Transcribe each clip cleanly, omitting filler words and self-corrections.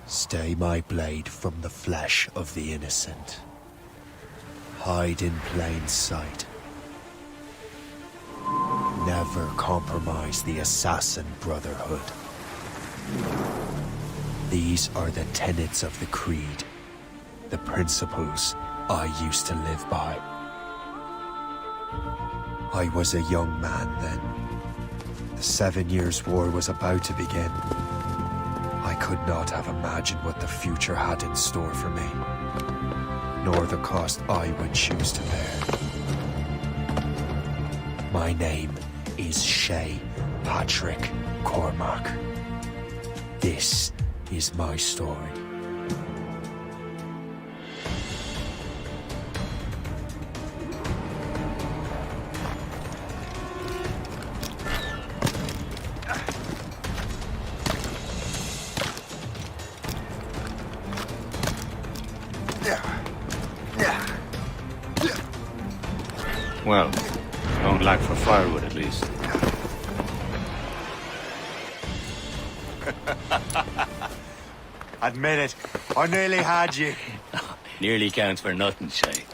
Stay my blade from the flesh of the innocent. Hide in plain sight. Never compromise the Assassin Brotherhood. These are the tenets of the Creed, the principles I used to live by. I was a young man then. The 7 Years' War was about to begin. I could not have imagined what the future had in store for me, nor the cost I would choose to bear. My name is Shay Patrick Cormac. This is my story. Well, don't lack for firewood at least. Admit it, I nearly had you. Nearly counts for nothing, Shay.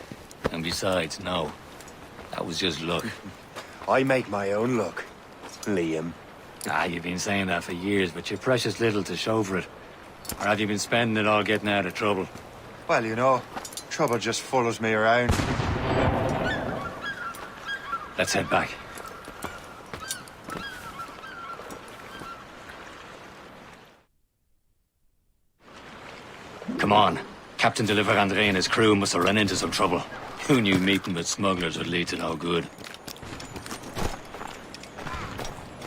And besides, no. That was just luck. I make my own luck, Liam. You've been saying that for years, but you're precious little to show for it. Or have you been spending it all getting out of trouble? Well, you know, trouble just follows me around. Let's head back. Come on. Captain Deliver Andre and his crew must have run into some trouble. Who knew meeting with smugglers would lead to no good?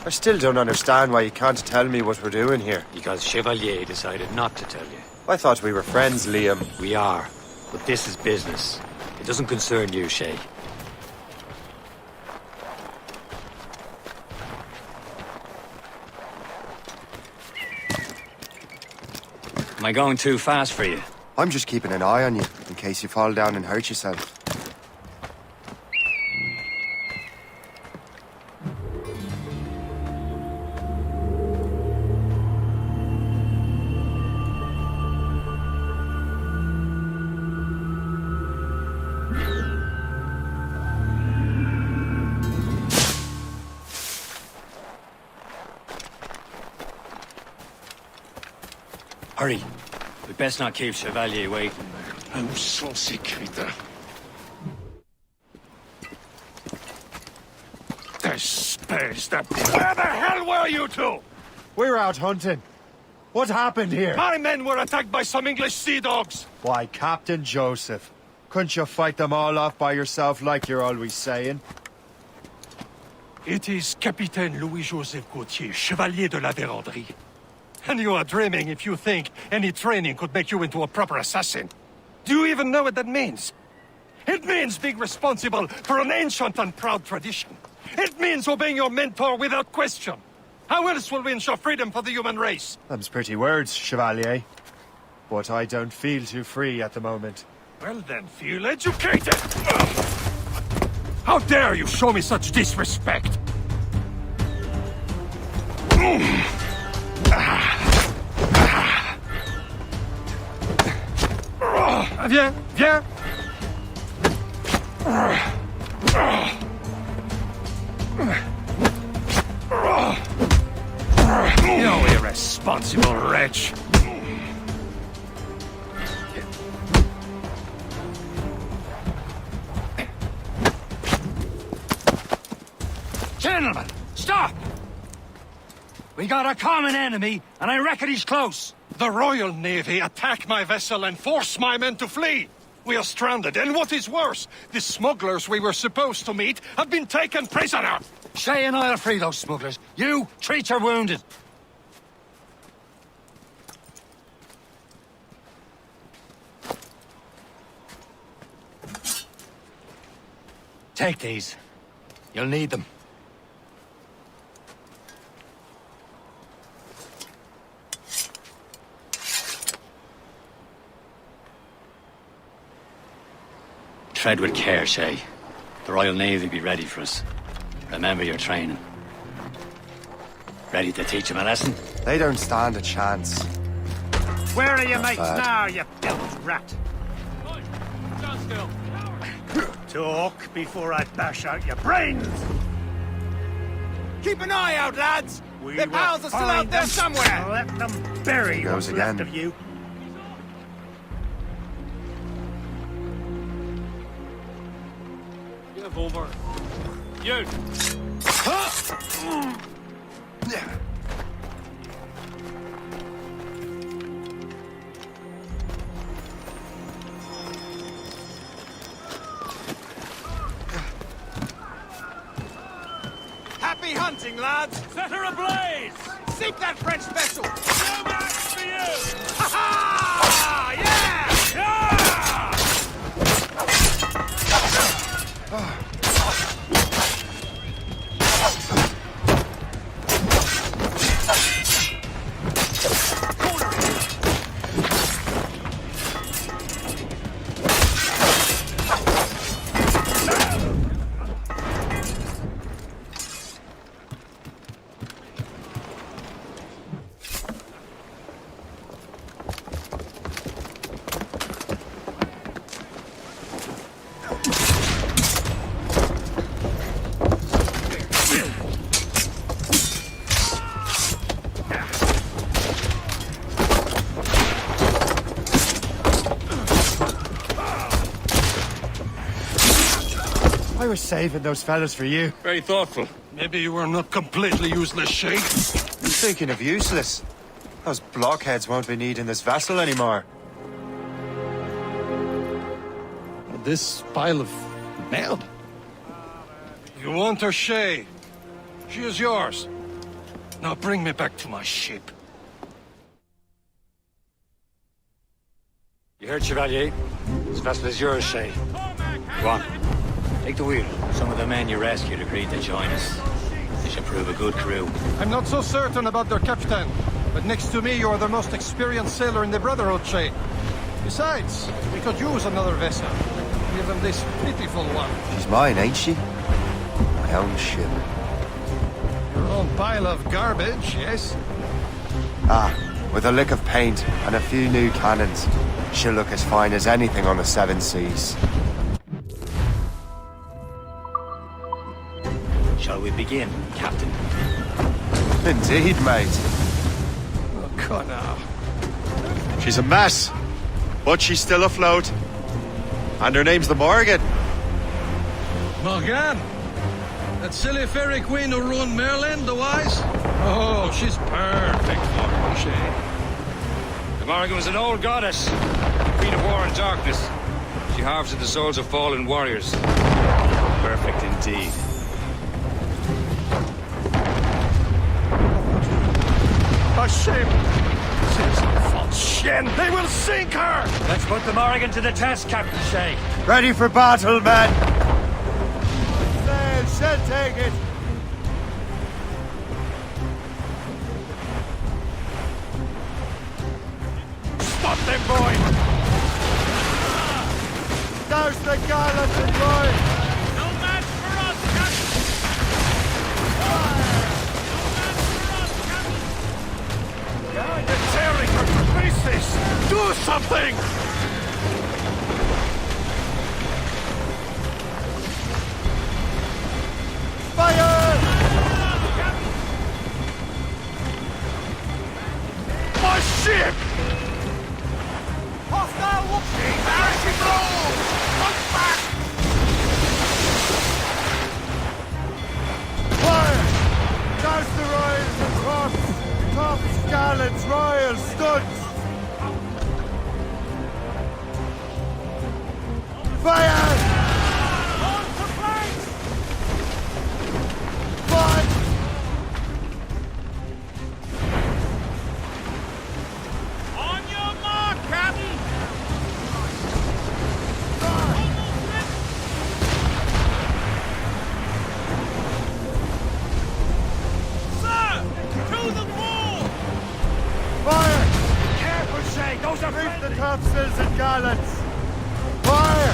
I still don't understand why you can't tell me what we're doing here. Because Chevalier decided not to tell you. I thought we were friends, Liam. We are, but this is business. It doesn't concern you, Shay. Am I going too fast for you? I'm just keeping an eye on you, in case you fall down and hurt yourself. Hurry. We'd best not keep Chevalier waiting. Où sont ces crétins? Espèce de... Where the hell were you two? We're out hunting. What happened here? My men were attacked by some English sea dogs. Why, Captain Joseph. Couldn't you fight them all off by yourself like you're always saying? It is Capitaine Louis-Joseph Gauthier, Chevalier de la Vérendrye. And you are dreaming if you think any training could make you into a proper assassin. Do you even know what that means? It means being responsible for an ancient and proud tradition. It means obeying your mentor without question. How else will we ensure freedom for the human race? Them's pretty words, Chevalier. But I don't feel too free at the moment. Well then, feel educated! How dare you show me such disrespect? Viens, viens! You irresponsible wretch! Gentlemen, stop! We got a common enemy, and I reckon he's close. The Royal Navy attack my vessel and force my men to flee. We are stranded, and what is worse, the smugglers we were supposed to meet have been taken prisoner. Shay and I'll free those smugglers. You, treat your wounded. Take these. You'll need them. Tread with care, Shay. The Royal Navy be ready for us. Remember your training. Ready to teach them a lesson? They don't stand a chance. Where are your mates bad. now, you built rat? Stand still. Talk before I bash out your brains! Keep an eye out, lads! We Their will pals are still find out there them somewhere! and let them bury Goes what's again. left of you. Give over. You! Happy hunting, lads! Set her ablaze! Sink that French vessel! No match for you! Ha ha! Yeah! Yeah! I was saving those fellas for you. Very thoughtful. Maybe you were not completely useless, Sheik. Speaking of useless, those blockheads won't be needing this vessel anymore. This pile of merde? You want her, Shay? She is yours. Now bring me back to my ship. You heard, Chevalier? This vessel is yours, Shay. Go on. Take the wheel. Some of the men you rescued agreed to join us. They should prove a good crew. I'm not so certain about their captain, but next to me you are the most experienced sailor in the Brotherhood, Shay. Besides, we could use another vessel. Even this pitiful one. She's mine, ain't she? My own ship. Your own pile of garbage, yes? Ah, with a lick of paint and a few new cannons, she'll look as fine as anything on the seven seas. Shall we begin, Captain? Indeed, mate. Oh, God, now. She's a mess, but she's still afloat. And her name's the Morgan. Morgan? That silly fairy queen who ruined Merlin, the wise? Oh, she's perfect for me, Shay. The Morrigan was an old goddess, queen of war and darkness. She harvested the souls of fallen warriors. Perfect indeed. A ship! This is a false shin! They will sink her! Let's put the Morrigan to the test, Captain Shay. Ready for battle, men! Sail, she'll take it! Stop them, boy! Douse the gallant and boy! No match for us, Captain! They're tearing her to pieces! Do something! Fire! My ship! Hostile whoopsie! Parachute roll! Punch back! Fire! Douse the royals and crops! Tops, gallants, royals, studs! Fire! On to flanks! Fire! On your mark, Captain! Sir! To the wall! Fire! Careful, Shay! Those are Reef the friendly! topsails and gallants! Fire!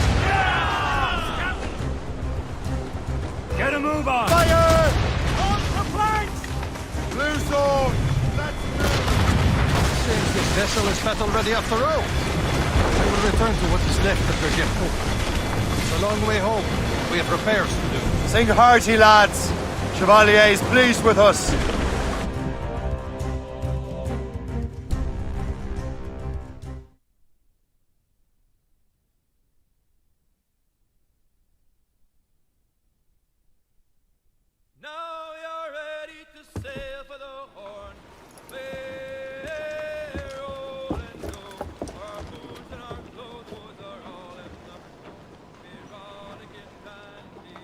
Get a move on! Fire! On to flanks! Blue zone! Let's move! seems this vessel is battle-ready after all. We will return to what is left of the Depot. It's a long way home. We have repairs to do. Sing hearty, lads. Chevalier is pleased with us. Now you're ready to sail for the Horn. Roll and go. Our boots and our clothes are all in the erotic dandy and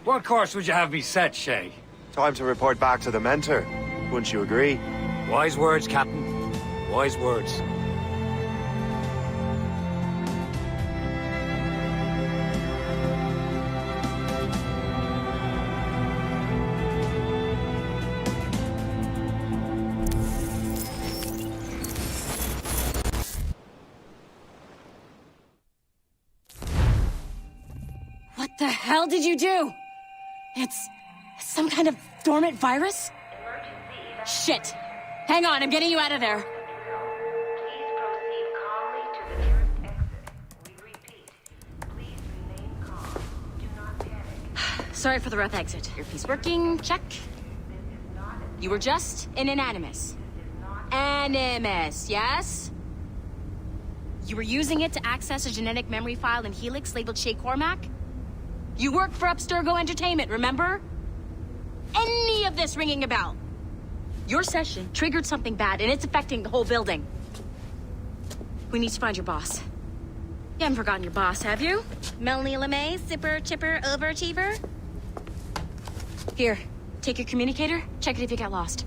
What course would you have me set, Shay? Time to report back to the mentor. Wouldn't you agree? Wise words, Captain. Wise words. What the hell did you do? It's some kind of dormant virus? Shit. Hang on, I'm getting you out of there. Please proceed calmly to the nearest exit. We repeat, please remain calm. Do not panic. Sorry for the rough exit. Earpiece working, check. You were just in an animus. Animus, yes? You were using it to access a genetic memory file in Helix labeled Shay Cormac? You worked for Abstergo Entertainment, remember? Any of this ringing a bell? Your session triggered something bad, and it's affecting the whole building. We need to find your boss. You haven't forgotten your boss, have you? Melanie LeMay, zipper, chipper, overachiever? Here, take your communicator, check it if you get lost.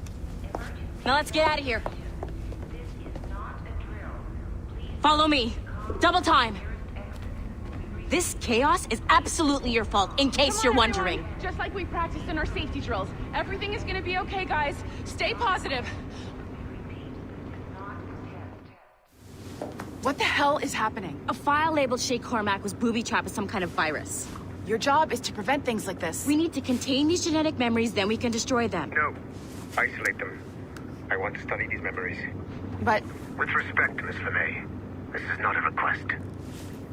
Now let's get out of here. This is not a drill. Please Follow me. Double time. This chaos is absolutely your fault, in case you're wondering. Just like we practiced in our safety drills. Everything is gonna be okay, guys. Stay positive. What the hell is happening? A file labeled Shay Cormac was booby-trapped with some kind of virus. Your job is to prevent things like this. We need to contain these genetic memories, then we can destroy them. No. Isolate them. I want to study these memories. But With respect, Miss LeMay, this is not a request.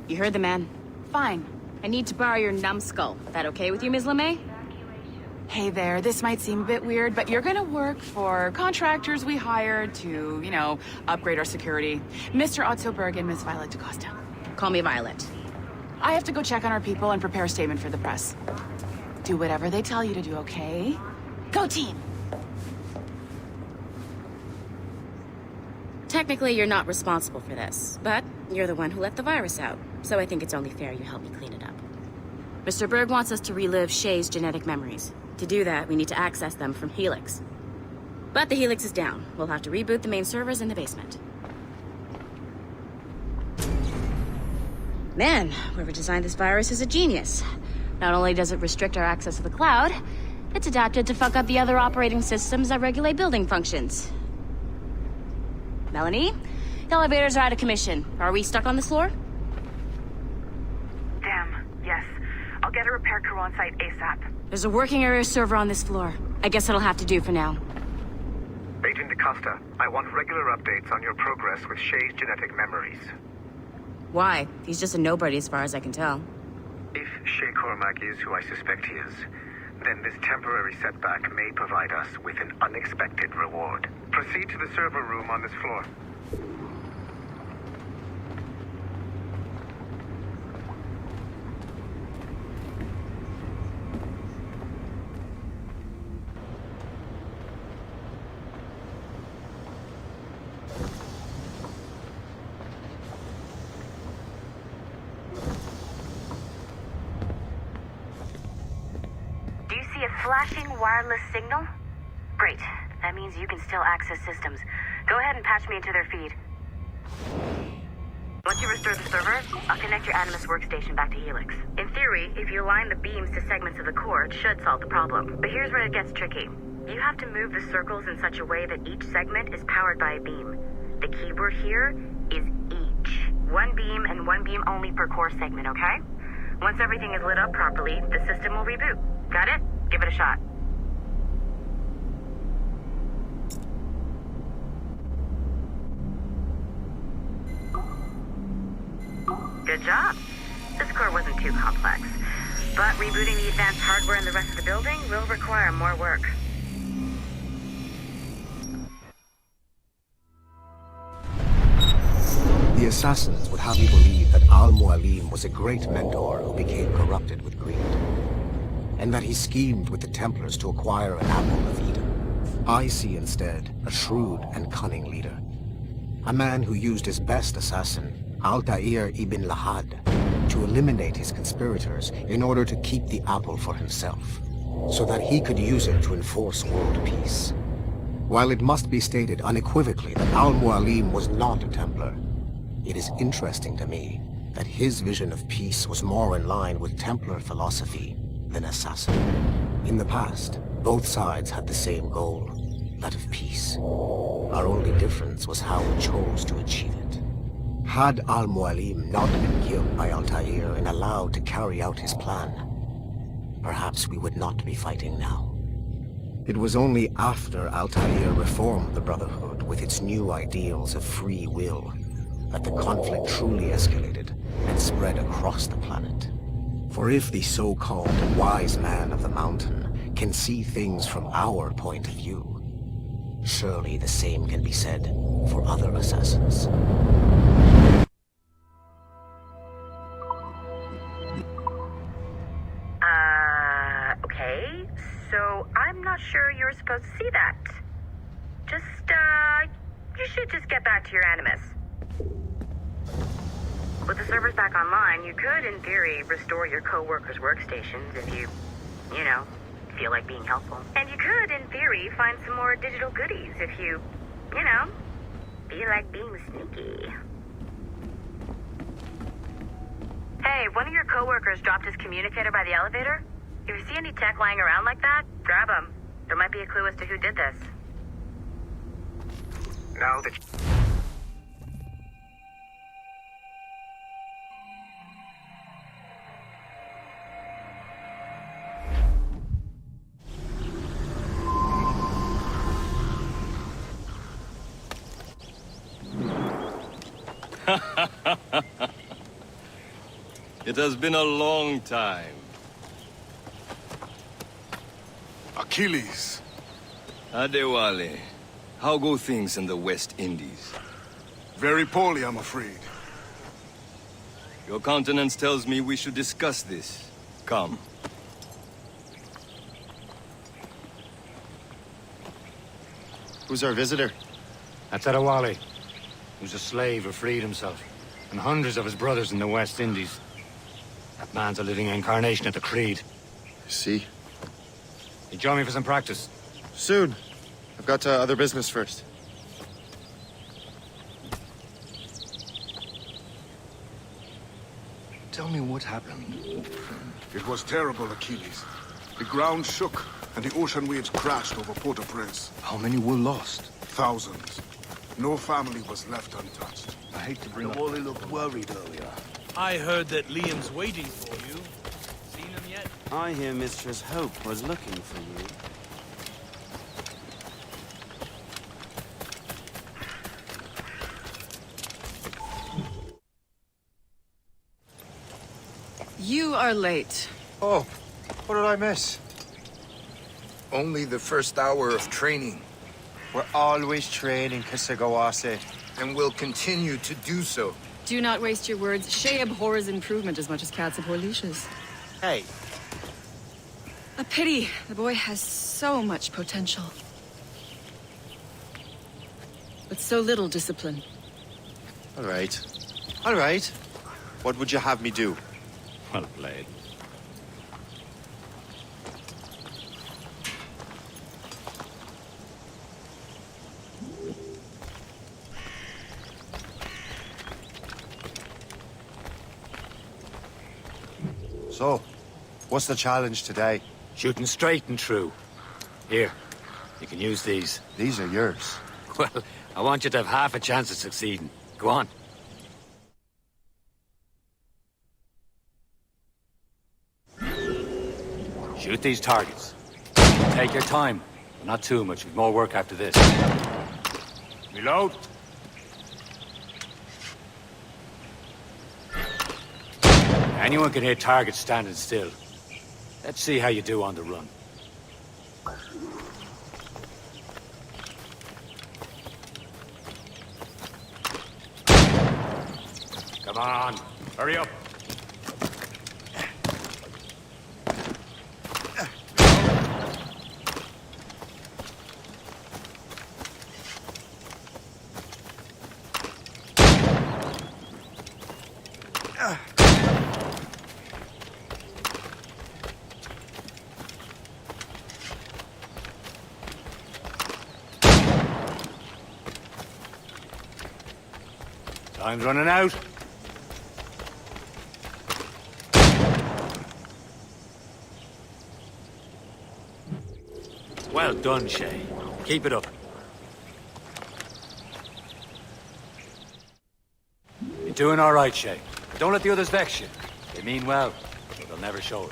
You heard the man. fine. I need to borrow your numbskull. That okay with you, Ms. LeMay? Hey there, this might seem a bit weird, but you're gonna work for contractors we hired to, upgrade our security. Mr. Otto Berg and Miss Violet DaCosta. Call me Violet. I have to go check on our people and prepare a statement for the press. Do whatever they tell you to do, okay? Go team! Technically, you're not responsible for this, but you're the one who let the virus out, so I think it's only fair you help me clean it up. Mr. Berg wants us to relive Shay's genetic memories. To do that, we need to access them from Helix. But the Helix is down. We'll have to reboot the main servers in the basement. Man, whoever designed this virus is a genius. Not only does it restrict our access to the cloud, it's adapted to fuck up the other operating systems that regulate building functions. Melanie? The elevators are out of commission. Are we stuck on this floor? Damn, yes. I'll get a repair crew on site ASAP. There's a working area server on this floor. I guess it'll have to do for now. Agent DaCosta, I want regular updates on your progress with Shay's genetic memories. Why? He's just a nobody as far as I can tell. If Shay Cormac is who I suspect he is, then this temporary setback may provide us with an unexpected reward. Proceed to the server room on this floor. Do you see a flashing wireless signal? Great. That means you can still access systems. Go ahead and patch me into their feed. Once you restore the server, I'll connect your Animus workstation back to Helix. In theory, if you align the beams to segments of the core, it should solve the problem. But here's where it gets tricky. You have to move the circles in such a way that each segment is powered by a beam. The keyword here is each. One beam and one beam only per core segment, okay? Once everything is lit up properly, the system will reboot. Got it? Give it a shot. Good job. This core wasn't too complex. But rebooting the advanced hardware in the rest of the building will require more work. The assassins would have you believe that Al-Mualim was a great mentor who became corrupted with greed, and that he schemed with the Templars to acquire an apple of Eden. I see instead a shrewd and cunning leader, a man who used his best assassin, Altair ibn Lahad, to eliminate his conspirators in order to keep the apple for himself, so that he could use it to enforce world peace. While it must be stated unequivocally that Al-Mualim was not a Templar, it is interesting to me that his vision of peace was more in line with Templar philosophy than assassin. In the past, both sides had the same goal, that of peace. Our only difference was how we chose to achieve it. Had Al-Mualim not been killed by Altair and allowed to carry out his plan, perhaps we would not be fighting now. It was only after Altair reformed the Brotherhood with its new ideals of free will that the conflict truly escalated and spread across the planet. For if the so-called wise man of the mountain can see things from our point of view, surely the same can be said for other assassins. Okay, so I'm not sure you're supposed to see that. You should just get back to your Animus. With the servers back online, you could, in theory, restore your co-workers' workstations if you feel like being helpful. And you could, in theory, find some more digital goodies if you feel like being sneaky. Hey, one of your co-workers dropped his communicator by the elevator. If you see any tech lying around like that, grab them. There might be a clue as to who did this. Now that... It has been a long time. Achilles. Adewale, how go things in the West Indies? Very poorly, I'm afraid. Your countenance tells me we should discuss this. Come. Who's our visitor? That's Adewale, who's a slave who freed himself, and hundreds of his brothers in the West Indies. That man's a living incarnation of the Creed. See? You join me for some practice? Soon. I've got other business first. Tell me what happened. It was terrible, Achilles. The ground shook, and the ocean waves crashed over Port-au-Prince. How many were lost? Thousands. No family was left untouched. I hate to bring up... Wally looked worried earlier. I heard that Liam's waiting for you. Seen him yet? I hear Mistress Hope was looking for you. You are late. Oh, what did I miss? Only the first hour of training. We're always training, Kisagawase. And will continue to do so. Do not waste your words. Shay abhors improvement as much as cats abhor leashes. Hey. A pity. The boy has so much potential. But so little discipline. All right. All right. What would you have me do? Well played. So, what's the challenge today? Shooting straight and true. Here, you can use these. These are yours. Well, I want you to have half a chance of succeeding. Go on. Shoot these targets. Take your time. Not too much. We've more work after this. Reload. Anyone can hit targets standing still. Let's see how you do on the run. Come on, hurry up. Time's running out. Well done, Shay. Keep it up. You're doing all right, Shay. Don't let the others vex you. They mean well, but they'll never show it.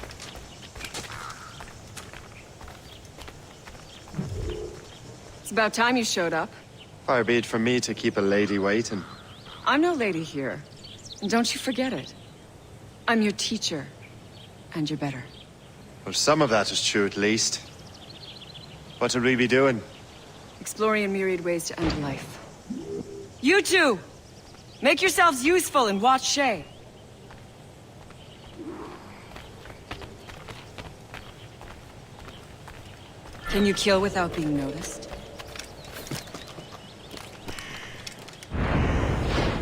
It's about time you showed up. Far be it from me to keep a lady waiting. I'm no lady here. And don't you forget it. I'm your teacher. And you're better. Well, some of that is true at least. What would we be doing? Exploring a myriad ways to end life. You two! Make yourselves useful and watch Shay. Can you kill without being noticed?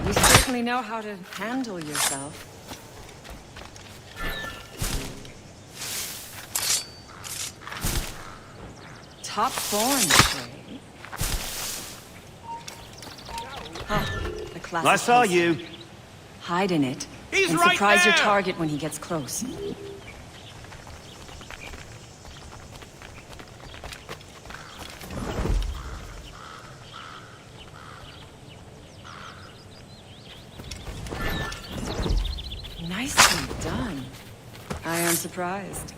You certainly know how to handle yourself. Top form, Shay. The classic I saw case. you. Hide in it. He's and right surprise your there! target when he gets close. Nicely done. I am surprised.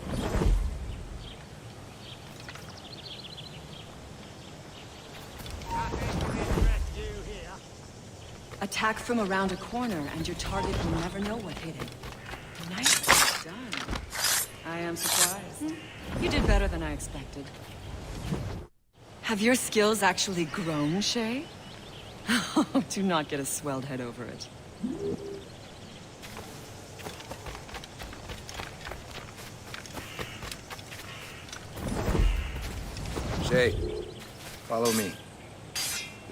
Attack from around a corner, and your target will never know what hit it. Nicely done. I am surprised. You did better than I expected. Have your skills actually grown, Shay? Do not get a swelled head over it. Shay, follow me.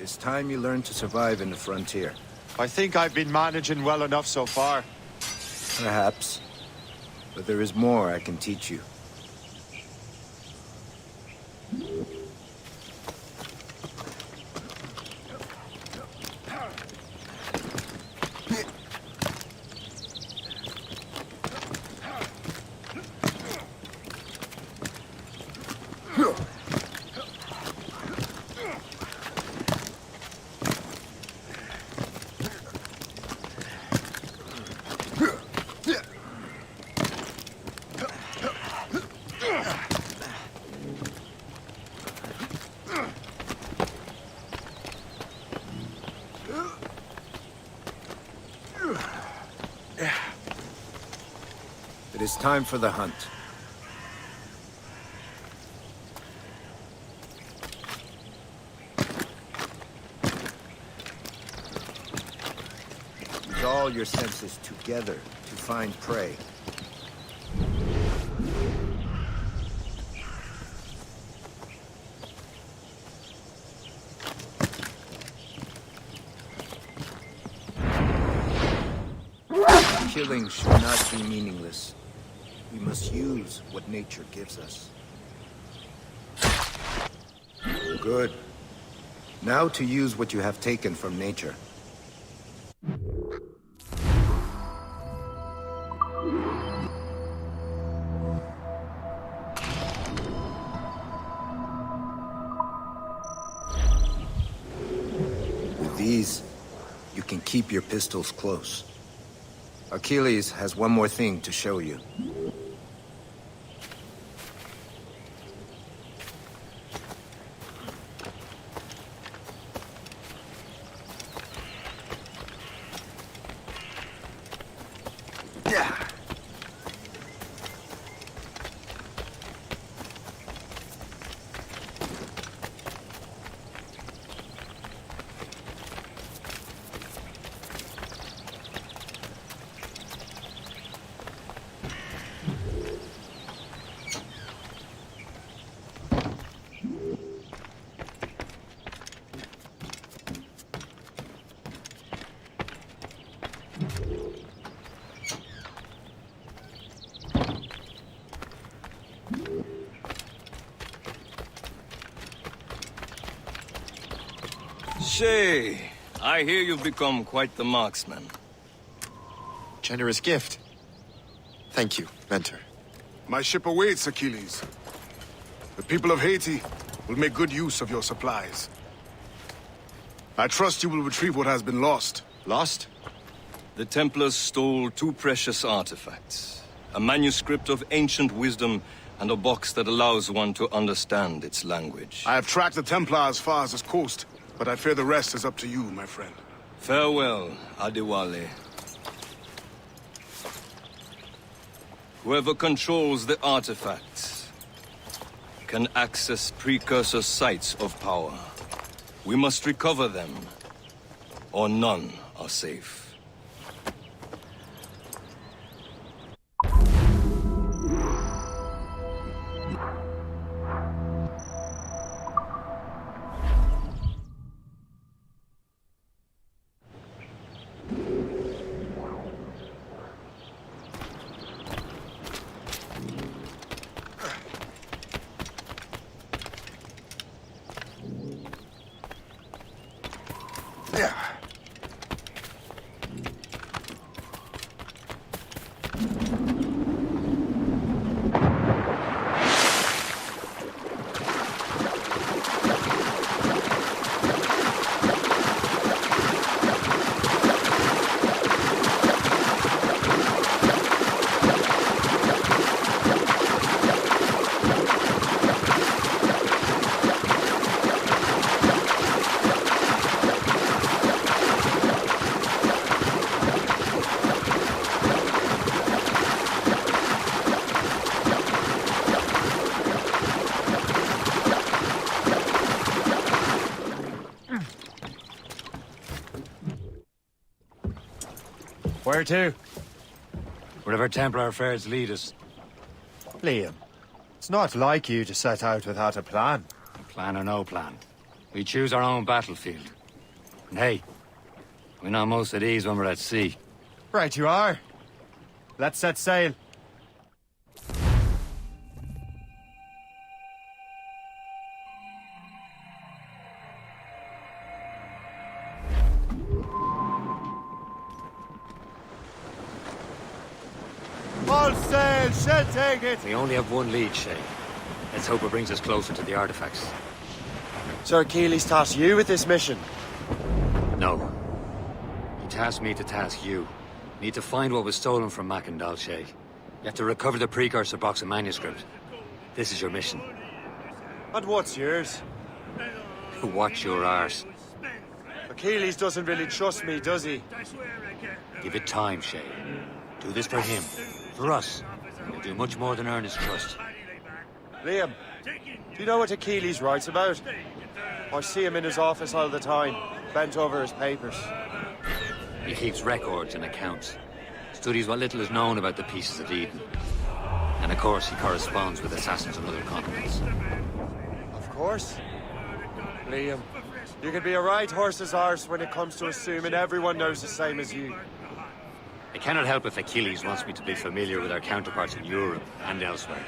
It's time you learn to survive in the frontier. I think I've been managing well enough so far. Perhaps. But there is more I can teach you. It is time for the hunt. Use all your senses together to find prey. Killing should not be meaningless. We must use what nature gives us. Good. Now to use what you have taken from nature. With these, you can keep your pistols close. Achilles has one more thing to show you. Shay, I hear you've become quite the marksman. Generous gift. Thank you, Mentor. My ship awaits, Achilles. The people of Haiti will make good use of your supplies. I trust you will retrieve what has been lost. Lost? The Templars stole 2 precious artifacts. A manuscript of ancient wisdom and a box that allows one to understand its language. I have tracked the Templar as far as this coast, but I fear the rest is up to you, my friend. Farewell, Adewale. Whoever controls the artifacts can access precursor sites of power. We must recover them, or none are safe. Where to? Wherever Templar affairs lead us. Liam, it's not like you to set out without a plan. Plan or no plan. We choose our own battlefield. And hey, we're not most at ease when we're at sea. Right you are. Let's set sail. All sail, shall take it! We only have one lead, Shay. Let's hope it brings us closer to the artifacts. Sir Achilles tasked you with this mission. No. He tasked me to task you. Need to find what was stolen from Mackandal, Shay. You have to recover the precursor box of manuscript. This is your mission. And what's yours? Watch your arse. Achilles doesn't really trust me, does he? Give it time, Shay. Do this for him. For us. He'll do much more than earn his trust. Liam, do you know what Achilles writes about? I see him in his office all the time, bent over his papers. He keeps records and accounts. Studies what little is known about the pieces of Eden. And of course, he corresponds with assassins on other continents. Of course. Liam, you can be a right horse's arse when it comes to assuming everyone knows the same as you. I cannot help if Achilles wants me to be familiar with our counterparts in Europe and elsewhere.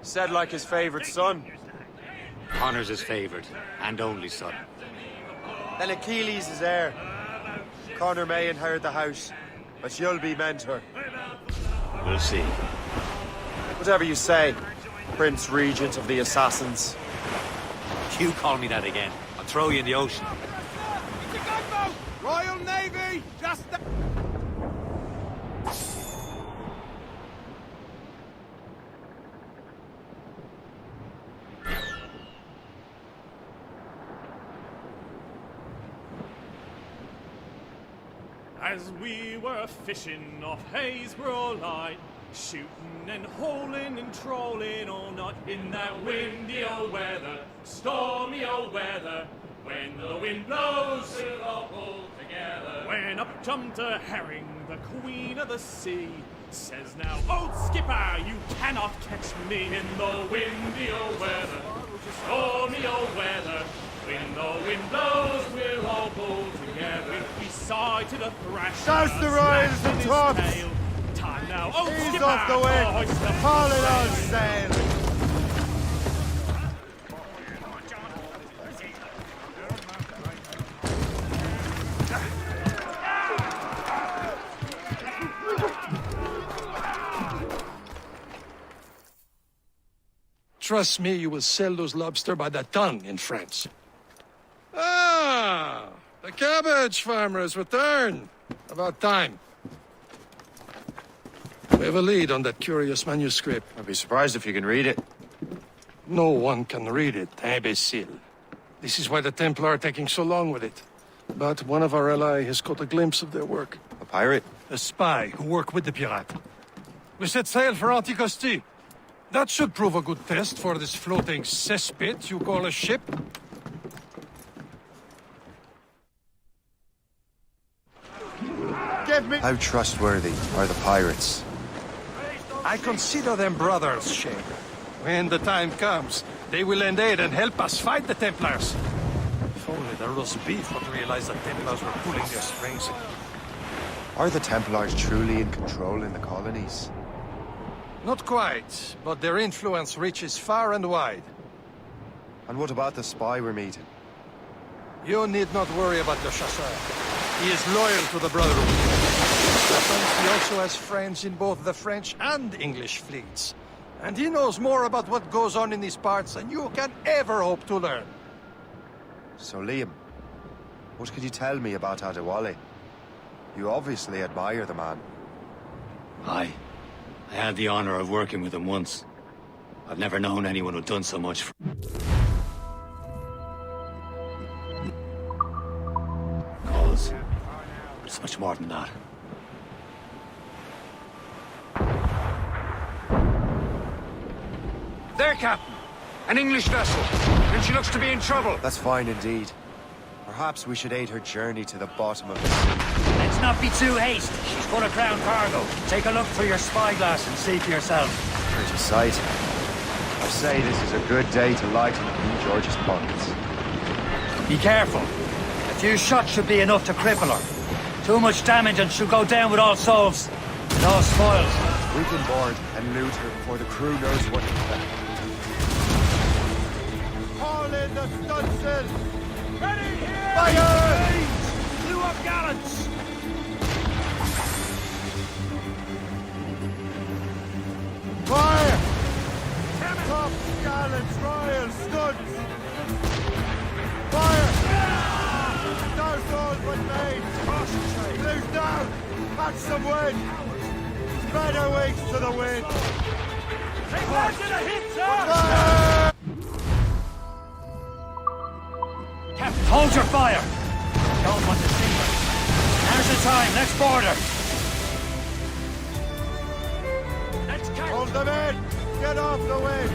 Said like his favorite son. Connor's his favorite and only son. Then Achilles is heir. Connor may inherit the house, but you'll be mentor. We'll see. Whatever you say, Prince Regent of the Assassins. If you call me that again, I'll throw you in the ocean. It's a gunboat! Royal Navy! Just... As we were fishing off Haysborough Line, shooting and holing and trolling all night in that windy old weather, stormy old weather, when the wind blows, we'll all pull together. When up jumped a herring, the queen of the sea, says now, old skipper, you cannot catch me in the windy old weather, stormy old weather. When the wind blows, we'll all pull together. We sighted a thrash. Douse the royals and tops! Time now, old Ease skipper, off the wind! hoist the Haul it on sail. sail! trust me, you will sell those lobster by the ton in France. Ah, the cabbage farmer has returned. About time. We have a lead on that curious manuscript. I'd be surprised if you can read it. No one can read it, imbecile. This is why the Templar are taking so long with it. But one of our allies has caught a glimpse of their work. A pirate? A spy who worked with the pirate. We set sail for Anticosti. That should prove a good test for this floating cesspit you call a ship. How trustworthy are the pirates? I consider them brothers, Shay. When the time comes, they will lend aid and help us fight the Templars. If only the roast beef would realize the Templars were pulling their strings. Are the Templars truly in control in the colonies? Not quite, but their influence reaches far and wide. And what about the spy we're meeting? You need not worry about the chasseur. He is loyal to the Brotherhood. He also has friends in both the French and English fleets. And he knows more about what goes on in these parts than you can ever hope to learn. So Liam, what could you tell me about Adewale? You obviously admire the man. Aye. I had the honor of working with him once. I've never known anyone who'd done so much for... Cause it's much more than that. There, Captain! An English vessel, and she looks to be in trouble. That's fine indeed. Perhaps we should aid her journey to the bottom of the sea. Let's not be too hasty. She's full of crown cargo. Take a look through your spyglass and see for yourself. Pretty sight. I say this is a good day to lighten King George's pockets. Be careful. A few shots should be enough to cripple her. Too much damage and she'll go down with all souls. No spoils. We can board and loot her before the crew knows what to expect. Haul in the stunsail! Ready here! Fire! Blew up gallants! Fire! Top gallants, royal studs! Fire! No souls but made! Blues down! Catch some wind! Spread our wings to the wind! Take back to the hit, sir! Fire! Captain, hold your fire! Don't want to see her. Now's the time, let's board her! Hold them in! Get off the wind!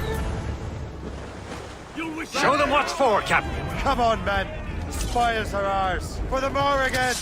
Show them what's for, Captain! Come on, men! The spoils are ours! For the Morrigan!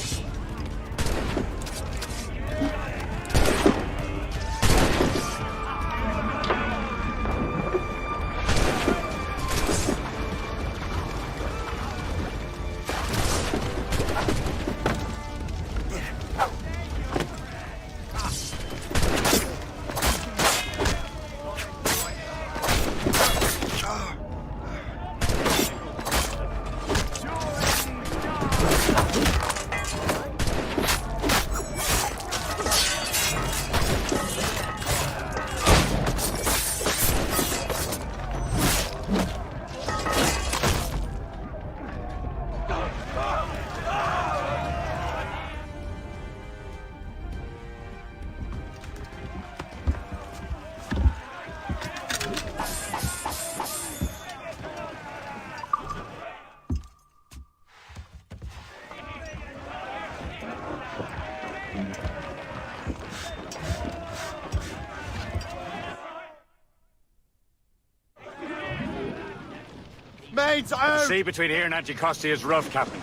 Mates out! The sea between here and Anticosti is rough, Captain.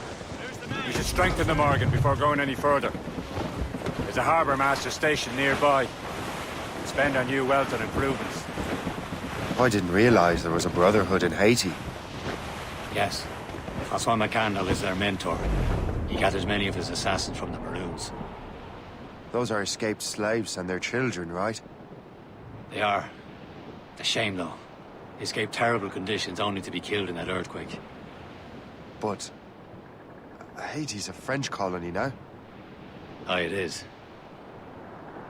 We should strengthen the Morgan before going any further. There's a harbour master station nearby. Spend our new wealth on improvements. I didn't realize there was a brotherhood in Haiti. Yes. Francois McCandle is their mentor. He gathers many of his assassins from the Maroons. Those are escaped slaves and their children, right? They are. A shame, though. They escaped terrible conditions only to be killed in that earthquake. But Haiti's a French colony now. Aye, it is.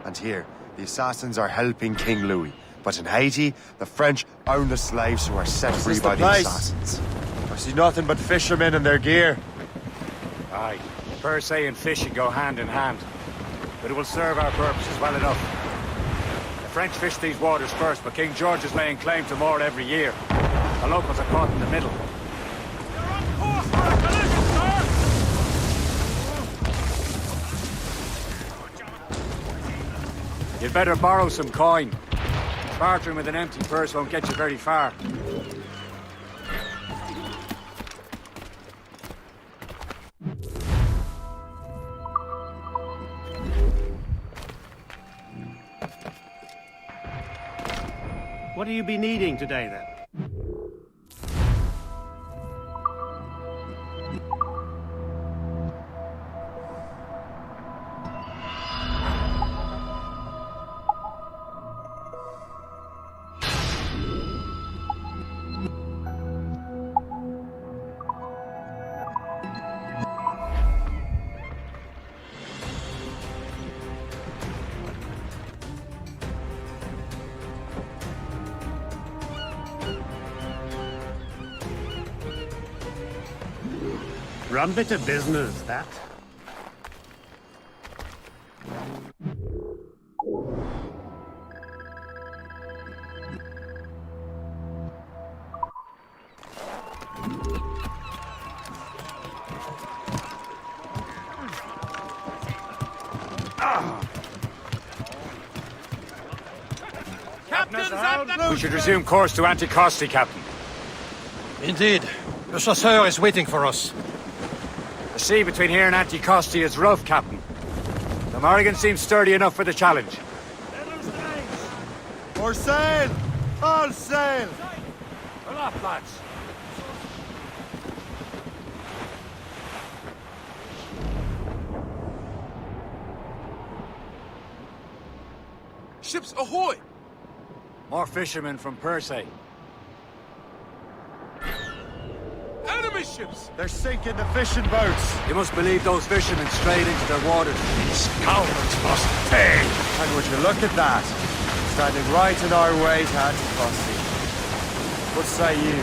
And here, the assassins are helping King Louis, But in Haiti, the French own the slaves who are set free by the assassins. I see nothing but fishermen and their gear. Aye, per se and fishing go hand in hand. But it will serve our purposes well enough. The French fish these waters first, but King George is laying claim to more every year. The locals are caught in the middle. You'd better borrow some coin. Bartering with an empty purse won't get you very far. What do you be needing today, then? Rum bit of business, that. We should resume course to Anticosti, Captain. Indeed. Le Chasseur is waiting for us. The sea between here and Anticosti is rough, Captain. The Morrigan seems sturdy enough for the challenge. For sail! All sail! Pull up, lads. Ships ahoy! More fishermen from Persay. Enemy ships! They're sinking the fishing boats. You must believe those fishermen strayed into their waters. Scoundrels must pay! And would you look at that? Standing right in our way to Anticosti. What say you?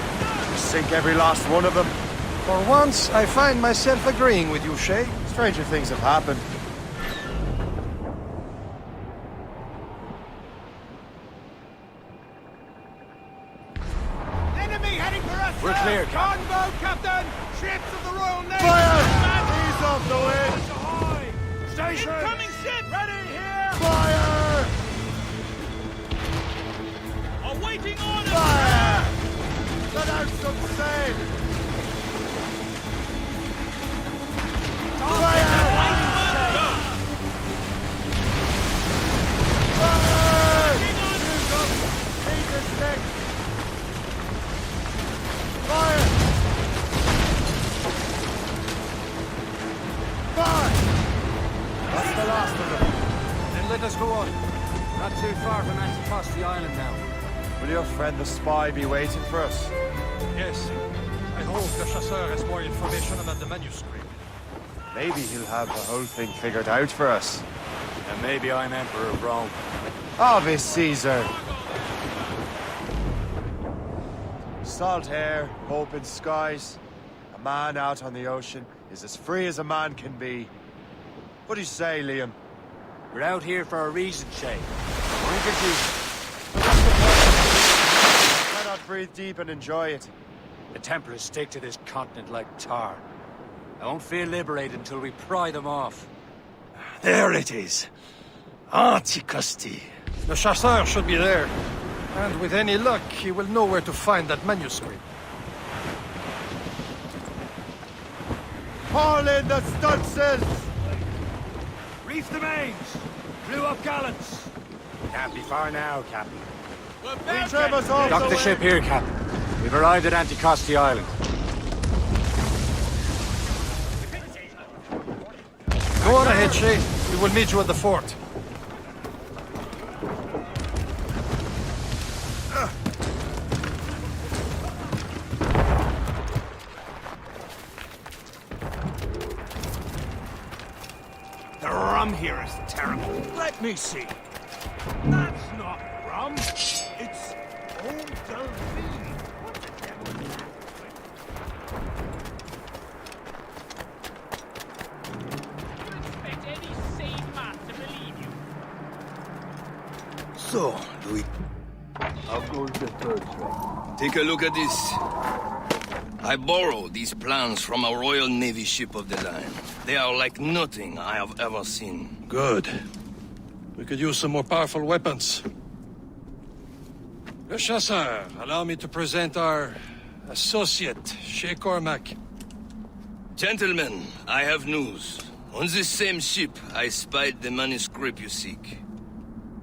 We sink every last one of them? For once, I find myself agreeing with you, Shay. Stranger things have happened. We're clear, Captain. Longboat, Captain! Ships of the Royal Navy! Fire! Ease off the wind! Station! Incoming ship! Ready here! Fire! Awaiting orders! Fire! Let out some sail! Fire! Fire! Use up! Anchor's deck! Fire! Fire! That's the last of them. Then let us go on. Not too far from Anticosti Island now. Will your friend the spy be waiting for us? Yes. I hope the Chasseur has more information about the manuscript. Maybe he'll have the whole thing figured out for us. And maybe I'm Emperor of Rome. Ave Caesar! Salt air, open skies. A man out on the ocean is as free as a man can be. What do you say, Liam? We're out here for a reason, Shay. Drink it deep. I cannot breathe deep and enjoy it. The Templars stick to this continent like tar. I won't feel liberated until we pry them off. There it is. Anticosti. The Chasseur should be there. And with any luck, he will know where to find that manuscript. Haul in the stunsails! Reef the mains! Blew up gallants! Can't be far now, Captain. Trim us off Dock the ship here, Captain. We've arrived at Anticosti Island. Go on ahead, Shay. We will meet you at the fort. The rum here is terrible. Let me see. That's not rum. So, Louis. How goes the third strike? Take a look at this. I borrowed these plans from a Royal Navy ship of the line. They are like nothing I have ever seen. Good. We could use some more powerful weapons. Le Chasseur, allow me to present our associate, Shay Cormac. Gentlemen, I have news. On this same ship, I spied the manuscript you seek.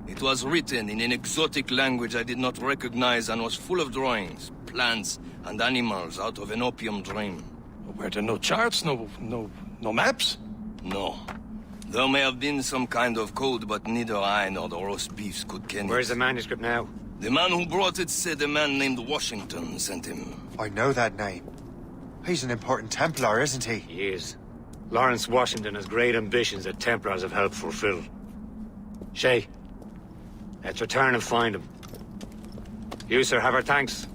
It was written in an exotic language I did not recognize and was full of drawings, plants, and animals out of an opium dream. Were there no charts, no maps? No. There may have been some kind of code, but neither I nor the roast beefs could ken it. Where's the manuscript now? The man who brought it said a man named Washington sent him. I know that name. He's an important Templar, isn't he? He is. Lawrence Washington has great ambitions that Templars have helped fulfill. Shay, let's return and find him. You, sir, have our thanks.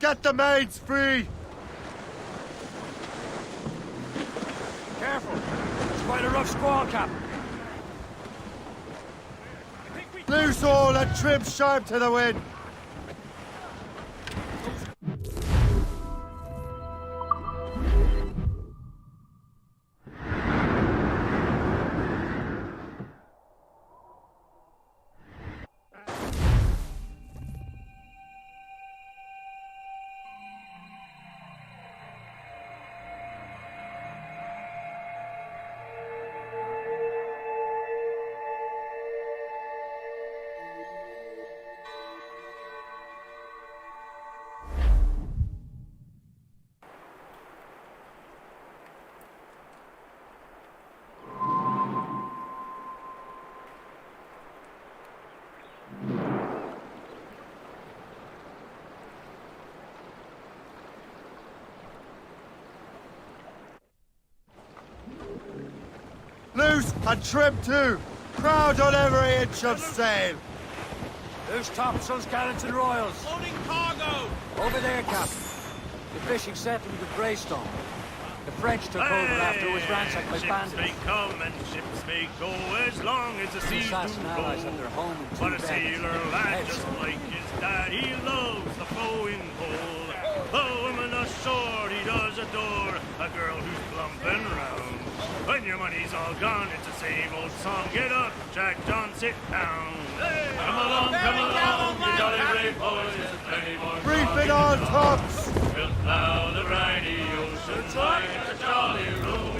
Get the maids free! Careful! It's quite a rough squall, Cap. Loose all and trim sharp to the wind! Loose and trim too! Crowd on every inch of sail! Loose topsails, gallants and royals. Loading cargo! Over there, Captain. The fishing settlement of Greystone. The French took over after it was ransacked by bandits. Ships may come and ships may go as long as the seas do allies have their home in But a two sailor beds. lad just like his dad, he loves the flowing pole. The woman ashore he does adore, a girl who's plump and round. When your money's all gone, it's the same old song. Get up, Jack John, sit down. Come along, you jolly brave boys, there's plenty more. Reefing on tops! We'll plow the briny ocean like a jolly road.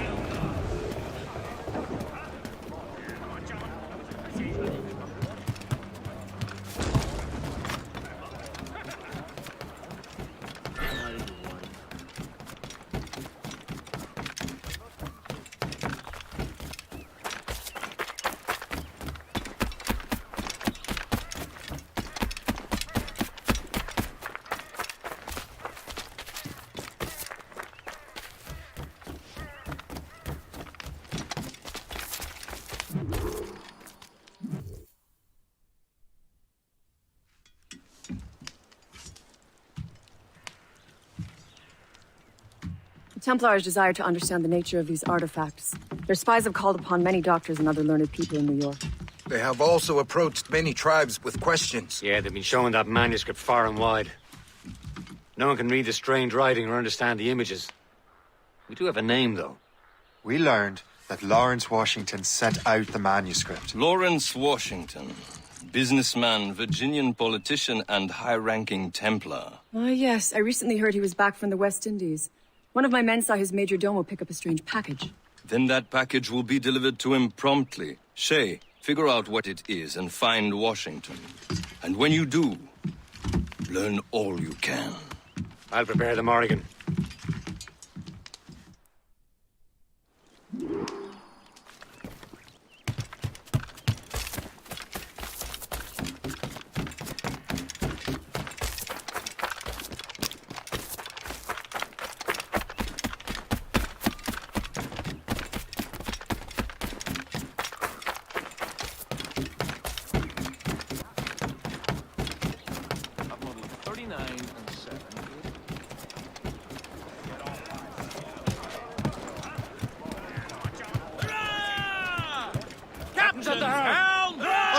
The Templars desire to understand the nature of these artifacts. Their spies have called upon many doctors and other learned people in New York. They have also approached many tribes with questions. Yeah, they've been showing that manuscript far and wide. No one can read the strange writing or understand the images. We do have a name, though. We learned that Lawrence Washington sent out the manuscript. Lawrence Washington. Businessman, Virginian politician, and high-ranking Templar. Ah, yes. I recently heard he was back from the West Indies. One of my men saw his major domo pick up a strange package. Then that package will be delivered to him promptly. Shay, figure out what it is and find Washington. And when you do, learn all you can. I'll prepare the Morrigan.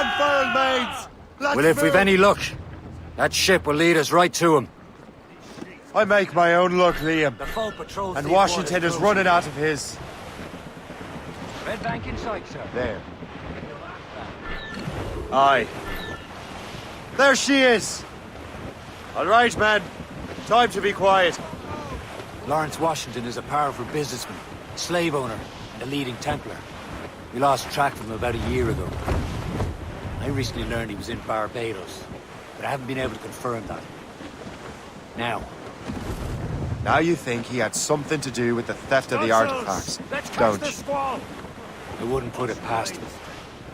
Unfurled, maids! Let's Well, if we've move. any luck, that ship will lead us right to him. I make my own luck, Liam. The foe patrols And these Washington waters is running out of his. Red bank in sight, sir. There. Aye. There she is! All right, man. Time to be quiet. Lawrence Washington is a powerful businessman, slave owner, and a leading Templar. We lost track of him about a year ago. I recently learned he was in Barbados, but I haven't been able to confirm that. Now you think he had something to do with the theft of the artifacts, don't you? I wouldn't put it past him.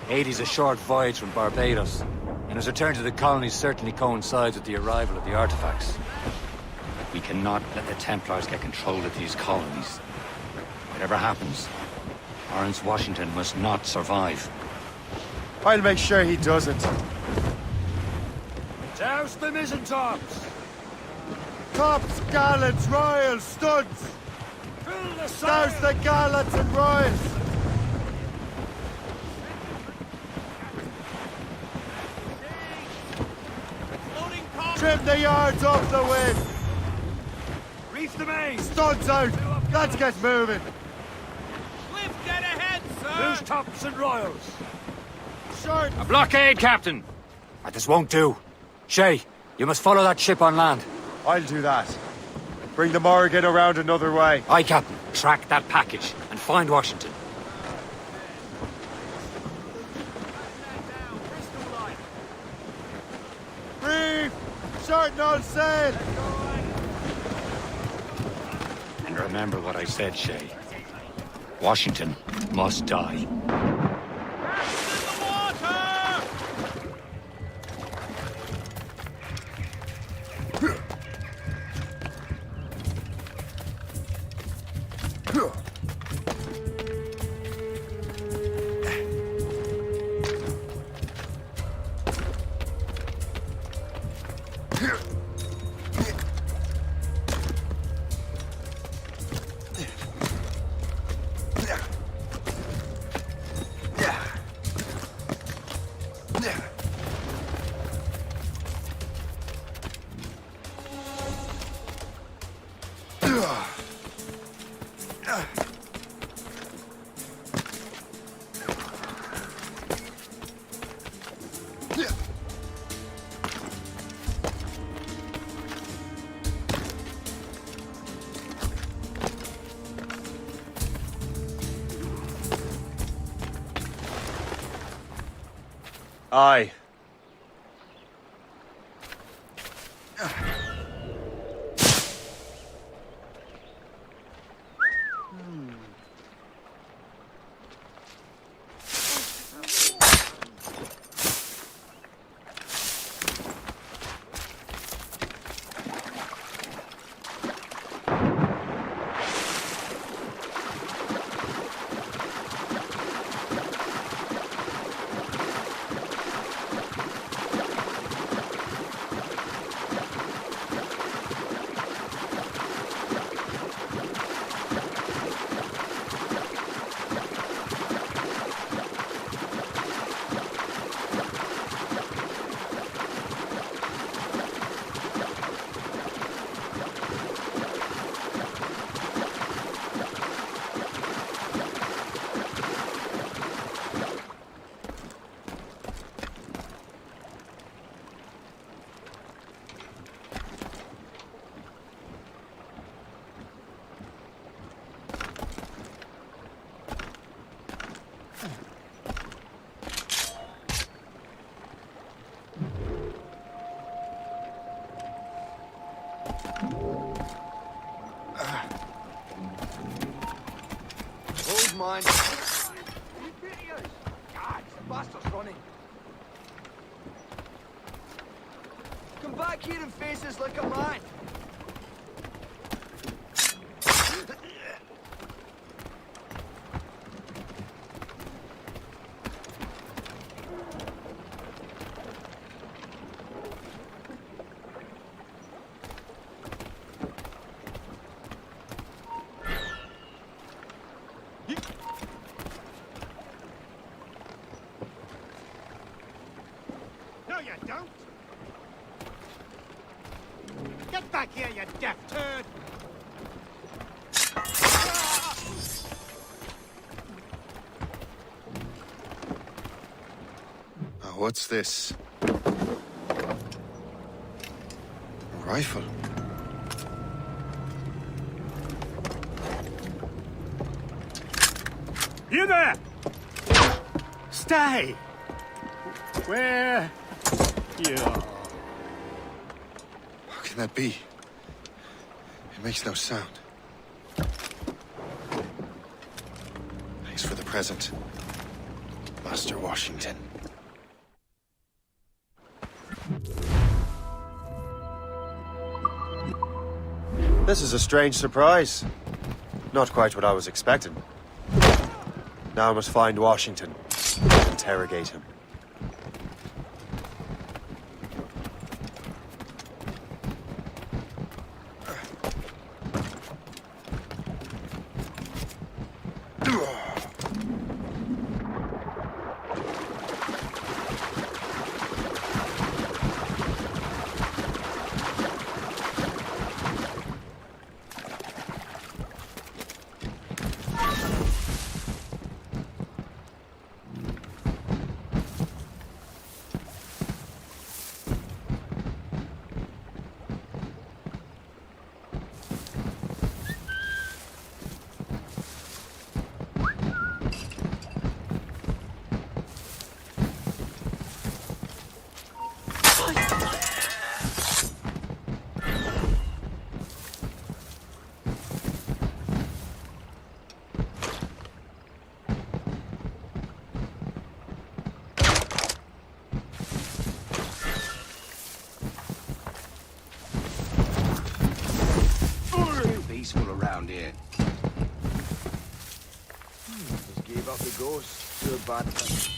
Haiti's a short voyage from Barbados, and his return to the colonies certainly coincides with the arrival of the artifacts. We cannot let the Templars get control of these colonies. Whatever happens, Lawrence Washington must not survive. I'll make sure he doesn't. Douse the mizzen-tops! Tops, gallants, royals, studs! Douse the gallants and royals! Trim the yards off the wind! Reef the main! Studs out! Let's get moving! Get ahead, sir! Loose tops and royals! Short! A blockade, Captain! This won't do. Shay, you must follow that ship on land. I'll do that. Bring the Morrigan around another way. Aye, Captain. Track that package and find Washington. Reef! Short all sail! And remember what I said, Shay. Washington must die. Aye. mind. God, the bastard's running. Come back here and face us like a man. No, you don't. Get back here, you deaf turd! What's this? A rifle. You there! Stay! Where? You. How can that be? It makes no sound. Thanks for the present, Master Washington. This is a strange surprise. Not quite what I was expecting. Now I must find Washington and interrogate him. Peaceful around here. Just gave up the ghost to a bad thing.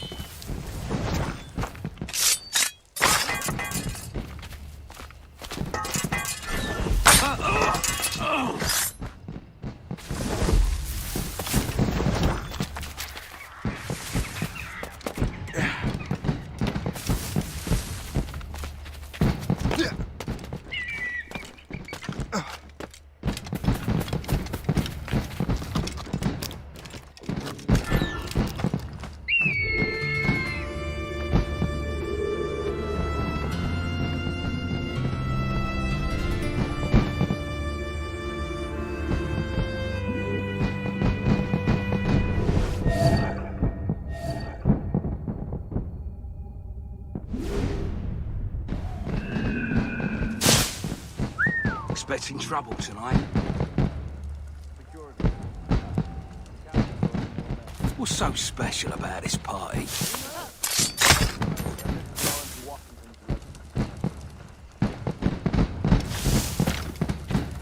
Expecting trouble tonight. What's so special about this party?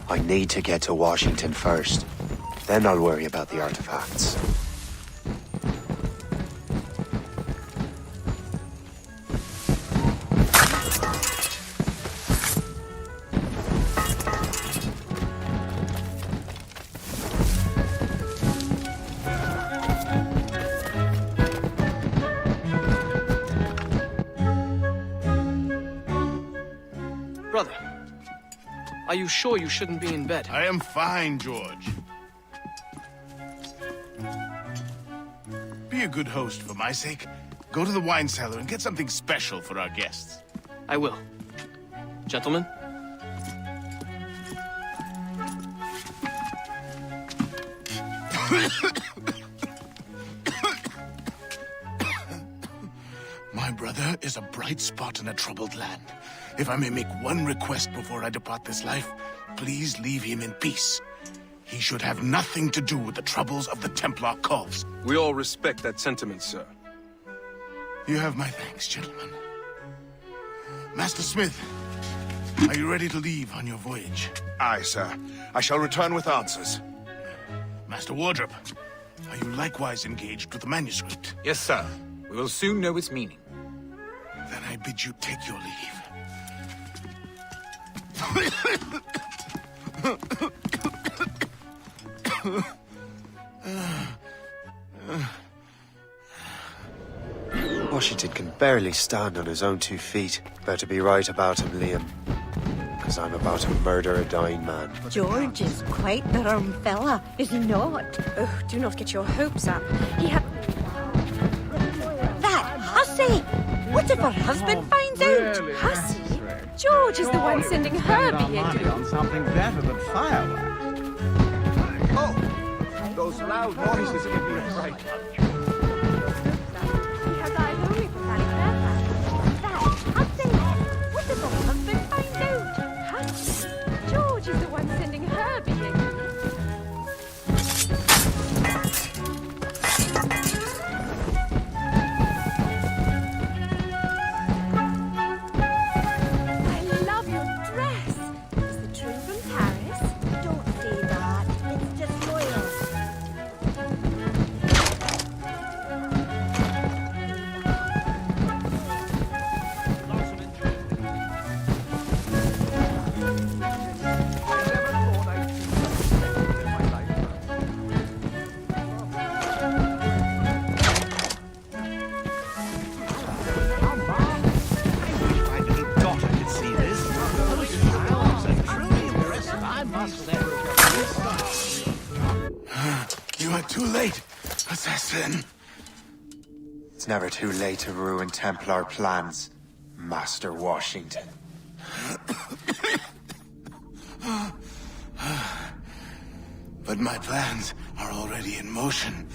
I need to get to Washington first. Then I'll worry about the artifacts. Brother, are you sure you shouldn't be in bed? I am fine, George. Be a good host for my sake. Go to the wine cellar and get something special for our guests. I will. Gentlemen? My brother is a bright spot in a troubled land. If I may make one request before I depart this life, please leave him in peace. He should have nothing to do with the troubles of the Templar cults. We all respect that sentiment, sir. You have my thanks, gentlemen. Master Smith, are you ready to leave on your voyage? Aye, sir. I shall return with answers. Master Wardrop, are you likewise engaged with the manuscript? Yes, sir. We will soon know its meaning. Then I bid you take your leave. Washington can barely stand on his own 2 feet. Better be right about him, Liam. Because I'm about to murder a dying man. George is quite the rum fella, is he not? Oh, do not get your hopes up. He had... That hussy! What if her husband finds out? Hussy? George is the one sending her being on something better than fireworks. Oh! Those loud noises give me a fright. He has eyes only for Fanny Fairfax. That hussy! What if her husband finds out? Hussy? George is the one sending her being... You are too late, assassin. It's never too late to ruin Templar plans, Master Washington. But my plans are already in motion.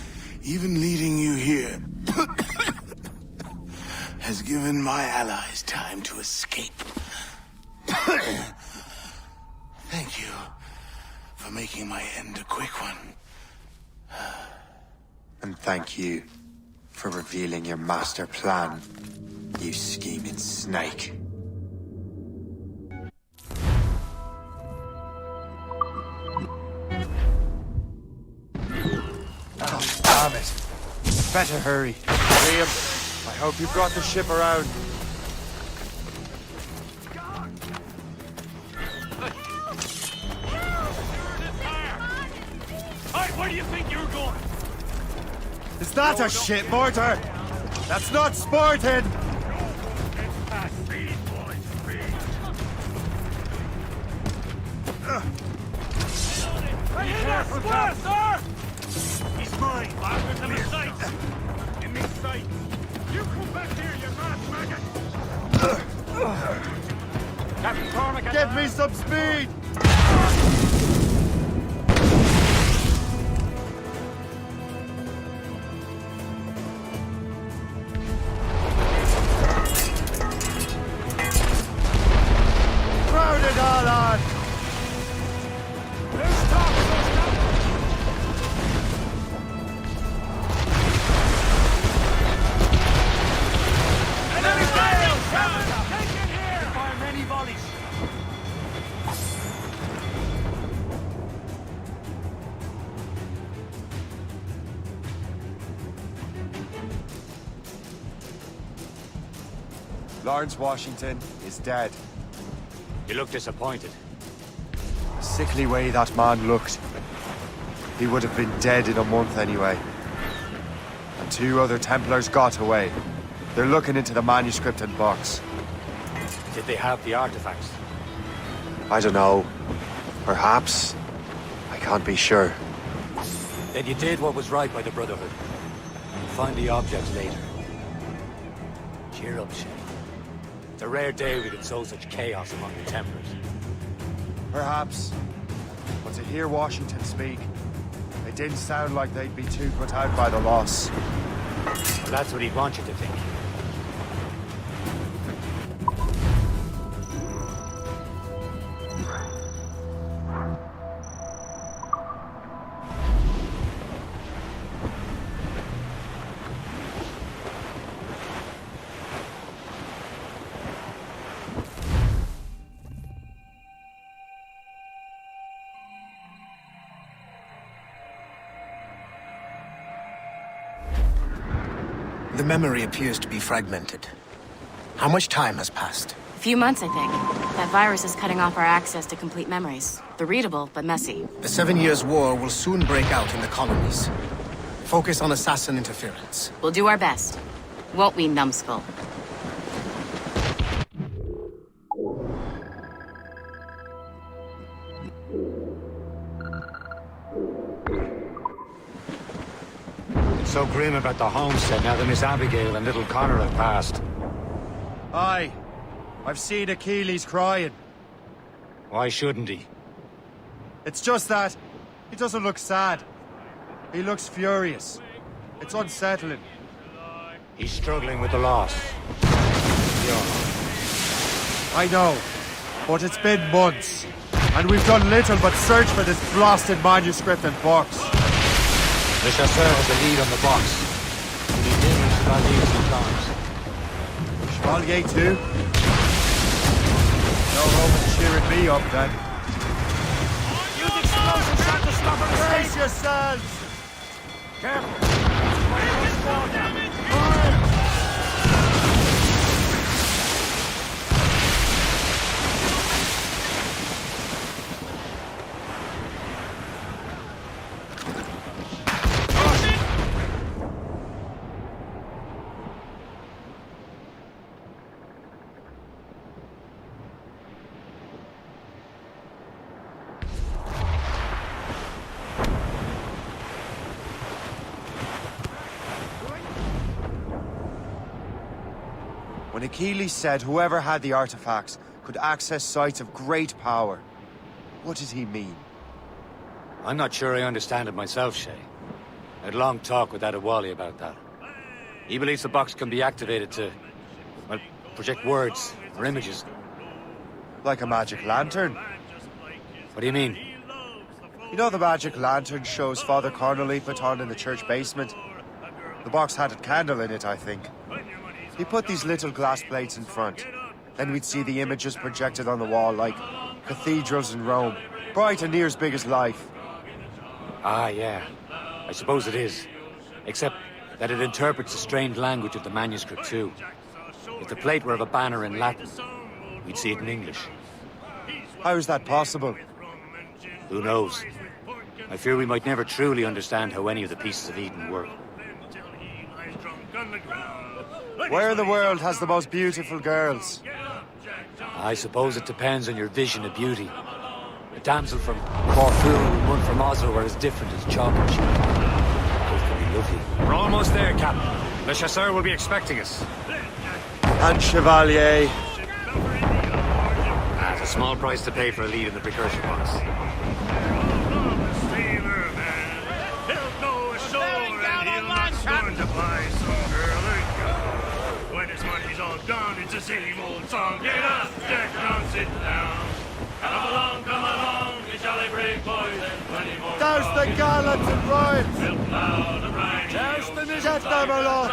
Even leading you here has given my allies time to escape. Thank you for making my end a quick one. And thank you for revealing your master plan, you scheming snake. Oh, damn it. Better hurry. Liam, I hope you brought the ship around. Hey, where do you think you're going? Is that a shit mortar? That's not sporting! Hey, careful, sir! He's mine! In me sight! In me sight! You come back here, you mad maggot! Captain Cormac, give me some speed! Crowd it all on! Lawrence Washington is dead. You look disappointed. The sickly way that man looked. He would have been dead in a month anyway. And 2 other Templars got away. They're looking into the manuscript and box. Did they have the artifacts? I don't know. Perhaps. I can't be sure. Then you did what was right by the Brotherhood. Find the objects later. Cheer up, Shay. It's a rare day we can sow such chaos among the Templars. Perhaps. But to hear Washington speak, it didn't sound like they'd be too put out by the loss. Well, that's what he'd want you to think. The memory appears to be fragmented. How much time has passed? A few months, I think. That virus is cutting off our access to complete memories. They're readable, but messy. The 7 Years' War will soon break out in the colonies. Focus on assassin interference. We'll do our best. Won't we, numbskull? It's so grim about the homestead now that Miss Abigail and little Connor have passed. Aye. I've seen Achilles crying. Why shouldn't he? It's just that he doesn't look sad. He looks furious. It's unsettling. He's struggling with the loss. I know, but it's been months, and we've done little but search for this blasted manuscript and box. Le Chasseur has the lead on the box. We need him and Chevalier sometimes. Chevalier too? No hope of cheering me up then. Use explosive shot to stop him! Brace yourselves! Careful! When Achilles said whoever had the artifacts could access sites of great power, what did he mean? I'm not sure I understand it myself, Shay. I had a long talk with Adewale about that. He believes the box can be activated to, well, project words or images. Like a magic lantern? What do you mean? You know the magic lantern shows Father Connolly put on in the church basement? The box had a candle in it, I think. He put these little glass plates in front. Then we'd see the images projected on the wall like cathedrals in Rome. Bright and near as big as life. Ah, yeah. I suppose it is. Except that it interprets the strange language of the manuscript, too. If the plate were of a banner in Latin, we'd see it in English. How is that possible? Who knows? I fear we might never truly understand how any of the pieces of Eden work. Where in the world has the most beautiful girls? I suppose it depends on your vision of beauty. A damsel from Corfu and one from Oslo are as different as chalk and cheese. Both can be lovely. We're almost there, Captain. Le Chasseur will be expecting us. And Chevalier. That's a small price to pay for a lead in the precursor box. Gone, it's the same old song. Get up, Jack, down, sit down. Come along, we shall break boys and 20 more. Douse the gallants and rhymes! Loud and right. Douse the get them along!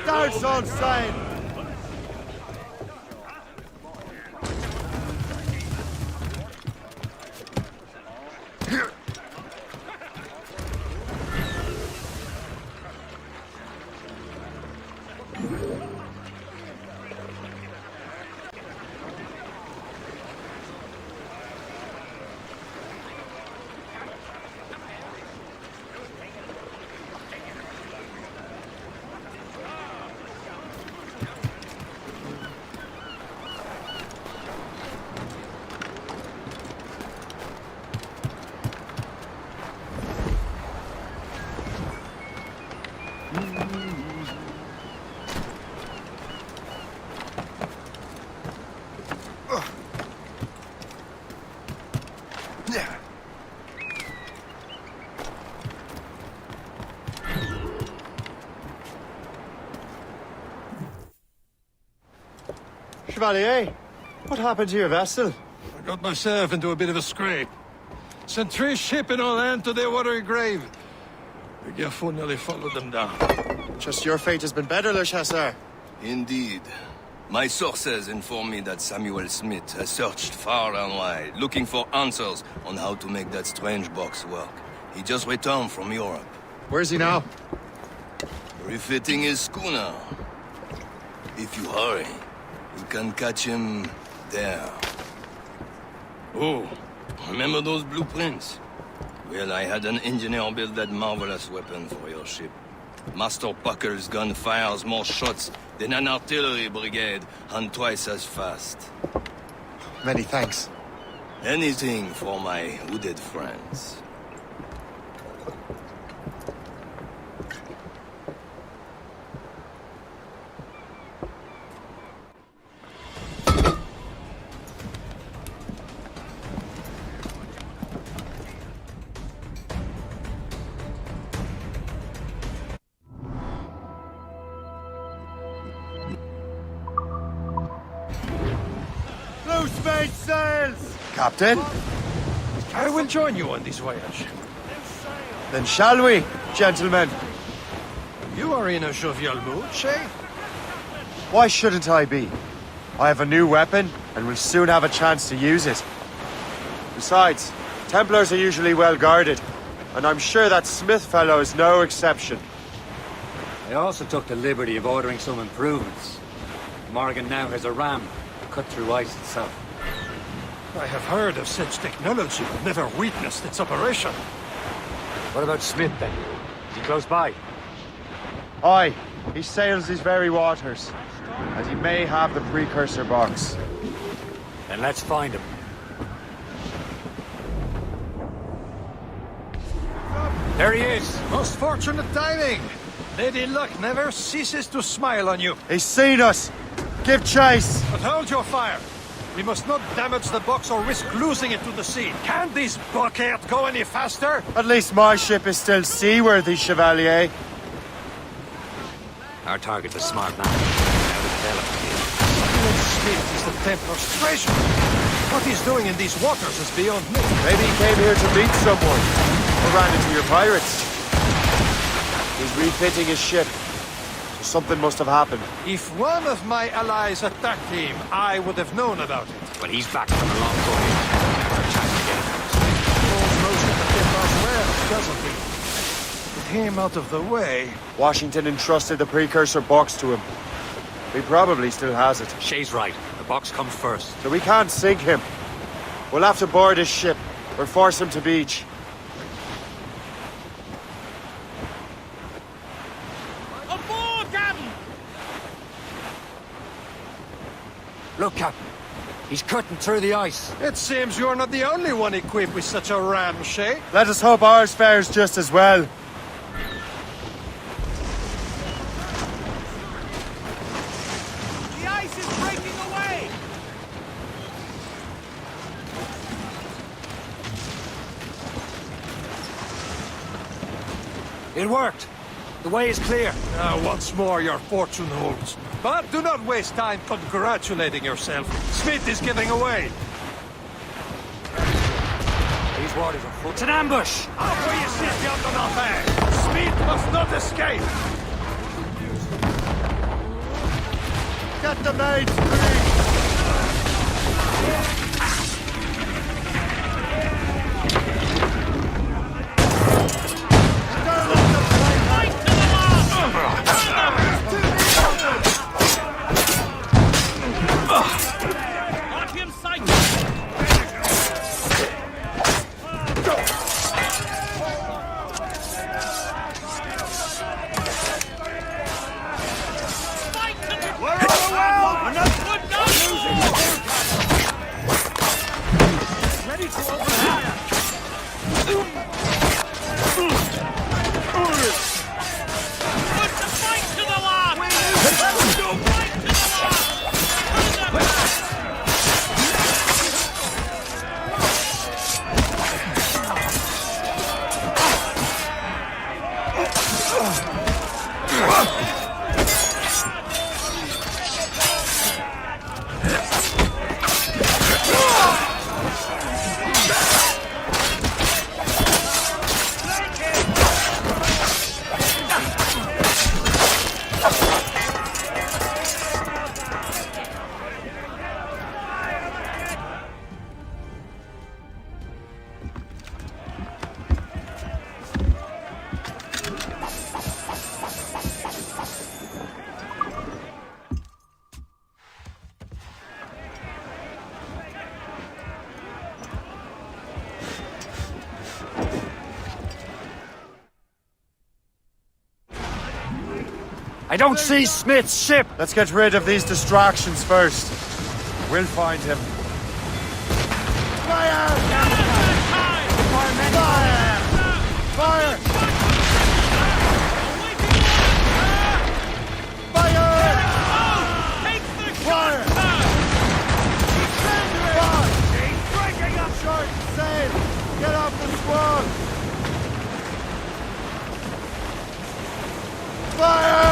Douse on side! Chevalier, what happened to your vessel? I got myself into a bit of a scrape. Sent 3 shipping on land to their watery grave. The Garfou nearly followed them down. Just your fate has been better, Le Chasseur. Indeed. My sources inform me that Samuel Smith has searched far and wide, looking for answers on how to make that strange box work. He just returned from Europe. Where's he now? refitting his schooner. If you hurry, you can catch him there. Oh, remember those blueprints? Well, I had an engineer build that marvelous weapon for your ship. Master Puckle's gun fires more shots than an artillery brigade, and twice as fast. Many thanks. Anything for my hooded friends. Loose mainsails! Captain? I will join you on this voyage. Then shall we, gentlemen? You are in a jovial mood, Shay? Why shouldn't I be? I have a new weapon, and will soon have a chance to use it. Besides, Templars are usually well guarded, and I'm sure that Smith fellow is no exception. I also took the liberty of ordering some improvements. Morgan now has a ram to cut through ice itself. I have heard of such technology, but never witnessed its operation. What about Smith, then? Is he close by? Aye, he sails these very waters, as he may have the precursor box. Then let's find him. There he is! Most fortunate timing! Lady Luck never ceases to smile on you. He's seen us! Give chase! But hold your fire! We must not damage the box or risk losing it to the sea. Can this bucket go any faster? At least my ship is still seaworthy, Chevalier. Our target's a smart man. Simon Smith is the Templar's treasure. What he's doing in these waters is beyond me. Maybe he came here to meet someone, or ran into your pirates. He's refitting his ship, so something must have happened. If one of my allies attacked him, I would have known about it. But he's back from a long voyage. Never a chance to get him. Knows most of the Templars well, doesn't he? With him out of the way... Washington entrusted the precursor box to him. He probably still has it. Shay's right. The box comes first. So we can't sink him. We'll have to board his ship, or force him to beach. Look, Captain. He's cutting through the ice. It seems you're not the only one equipped with such a ram, Shay. Let us hope ours fares just as well. The ice is breaking away! It worked. The way is clear. Once more your fortune holds. But do not waste time congratulating yourself. Smith is giving away. These waters are full. It's an ambush! Up where you sit, yonder nothing! Smith must not escape! Get the mains free! I don't see Smith's ship! Let's get rid of these distractions first. We'll find him. Fire! Fire! Fire! Fire! He's breaking up short sail! Get off the squad! Fire!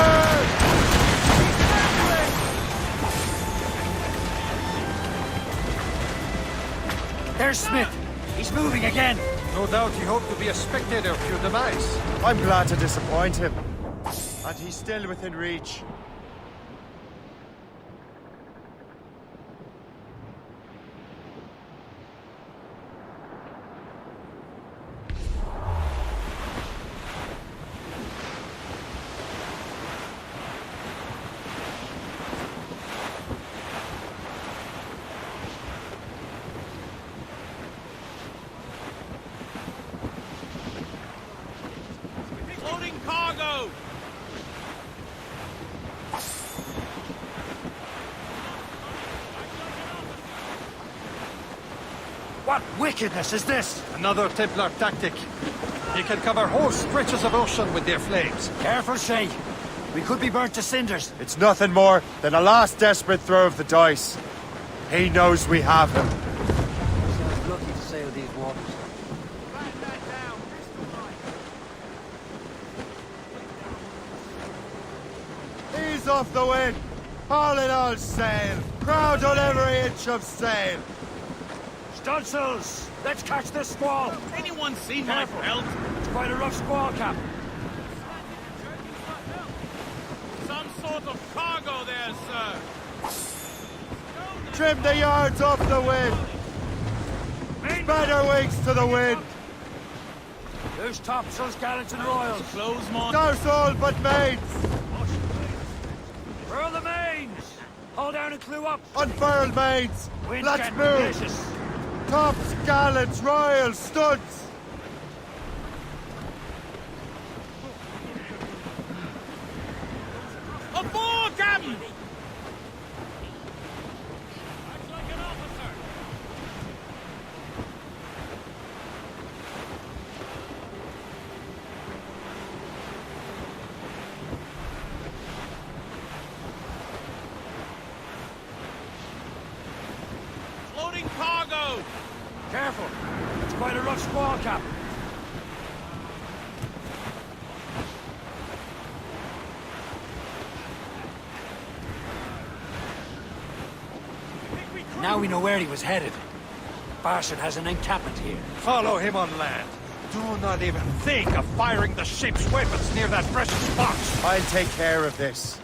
There's Smith. He's moving again. No doubt he hoped to be a spectator of your demise. I'm glad to disappoint him. And he's still within reach. Loading cargo! What wickedness is this? Another Templar tactic. They can cover whole stretches of ocean with their flames. Careful, Shay. We could be burnt to cinders. It's nothing more than a last desperate throw of the dice. He knows we have him. Sounds lucky to sail these waters. Ease off the wind! Haul it all sail! Crowd on every inch of sail! Stunsails! Let's catch this squall! Anyone see my belt? It's quite a rough squall, Cap. Some sort of cargo there, sir. Trim the yards off the wind! Spread our wings to the wind! Loose topsails, gallants and royals. Close, mon. Douse all but mains! Furl the mains! Hold down and clew up! Unfurl mains! Wind's Let's getting move! vicious. Tops, gallants, royals, studs! Aboard, Captain! Loading cargo! Careful! It's quite a rough squall, Cap. Now we know where he was headed. Bastard has an encampment here. Follow him on land. Do not even think of firing the ship's weapons near that precious box. I'll take care of this.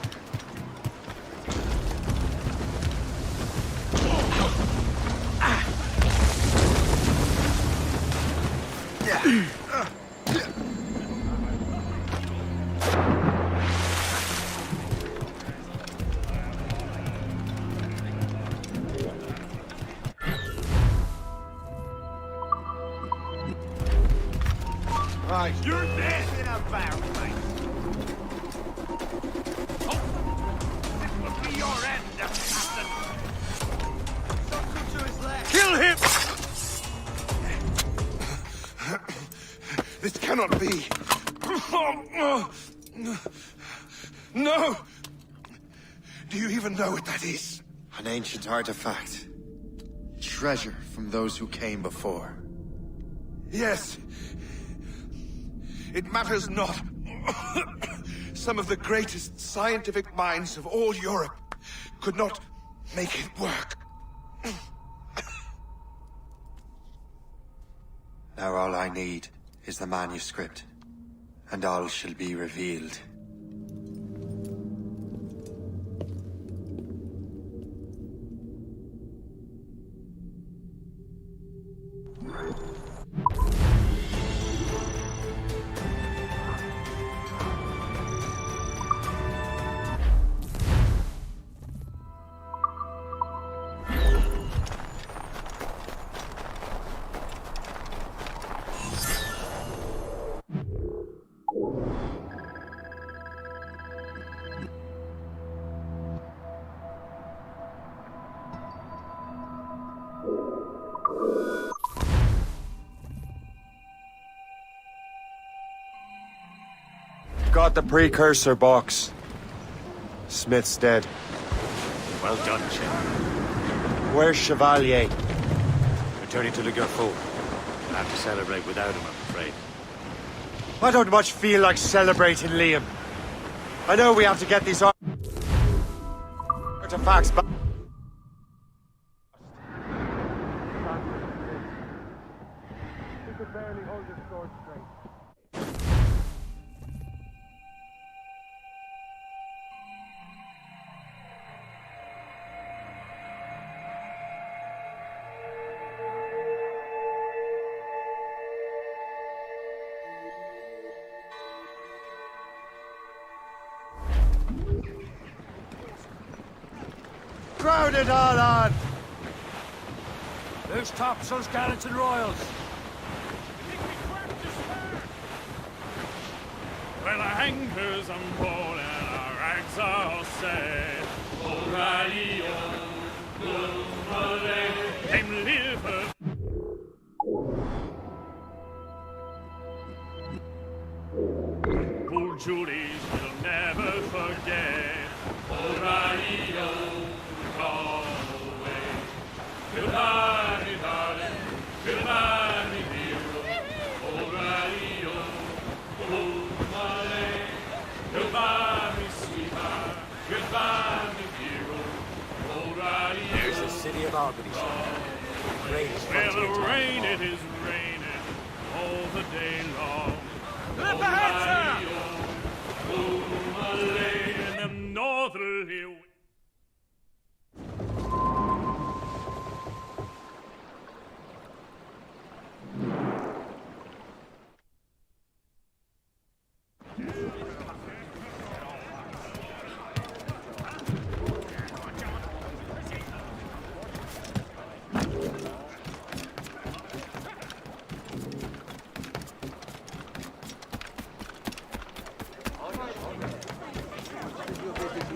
Right. You're dead in a barrel, mate. Oh! This will be your end, Captain. To his left. Kill him! This cannot be. No! Do you even know what that is? An ancient artifact. Treasure from those who came before. Yes. It matters not. Some of the greatest scientific minds of all Europe could not make it work. Now all I need is the manuscript, and all shall be revealed. got the precursor box. Smith's dead. Well done, Shay. Where's Chevalier? Returning to Le Gerfaut. We'll have to celebrate without him, I'm afraid. I don't much feel like celebrating, Liam. I know we have to get these artifacts back. He could barely hold his sword straight. Crowd it all on! Who's tops those gallants and royals? Well, our anchors unroll and our rags are all set. O'Reilly, them liver. Old Julie's we'll never forget. O'Reilly, call away. Goodbye, me darling. Goodbye, me hero. O'Reilly, goodbye, me sweetheart. Goodbye, me hero. O'Reilly. There's the city of Albany, sir. Greatest Well, frontier town rain, of all. it is raining all the day long. Lift the head, O'Reilly, in them northerly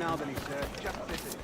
Albany, sir. Just visit.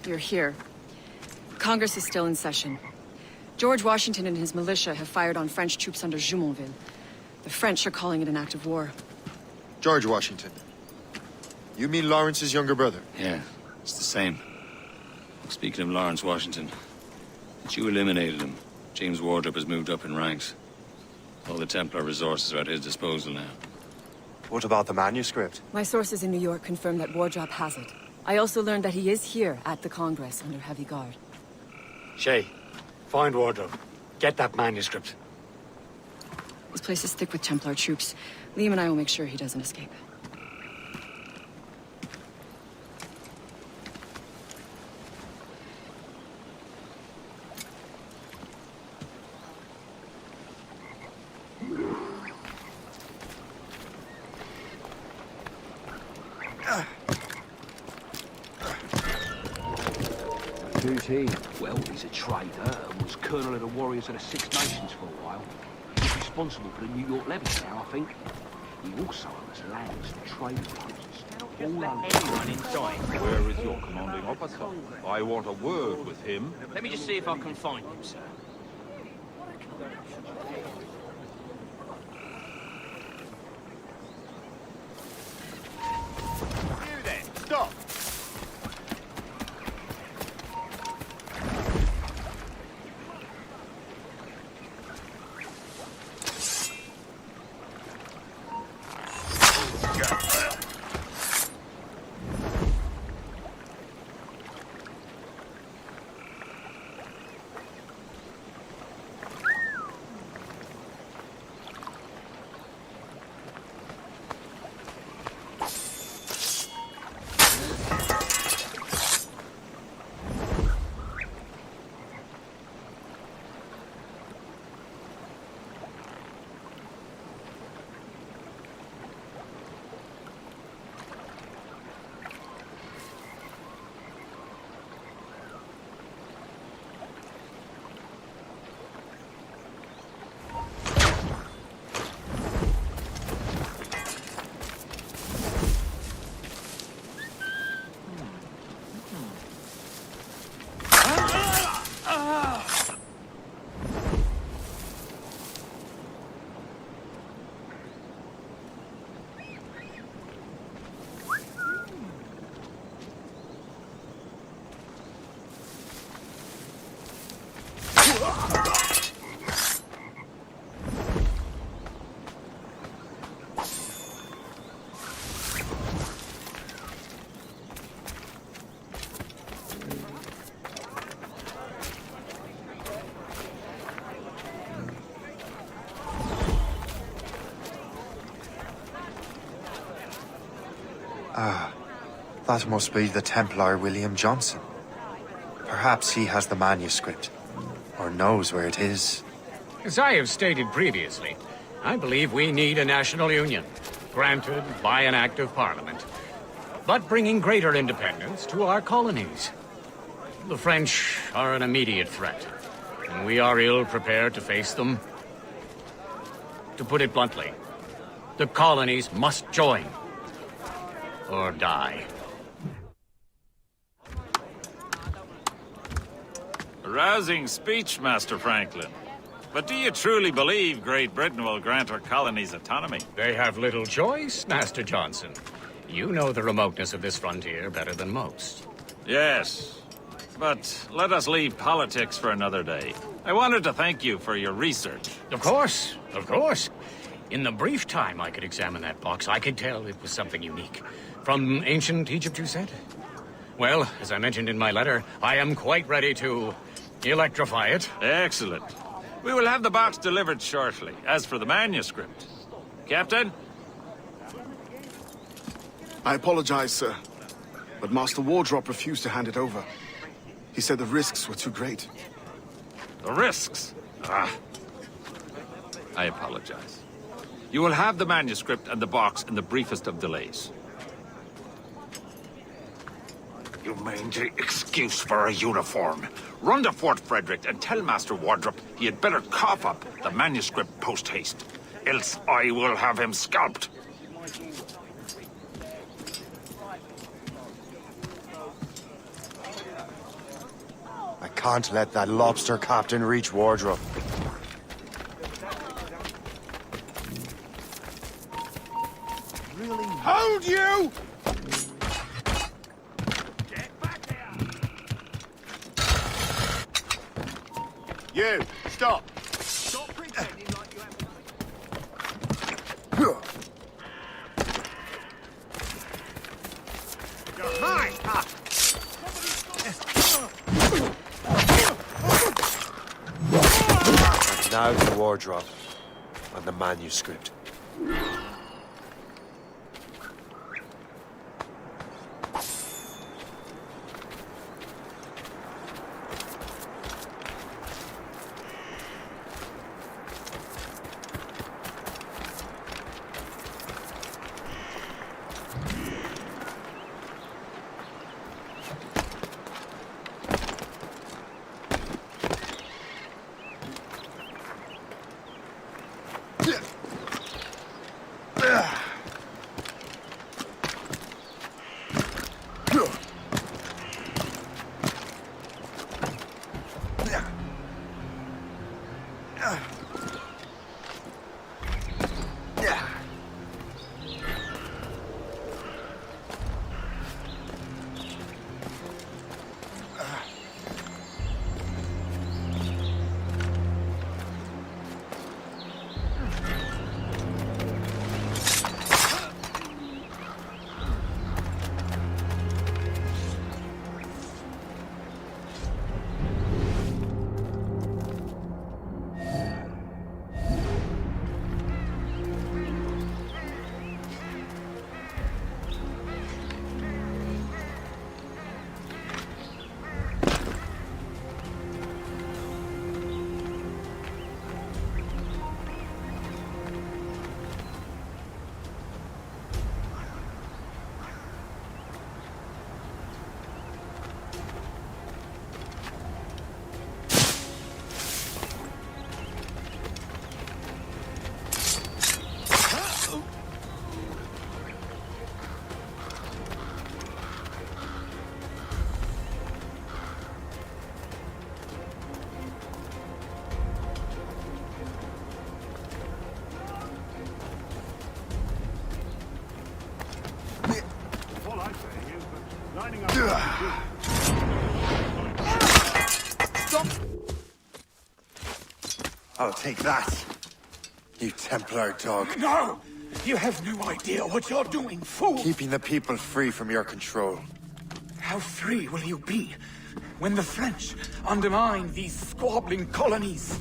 You're here. Congress is still in session. George Washington and his militia have fired on French troops under Jumonville. The French are calling it an act of war. George Washington. You mean Lawrence's younger brother? Yeah, it's the same. Speaking of Lawrence Washington, since you eliminated him, James Wardrop has moved up in ranks. All the Templar resources are at his disposal now. What about the manuscript? My sources in New York confirm that Wardrop has it. I also learned that he is here at the Congress under heavy guard. Shay, find Wardrobe. Get that manuscript. This place is thick with Templar troops. Liam and I will make sure he doesn't escape. Who's he? Well, he's a traitor and was colonel of the warriors of the Six Nations for a while. He's responsible for the New York levies now, I think. He also owns lands and trading posts. All over inside. Where is your commanding officer? I want a word with him. Let me just see if I can find him, sir. You then, stop! That must be the Templar William Johnson. Perhaps he has the manuscript, or knows where it is. As I have stated previously, I believe we need a national union, granted by an act of parliament, but bringing greater independence to our colonies. The French are an immediate threat, and we are ill prepared to face them. To put it bluntly, the colonies must join, or die. A rousing speech, Master Franklin. But do you truly believe Great Britain will grant our colonies autonomy? They have little choice, Master Johnson. You know the remoteness of this frontier better than most. Yes, but let us leave politics for another day. I wanted to thank you for your research. Of course, of course. In the brief time I could examine that box, I could tell it was something unique. From ancient Egypt, you said? Well, as I mentioned in my letter, I am quite ready to electrify it. Excellent. We will have the box delivered shortly. As for the manuscript... Captain? I apologize, sir, but Master Wardrop refused to hand it over. He said the risks were too great. The risks? Ah. I apologize. You will have the manuscript and the box in the briefest of delays. You mangy excuse for a uniform. Run to Fort Frederick and tell Master Wardrop he had better cough up the manuscript post-haste. Else I will have him scalped. I can't let that lobster captain reach Wardrop. Really? Hold you! You, stop! Stop pretending like you have... Mine! And now the wardrobe and the manuscript. I'll take that, you Templar dog. No! You have no idea what you're doing, fool! Keeping the people free from your control. How free will you be when the French undermine these squabbling colonies?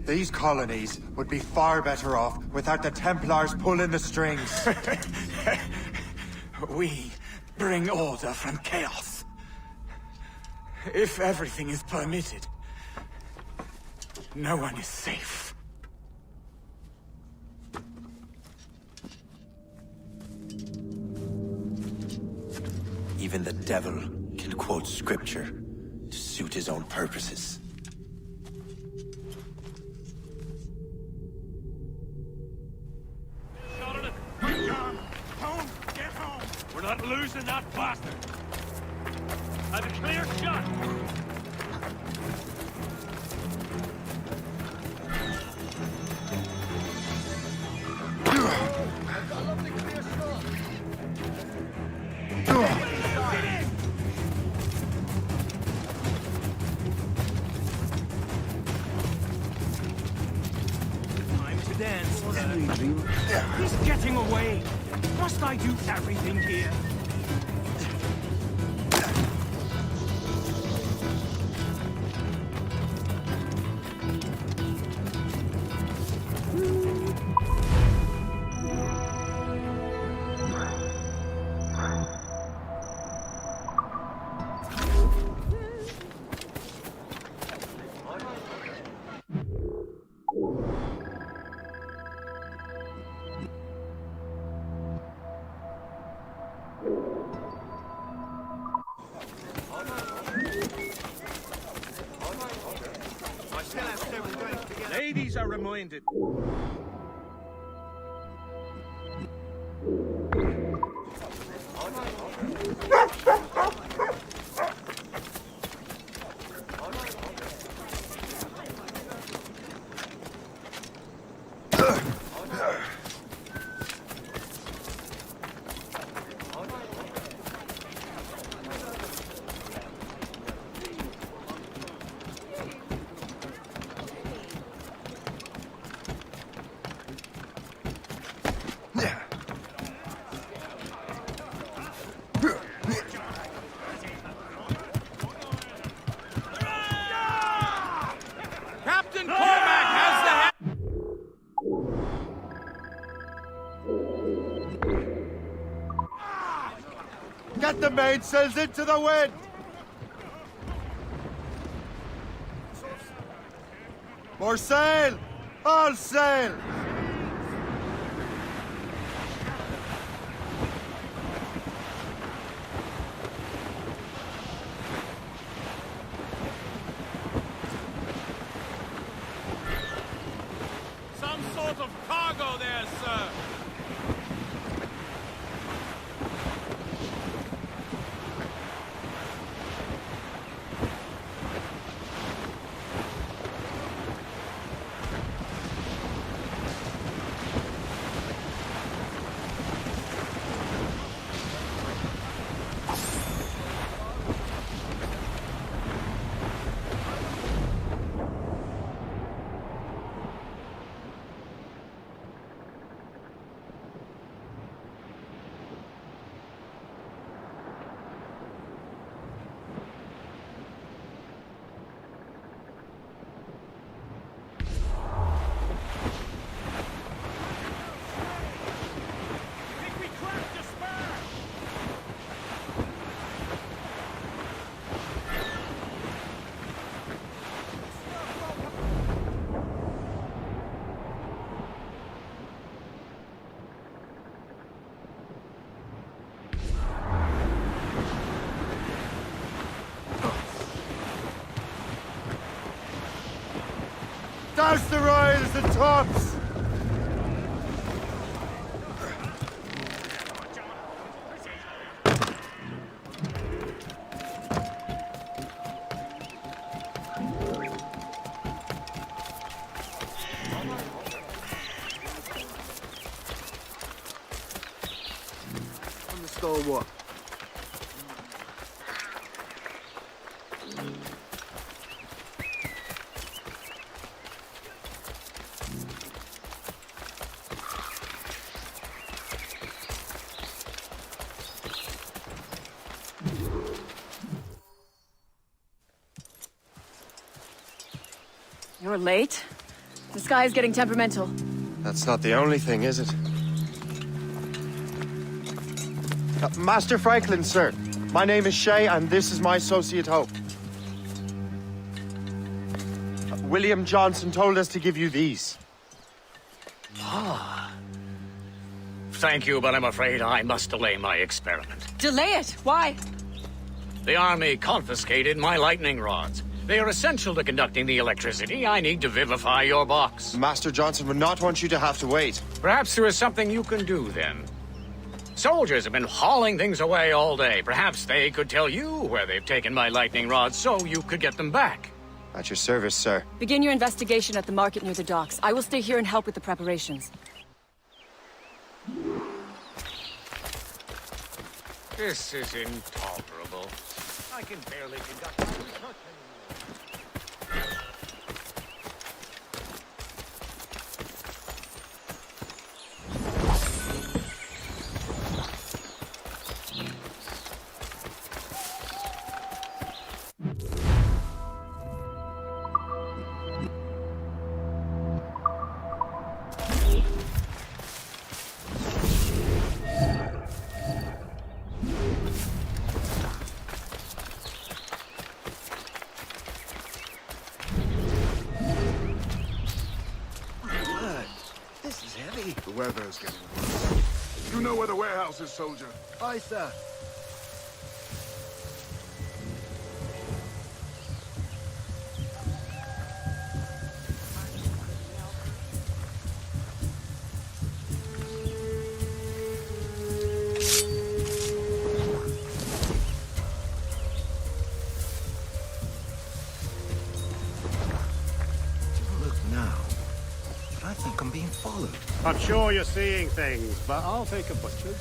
These colonies would be far better off without the Templars pulling the strings. We bring order from chaos. If everything is permitted, no one is safe. Even the devil can quote scripture to suit his own purposes. We're not losing that bastard. Have a clear shot. Time to dance. He's getting away. Must I do everything here? Ladies are reminded. Captain Cormac has the head. Get the mainsails into the wind! More sail! All sail! Some sort of cargo there, sir. Douse the royals and tops! On the score what? You're late. The sky is getting temperamental. That's not the only thing, is it? Master Franklin, sir. My name is Shay, and this is my associate Hope. William Johnson told us to give you these. Ah. Thank you, but I'm afraid I must delay my experiment. Delay it? Why? The army confiscated my lightning rods. They are essential to conducting the electricity I need to vivify your box. Master Johnson would not want you to have to wait. Perhaps there is something you can do, then. Soldiers have been hauling things away all day. Perhaps they could tell you where they've taken my lightning rods so you could get them back. At your service, sir. Begin your investigation at the market near the docks. I will stay here and help with the preparations. This is intolerable. I can barely conduct my research anymore. The weather's getting worse. You know where the warehouse is, soldier? Aye, sir. I'm sure you're seeing things, but I'll take a butcher's.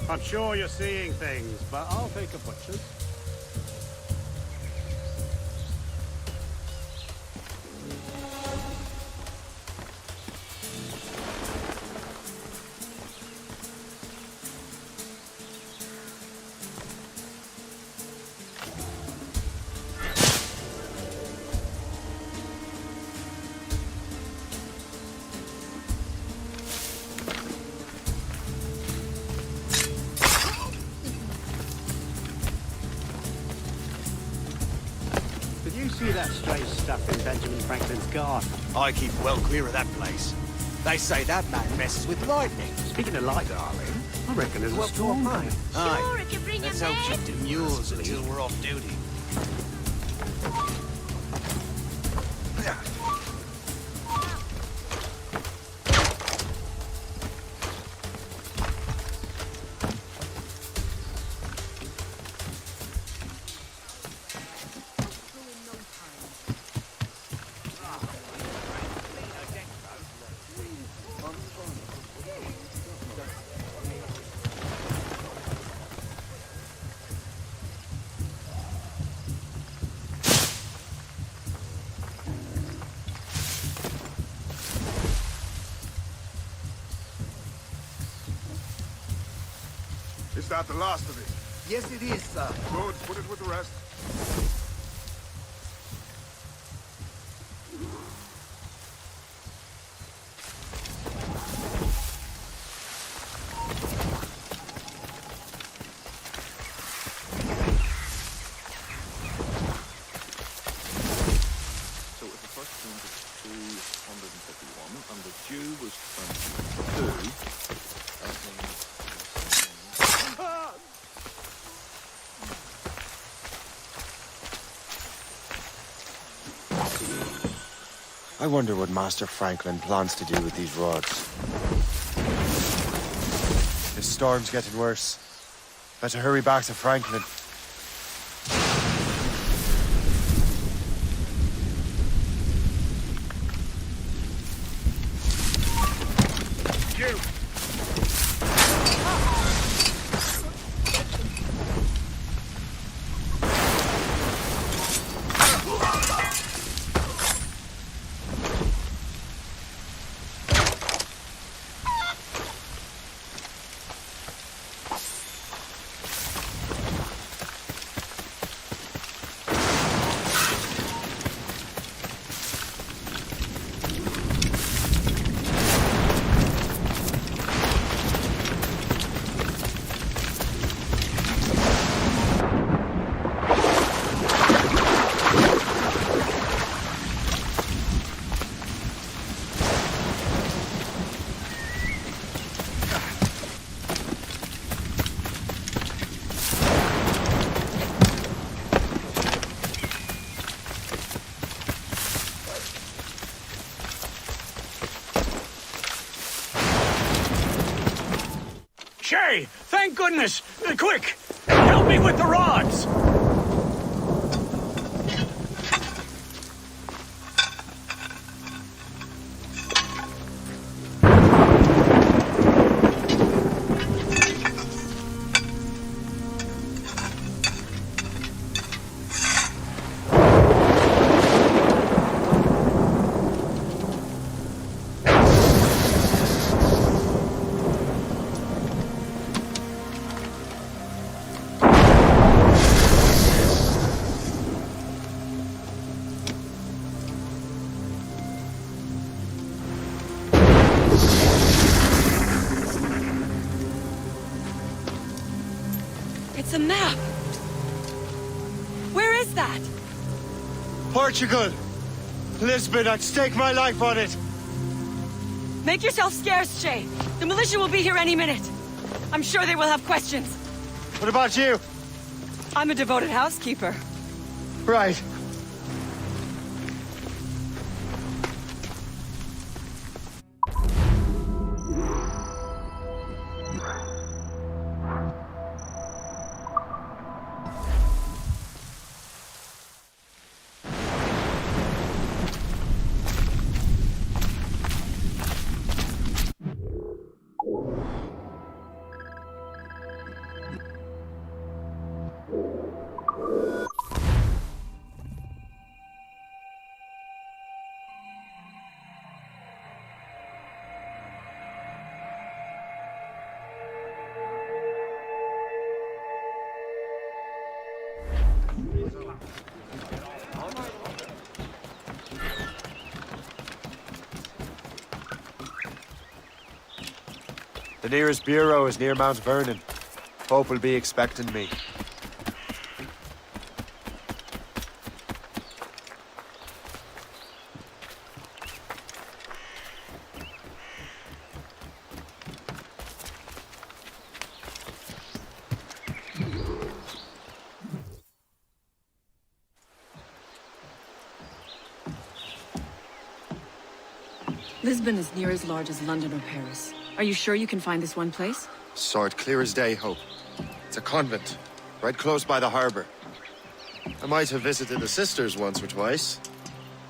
I'm sure you're seeing things, but I'll take a butcher's. See that strange stuff in Benjamin Franklin's garden? I keep well clear of that place. They say that man messes with lightning. Speaking of light, darling, I reckon there's a storm coming. Aye. Let's hope she demurs until we're off duty. Is that the last of it? Yes, it is, sir. Good, put it with the rest. So if the first one was 251 and the due was 22, that means... I wonder what Master Franklin plans to do with these rods. The storm's getting worse. Better hurry back to Franklin. Shay! Thank goodness! Quick! Help me with the rods! It's a map! Where is that? Portugal! Lisbon, I'd stake my life on it! Make yourself scarce, Shay. The militia will be here any minute. I'm sure they will have questions. What about you? I'm a devoted housekeeper. Right. The nearest bureau is near Mount Vernon. Pope will be expecting me. Lisbon is near as large as London or Paris. Are you sure you can find this one place? Saw it clear as day, Hope. It's a convent, right close by the harbor. I might have visited the sisters once or twice.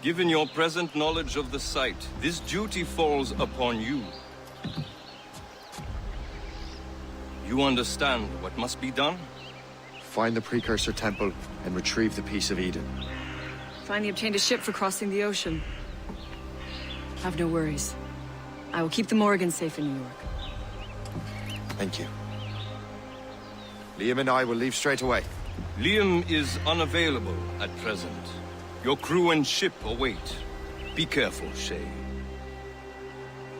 Given your present knowledge of the site, this duty falls upon you. You understand what must be done? Find the precursor temple and retrieve the Piece of Eden. Finally obtained a ship for crossing the ocean. Have no worries. I will keep the Morgans safe in New York. Thank you. Liam and I will leave straight away. Liam is unavailable at present. Your crew and ship await. Be careful, Shay.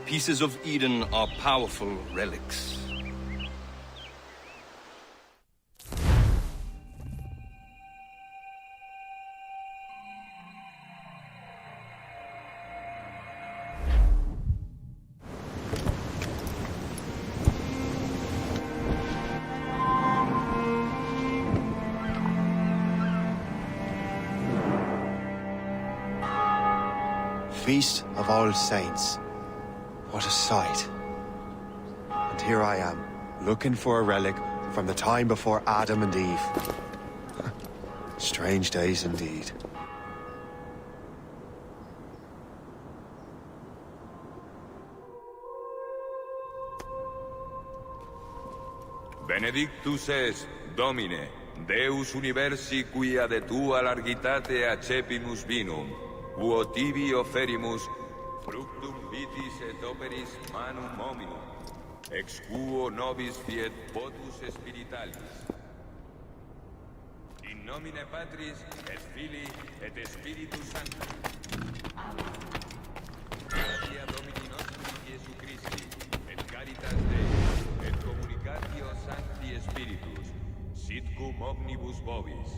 Pieces of Eden are powerful relics. Feast of All Saints. What a sight. And here I am, looking for a relic from the time before Adam and Eve. Strange days indeed. Benedictus est, Domine, Deus universi quia de tua largitate accepimus vinum, quo tibi oferimus fructum vitis et operis manum hominum, ex quo nobis fiet votus spiritualis. In nomine Patris et Filii et Spiritus Sancti. Gratia Domini nostri Iesu Christi, et caritas Dei, et communicatio Sancti Spiritus, sit cum omnibus vobis.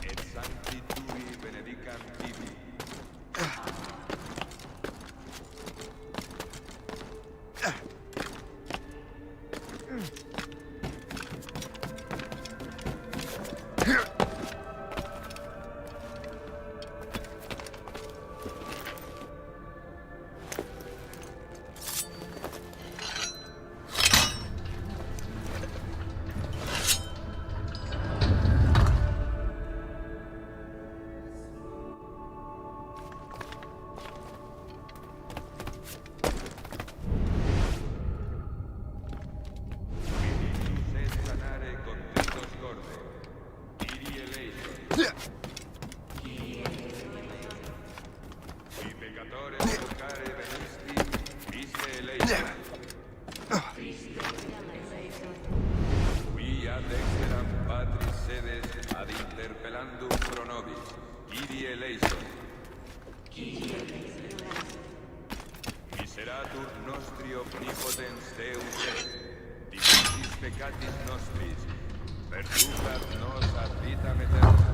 Et Sancti Tui benedicam tibi. Miseratur nostri omnipotens Deus et, dimitis peccatis nostris, perducat nos ad vitam aeterna.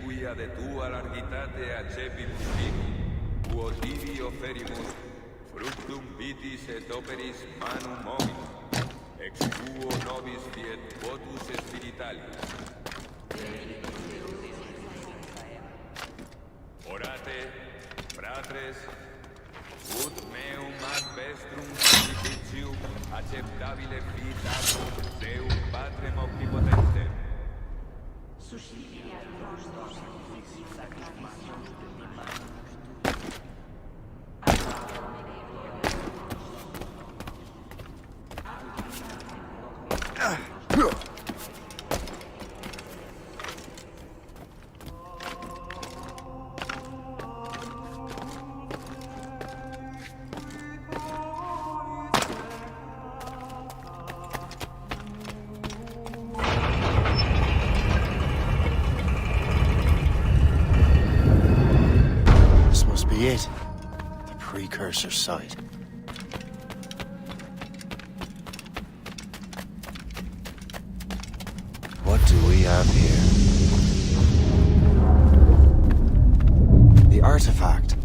Quia de tua largitate accepimus vinum, quo tibi oferimus fructum vitis et operis manum hominum, ex quo nobis fiet votus spiritualis. Orate, fratres, ut meum ad vestrum sacrificium acceptabile fitabum Deum Patrem omnipotentem. It, the precursor site. What do we have here? The artifact.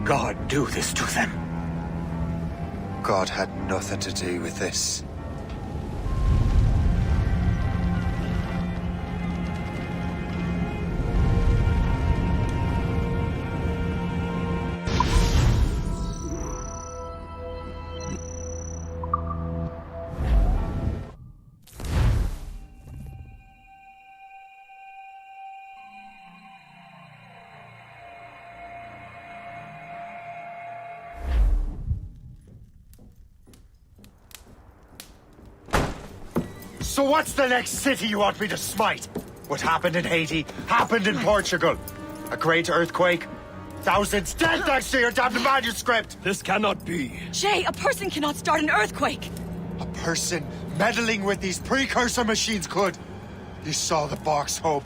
God do this to them? God had nothing to do with this. So what's the next city you want me to smite? What happened in Haiti happened in Portugal. A great earthquake. Thousands dead thanks to your damned manuscript! This cannot be. Shay, a person cannot start an earthquake! A person meddling with these precursor machines could. You saw the box, Hope.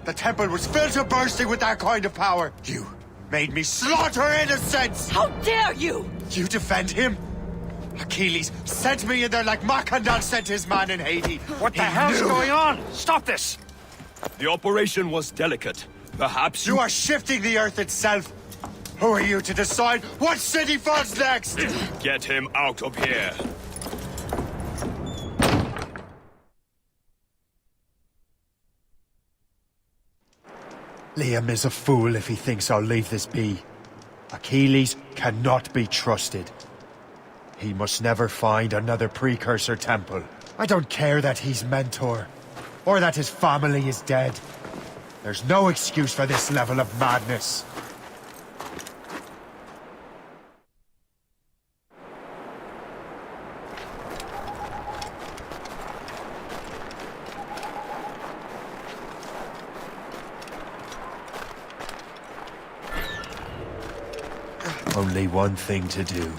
The temple was filled to bursting with that kind of power. You made me slaughter innocents! How dare you! You defend him? Achilles sent me in there like Macandal sent his man in Haiti. What the hell's going on? Stop this! The operation was delicate. Perhaps you are shifting the earth itself. Who are you to decide what city falls next? Get him out of here. Liam is a fool if he thinks I'll leave this be. Achilles cannot be trusted. He must never find another precursor temple. I don't care that he's mentor, or that his family is dead. There's no excuse for this level of madness. Only one thing to do.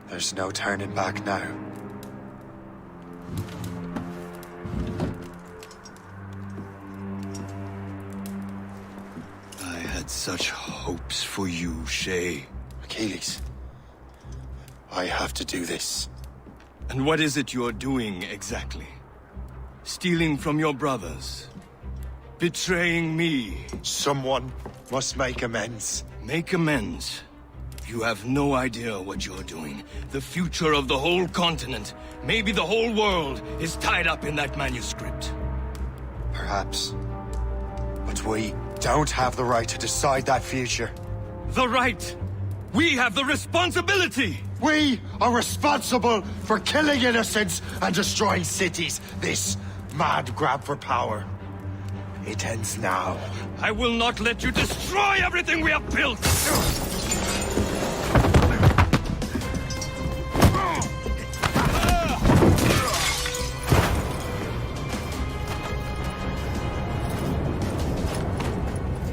There's no turning back now. I had such hopes for you, Shay. Achilles, I have to do this. And what is it you're doing exactly? Stealing from your brothers? Betraying me? Someone must make amends. Make amends? You have no idea what you're doing. The future of the whole continent, maybe the whole world, is tied up in that manuscript. Perhaps. But we don't have the right to decide that future. The right! We have the responsibility! We are responsible for killing innocents and destroying cities. This mad grab for power. It ends now. I will not let you destroy everything we have built!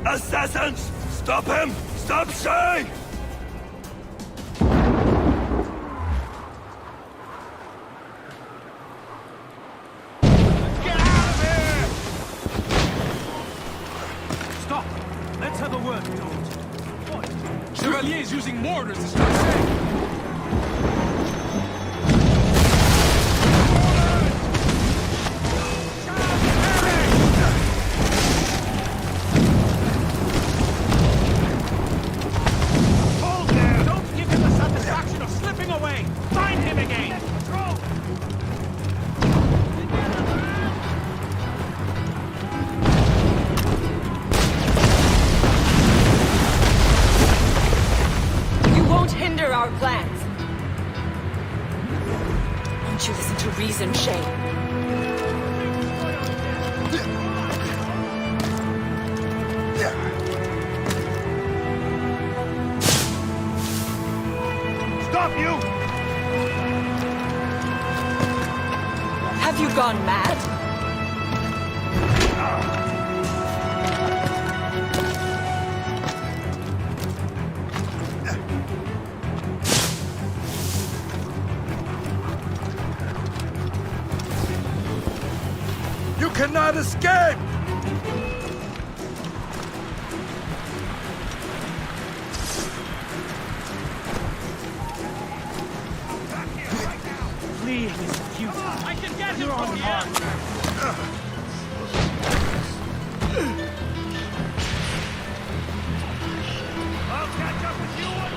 Assassins! Stop him! Stop Shay! Get out of here! Stop! Let's have a word, George. What? Chevalier's using mortars to start Shay! Our plans. Won't you listen to reason, Shay? Have you gone mad? You cannot escape! Fleeing is futile. I can get you on mark. I'll catch up with you one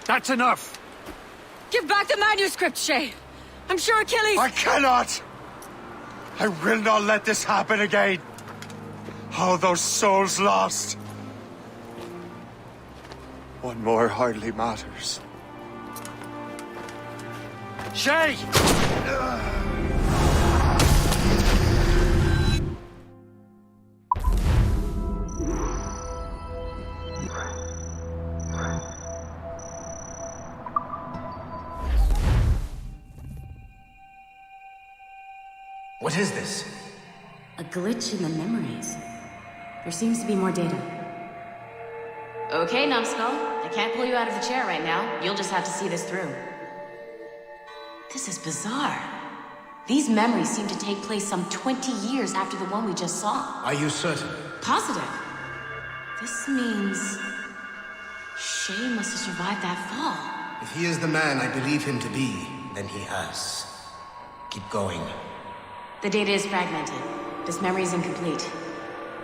That's enough! Give back the manuscript, Shay! I'm sure Achilles... I cannot! I will not let this happen again! All those souls lost! One more hardly matters. Shay! What is this? A glitch in the memories. There seems to be more data. Okay, Numbskull. I can't pull you out of the chair right now. You'll just have to see this through. This is bizarre. These memories seem to take place some 20 years after the one we just saw. Are you certain? Positive. This means... Shay must have survived that fall. If he is the man I believe him to be, then he has. Keep going. The data is fragmented. This memory is incomplete.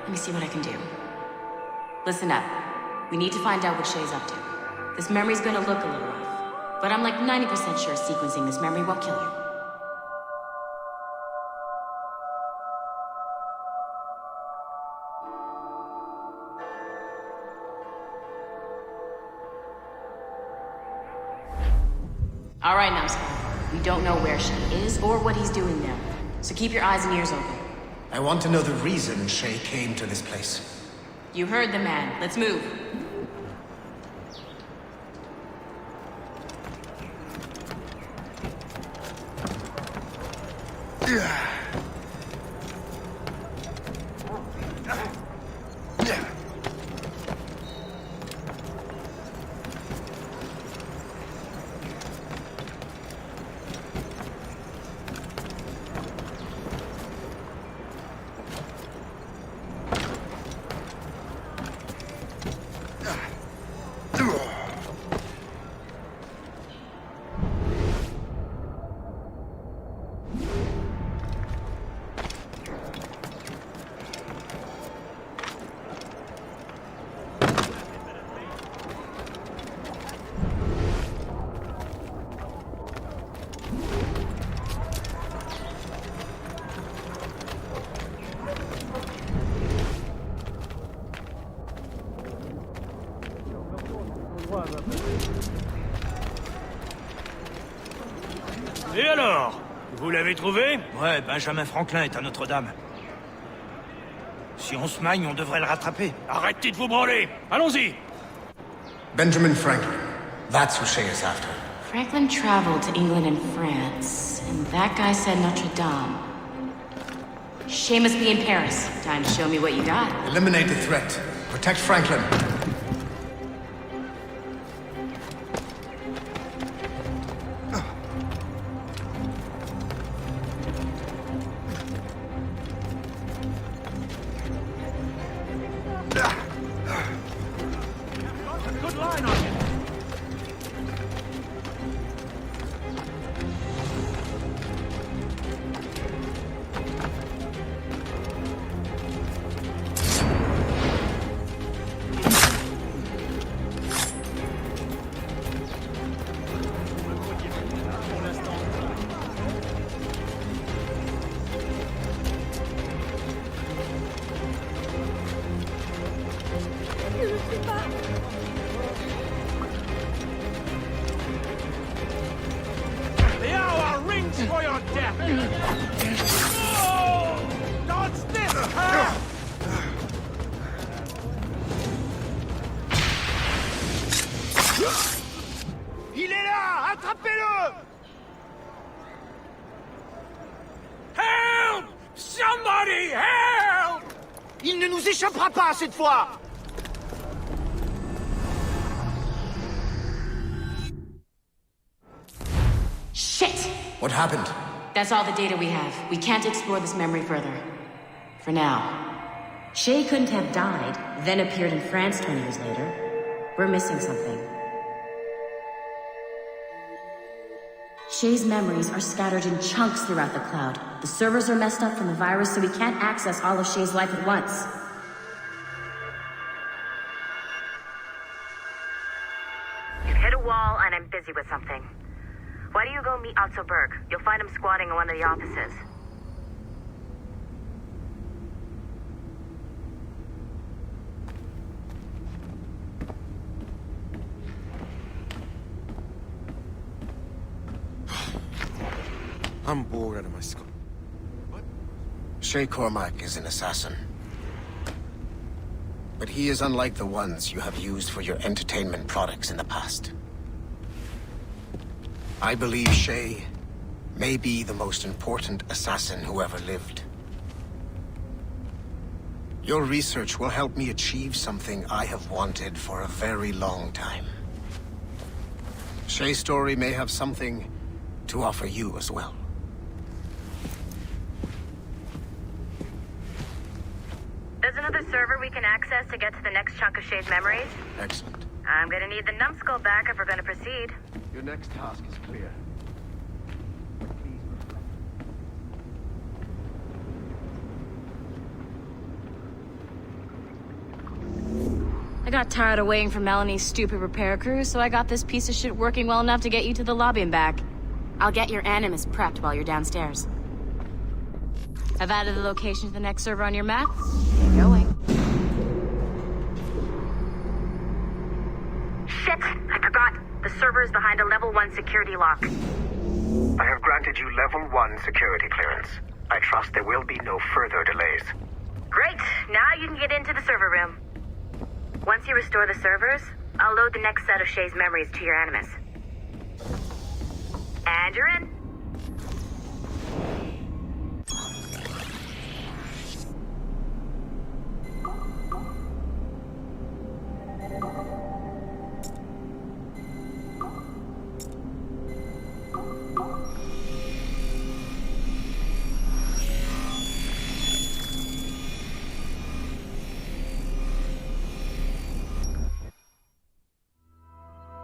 Let me see what I can do. Listen up. We need to find out what Shay's up to. This memory's gonna look a little rough, but I'm like 90% sure sequencing this memory won't kill you. All right, Numbskull. We don't know where Shay is or what he's doing now, so keep your eyes and ears open. I want to know the reason Shay came to this place. You heard the man. Let's move. Et alors? Vous l'avez trouvé? Ouais, Benjamin Franklin est à Notre-Dame. Si on se magne, on devrait le rattraper. Arrêtez de vous branler! Allons-y! Benjamin Franklin. That's who Shay is after. Franklin traveled to England and France, and that guy said Notre-Dame. Shay must be in Paris. Time to show me what you got. Eliminate the threat. Protect Franklin. Good line on him! The hour rings for your death! Oh! Dodge this, huh? Attrapez-le! Help! Somebody help! Il ne nous échappera pas cette fois! Shit! What happened? That's all the data we have. We can't explore this memory further. For now. Shay couldn't have died, then appeared in France 20 years later. We're missing something. Shay's memories are scattered in chunks throughout the cloud. The servers are messed up from the virus, so we can't access all of Shay's life at once. You've hit a wall, and I'm busy with something. Why don't you go meet Otto Berg? You'll find him squatting in one of the offices. I'm bored out of my skull. Shay Cormac is an assassin. But he is unlike the ones you have used for your entertainment products in the past. I believe Shay may be the most important assassin who ever lived. Your research will help me achieve something I have wanted for a very long time. Shay's story may have something to offer you as well. There's another server we can access to get to the next chunk of Shay's memories. Excellent. I'm gonna need the numbskull back if we're gonna proceed. Your next task is clear. I got tired of waiting for Melanie's stupid repair crew, so I got this piece of shit working well enough to get you to the lobby and back. I'll get your Animus prepped while you're downstairs. I've added the location to the next server on your map. Get going. Shit! I forgot. The server is behind a level 1 security lock. I have granted you level 1 security clearance. I trust there will be no further delays. Great! Now you can get into the server room. Once you restore the servers, I'll load the next set of Shay's memories to your Animus. And you're in.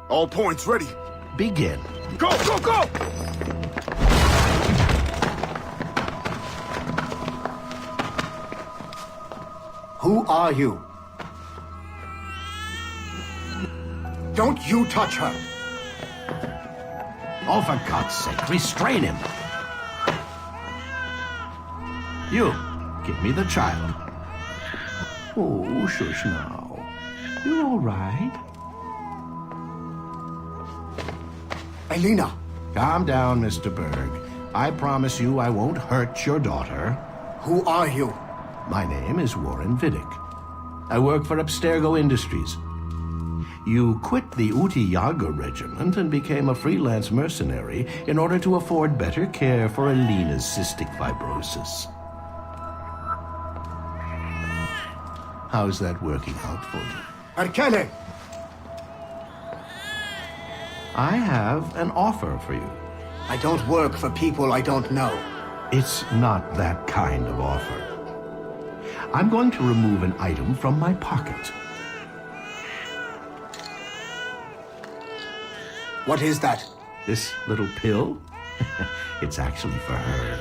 All points ready. Begin. Go, go, go! Who are you? Don't you touch her! Oh, for God's sake, restrain him! You, give me the child. Oh, shush now. You're all right. Elena! Calm down, Mr. Berg. I promise you I won't hurt your daughter. Who are you? My name is Warren Vidic. I work for Abstergo Industries. You quit the Uti Yaga regiment and became a freelance mercenary in order to afford better care for Elena's cystic fibrosis. How's that working out for you? Arkele! I have an offer for you. I don't work for people I don't know. It's not that kind of offer. I'm going to remove an item from my pocket. What is that? This little pill? It's actually for her.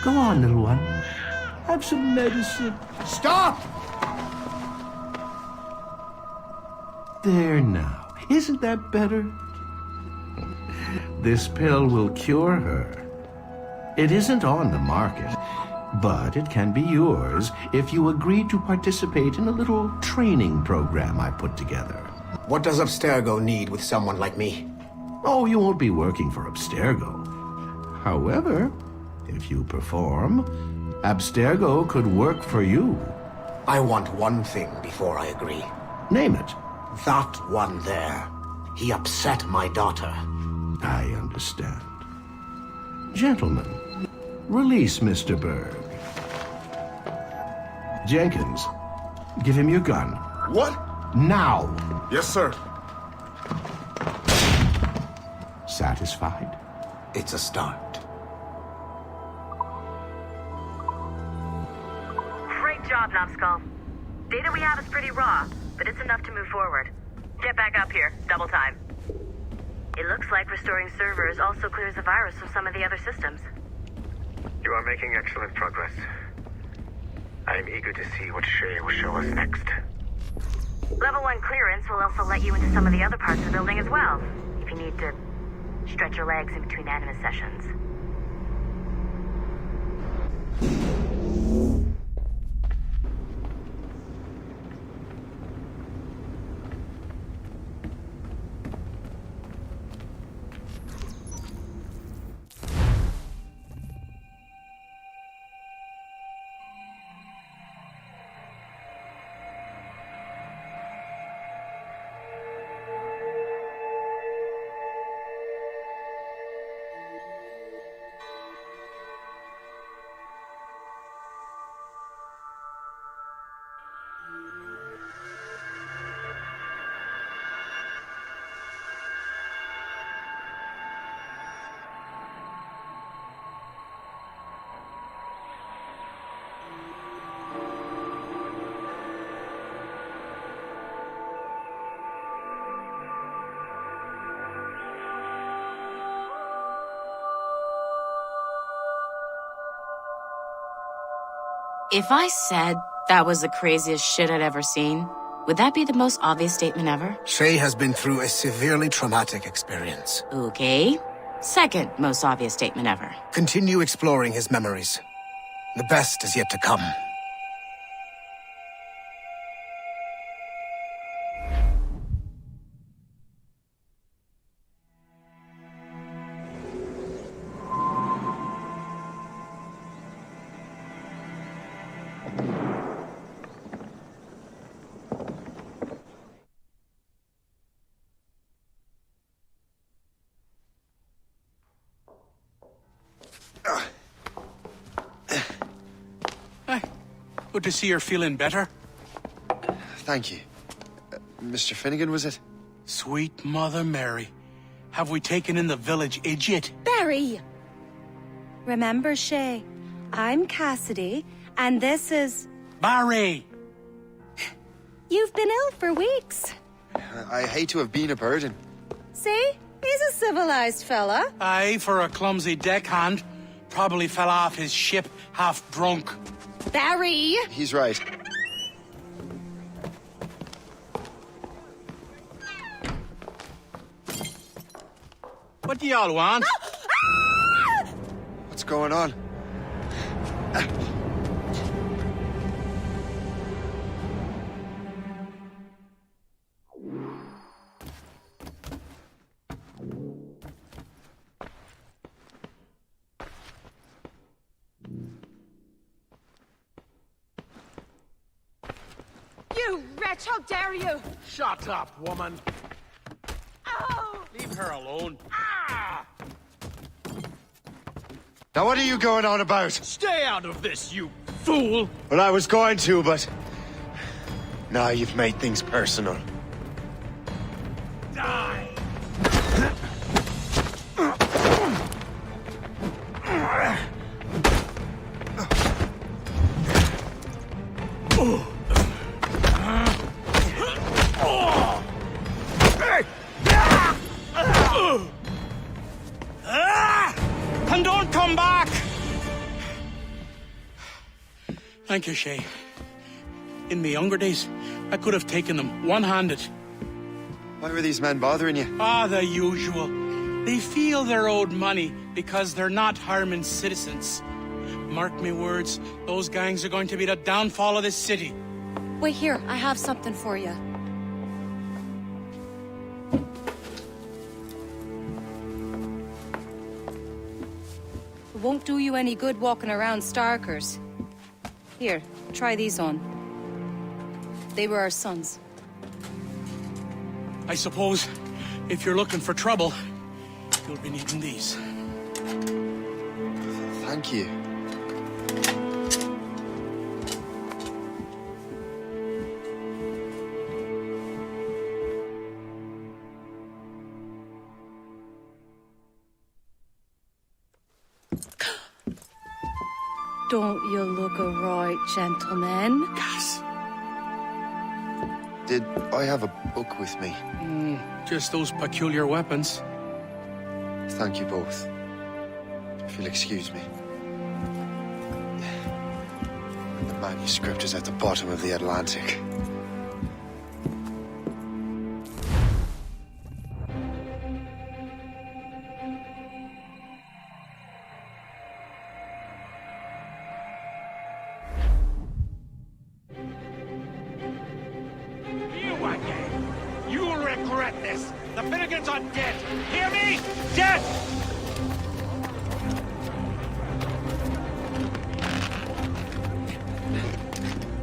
Go on, little one. Have some medicine. Stop! There now. Isn't that better? This pill will cure her. It isn't on the market, but it can be yours if you agree to participate in a little training program I put together. What does Abstergo need with someone like me? Oh, you won't be working for Abstergo. However, if you perform, Abstergo could work for you. I want one thing before I agree. Name it. That one there. He upset my daughter. I understand. Gentlemen, release Mr. Berg. Jenkins, give him your gun. What? Now! Yes, sir. Satisfied? It's a start. Great job, Numbskull. Data we have is pretty raw, but it's enough to move forward. Get back up here. Double time. It looks like restoring servers also clears the virus from some of the other systems. You are making excellent progress. I am eager to see what Shay will show us next. Level 1 clearance will also let you into some of the other parts of the building as well, if you need to stretch your legs in between anime sessions. If I said that was the craziest shit I'd ever seen, would that be the most obvious statement ever? Shay has been through a severely traumatic experience. Okay. Second most obvious statement ever. Continue exploring his memories. The best is yet to come. Good to see you're feeling better. Thank you. Mr. Finnegan, was it? Sweet Mother Mary. Have we taken in the village idiot? Barry! Remember, Shay, I'm Cassidy, and this is... Barry! You've been ill for weeks. I hate to have been a burden. See? He's a civilized fella. Aye, for a clumsy deckhand. Probably fell off his ship half drunk. Barry! He's right. What do y'all want? What's going on? You wretch, how dare you! Shut up, woman. Oh! Leave her alone. Now what are you going on about? Stay out of this, you fool! Well, I was going to, but... Now you've made things personal. Die! And don't come back! Thank you, Shay. In my younger days, I could have taken them one-handed. Why were these men bothering you? Ah, the usual. They feel they're owed money because they're not harming citizens. Mark me words, those gangs are going to be the downfall of this city. Wait here, I have something for you. It won't do you any good walking around Starkers. Here, try these on. They were our sons. I suppose, if you're looking for trouble, You'll be needing these. Thank you. Don't you look a right gentleman? Gas. Did I have a book with me? Just those peculiar weapons. Thank you both. If you'll excuse me. The manuscript is at the bottom of the Atlantic. You again! You'll regret this! The Finnegans are dead! Hear me? Dead!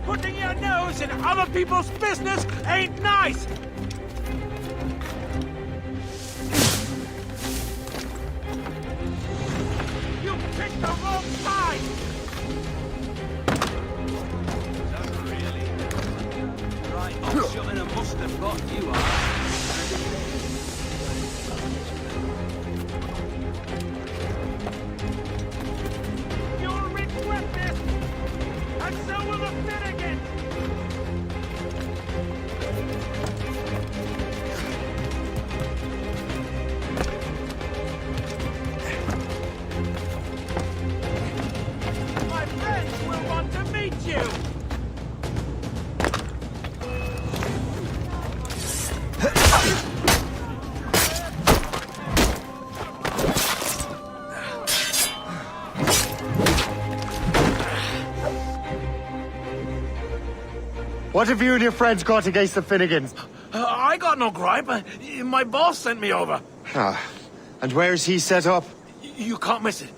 Putting your nose in other people's business ain't nice! You picked the wrong side! Right, I'm shooting a mustard pot, you are. You'll regret this! And so will the Finnegans! My friends will want to meet you! What have you and your friends got against the Finnegans? I got no gripe. My boss sent me over. Ah, and where's he set up? You can't miss it.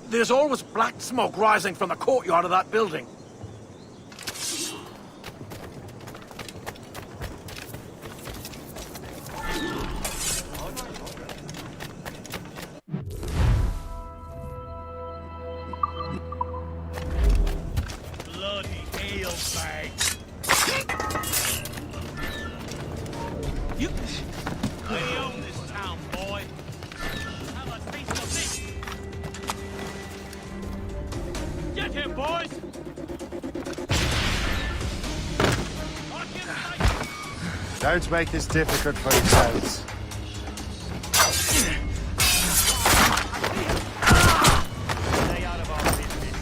There's always black smoke rising from the courtyard of that building. Bloody hell, bag. You... I own this town, boy. Have a taste of this. Get him, boys! Don't make this difficult for yourselves. Stay out of our business.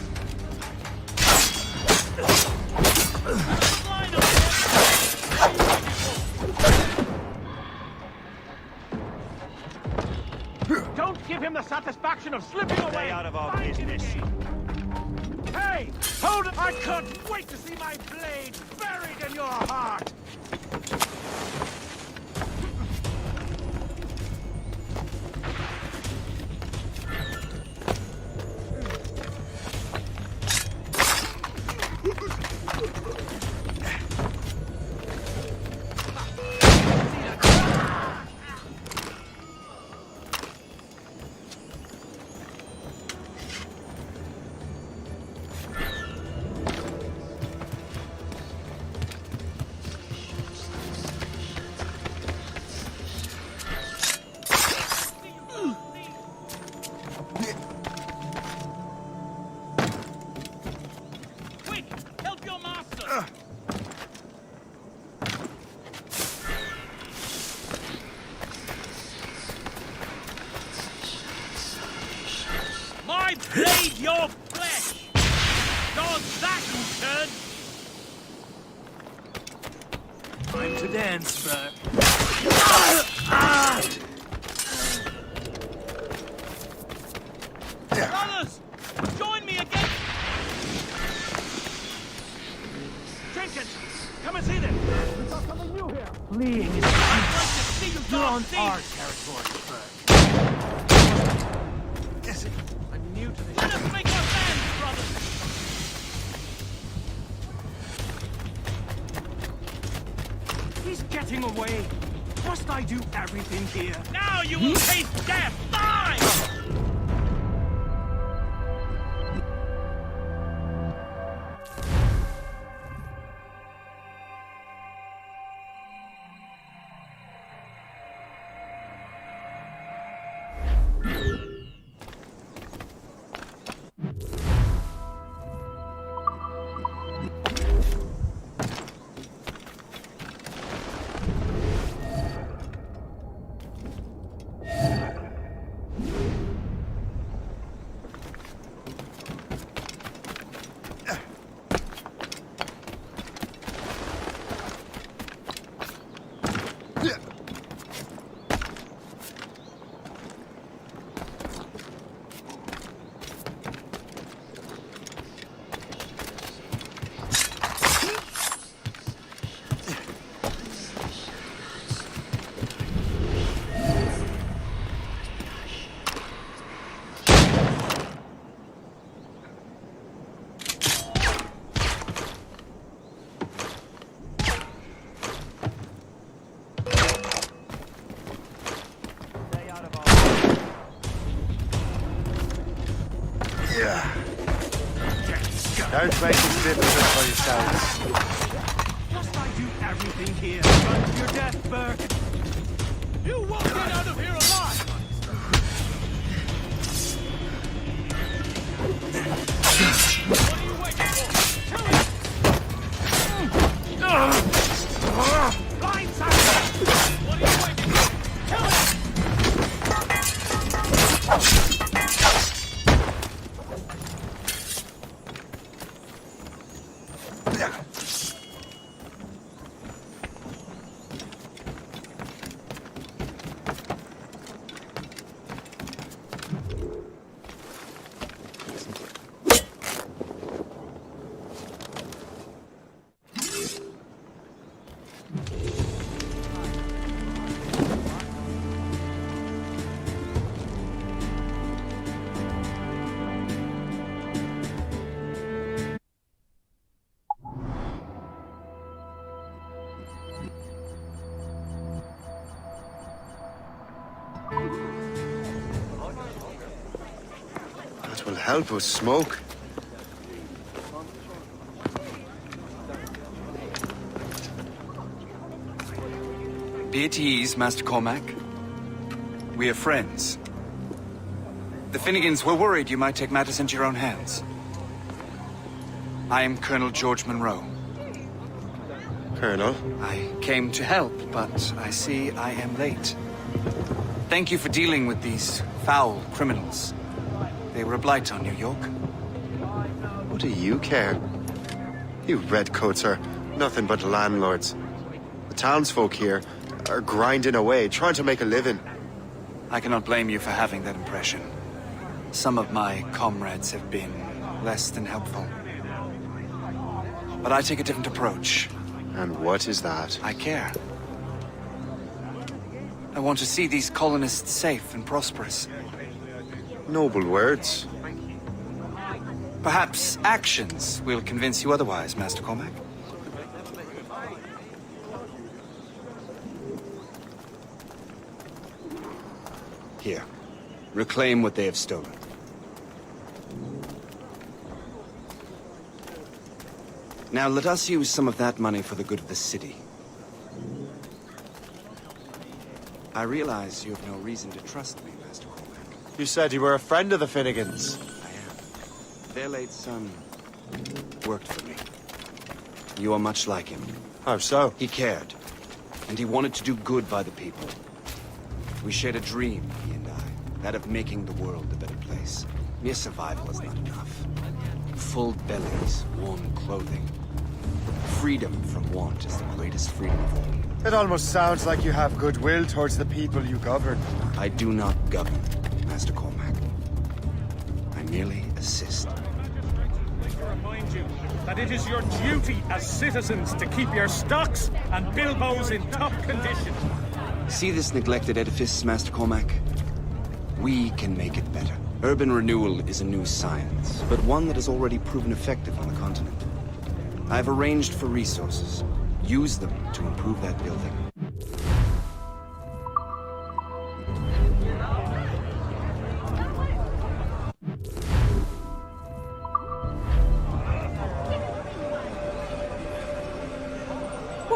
Don't give him the satisfaction of slipping away. Stay out of our business. Hey, hold it! I can't wait to see my blade buried in your heart. I blade your flesh! Does that, you turd? Time to dance, Bert. Brothers! Join me again! Jenkins! Come and see them! We got something new here! Fleeing is useless. You're on our territory, Bert. Yes, I'm new to this. Let us make our plans, brothers! He's getting away! Must I do everything here? Now you will taste death! Die! Don't make it difficult for yourselves. Must I do everything here? Run to your death, Burke! You won't get out of here alive! What are you waiting for? Kill him! Blindside! What are you waiting for? Kill him! That will help us smoke. Be at ease, Master Cormac. We are friends. The Finnegans were worried you might take matters into your own hands. I am Colonel George Monroe. Colonel? I came to help, but I see I am late. Thank you for dealing with these foul criminals. They were a blight on New York. What do you care? You redcoats are nothing but landlords. The townsfolk here are grinding away, trying to make a living. I cannot blame you for having that impression. Some of my comrades have been less than helpful. But I take a different approach. And what is that? I care. I want to see these colonists safe and prosperous. Noble words. Perhaps actions will convince you otherwise, Master Cormac. Here. Reclaim what they have stolen. Now let us use some of that money for the good of the city. I realize you have no reason to trust me, Master Cormac. You said you were a friend of the Finnegans. I am. Their late son worked for me. You are much like him. How so? He cared, and he wanted to do good by the people. We shared a dream, he and I, that of making the world a better place. Mere survival is not enough. Full bellies, warm clothing. Freedom from want is the greatest freedom of all. It almost sounds like you have goodwill towards the people you govern. I do not govern, Master Cormac. I merely assist. To remind you that it is your duty as citizens to keep your stocks and bilboes in top condition. See this neglected edifice, Master Cormac? We can make it better. Urban renewal is a new science, but one that has already proven effective on the continent. I've arranged for resources. Use them to improve that building.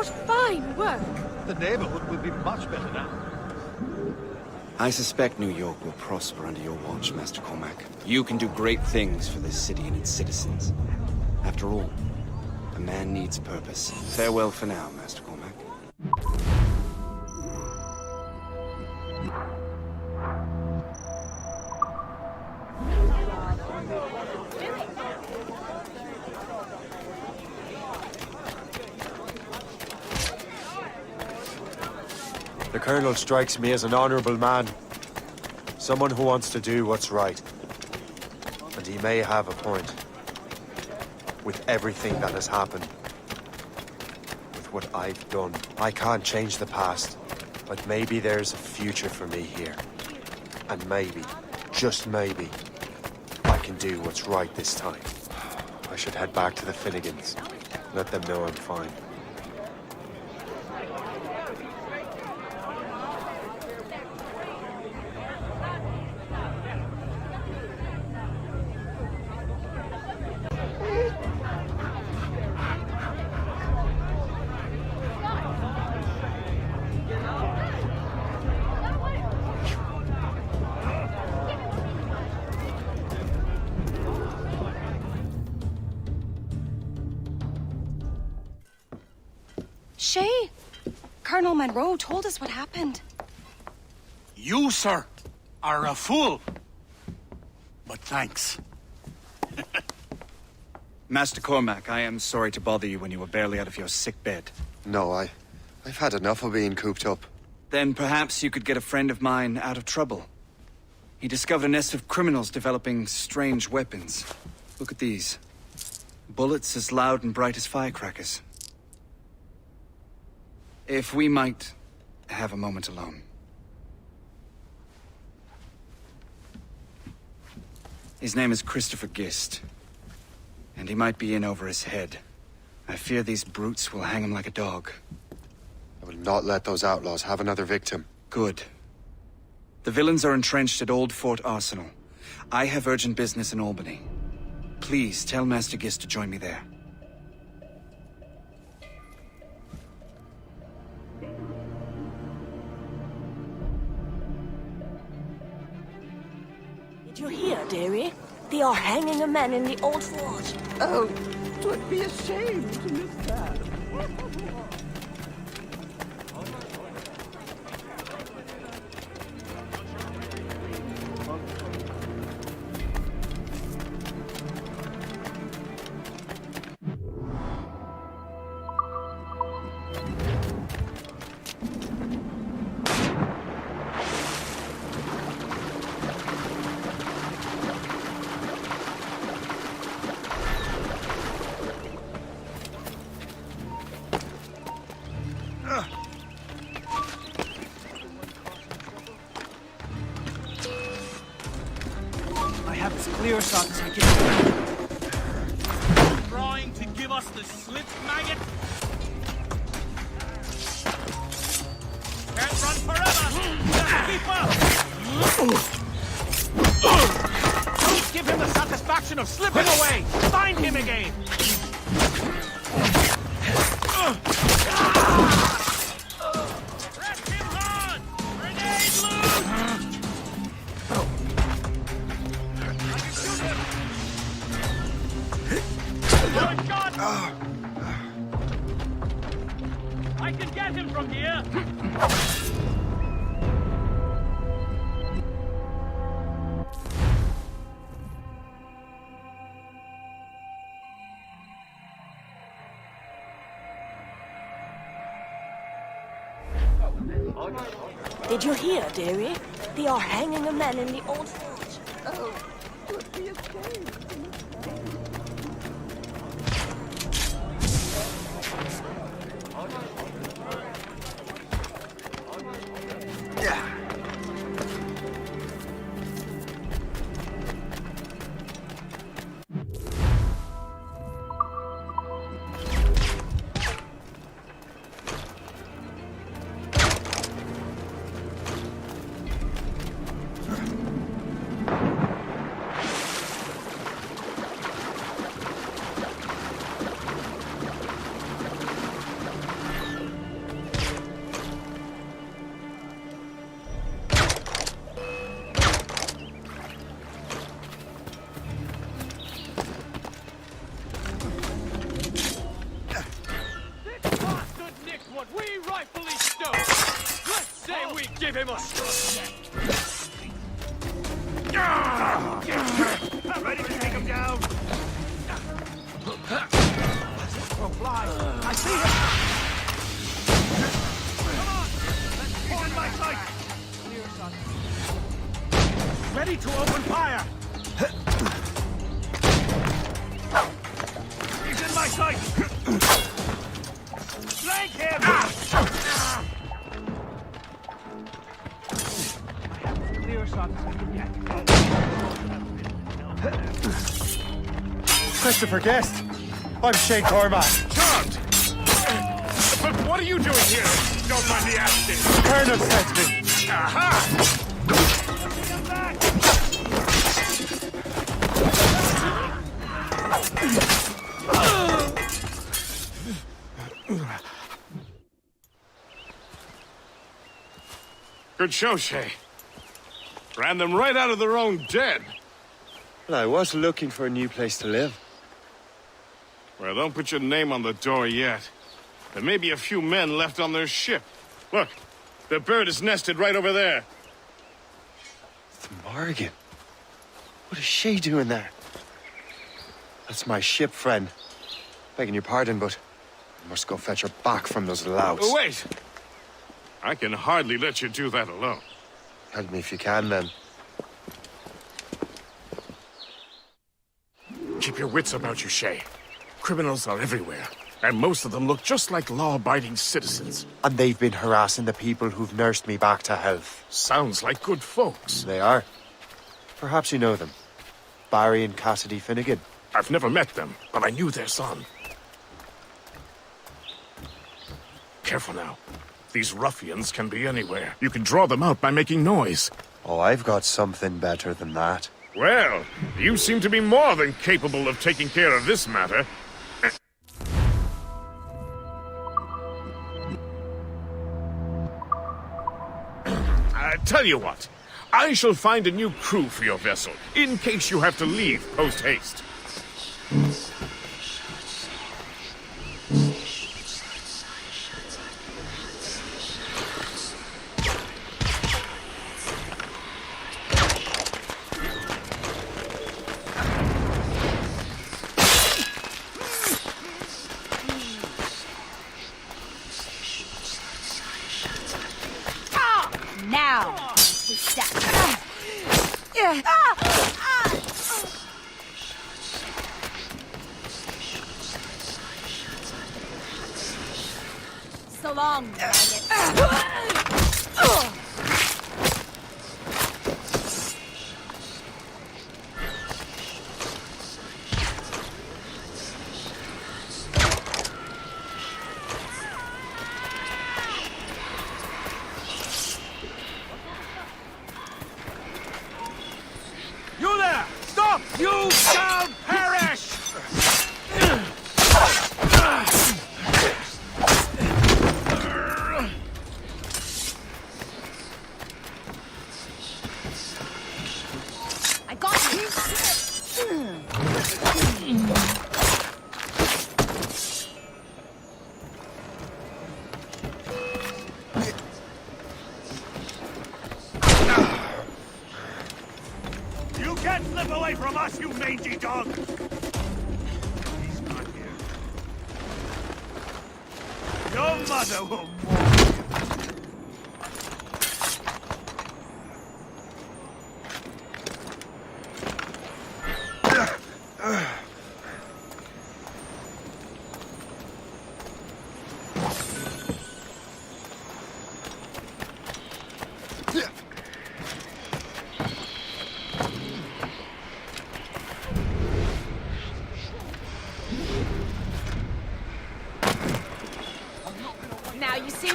What fine work! The neighborhood will be much better now. I suspect New York will prosper under your watch, Master Cormac. You can do great things for this city and its citizens. After all, a man needs purpose. Farewell for now, Master Cormac. The Colonel strikes me as an honorable man. Someone who wants to do what's right. And he may have a point. With everything that has happened. With what I've done. I can't change the past. But maybe there's a future for me here. And maybe, just maybe, I can do what's right this time. I should head back to the Finnegans. Let them know I'm fine. Shay, Colonel Monroe told us what happened. You, sir, are a fool. But thanks. Master Cormac, I am sorry to bother you when you were barely out of your sick bed. No, I've had enough of being cooped up. Then perhaps you could get a friend of mine out of trouble. He discovered a nest of criminals developing strange weapons. Look at these. Bullets as loud and bright as firecrackers. If we might have a moment alone. His name is Christopher Gist. And he might be in over his head. I fear these brutes will hang him like a dog. I will not let those outlaws have another victim. Good. The villains are entrenched at Old Fort Arsenal. I have urgent business in Albany. Please tell Master Gist to join me there. Did you hear, dearie? They are hanging a man in the old fort. Oh, 'twould be a shame to miss that. Clear shot, take it. Trying to give us the slip, maggot? Can't run forever! Just keep up! Don't give him the satisfaction of slipping away! Find him again! Press him hard! Grenade loose! I can get him from here! Did you hear, dearie? They are hanging a man in the old fort. Oh, 'twould be a shame to miss that. Ready to take him down? Oh, fly! I see him! Come on! He's in my sight! Ready to open fire! He's in my sight! Flank him! Clear shot. Christopher Guest. I'm Shane Cormac. Charmed! But what are you doing here? Don't mind me asking. The Colonel sent me. Aha! Good show, Shay. Ran them right out of their own den. Well, I was looking for a new place to live. Well, don't put your name on the door yet. There may be a few men left on their ship. Look, the bird is nested right over there. It's Morgan. What is she doing there? That's my ship, friend. Begging your pardon, but I must go fetch her back from those louts. Oh, wait! I can hardly let you do that alone. Help me if you can, then. Keep your wits about you, Shay. Criminals are everywhere, and most of them look just like law-abiding citizens. And they've been harassing the people who've nursed me back to health. Sounds like good folks. They are. Perhaps you know them. Barry and Cassidy Finnegan. I've never met them, but I knew their son. Careful now. These ruffians can be anywhere. You can draw them out by making noise. Oh, I've got something better than that. Well, you seem to be more than capable of taking care of this matter. Tell you what, I shall find a new crew for your vessel, in case you have to leave post-haste. Now! So long, You there! Stop! You shall perish! I got you! You can't slip away from us, you mangy dog! He's not here. Your mother will mourn you. Now you see me?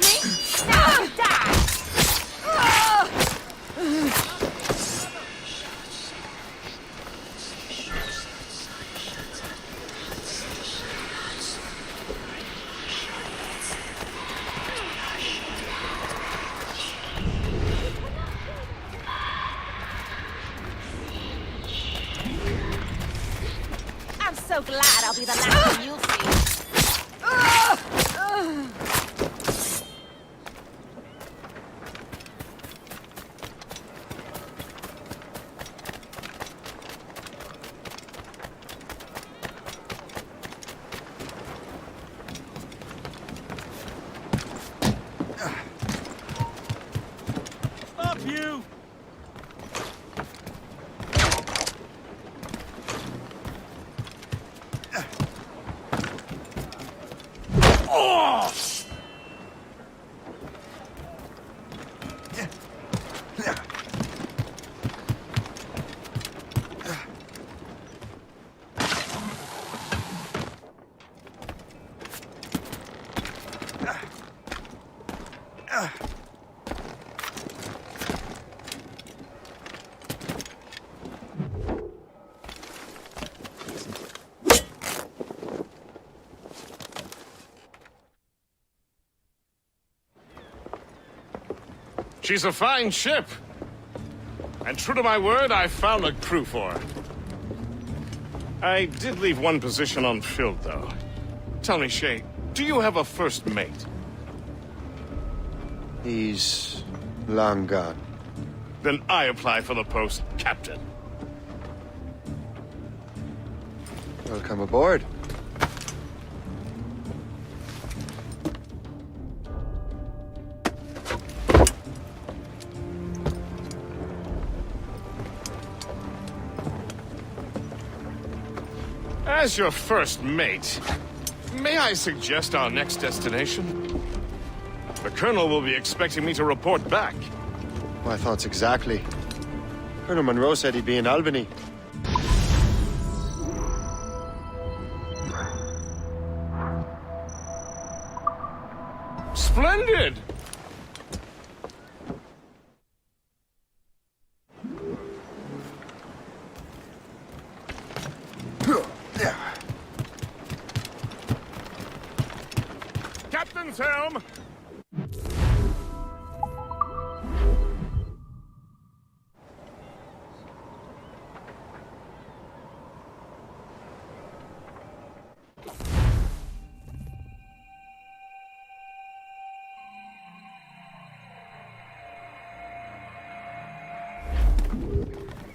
Now you die! I'm so glad I'll be the last thing you'll see. Oh! She's a fine ship. And true to my word, I found a crew for her. I did leave one position unfilled, though. Tell me, Shay, do you have a first mate? He's long gone. Then I apply for the post, Captain. Welcome aboard. As your first mate, may I suggest our next destination? The Colonel will be expecting me to report back. My thoughts exactly. Colonel Monroe said he'd be in Albany. Splendid! Captain's helm!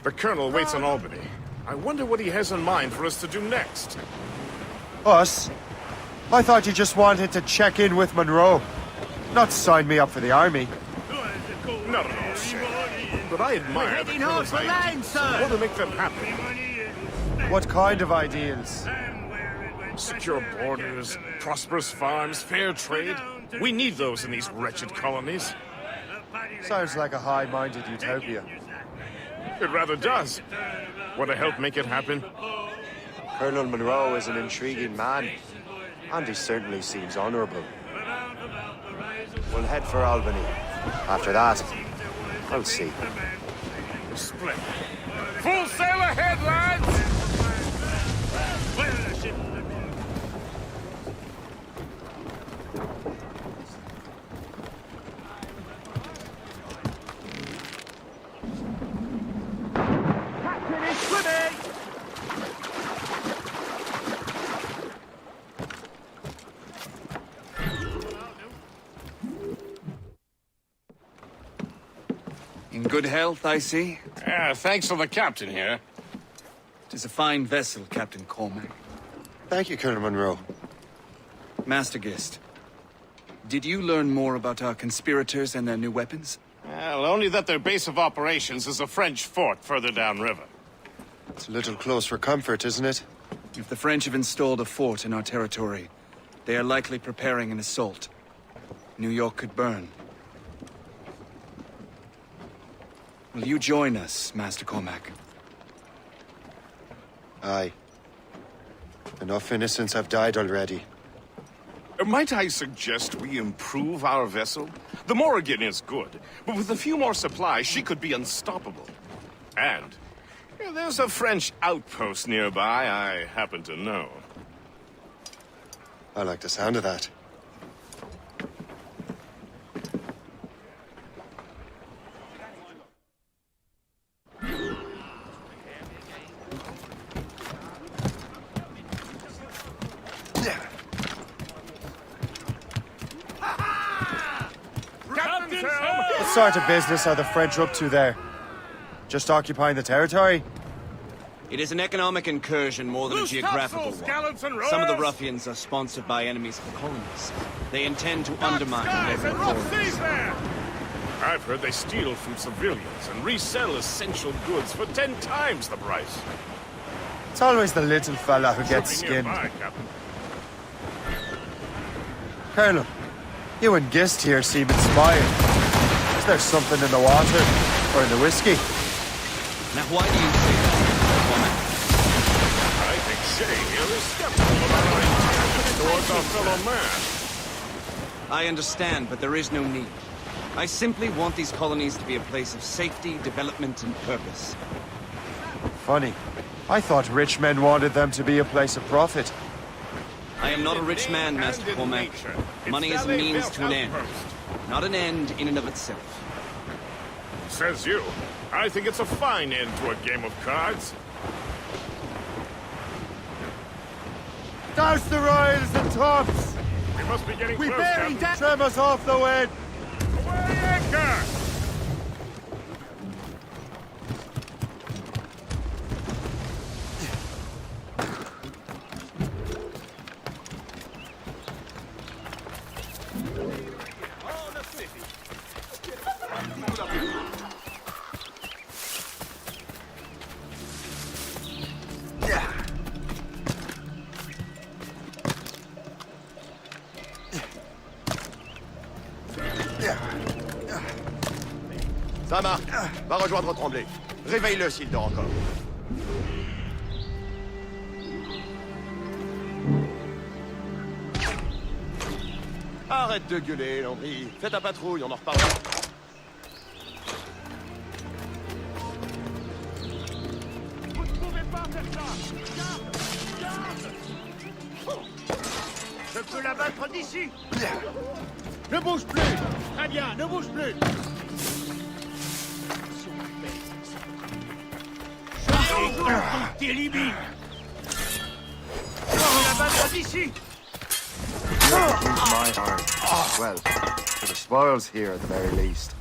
The Colonel waits in Albany. I wonder what he has in mind for us to do next. Us? I thought you just wanted to check in with Monroe. Not sign me up for the army. Not at all, Shay. But I admire the Colonel's ideas. Want to make them happen. What kind of ideals? Secure borders, prosperous farms, fair trade. We need those in these wretched colonies. Sounds like a high-minded utopia. It rather does. Want to help make it happen? Colonel Monroe is an intriguing man, and he certainly seems honorable. We'll head for Albany. After that, I'll see. Split. Full sail ahead, lads! In good health, I see. Thanks to the captain here. It is a fine vessel, Captain Cormac. Thank you, Colonel Monroe. Master Gist, did you learn more about our conspirators and their new weapons? Well, only that their base of operations is a French fort further downriver. It's a little close for comfort, isn't it? If the French have installed a fort in our territory, they are likely preparing an assault. New York could burn. Will you join us, Master Cormac? Aye. Enough innocents have died already. Might I suggest we improve our vessel? The Morrigan is good, but with a few more supplies, she could be unstoppable. And there's a French outpost nearby I happen to know. I like the sound of that. What sort of business are the French up to there? Just occupying the territory? It is an economic incursion more than a geographical one. Some of the ruffians are sponsored by enemies of the colonies. They intend to undermine their authorities. I've heard they steal from civilians and resell essential goods for 10 times the price. It's always the little fella who gets skinned. Colonel, you and Gist here seem inspired. Is there something in the water? Or in the whiskey? Now why do you say that? I think Shay here is skeptical about our intentions towards our fellow man. I understand, but there is no need. I simply want these colonies to be a place of safety, development, and purpose. Funny. I thought rich men wanted them to be a place of profit. I am not a rich man, Master Cormac. Money is a means to an end, not an end in and of itself. Says you. I think it's a fine end to a game of cards. Douse the royals and tops! We must be getting We close, bearing Captain. down! Trim us off the wind! Away anchor! Ça marche. Va rejoindre Tremblay. Réveille-le s'il dort encore. Arrête de gueuler, Landry. Fais ta patrouille, on en reparlera. Vous ne pouvez pas faire ça! Garde! Garde! Je peux l'abattre d'ici! Ne bouge plus! Très bien, ne bouge plus! T'élimine! Je peux l'abattre d'ici! My heart. Well, for the spoils here at the very least.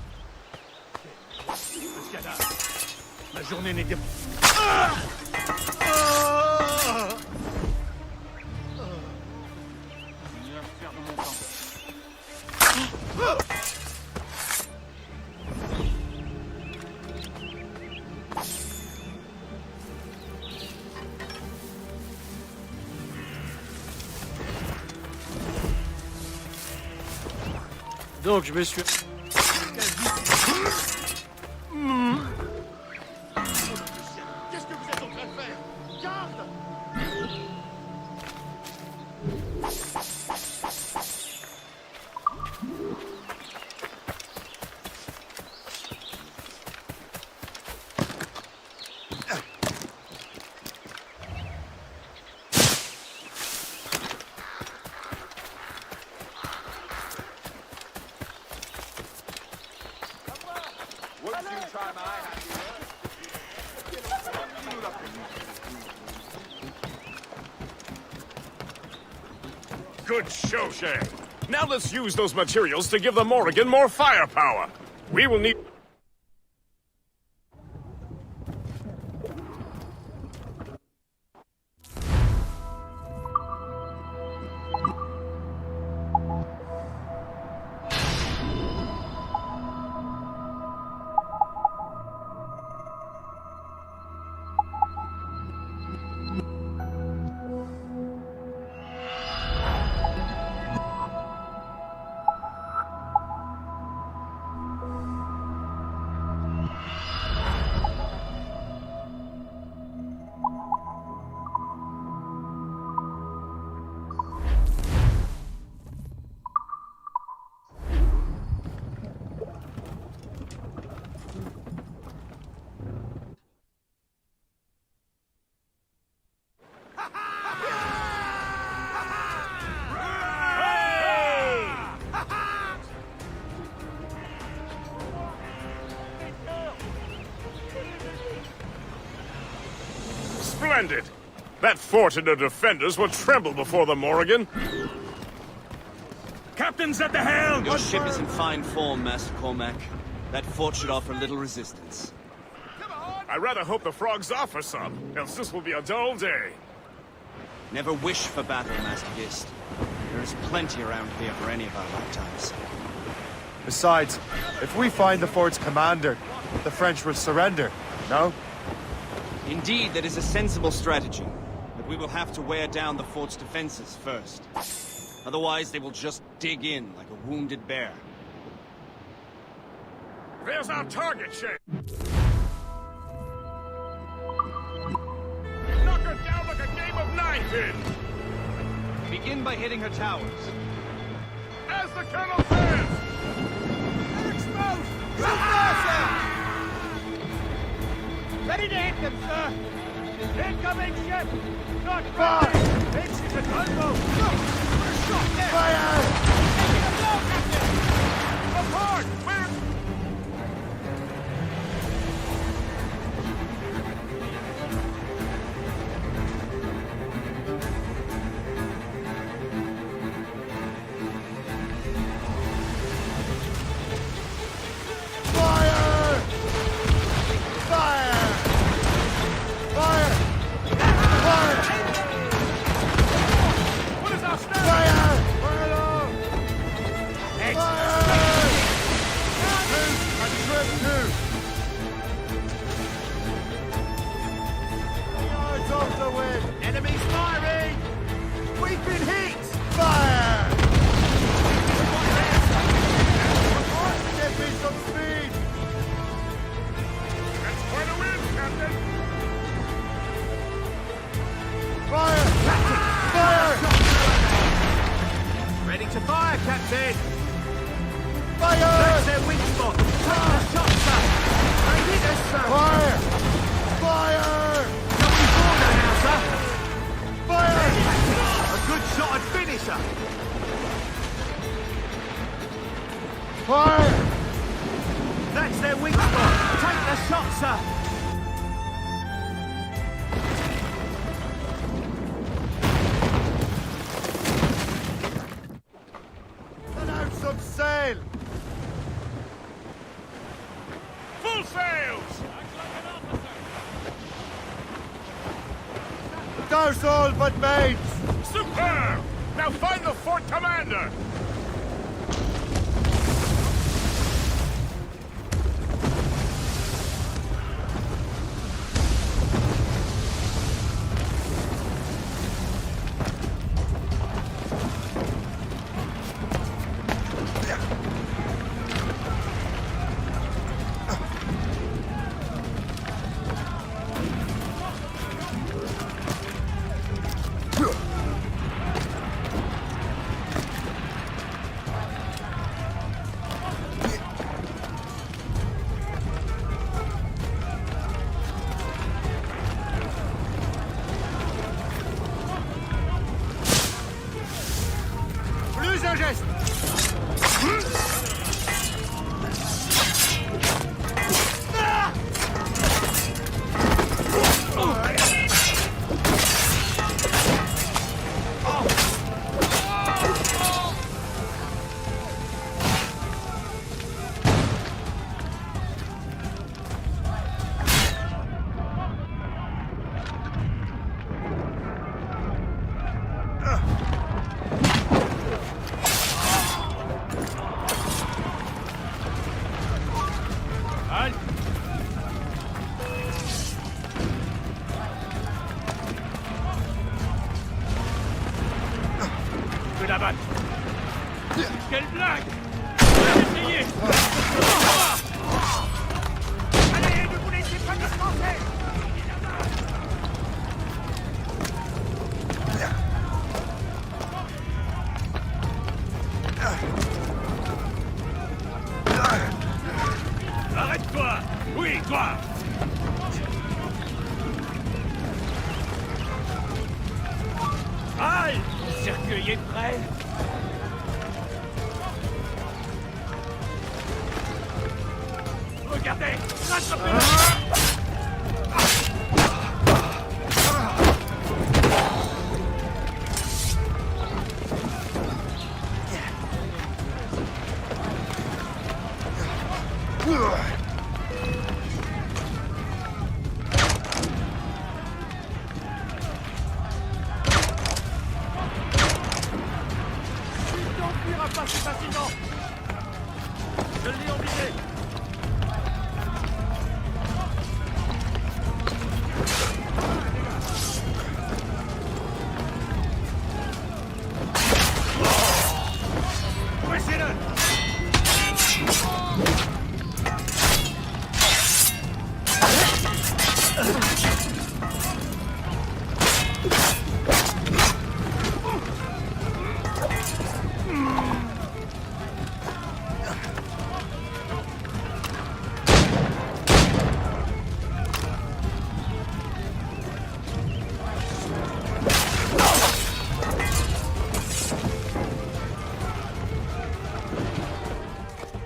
La journée n'était Donc, je me suis... Qu'est-ce que vous êtes en train de faire? Garde! Good show, Shay. Now let's use those materials to give the Morrigan more firepower. We will need... Splendid! That fort and the defenders will tremble before the Morrigan. Captain's at the helm! Your ship is in fine form, Master Cormac. That fort should offer little resistance. I rather hope the frogs offer some, else this will be a dull day. Never wish for battle, Master Gist. There is plenty around here for any of our lifetimes. Besides, if we find the fort's commander, the French will surrender, no? Indeed, that is a sensible strategy. But we will have to wear down the fort's defenses first. Otherwise, they will just dig in like a wounded bear. There's our target, Shay! Knock her down like a game of ninepins! Begin by hitting her towers. As the colonel says! They're exposed! Shoot there, sir! Ready to hit them, sir! Incoming ship! Not far! It's a gunboat! Look! Put a shot there! Fire! Taking a blow, Captain! Apart! We're... Enemies firing! We've been hit! Fire! Give me some speed! That's quite a win, Captain! Fire! Fire! Ready to fire, Captain! Fire! That's their weak spot! Take the shot, sir! They hit us, sir! Fire! Fire! Now, sir. Fire! A good shot and finisher! Fire! That's their weak spot! Take the shot, sir! Let out some sail! Full sails! Douse all but mates! Superb! Now find the fort commander! Plus un geste! Que la batte! Quelle blague! Essayez! Allez, ne vous laissez pas dispenser! Arrête-toi! Oui, toi! Aïe! Le cercueil est prêt! Regardez! Rattrapez-le! Pas si facilement! Je l'ai envisé!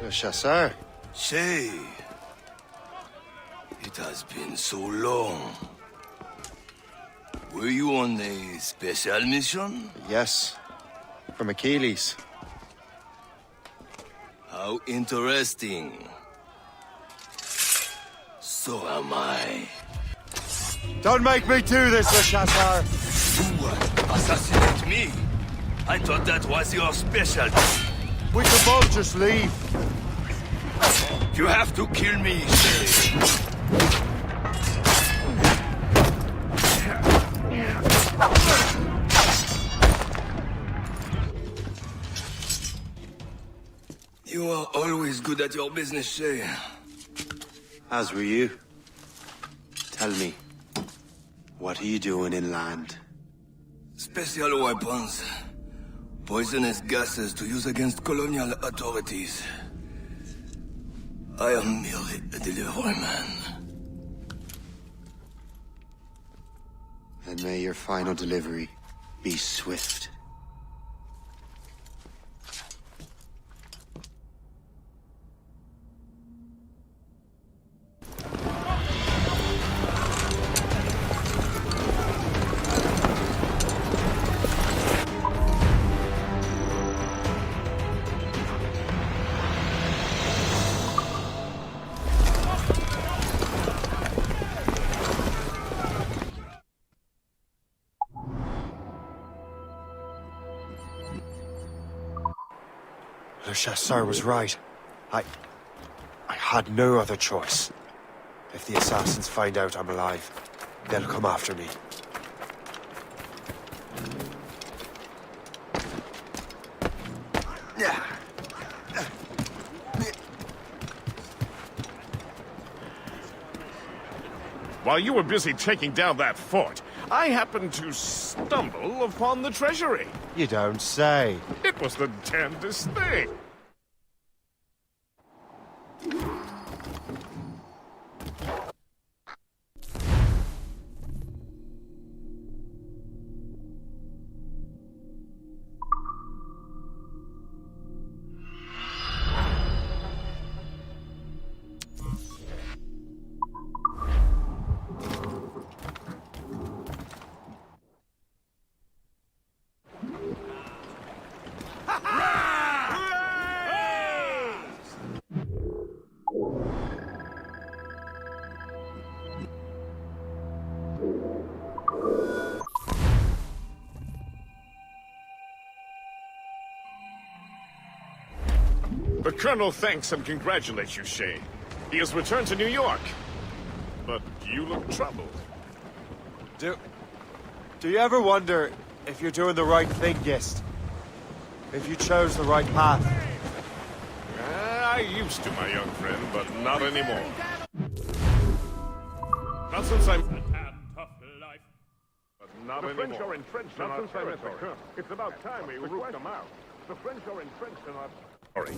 Le chasseur. Shay. It has been so long. Were you on a special mission? Yes. From Achilles. How interesting. So am I. Don't make me do this, Le Chasseur! You assassinate me? I thought that was your specialty. We could both just leave. You have to kill me, Shay. You are always good at your business, Shay. As were you. Tell me, what are you doing inland? Special weapons. Poisonous gases to use against colonial authorities. I am merely a delivery man. And may your final delivery be swift. Le Chasseur was right. I had no other choice. If the assassins find out I'm alive, they'll come after me. While you were busy taking down that fort, I happened to stumble upon the treasury. You don't say. It was the damnedest thing. The Colonel thanks and congratulates you, Shay. He has returned to New York. But you look troubled. Do you ever wonder if you're doing the right thing, Gist? If you chose the right path? I used to, my young friend, but not anymore. Not since I'm... Tough life. But not The anymore. French are entrenched in Not our since I met the territory. Colonel. It's about time we root them out. The French are entrenched in our... Sorry.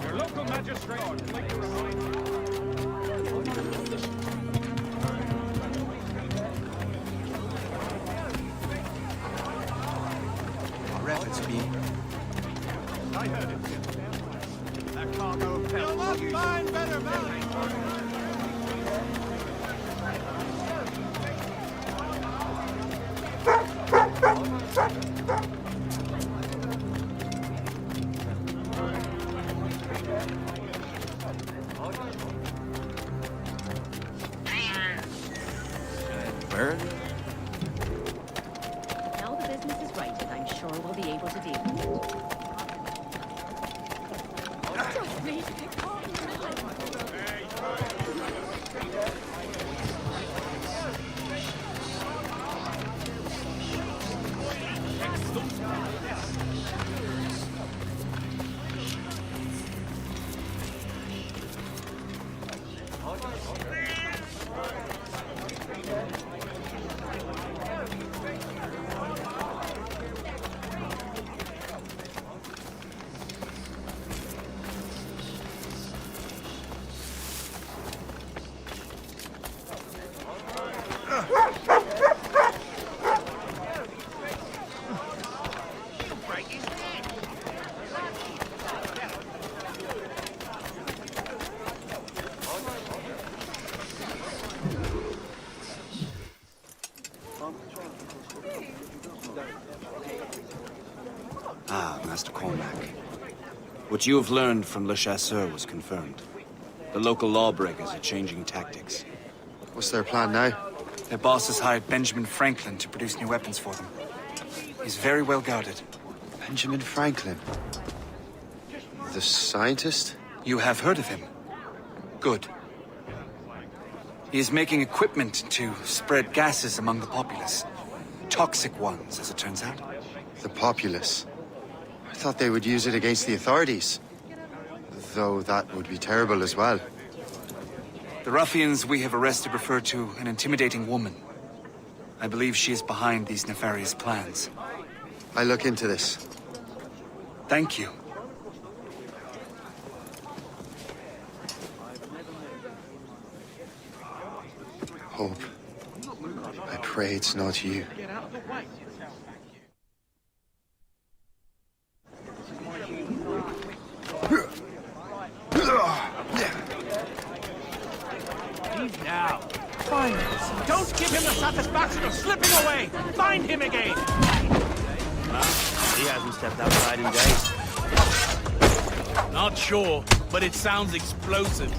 Your local magistrate would like to remind you. Our efforts being... I heard it. that cargo of pelts. You must find better men. Where? Now the business is righted, I'm sure we'll be able to deal with it. Just me. Ah, Master Cormac. What you have learned from Le Chasseur was confirmed. The local lawbreakers are changing tactics. What's their plan now? Their boss has hired Benjamin Franklin to produce new weapons for them. He's very well guarded. Benjamin Franklin? The scientist? You have heard of him? Good. He is making equipment to spread gases among the populace. Toxic ones, as it turns out. The populace? I thought they would use it against the authorities. Though that would be terrible as well. The ruffians we have arrested refer to an intimidating woman. I believe she is behind these nefarious plans. I'll look into this. Thank you. Hope. I pray it's not you. Leave now. Find him. Don't give him the satisfaction of slipping away. Find him again. Well, he hasn't stepped outside in days. Not sure, but it sounds explosive.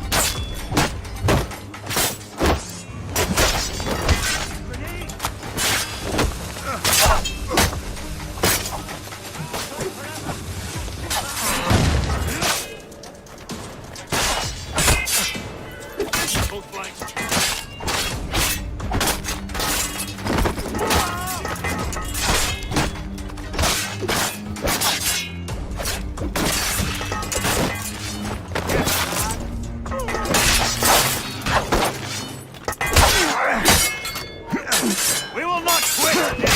We will not quit.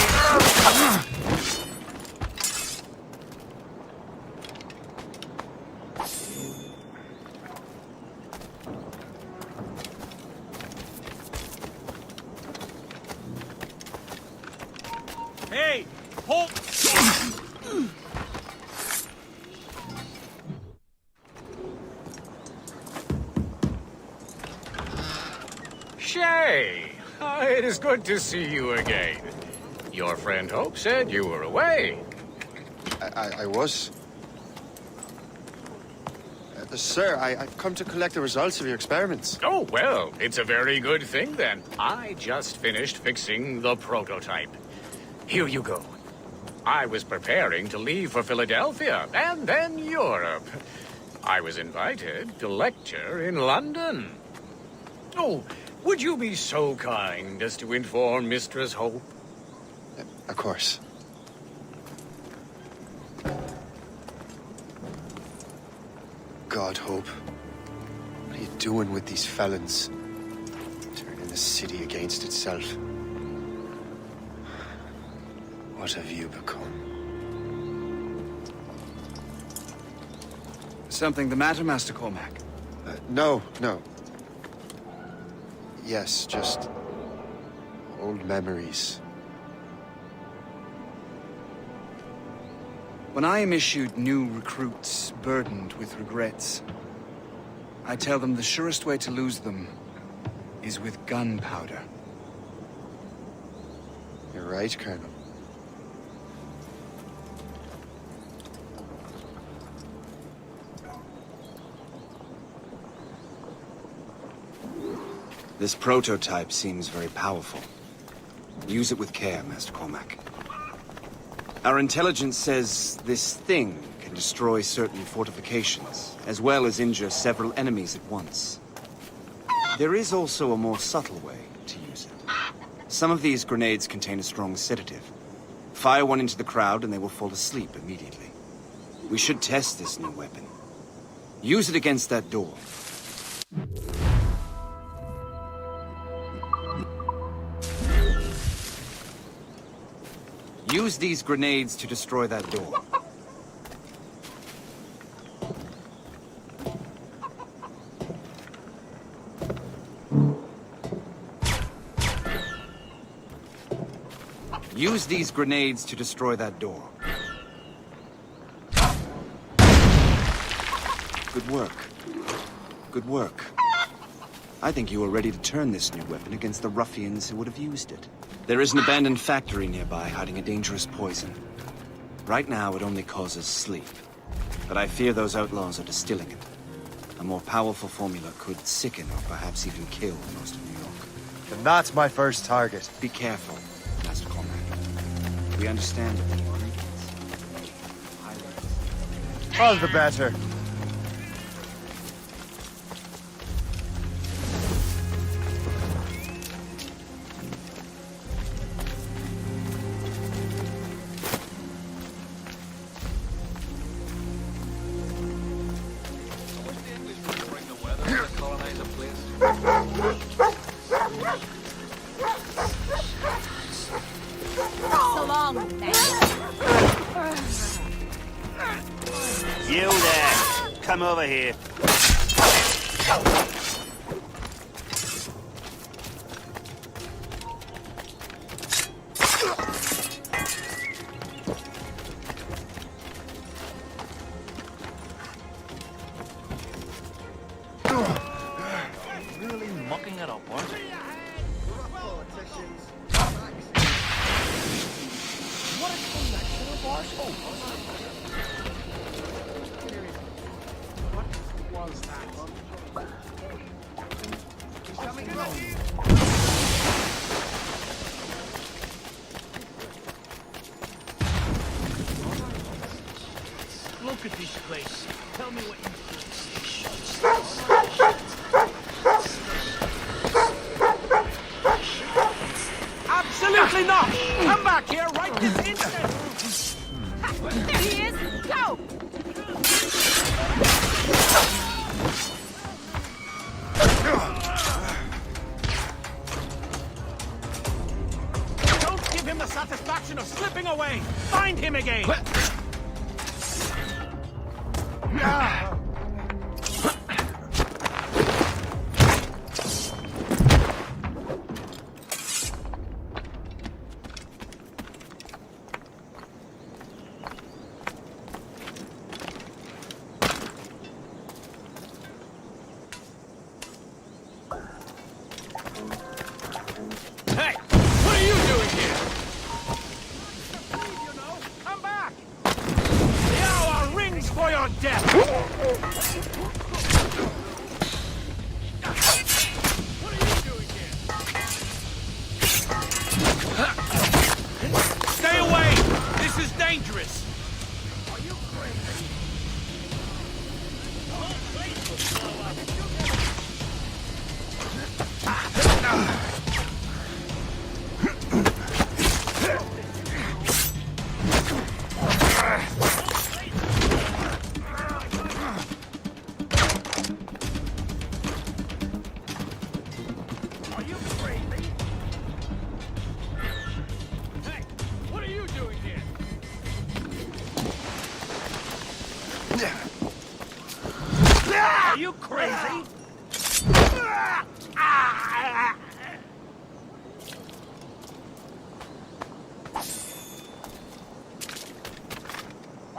Hey, halt! Shay! It is good to see you again. Your friend Hope said you were away. I was. Sir, I've come to collect the results of your experiments. Oh, well, it's a very good thing then. I just finished fixing the prototype. Here you go. I was preparing to leave for Philadelphia and then Europe. I was invited to lecture in London. Oh, would you be so kind as to inform Mistress Hope? Of course. God, Hope. What are you doing with these felons? Turning the city against itself. What have you become? Something the matter, Master Cormac? No. Yes, just old memories. When I am issued new recruits burdened with regrets, I tell them the surest way to lose them is with gunpowder. You're right, Colonel. This prototype seems very powerful. Use it with care, Master Cormac. Our intelligence says this thing can destroy certain fortifications, as well as injure several enemies at once. There is also a more subtle way to use it. Some of these grenades contain a strong sedative. Fire one into the crowd and they will fall asleep immediately. We should test this new weapon. Use it against that door. Use these grenades to destroy that door. Use these grenades to destroy that door. Good work. Good work. I think you are ready to turn this new weapon against the ruffians who would have used it. There is an abandoned factory nearby hiding a dangerous poison. Right now, it only causes sleep. But I fear those outlaws are distilling it. A more powerful formula could sicken or perhaps even kill most of New York. And that's my first target. Be careful, Master Cormac. We understand that the ingredients. All the better. So long, You there! Come over here. Really mucking it up, aren't you? What a collection of arseholes! What was that? He's coming home. Look at this place. Tell me what you think. Absolutely not! Come back here right this instant! There he is! Go! Don't give him the satisfaction of slipping away! Find him again! Hey! What are you doing here? You know, come back! The hour rings for your death! What are you doing here? Stay away! This is dangerous! Are you crazy? Are you crazy? Hey, what are you doing here? Are you crazy?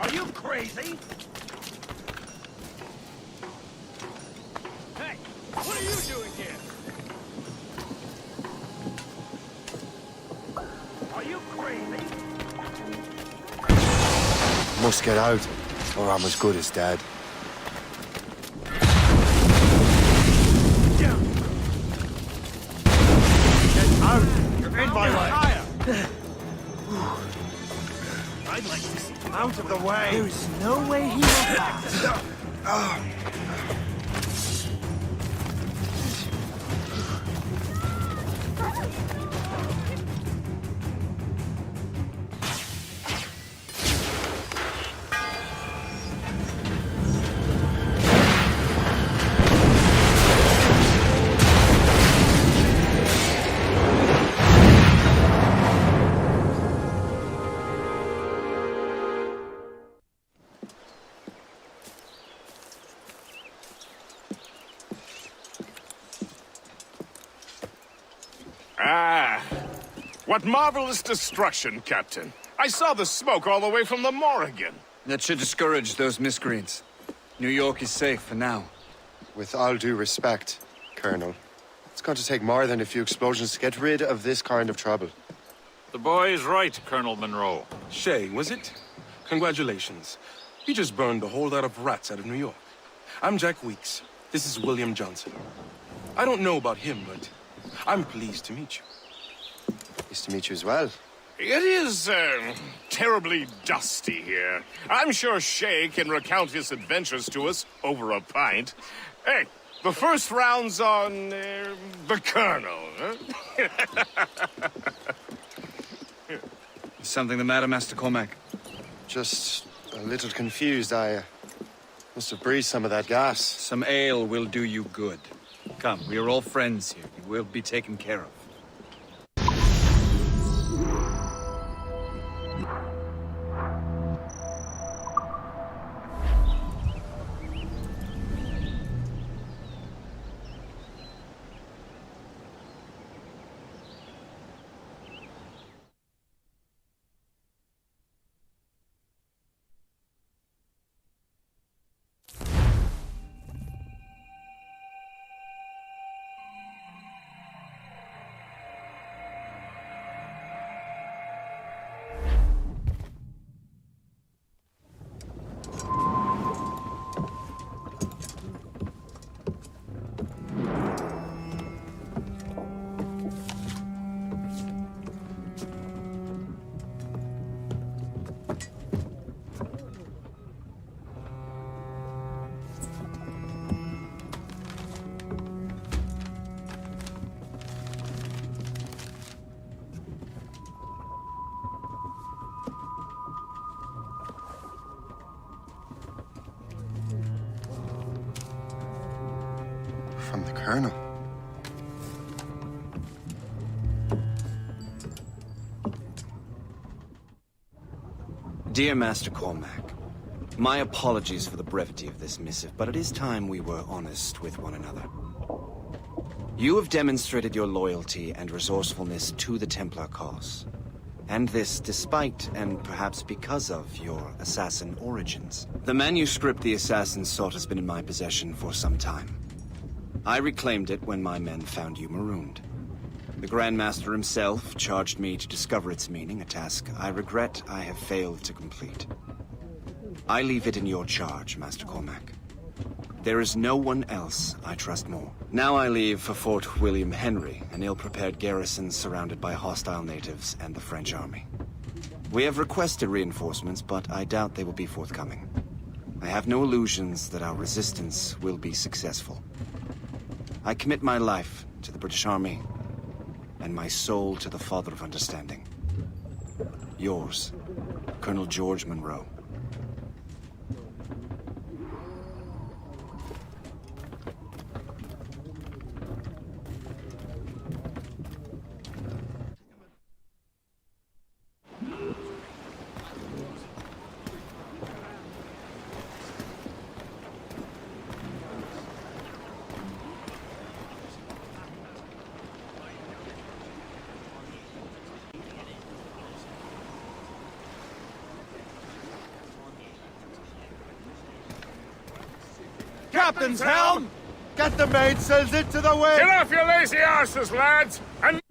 Are you crazy? Hey, what are you doing here? Are you crazy? Must get out, or I'm as good as dead. Get out! You're in my way! I'd like to see him out of the way. There's no way he will pass. What marvelous destruction, Captain. I saw the smoke all the way from the Morrigan. That should discourage those miscreants. New York is safe for now. With all due respect, Colonel, it's going to take more than a few explosions to get rid of this kind of trouble. The boy is right, Colonel Monroe. Shay, was it? Congratulations. You just burned a whole lot of rats out of New York. I'm Jack Weeks. This is William Johnson. I don't know about him, but I'm pleased to meet you. Pleased to meet you as well. It is, terribly dusty here. I'm sure Shay can recount his adventures to us over a pint. Hey, the first round's on, the Colonel, huh? Something the matter, Master Cormac? Just a little confused. I must have breathed some of that gas. Some ale will do you good. Come, we are all friends here. You will be taken care of. From the Colonel. Dear Master Cormac, my apologies for the brevity of this missive, but it is time we were honest with one another. You have demonstrated your loyalty and resourcefulness to the Templar cause. And this despite, and perhaps because of, your assassin origins. The manuscript the assassin sought has been in my possession for some time. I reclaimed it when my men found you marooned. The Grand Master himself charged me to discover its meaning, a task I regret I have failed to complete. I leave it in your charge, Master Cormac. There is no one else I trust more. Now I leave for Fort William Henry, an ill-prepared garrison surrounded by hostile natives and the French army. We have requested reinforcements, but I doubt they will be forthcoming. I have no illusions that our resistance will be successful. I commit my life to the British Army, and my soul to the Father of Understanding. Yours, Colonel George Monroe. captain's helm! Get the mainsails into the wind! Get off your lazy arses, lads! And...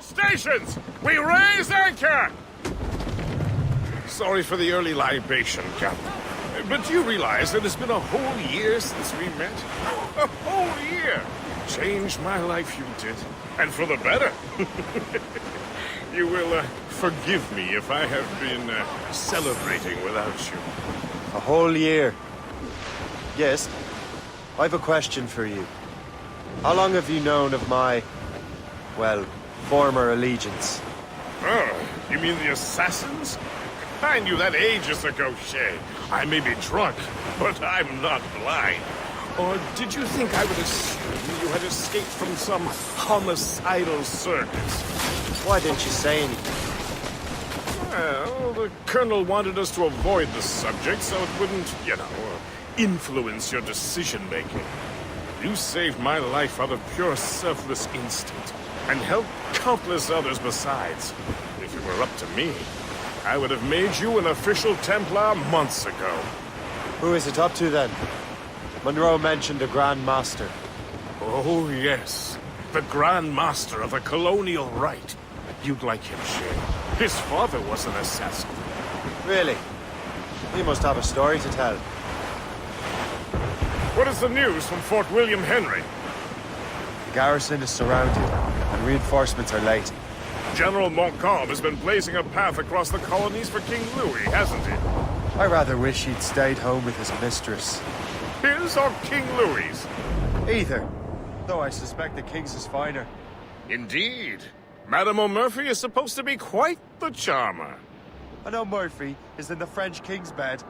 Stations! We raise anchor! Sorry for the early libation, Captain. But do you realize that it's been a whole year since we met? A whole year! Changed my life, you did. And for the better. You will forgive me if I have been celebrating without you. A whole year. Yes. I've a question for you. How long have you known of my, well, former allegiance? Oh, you mean the assassins? I knew that ages ago, Shay. I may be drunk, but I'm not blind. Or did you think I would assume you had escaped from some homicidal circus? Why didn't you say anything? Well, the Colonel wanted us to avoid the subject so it wouldn't, you know, influence your decision-making. You saved my life out of pure selfless instinct, and helped countless others besides. If it were up to me, I would have made you an official Templar months ago. Who is it up to then? Monroe mentioned a Grand Master. Oh, yes. The Grand Master of the Colonial Rite. You'd like him, Shay. His father was an assassin. Really? He must have a story to tell. What is the news from Fort William Henry? The garrison is surrounded, and reinforcements are late. General Montcalm has been blazing a path across the colonies for King Louis, hasn't he? I rather wish he'd stayed home with his mistress. His or King Louis's? Either. Though I suspect the king's is finer. Indeed. Madame O'Murphy is supposed to be quite the charmer. I know Murphy is in the French king's bed.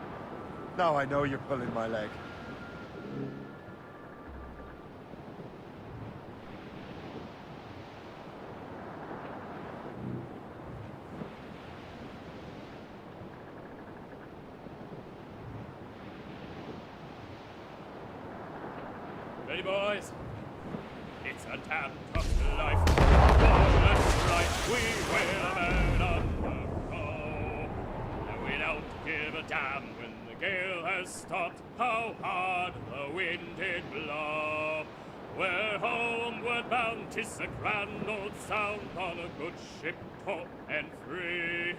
Now I know you're pulling my leg. Ready, boys? It's a damn tough life. That's right, we will burn undergo. And we don't give a damn when the gale has stopped, how hard the wind did blow. We're homeward bound, 'tis a grand old sound on a good ship, taut and free.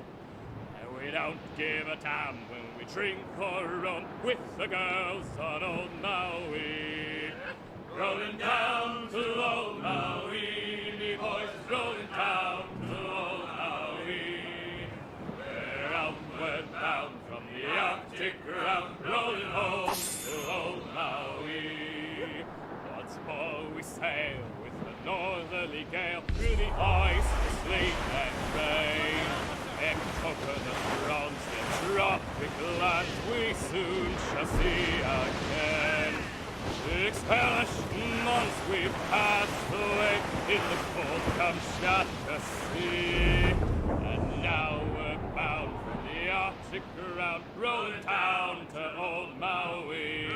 And we don't give a damn when we drink or rum with the girls on old Maui. Rolling down to old Maui, me boys is rolling down to old Maui. We're outward bound from the Arctic ground, rolling home to old Maui. Once more we sail with the northerly gale through the ice, the sleet and rain. Them coconut fronds, them tropic lands we soon shall see again. 6 hellish months we've passed away in the cold Kamchatka Sea. And now we're bound for the Arctic ground, rolling down to old Maui.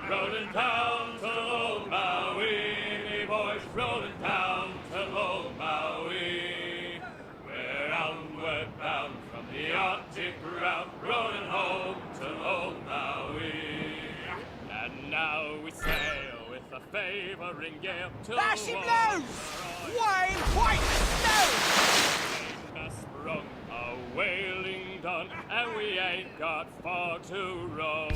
Rolling down to old Maui, me boys, rolling down to old Maui. We're onward bound from the Arctic ground, rolling home to old Maui. And now we sail with a favoring gale to Bashing loose! Whale white snow! Sprung a whaling done, and we ain't got far to roam.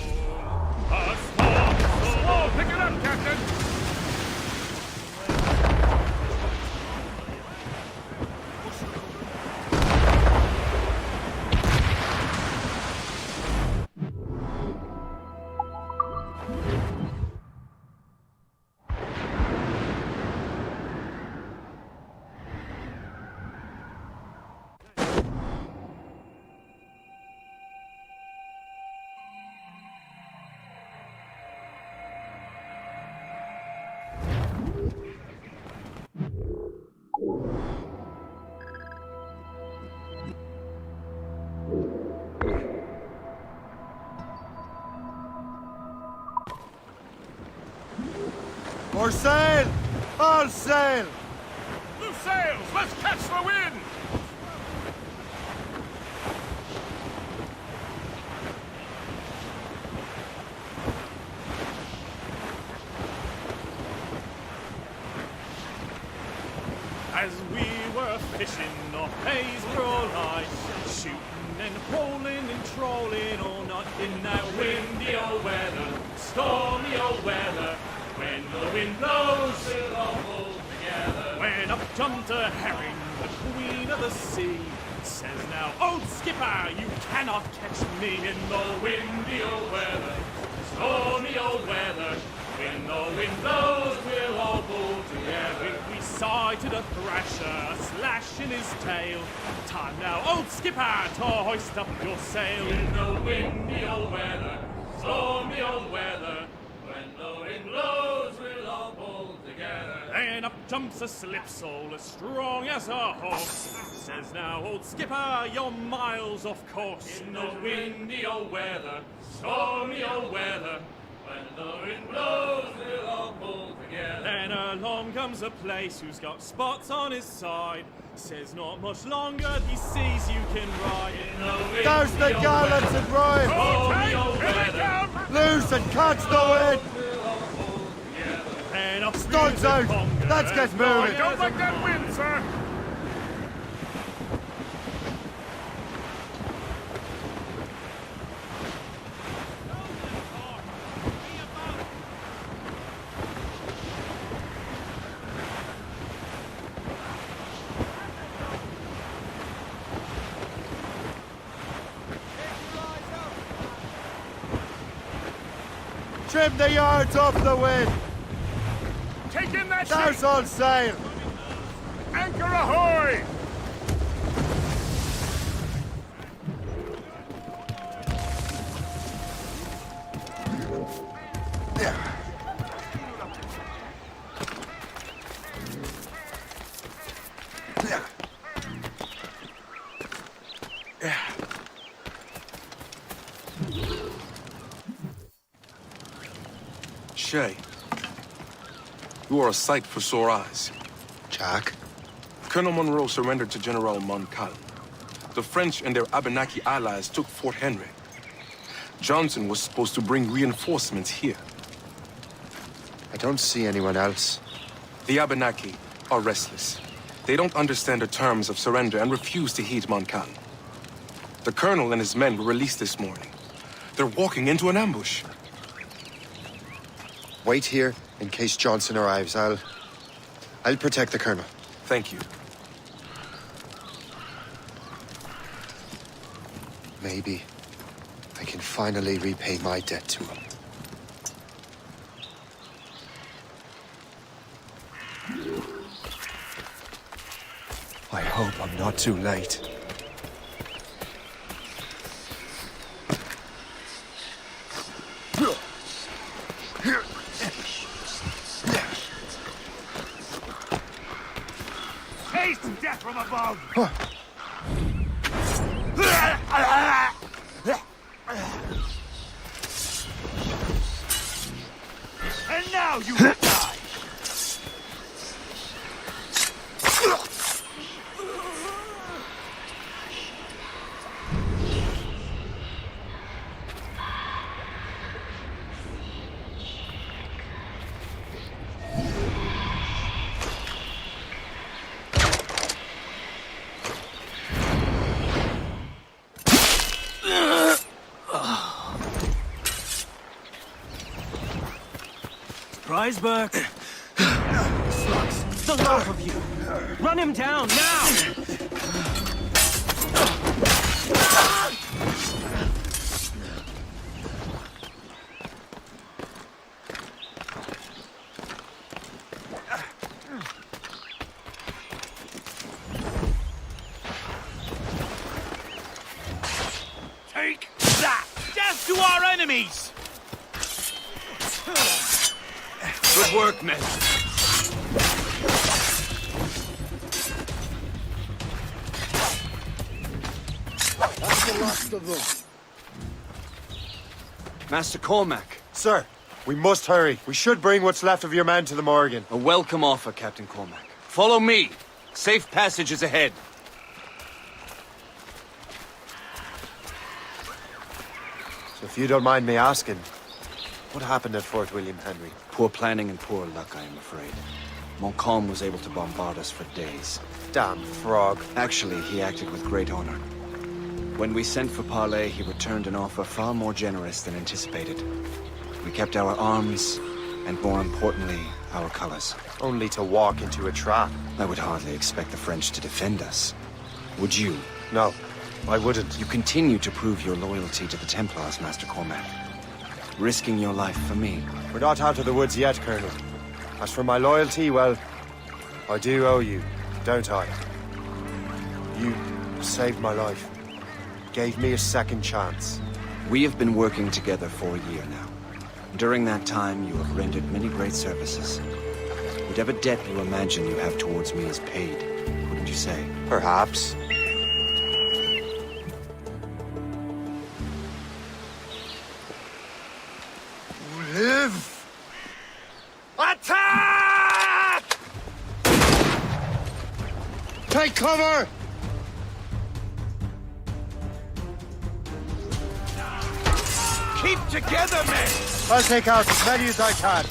A small, pick it up, Captain! For sail! All sail! Loose sails! Let's catch the wind! As we were fishing off bays for all night, shooting and pulling and trolling all night in that windy old weather, stormy old weather. When the wind blows, we'll all pull together. When up jumped a herring, the queen of the sea, says now, old skipper, you cannot catch me in the windy old weather, stormy old weather. When the wind blows, we'll all pull together. We sighted a thrasher, a slash in his tail. Time now, old skipper, to hoist up your sail. In the windy old weather, stormy old weather. When the wind blows, we'll all pull together. Then up jumps a slipsail, as strong as a horse. Says now, old skipper, you're miles off course. In the windy old weather, stormy old weather. When the wind blows, we'll all pull together. Then along comes a place who's got spots on his side. Says not much longer he sees you can ride. In the wind, Douse the gallants and ride! Loose and catch the wind! Studs out! Let's get moving! Don't like that wind, sir! Trim the yards off the wind! Take in that Douse all sail! Anchor ahoy! Shay, you are a sight for sore eyes. Jack? Colonel Monroe surrendered to General Montcalm. The French and their Abenaki allies took Fort Henry. Johnson was supposed to bring reinforcements here. I don't see anyone else. The Abenaki are restless. They don't understand the terms of surrender and refuse to heed Montcalm. The colonel and his men were released this morning. They're walking into an ambush. Wait here in case Johnson arrives. I'll protect the colonel. Thank you. Maybe I can finally repay my debt to him. I hope I'm not too late. Taste death from above! And now you will die! Surprise, Burke. Slugs, the lot of you. Run him down, now! Take that! Death to our enemies! Good work, men. That's the last of them. Master Cormac. Sir, We must hurry. We should bring what's left of your men to the Morgan. A welcome offer, Captain Cormac. Follow me. Safe passage is ahead. So if you don't mind me asking, what happened at Fort William Henry? Poor planning and poor luck, I am afraid. Montcalm was able to bombard us for days. Damn frog. Actually, he acted with great honor. When we sent for parley, he returned an offer far more generous than anticipated. We kept our arms, and more importantly, our colors. Only to walk into a trap. I would hardly expect the French to defend us. Would you? No, I wouldn't. You continue to prove your loyalty to the Templars, Master Cormac. Risking your life for me. We're not out of the woods yet, Colonel. As for my loyalty, well, I do owe you, don't I? You saved my life. Gave me a second chance. We have been working together for a year now. During that time, you have rendered many great services. Whatever debt you imagine you have towards me is paid, wouldn't you say? Perhaps. Live! Attack! Take cover! Keep together, men! I'll take out as many as I can.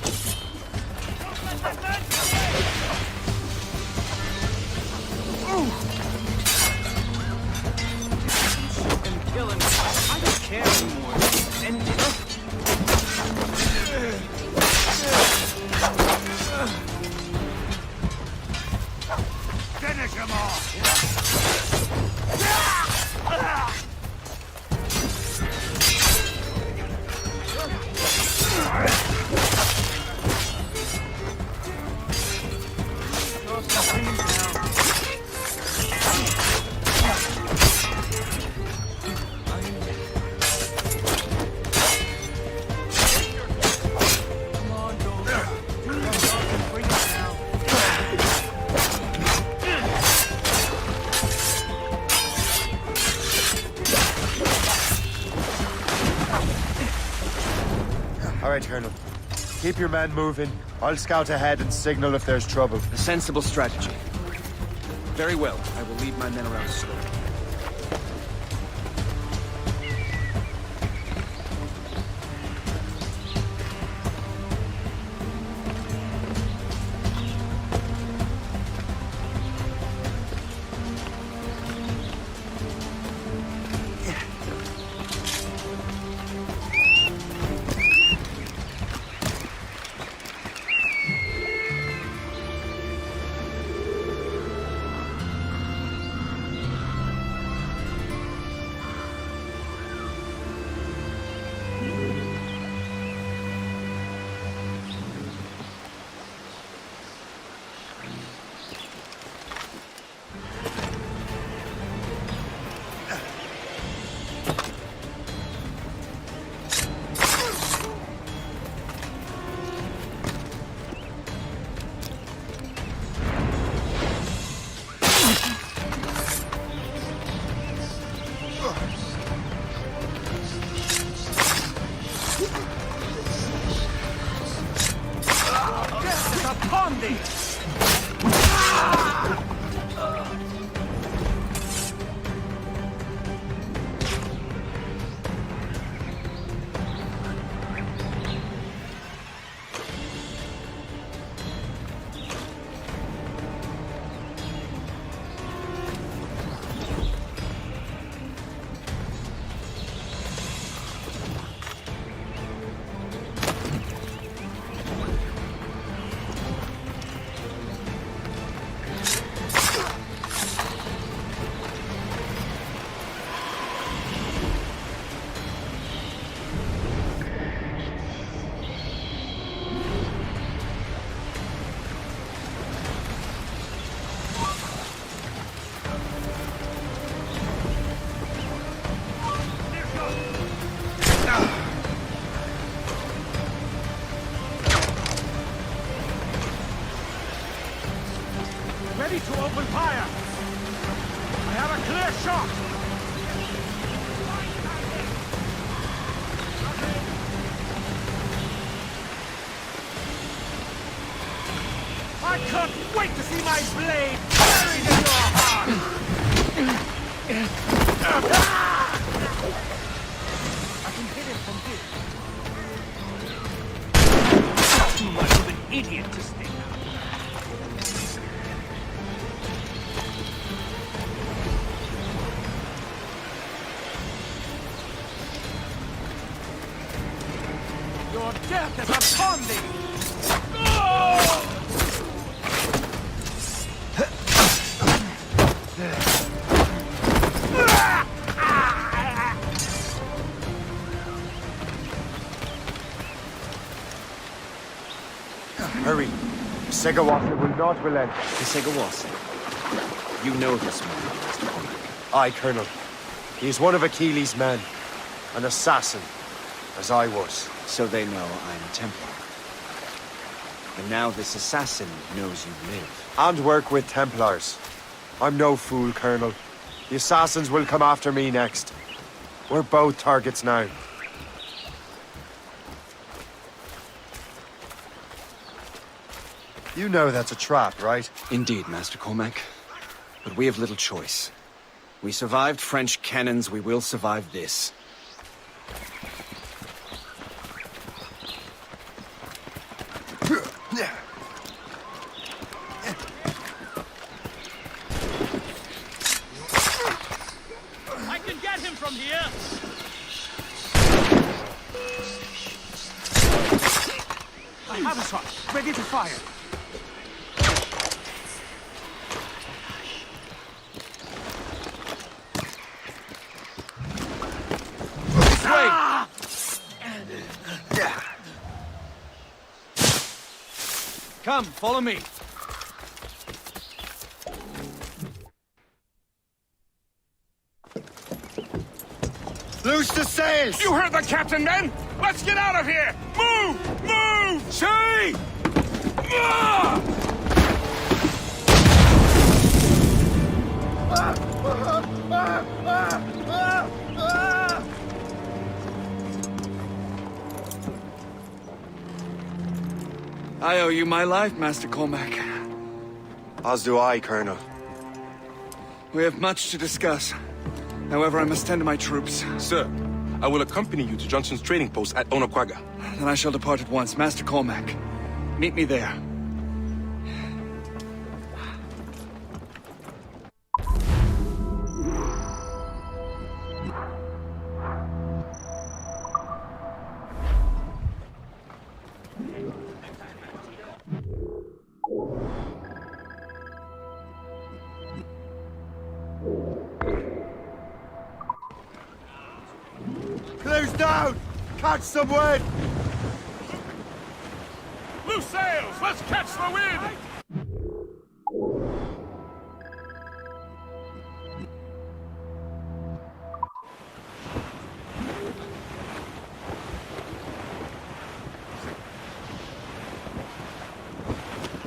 And kill him. I don't care anymore. End it. Finish him off! All right, Colonel. Keep your men moving. I'll scout ahead and signal if there's trouble. A sensible strategy. Very well. I will lead my men around slowly. Ready to open fire! I have a clear shot! I can't wait to see my blade buried in your heart! I can hit him from here. Too much of an idiot to stay out. Your death is upon thee! Hurry. Segawasa will not relent. The Segawasa. You know this man, Mr. Cormac. Aye, Colonel. He is one of Achilles' men. An assassin, as I was. So they know I'm a Templar. And now this assassin knows you live. And work with Templars. I'm no fool, Colonel. The assassins will come after me next. We're both targets now. You know that's a trap, right? Indeed, Master Cormac. But we have little choice. We survived French cannons, we will survive this. I can get him from here! I have a shot, ready to fire. Come, follow me. Loose the sails! You heard the captain, men! Let's get out of here! Move! Move! See! I owe you my life, Master Cormac. As do I, Colonel. We have much to discuss. However, I must tend to my troops. Sir, I will accompany you to Johnson's trading post at Onokwaga. Then I shall depart at once. Master Cormac, meet me there. Close down! Catch some wind! Loose sails! Let's catch the wind!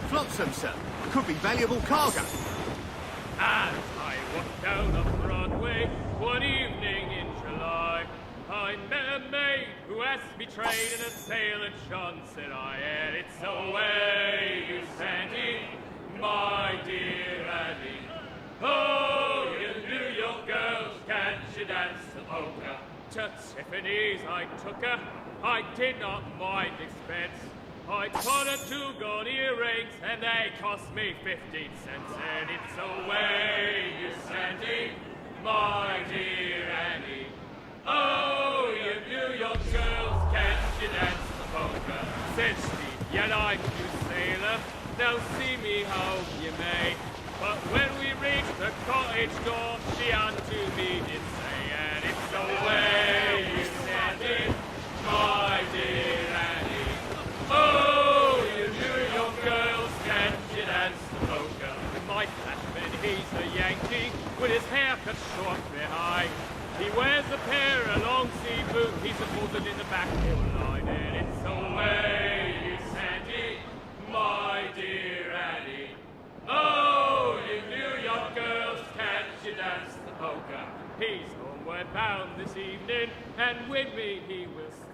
Flotsam, sir. Could be valuable cargo. As I walked down the Broadway one evening in July, I met a maid who asked me trade in a sail at Johnson. I and it's away, you Sandy, my dear Annie. Oh, you New York girls, can't you dance the polka? To Tiffany's I took her, I did not mind expense. I bought her 2 gold earrings, and they cost me 15 cents. And it's away, you Sandy, my dear Annie. Oh, you New York girls, can't you dance the polka? Said she, yet I'm you sailor, now see me home you may. But when we reached the cottage door, she unto me did say, and it's away, you Sandy, my dear Annie. Oh, you New York girls, can't you dance the polka? My flatman, he's a Yankee, with his hair cut short behind. He wears a pair of long sea boots, he's supported in the back hill line. And it's away, you Sandy, my dear Annie. Oh, you New York girls, can't you dance the polka? He's homeward bound this evening, and with me he will stay.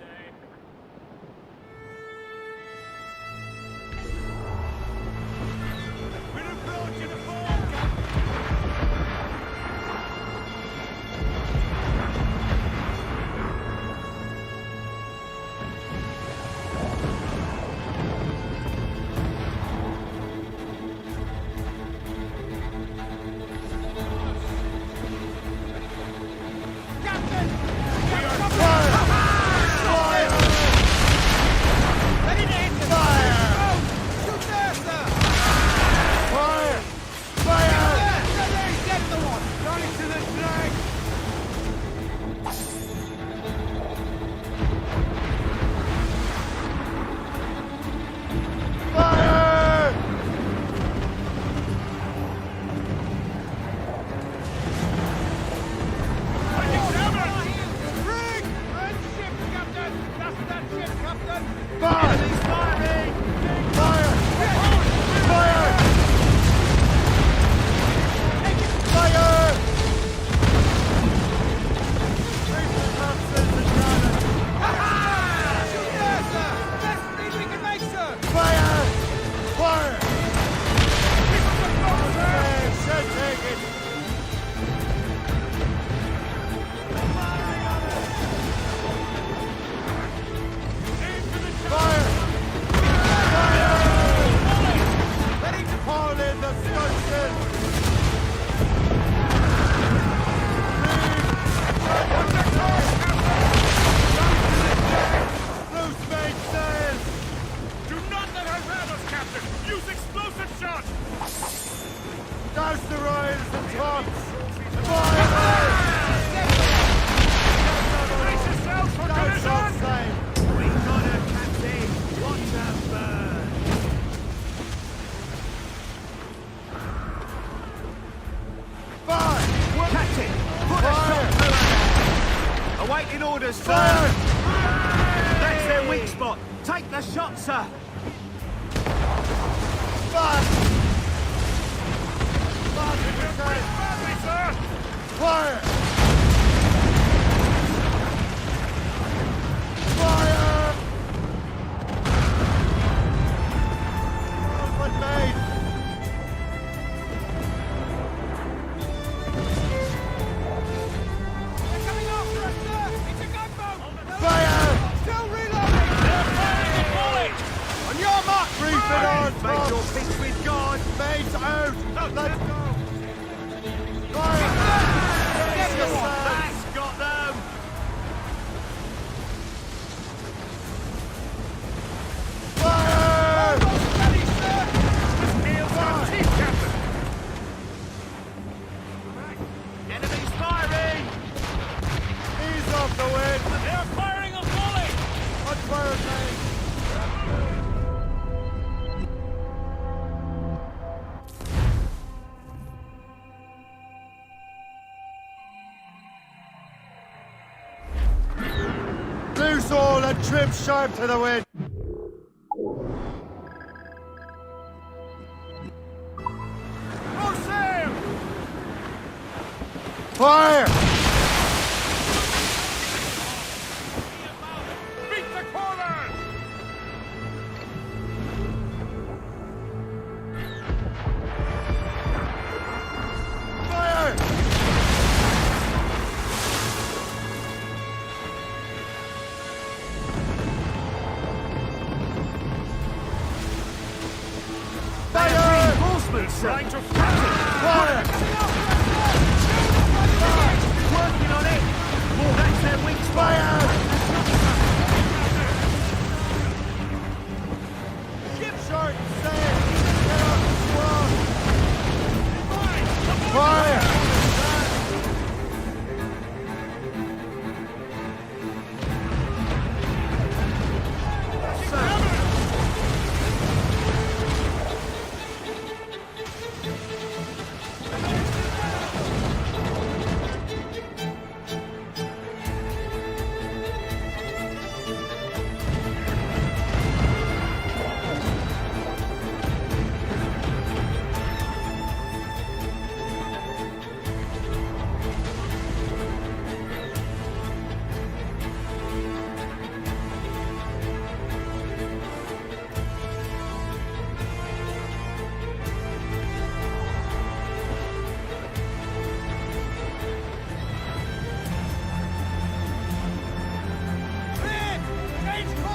around us, Captain! Use explosive shot! Douse the royals and tops! Fire! Brace yourselves for collision! We got her, Captain! What a bird! Fire! Captain, put a shot through her! Awaiting orders, sir! That's their weak spot! Take the shot, sir! Fire! Badly, sir! Fire! Fire! But mate! They're coming after us, sir! It's a gunboat! Fire! Still reloading! They're firing a bullet! On your mark! Brief it on, Make your Tom! peace with God! Mates out! Let's go! Fire! That's got them! Fire! Steady, sir! This nails our teeth, Captain! Enemy's firing! Ease off the wind! They're firing a volley! On fire, mate! Loose all and trim sharp to the wind! Full sail! Fire! Beat the corners! Fire! Fire! Reinforcements, sir! Trying to Fire! Working on it! That's their weak spot! Fire! Ship short sail! Get off the squad! Fire!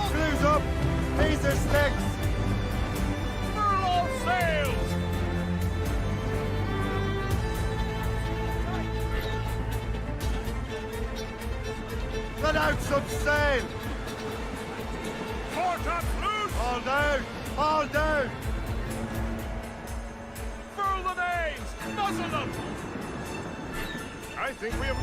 Screws up! Taser sticks! Furl all sails! Let out some sail! Foretops loose! All down! All down! Furl the mains! Muzzle them! I think we have...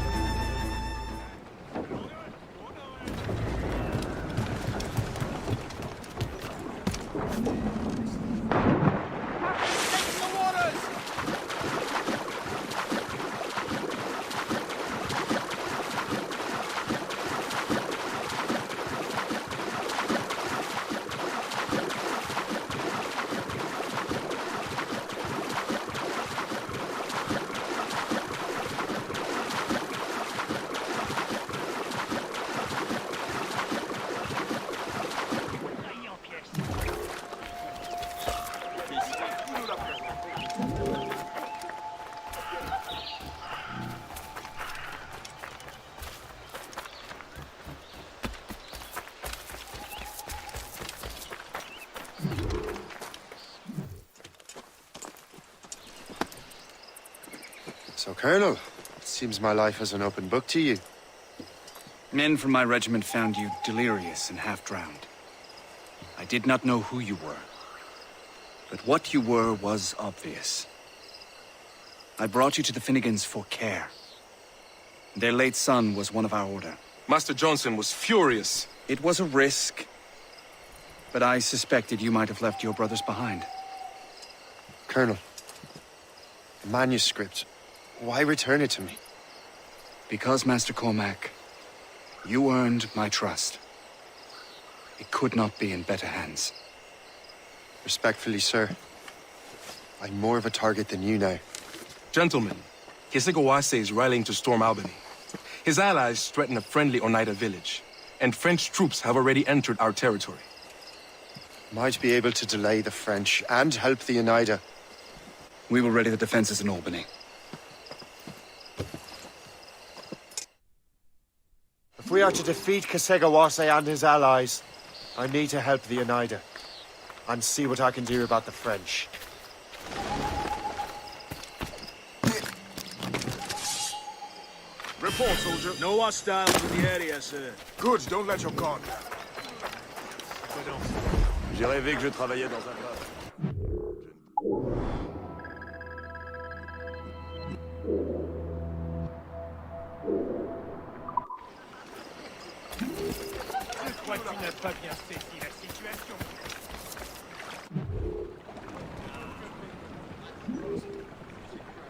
So, Colonel, it seems my life is an open book to you. Men from my regiment found you delirious and half-drowned. I did not know who you were, But what you were was obvious. I brought you to the Finnegans for care. Their late son was one of our order. Master Johnson was furious. It was a risk, but I suspected you might have left your brothers behind. Colonel, the manuscript, why return it to me? Because, Master Cormac, you earned my trust. It could not be in better hands. Respectfully, sir, I'm more of a target than you now. Gentlemen, Kesegawase is rallying to storm Albany. His allies threaten a friendly Oneida village, and French troops have already entered our territory. Might be able to delay the French and help the Oneida. We will ready the defenses in Albany. If we are to defeat Kesegawase and his allies, I need to help the Oneida and see what I can do about the French. Report, soldier. No hostiles in the area, sir. Good, don't let your guard down. J'ai rêvé que je travaillais dans un bar. Je crois que tu n'as pas bien saisi la situation.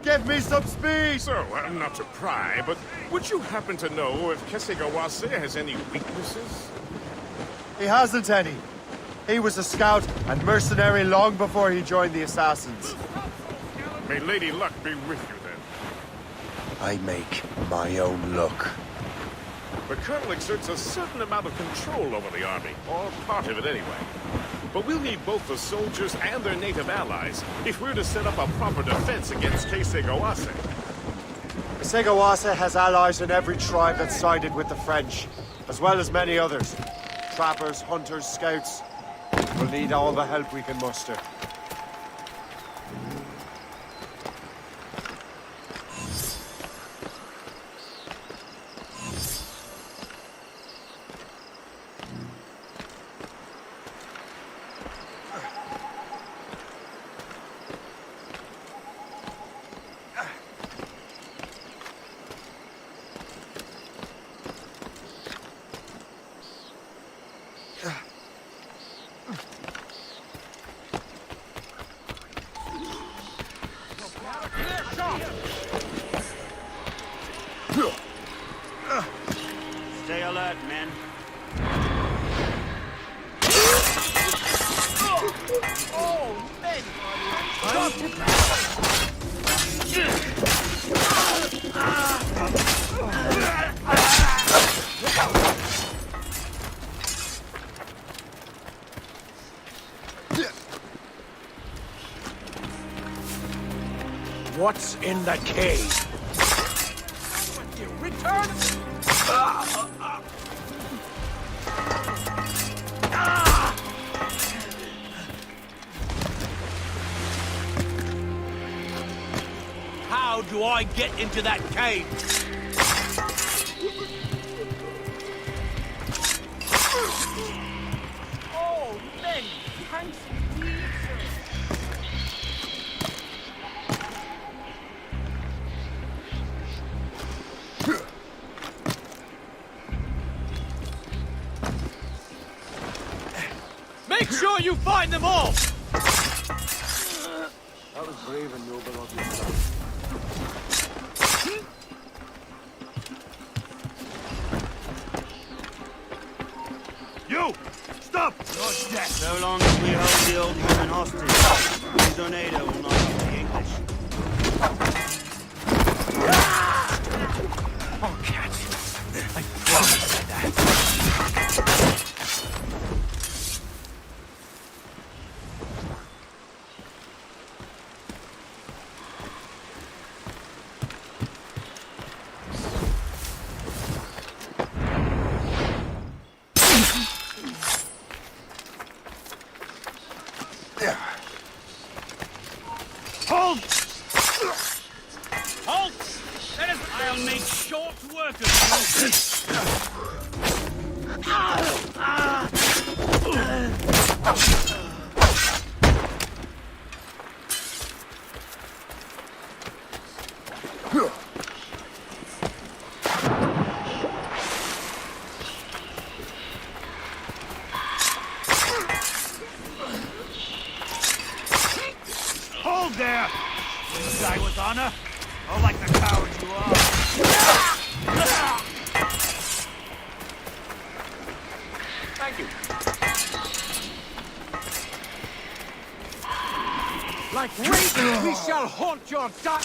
Give me some speed! So, not to pry, but would you happen to know if Kesegawase has any weaknesses? He hasn't any. He was a scout and mercenary long before he joined the Assassins. May Lady Luck be with you, then. I make my own luck. The Colonel exerts a certain amount of control over the army, or part of it anyway. But we'll need both the soldiers and their native allies if we're to set up a proper defense against Kesegawase. Kesegawase has allies in every tribe that sided with the French, as well as many others. Trappers, hunters, scouts. We'll need all the help we can muster. Stay alert, men. Oh, men! What's in the cave? Return! How do I get into that cave? Oh, men! Thanks indeed, sir. Make sure you find them all! That was brave and noble of you. You! Stop! Not yet. So long as we hold the old woman hostage, the tornado will not speak English. I'll catch you. I promise you that. Halt! Halt! I'll make short work of you. Hold there! You die with honor? Or like the coward you are? Thank you. Like raven, we shall haunt your dark...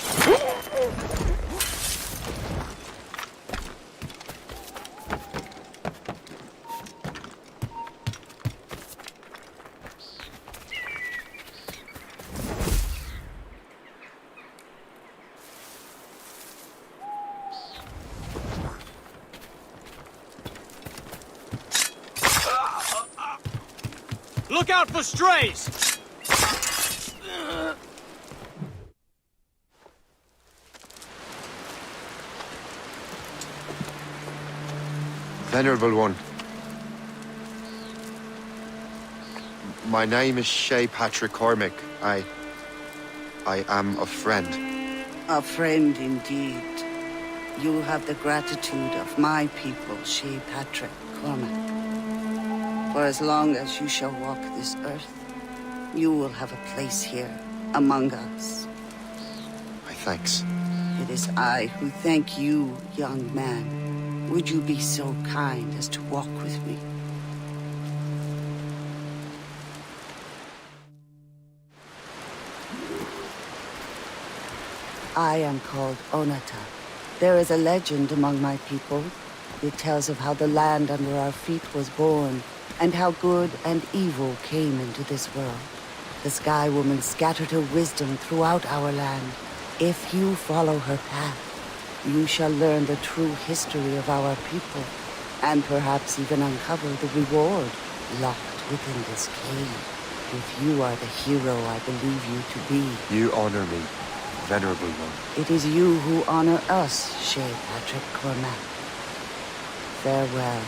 Look out for strays! Venerable one. My name is Shay Patrick Cormac. I am a friend. A friend indeed. You have the gratitude of my people, Shay Patrick Cormac. For as long as you shall walk this earth, you will have a place here, among us. My thanks. It is I who thank you, young man. Would you be so kind as to walk with me? I am called Onata. There is a legend among my people. It tells of how the land under our feet was born, and how good and evil came into this world. The Sky Woman scattered her wisdom throughout our land. If you follow her path, you shall learn the true history of our people, and perhaps even uncover the reward locked within this cave. If you are the hero I believe you to be. You honor me, Venerable one. It is you who honor us, Shay Patrick Cormac. Farewell.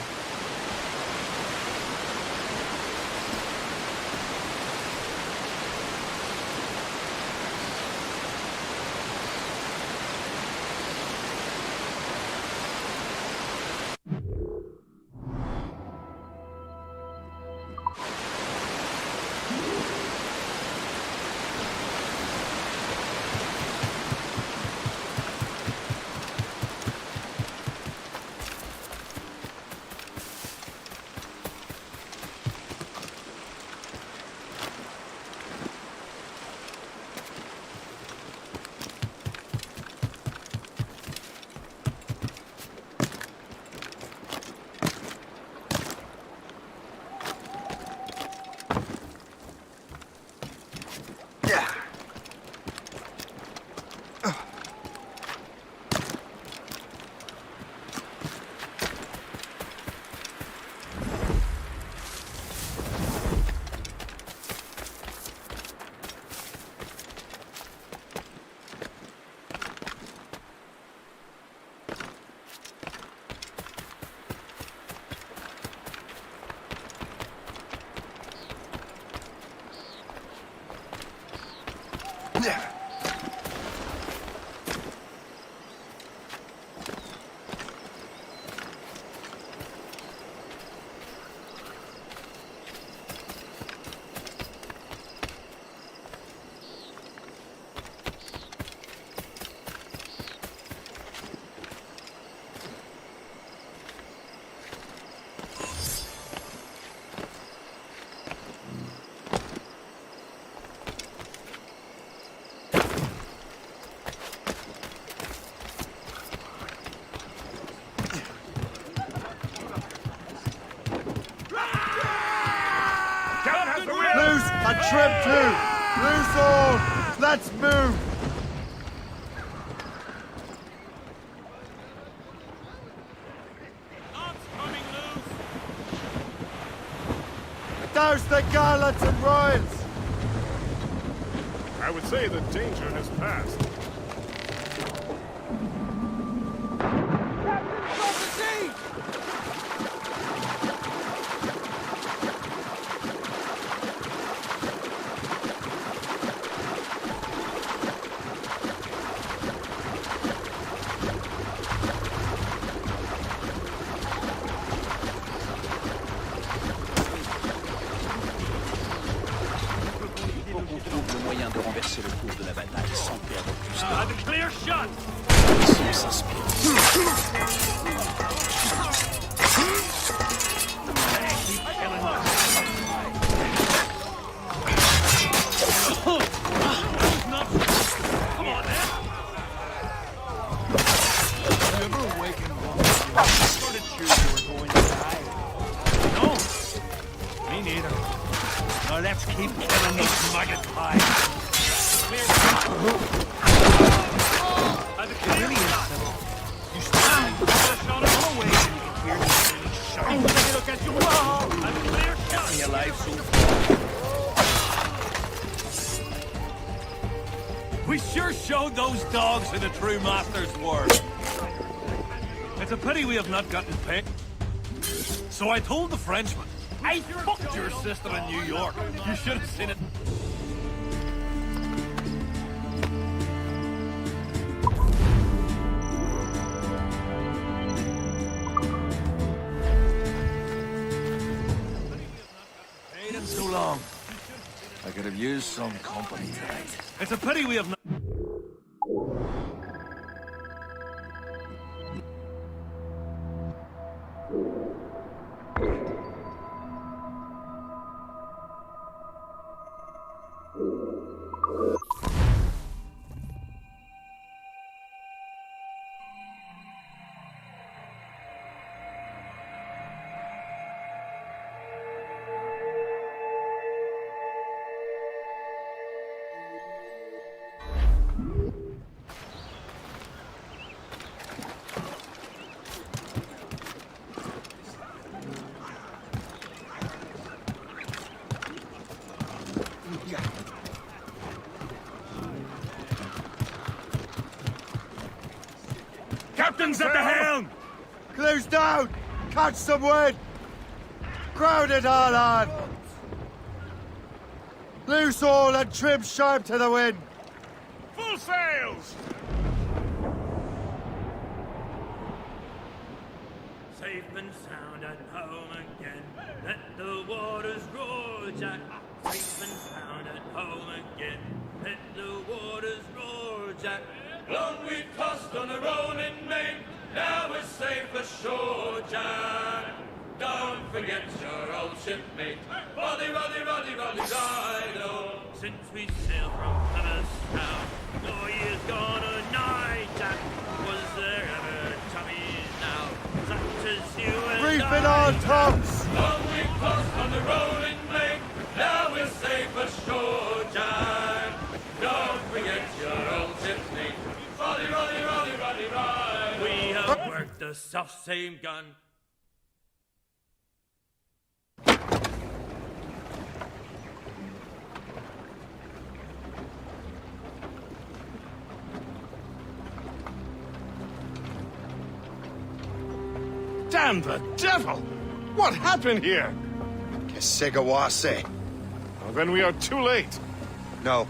And trim too! Loose all! Let's move! Douse the gallants and royals! I would say the danger has passed. moyen de renverser le cours de la bataille sans perdre plus de temps. The clear shot! Ils sont s'inspirent. Me neither. Now let's keep killing these maggot pies. It really is simple. You stand, shot all away, and here's the shot. Take a look at your wall. And clear shot. In your life so far. We sure showed those dogs who the true masters were. It's a pity we have not gotten paid. So I told the Frenchman, I fucked your sister in New York. You should have seen it. Paid in so long. I could have used some company tonight. It's a pity we have not. Captain's at the helm! Close down! Catch some wind! Crowd it all on! Loose all and trim sharp to the wind! Full sails! Safe and sound and home again. Let the waters roar, Jack. Safe and sound and home again. Let the waters roar, Jack. Long we've tossed on a rolling main. Now we're safe ashore, Jack. Don't forget your old shipmate. Roddy, Roddy, Roddy, Roddy, Rido. Since we sailed from Plymouth town, 4 years gone a night, Jack. Was there ever chummies now? Such as you and Reefing on tops! Long we've tossed on the rolling main. Now we're safe ashore, Jack. Don't forget your old shipmate. Roddy, Roddy, Roddy, Roddy, Rido. We have worked the self same gun. Damn the devil! What happened here? Kesigawase. Well, then we are too late. No.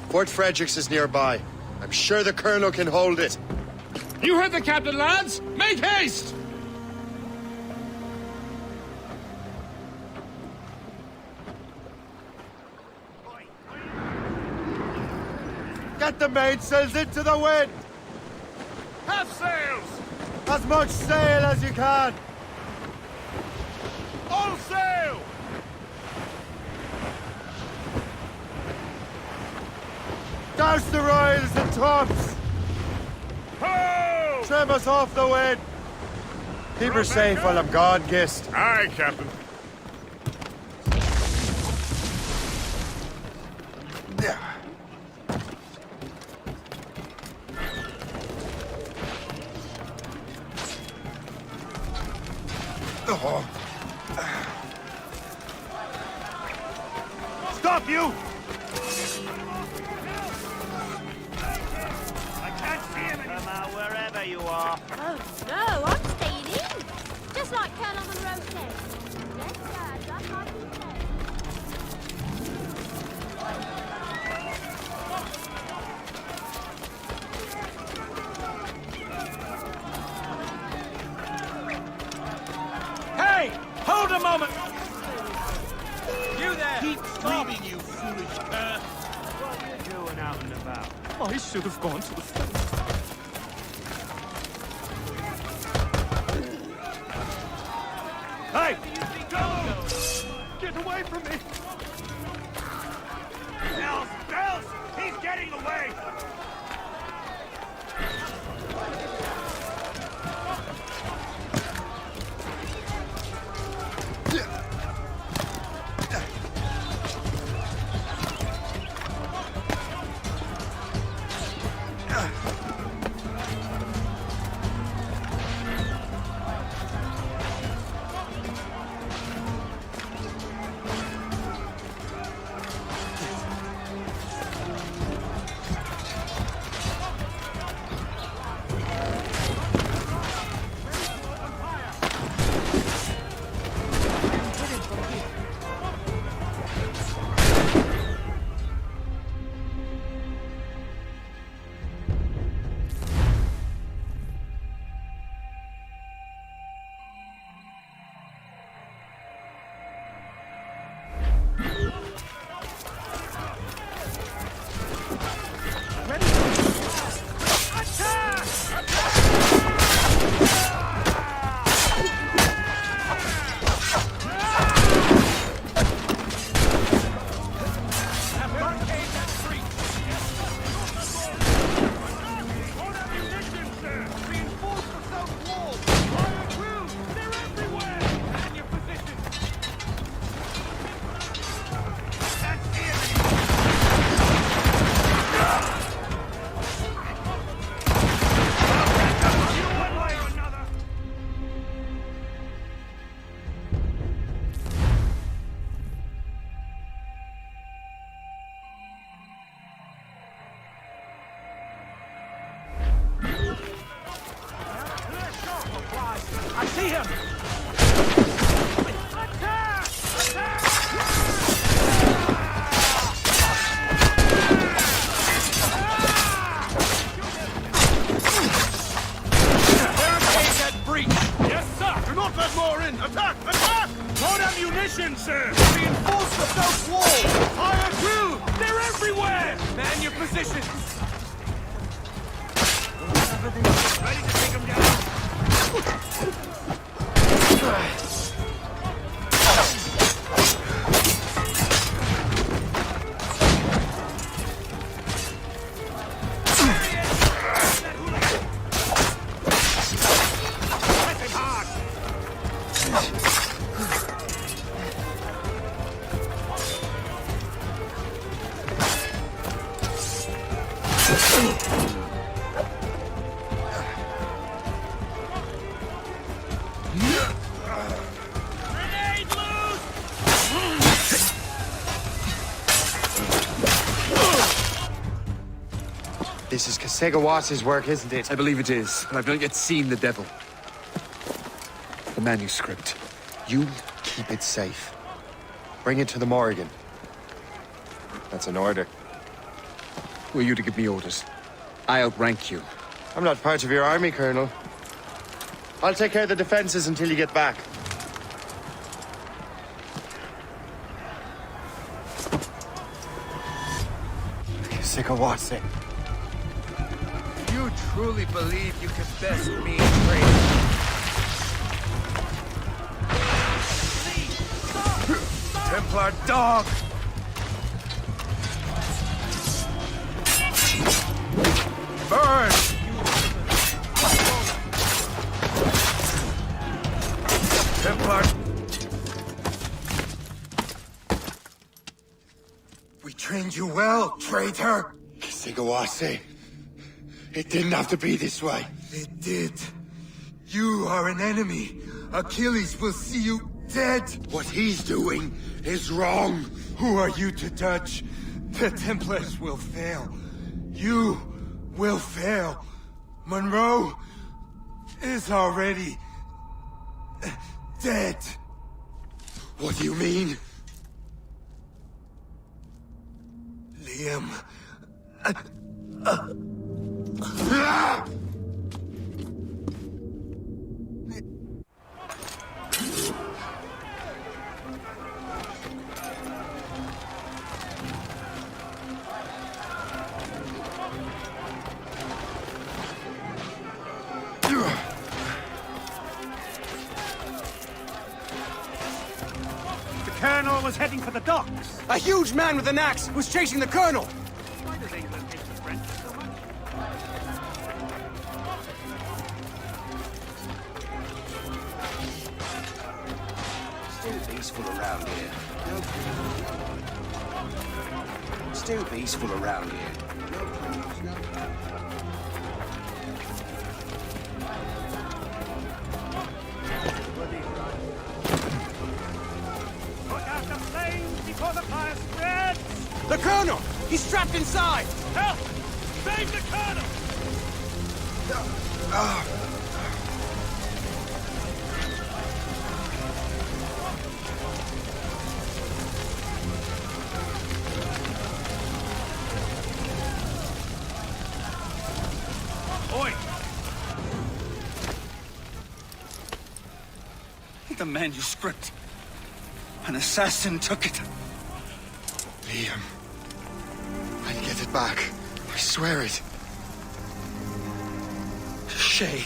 Fort Fredericks is nearby. I'm sure the Colonel can hold it. You heard the captain, lads! Make haste! Get the mainsails into the wind! Half sails! As much sail as you can! All sail! Douse the royals and tops! Ho! Trim us off the wind! Keep her safe while I'm gone, Gist. Aye, Captain. Oh. Stop you! I can't see him anymore. Come out wherever you are. Oh, no, I'm staying in. Just like Colonel Monroe said. Yes, sir, just like he said. Hey! Hold a moment! You there! Keep screaming, you foolish cur! I should have gone to the front. Hey! Go! Get away from me! Bells! He's getting away! I see him! Barricade that breach! Yes, sir! Do not let more in! Attack! Attack! Load ammunition, sir! Reinforce the south wall! Fire through! They're everywhere! Man your positions! Ready to take them down! This is Kasegawasi's work, isn't it? I believe it is, but I've not yet seen the devil. The manuscript. You keep it safe. Bring it to the Morrigan. That's an order. Who are you to give me orders? I outrank you. I'm not part of your army, Colonel. I'll take care of the defenses until you get back. Kasegawasi. You truly believe you can best me in trade? Templar dog! Burn! Templar... We trained you well, traitor! Kasegawasi. It didn't have to be this way. It did. You are an enemy. Achilles will see you dead. What he's doing is wrong. Who are you to judge? The Templars will fail. You will fail. Monroe is already dead. What do you mean? Liam... was heading for the docks. A huge man with an axe was chasing the colonel. Why does England hate the French so much? Still peaceful around here. Still peaceful around here. Put out the flames before the fire spreads! The colonel! He's trapped inside! Help! Save the colonel! Oi! The manuscript. An assassin took it. Liam. I'll get it back. I swear it. Shay.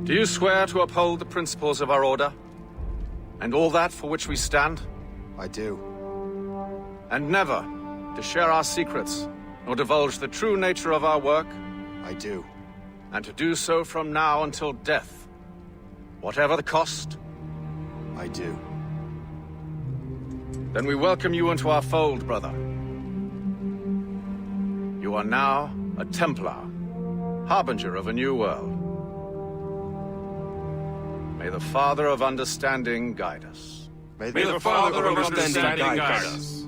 Do you swear to uphold the principles of our order? And all that for which we stand? I do. And never to share our secrets, nor divulge the true nature of our work? I do. And to do so from now until death, whatever the cost? I do. Then we welcome you into our fold, brother. You are now a Templar, harbinger of a new world. May the Father of Understanding guide us. May the Father of Understanding guide us.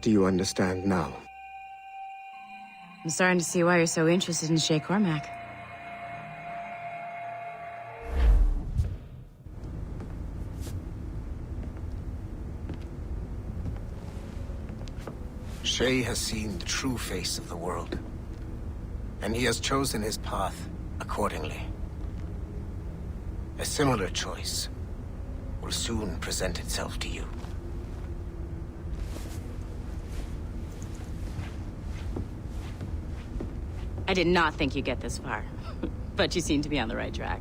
Do you understand now? I'm starting to see why you're so interested in Shay Cormac. Shay has seen the true face of the world, and he has chosen his path accordingly. A similar choice will soon present itself to you. I did not think you'd get this far, but you seem to be on the right track.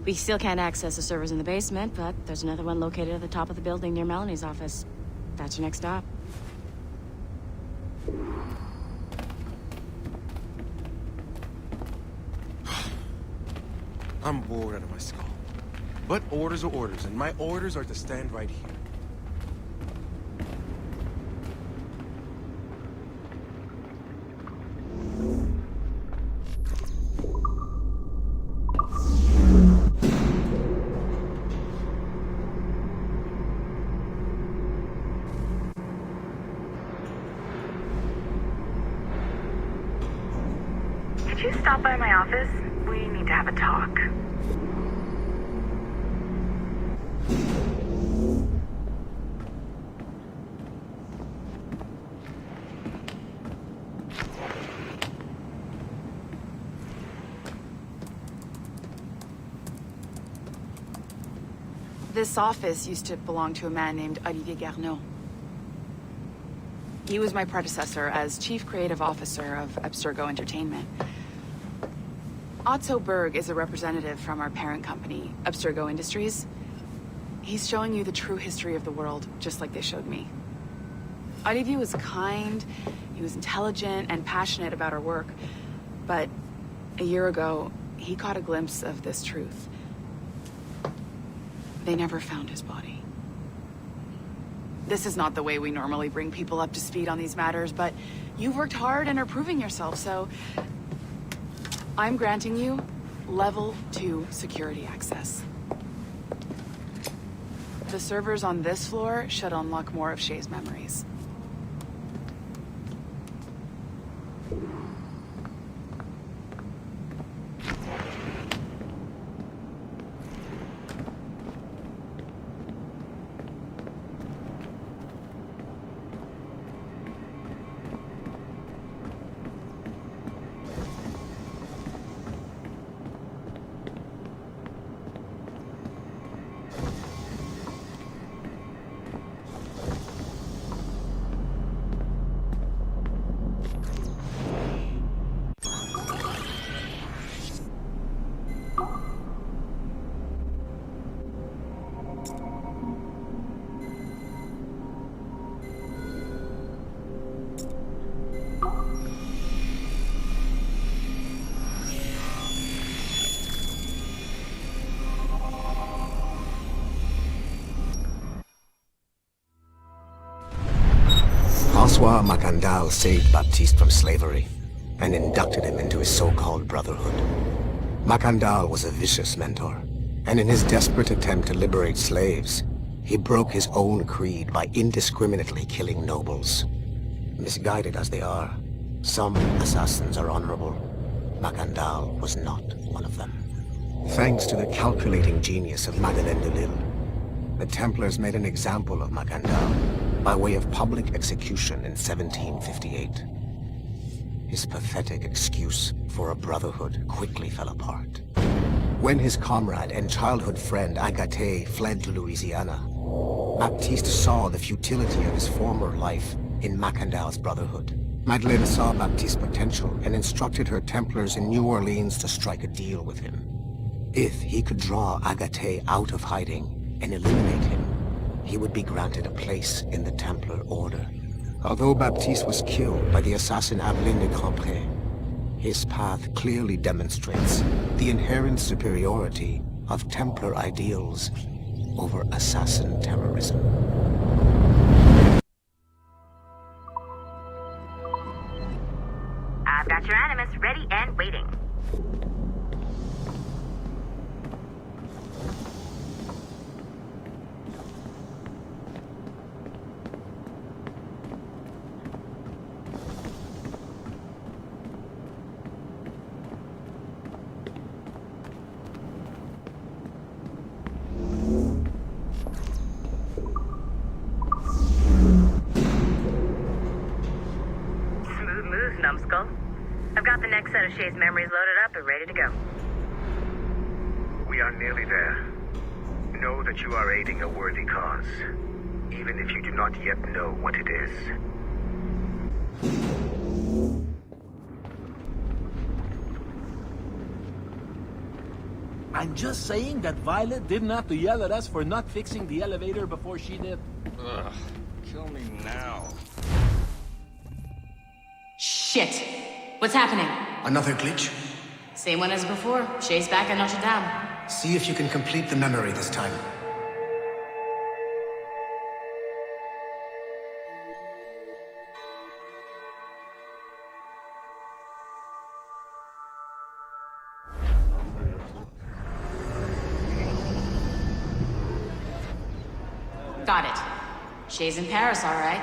We still can't access the servers in the basement, but there's another one located at the top of the building near Melanie's office. That's your next stop. I'm bored out of my skull. But orders are orders, and my orders are to stand right here. you stop by my office? We need to have a talk. This office used to belong to a man named Olivier Garneau. He was my predecessor as Chief Creative Officer of Abstergo Entertainment. Otto Berg is a representative from our parent company, Abstergo Industries. He's showing you the true history of the world, just like they showed me. Olivier was kind, he was intelligent and passionate about our work, but a year ago, he caught a glimpse of this truth. They never found his body. This is not the way we normally bring people up to speed on these matters, but you've worked hard and are proving yourself, so I'm granting you level 2 security access. The servers on this floor should unlock more of Shay's memories. François Macandal saved Baptiste from slavery and inducted him into his so-called brotherhood. Macandal was a vicious mentor, and in his desperate attempt to liberate slaves, he broke his own creed by indiscriminately killing nobles. Misguided as they are, some assassins are honorable. Macandal was not one of them. Thanks to the calculating genius of Madeleine de Lille, the Templars made an example of Macandal by way of public execution in 1758. His pathetic excuse for a brotherhood quickly fell apart. When his comrade and childhood friend Agathe fled to Louisiana, Baptiste saw the futility of his former life in Macandal's brotherhood. Madeleine saw Baptiste's potential and instructed her Templars in New Orleans to strike a deal with him. If he could draw Agathe out of hiding and eliminate him, he would be granted a place in the Templar Order. Although Baptiste was killed by the assassin Aveline de Grandpré, his path clearly demonstrates the inherent superiority of Templar ideals over assassin terrorism. I've got your Animus ready and waiting. Numbskull. I've got the next set of Shay's memories loaded up and ready to go. We are nearly there. Know that you are aiding a worthy cause, even if you do not yet know what it is. I'm just saying that Violet didn't have to yell at us for not fixing the elevator before she did. Ugh, kill me now. Shit! What's happening? Another glitch? Same one as before. Shay's back at Notre Dame. See if you can complete the memory this time. Got it. Shay's in Paris, all right.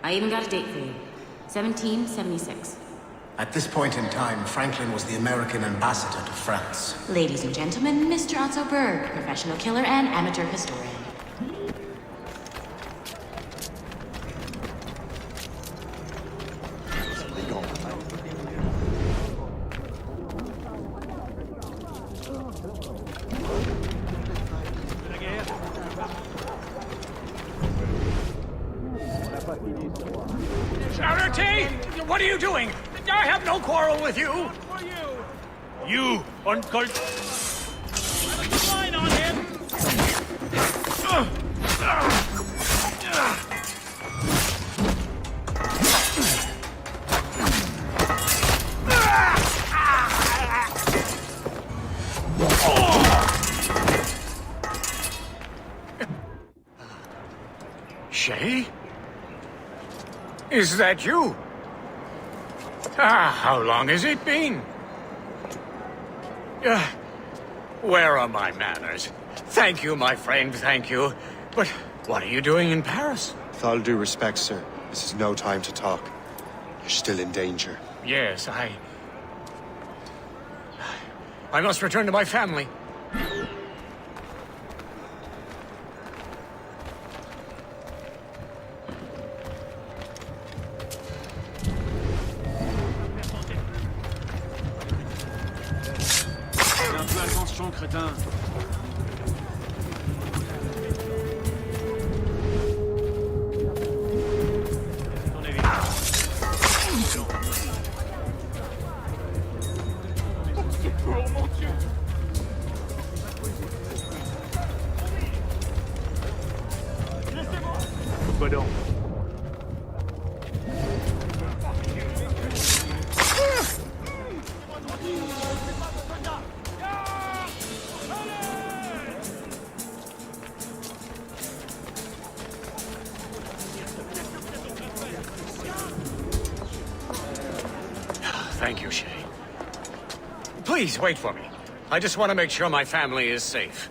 I even got a date for you. 1776. At this point in time, Franklin was the American ambassador to France. Ladies and gentlemen, Mr. Otto Berg, professional killer and amateur historian. Charity! What are you doing? I have no quarrel with you! You, uncult... Line on him! Shay? Is that you? How long has it been? Where are my manners? Thank you, my friend, thank you. But what are you doing in Paris? With all due respect, sir, this is no time to talk. You're still in danger. Yes, I must return to my family. Attention, crétin. Bedon. Thank you, Shay. Please, wait for me. I just want to make sure my family is safe.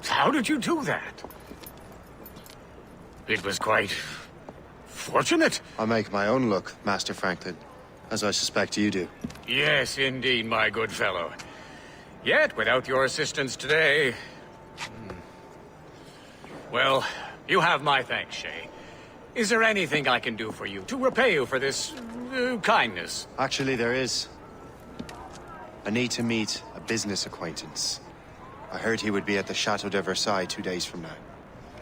How did you do that? It was quite fortunate. I make my own luck, Master Franklin, as I suspect you do. Yes, indeed, my good fellow. Yet, without your assistance today... Well, you have my thanks, Shay. Is there anything I can do for you to repay you for this kindness? Actually, there is. I need to meet a business acquaintance. I heard he would be at the Chateau de Versailles 2 days from now.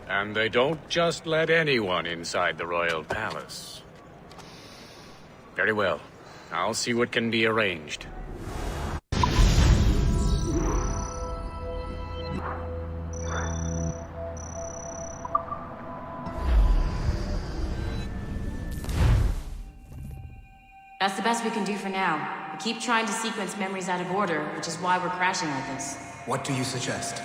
And they don't just let anyone inside the royal palace. Very well. I'll see what can be arranged. That's the best we can do for now. We keep trying to sequence memories out of order, which is why we're crashing like this. What do you suggest?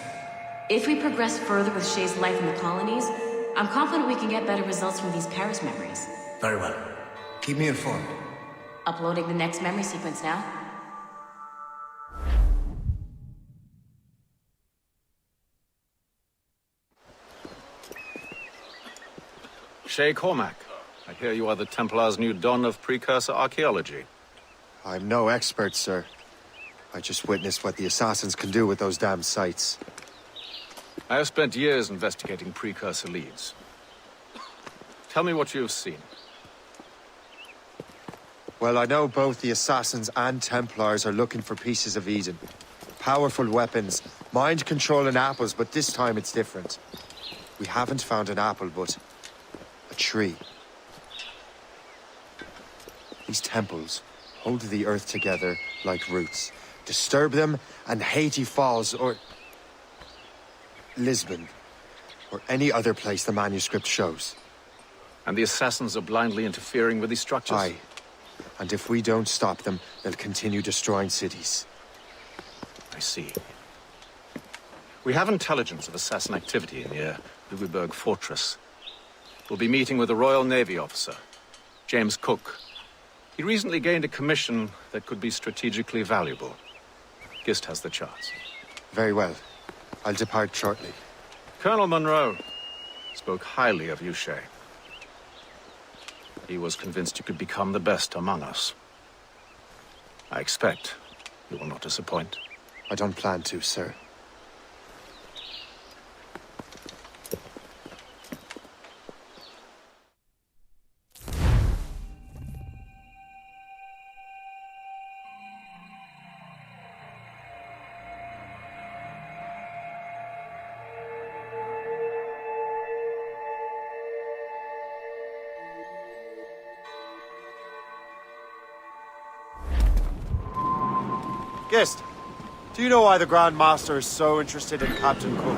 If we progress further with Shay's life in the colonies, I'm confident we can get better results from these Paris memories. Very well. Keep me informed. Uploading the next memory sequence now. Shay Cormac, I hear you are the Templar's new don of precursor archaeology. I'm no expert, sir. I just witnessed what the assassins can do with those damn sites. I have spent years investigating precursor leads. Tell me what you have seen. Well, I know both the assassins and Templars are looking for pieces of Eden. Powerful weapons, mind-controlling apples, but this time it's different. We haven't found an apple, but a tree. These temples hold the earth together like roots. Disturb them, and Haiti falls, or Lisbon, or any other place the manuscript shows. And the assassins are blindly interfering with these structures? Aye. And if we don't stop them, they'll continue destroying cities. I see. We have intelligence of assassin activity near Louisburg Fortress. We'll be meeting with a Royal Navy officer, James Cook. He recently gained a commission that could be strategically valuable. Gist has the charts. Very well. I'll depart shortly. Colonel Monroe spoke highly of you, Shay. He was convinced you could become the best among us. I expect you will not disappoint. I don't plan to, sir. Guest, do you know why the Grand Master is so interested in Captain Cook?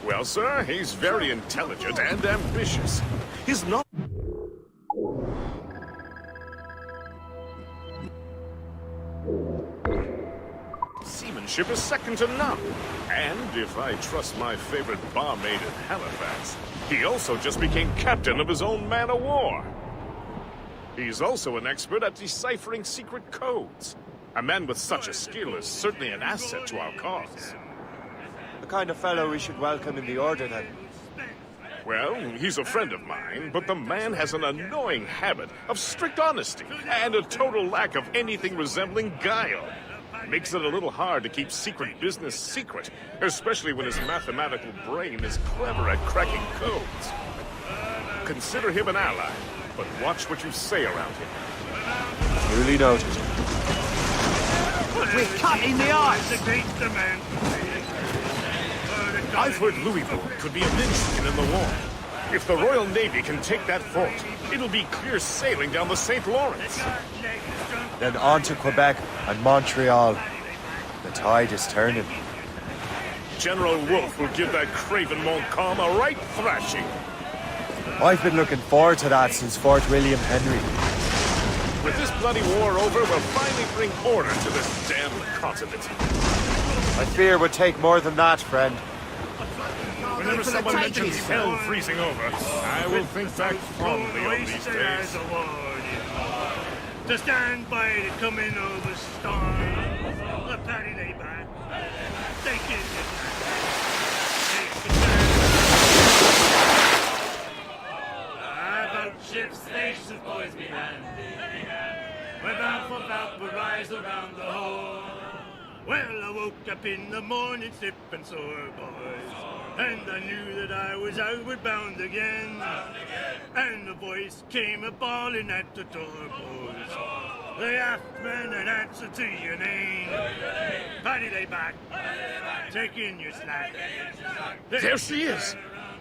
Well, sir, he's very intelligent and ambitious. His knowledge... seamanship is second to none. And if I trust my favorite barmaid in Halifax, he also just became captain of his own man-of-war. He's also an expert at deciphering secret codes. A man with such a skill is certainly an asset to our cause. The kind of fellow we should welcome in the Order, then. Well, he's a friend of mine, but the man has an annoying habit of strict honesty and a total lack of anything resembling guile. Makes it a little hard to keep secret business secret, especially when his mathematical brain is clever at cracking codes. Consider him an ally, but watch what you say around him. Duly noted. We're cutting the ice! I've heard Louisbourg could be a linchpin in the war. If the Royal Navy can take that fort, it'll be clear sailing down the St. Lawrence. Then on to Quebec and Montreal. The tide is turning. General Wolfe will give that craven Montcalm a right thrashing. I've been looking forward to that since Fort William Henry. With this bloody war over, we'll finally bring order to this damn continent. I fear it would take more than that, friend. Whenever someone mentions hell freezing over, I will think back fondly on these days. To stand by the coming of a storm, a patty lay back, take it. About ship stations, boys, be handy. We're bound for Valparaiso around the hole. Well, I woke up in the morning stiff and sore, boys, and I knew that I was outward bound again. And the voice came a-bawling at the door, boys. The aft man an answer to your name. Paddy lay back, taking your slack. There she is!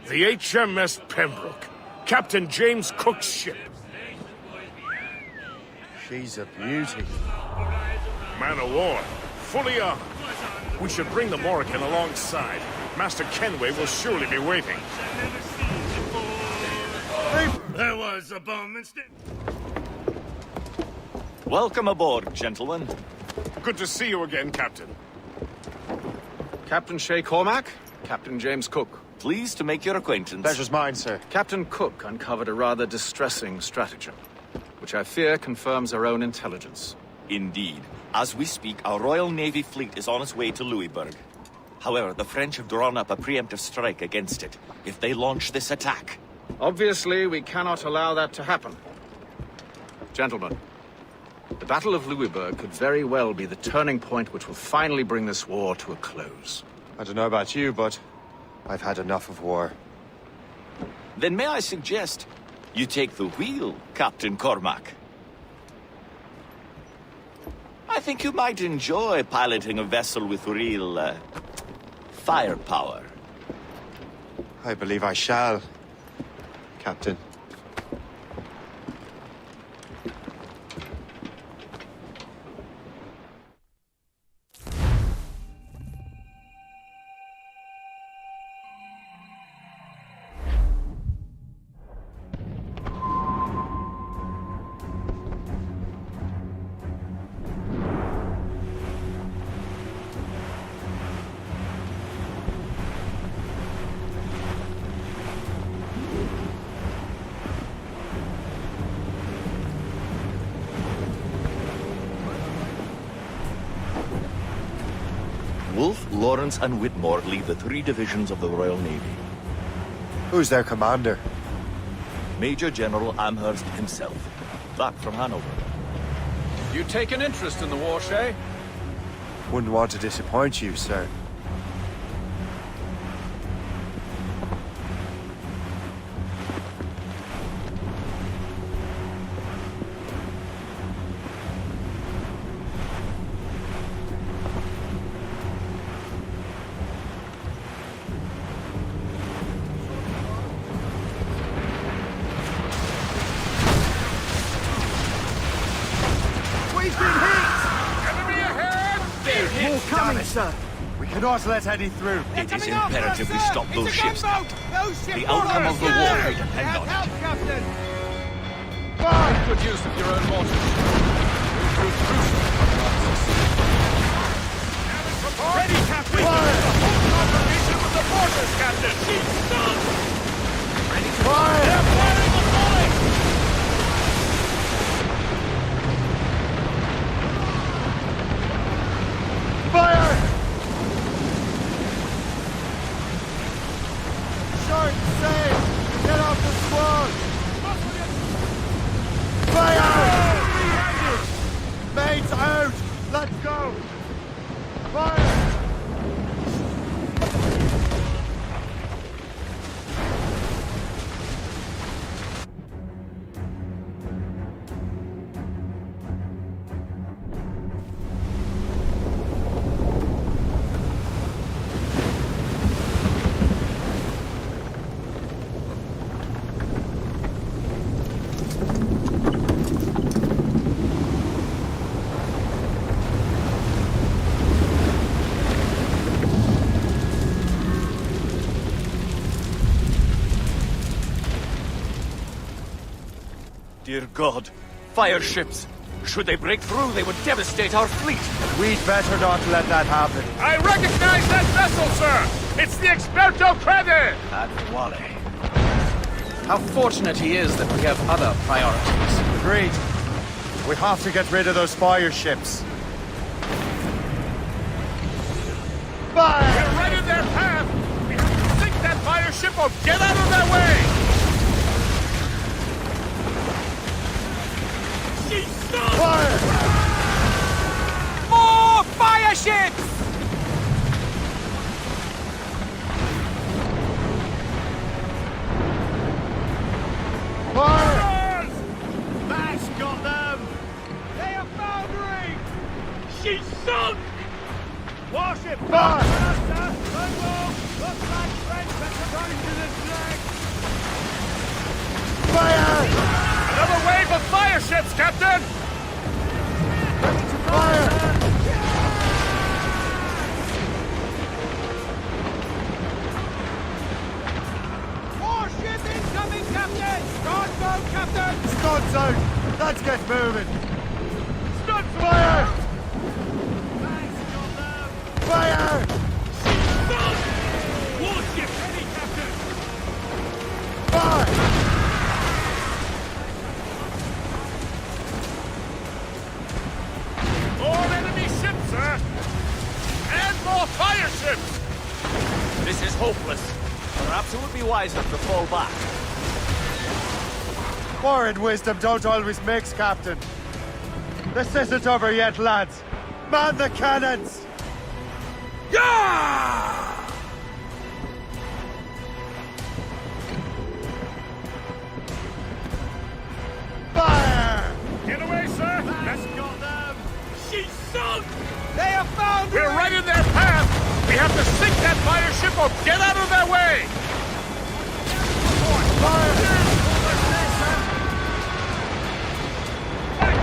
The HMS Pembroke, Captain James Cook's ship. She's a beauty. Man of war, fully armed. We should bring the Morrigan alongside. Master Kenway will surely be waiting. There was a bomb instead. Welcome aboard, gentlemen. Good to see you again, Captain. Captain Shay Cormac, Captain James Cook. Pleased to make your acquaintance. Pleasure's mine, sir. Captain Cook uncovered a rather distressing stratagem, which I fear confirms our own intelligence. Indeed. As we speak, our Royal Navy fleet is on its way to Louisburg. However, the French have drawn up a preemptive strike against it if they launch this attack. Obviously, we cannot allow that to happen. Gentlemen, the Battle of Louisburg could very well be the turning point which will finally bring this war to a close. I don't know about you, but I've had enough of war. Then may I suggest you take the wheel, Captain Cormac? I think you might enjoy piloting a vessel with real, firepower. I believe I shall, Captain. Wolfe, Lawrence, and Whitmore lead the 3 divisions of the Royal Navy. Who's their commander? Major General Amherst himself, back from Hanover. You take an interest in the war, Shay? Wouldn't want to disappoint you, sir. Sir. We cannot let any through. It is imperative we stop those ships. The outcome of the war will depend on it. Captain! Make good use of your own mortars. We'll prove crucial. Ready, Captain! Fire! The whole congregation with the mortars, Captain! She's done! Ready to fire! They're firing the line! Fire! Short, safe! Get off the squad! Fire! Mates out! Let's go! Fire! Dear God, fire ships. Should they break through, they would devastate our fleet. We'd better not let that happen. I recognize that vessel, sir! It's the Experto Crede! And Wally. How fortunate he is that we have other priorities. Agreed. We have to get rid of those fire ships. Fire! We're right in their path! We have to sink that fire ship or get out of their way! Fire! More fire ships! Fire! That's got them! They are foundering! She's sunk! Warship! Fire! Looks like Frenchmen are going to the flag! Fire! Another wave of fire ships, Captain! Fire! Warship incoming, Captain! Guard Captain! Studs out! Let's get moving! Studs fire! Fire! Warship ready, Captain! Fire! More enemy ships, sir! And more fire ships! This is hopeless. Perhaps it would be wiser to fall back. War and wisdom don't always mix, Captain. This isn't over yet, lads. Man the cannons! Yeah! Fire! Get away, sir! That's got them! She's sunk! They have found We're right in their path! We have to sink that fire ship or get out of their way! Fire!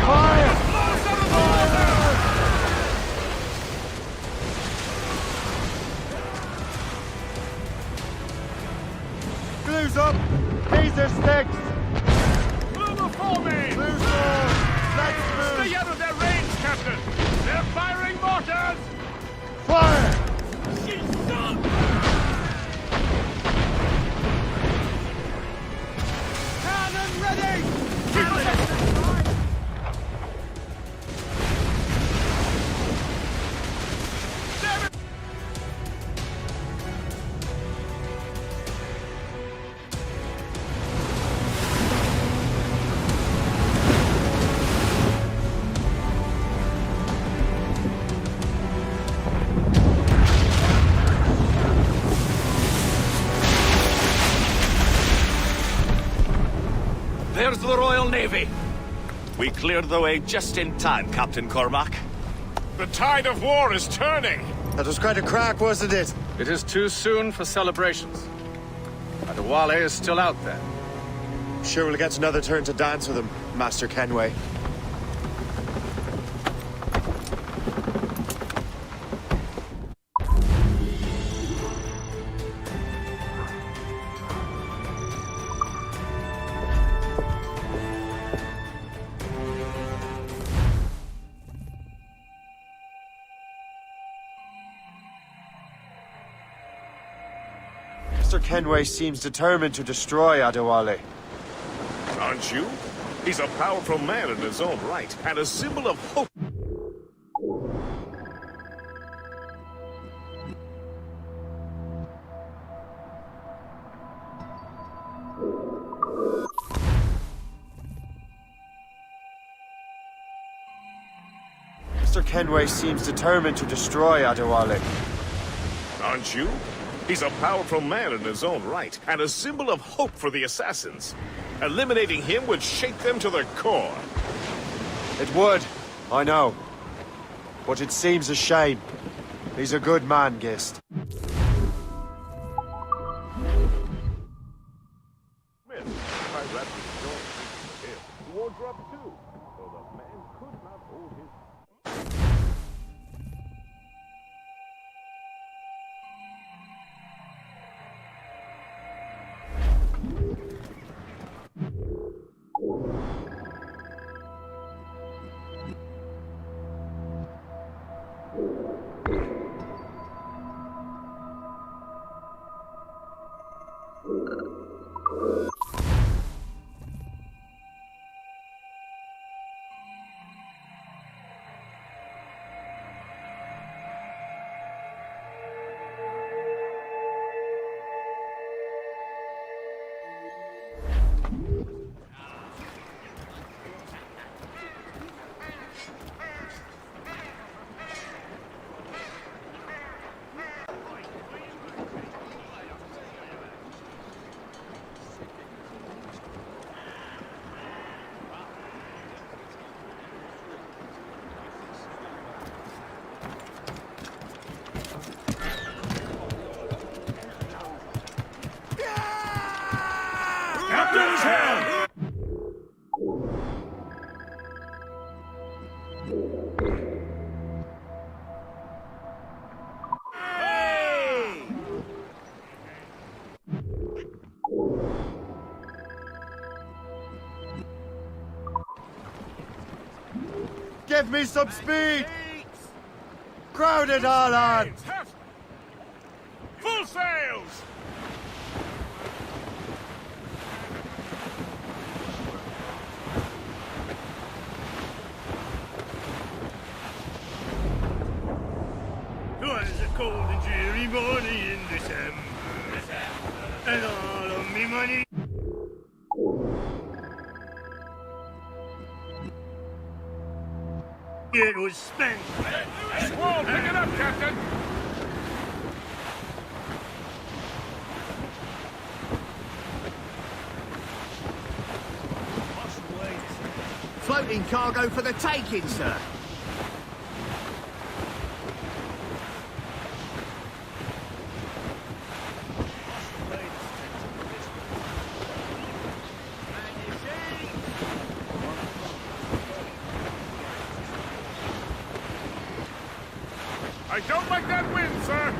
Fire! Blues up! These are sticks! Blue before me! Blues on! Let's move! Stay out of their range, Captain! They're firing mortars! Fire! She's sunk! Cannon ready! There's the Royal Navy. We cleared the way just in time, Captain Cormac. The tide of war is turning! That was quite a crack, wasn't it? It is too soon for celebrations. Adewale is still out there. Sure we'll get another turn to dance with him, Master Kenway. Mr. Kenway seems determined to destroy Adewale. Aren't you? He's a powerful man in his own right, and a symbol of hope. Mr. Kenway seems determined to destroy Adewale. Aren't you? He's a powerful man in his own right, and a symbol of hope for the assassins. Eliminating him would shake them to the core. It would, I know. But it seems a shame. He's a good man, Gist. Wardrop too, so the man could not hold his... Give me some speed! Crowd it all on! Full sails! Twas a cold and dreary morning in December. And all of me money. It was spent. Whoa, pick it up, Captain! Floating cargo for the taking, sir. I don't like that wind, sir!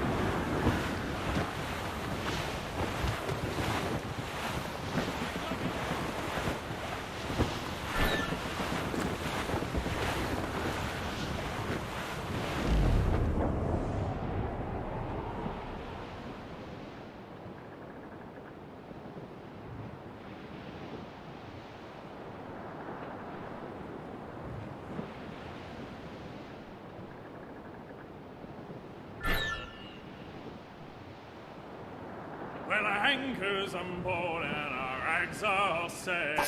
Well, our anchors on board and our rags are set.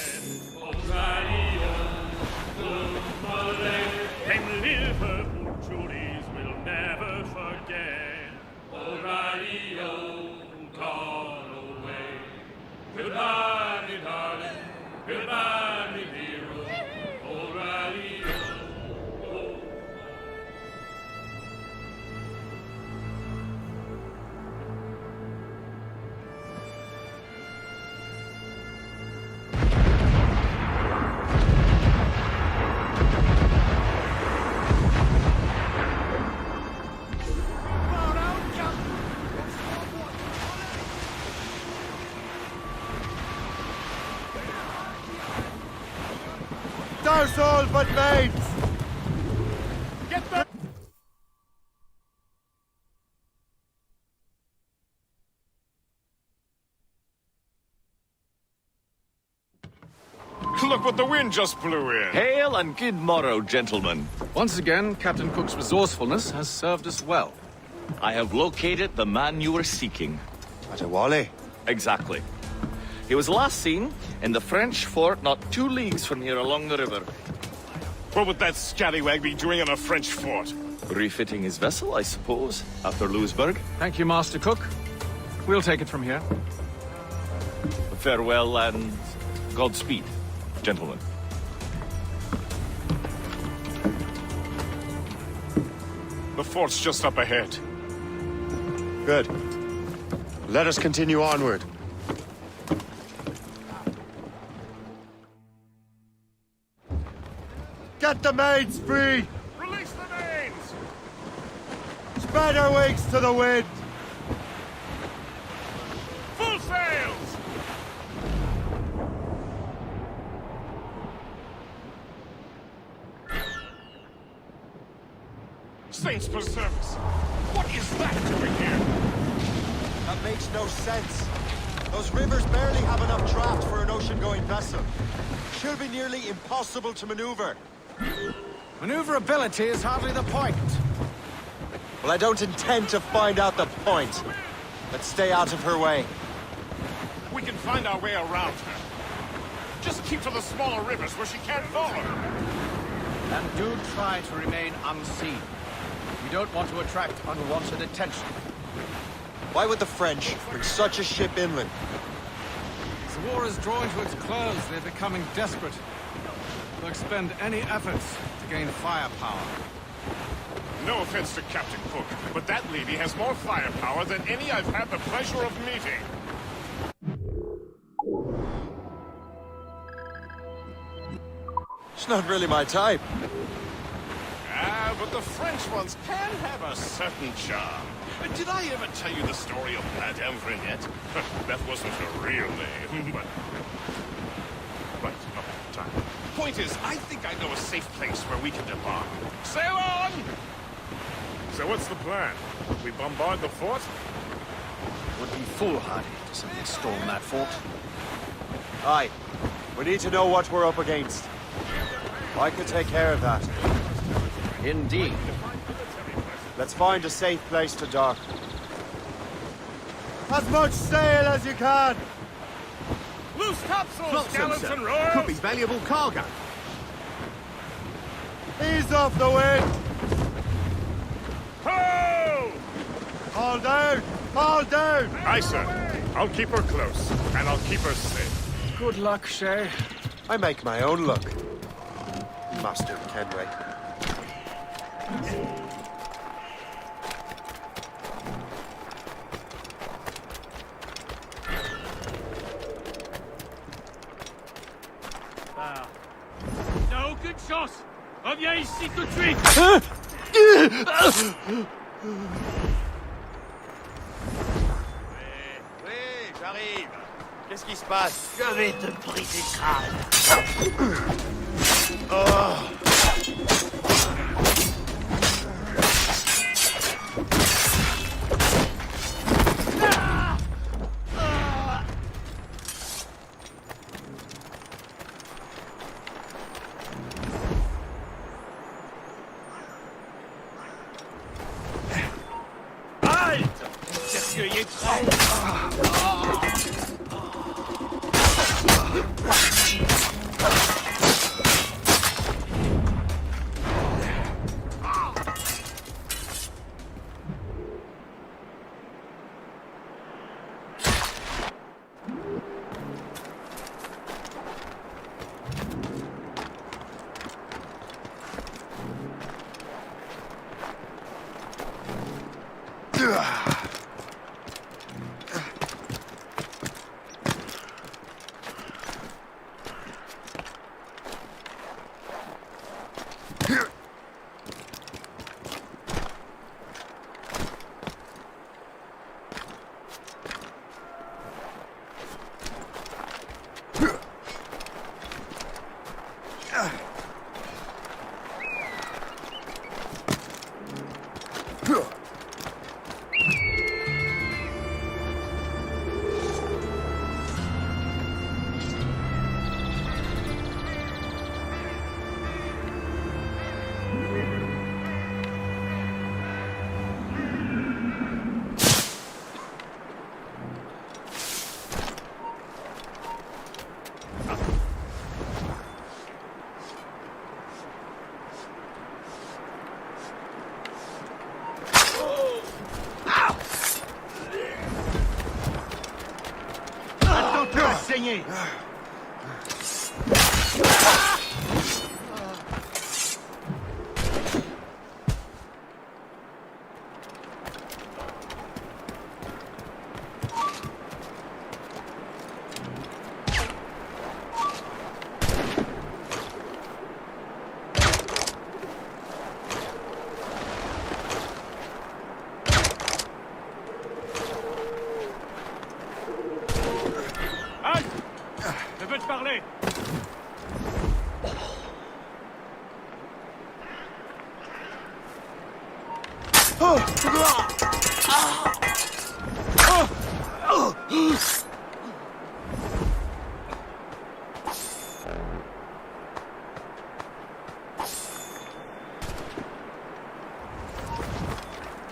O'Reilly, them Liverpool Judies will never forget. O'Reilly, gone away. Goodbye, me darling. Goodbye, me hero. O'Reilly, Douse all but mates! Get the... Look what the wind just blew in! Hail and good morrow, gentlemen. Once again, Captain Cook's resourcefulness has served us well. I have located the man you were seeking. Adewale? Exactly. He was last seen in the French fort not 2 leagues from here along the river. What would that scallywag be doing in a French fort? Refitting his vessel, I suppose, after Louisburg. Thank you, Master Cook. We'll take it from here. Farewell and Godspeed, gentlemen. The fort's just up ahead. Good. Let us continue onward. Get the mains free! Release the mains! Spread our wings to the wind! Full sails! Saints preserve us! What is that doing here? That makes no sense. Those rivers barely have enough draft for an ocean-going vessel. Should be nearly impossible to maneuver. Maneuverability is hardly the point. Well, I don't intend to find out the point. Let's stay out of her way. We can find our way around her. Just keep to the smaller rivers where she can't follow. And do try to remain unseen. We don't want to attract unwanted attention. Why would the French bring such a ship inland? As the war is drawing to its close, they're becoming desperate. They'll expend any efforts to gain firepower. No offense to Captain Cook, but that lady has more firepower than any I've had the pleasure of meeting. She's not really my type. Ah, but the French ones can have a certain charm. Did I ever tell you the story of Madame Vrenette? That wasn't her real name, but... Right, time. point is, I think I know a safe place where we can debark. Sail on! So what's the plan? We bombard the fort? Would be foolhardy to simply storm that fort. Aye. We need to know what we're up against. I could take care of that. Indeed. Let's find a safe place to dock. As much sail as you can! Loose topsails, Flotsam, gallants sir. and royals! Could be valuable cargo. Ease off the wind! Ho! Haul down! Haul down! Aye, sir. I'll keep her close, and I'll keep her safe. Good luck, Shay. I make my own luck. Master Kenway. T'as aucune chance! Reviens ici tout de suite! Oui, j'arrive. Qu'est-ce qui se passe? Je vais te briser le crâne! Cercueil est prêt! Saigner! Je veux te parler!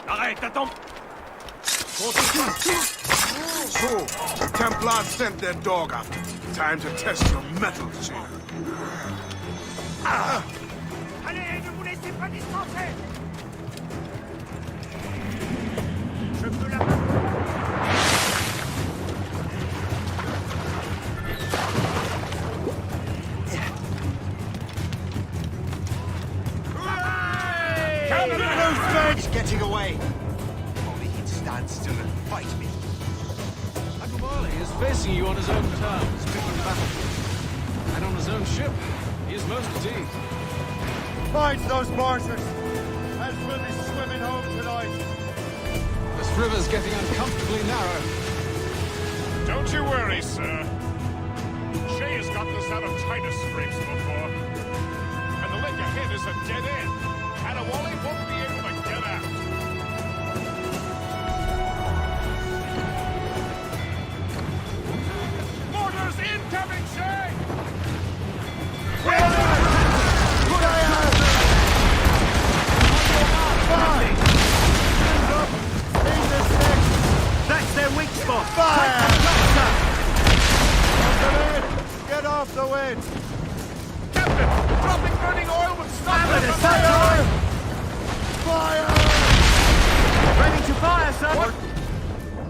Arrête, attends! So, the Templars sent their dog after me. Time to test your mettle, Jim. Allez, ne vous laissez pas distancer! Je peux la... He's getting away. Only he'd stand still and fight me. Agumali is facing you on his own terms, picking the battlefield. And on his own ship, he is most fatigued. Find those martyrs, as we'll be swimming home tonight. This river's getting uncomfortably narrow. Don't you worry, sir. Shay is gotten us out of China scrapes before. And the lake ahead is a dead end. And a Wally won't be able to get out. Mortars incoming, Shay! That's their weak spot! Fire! Get off the wind! Captain! Dropping burning oil would stop them! Fire! Fire! Ready to fire, sir!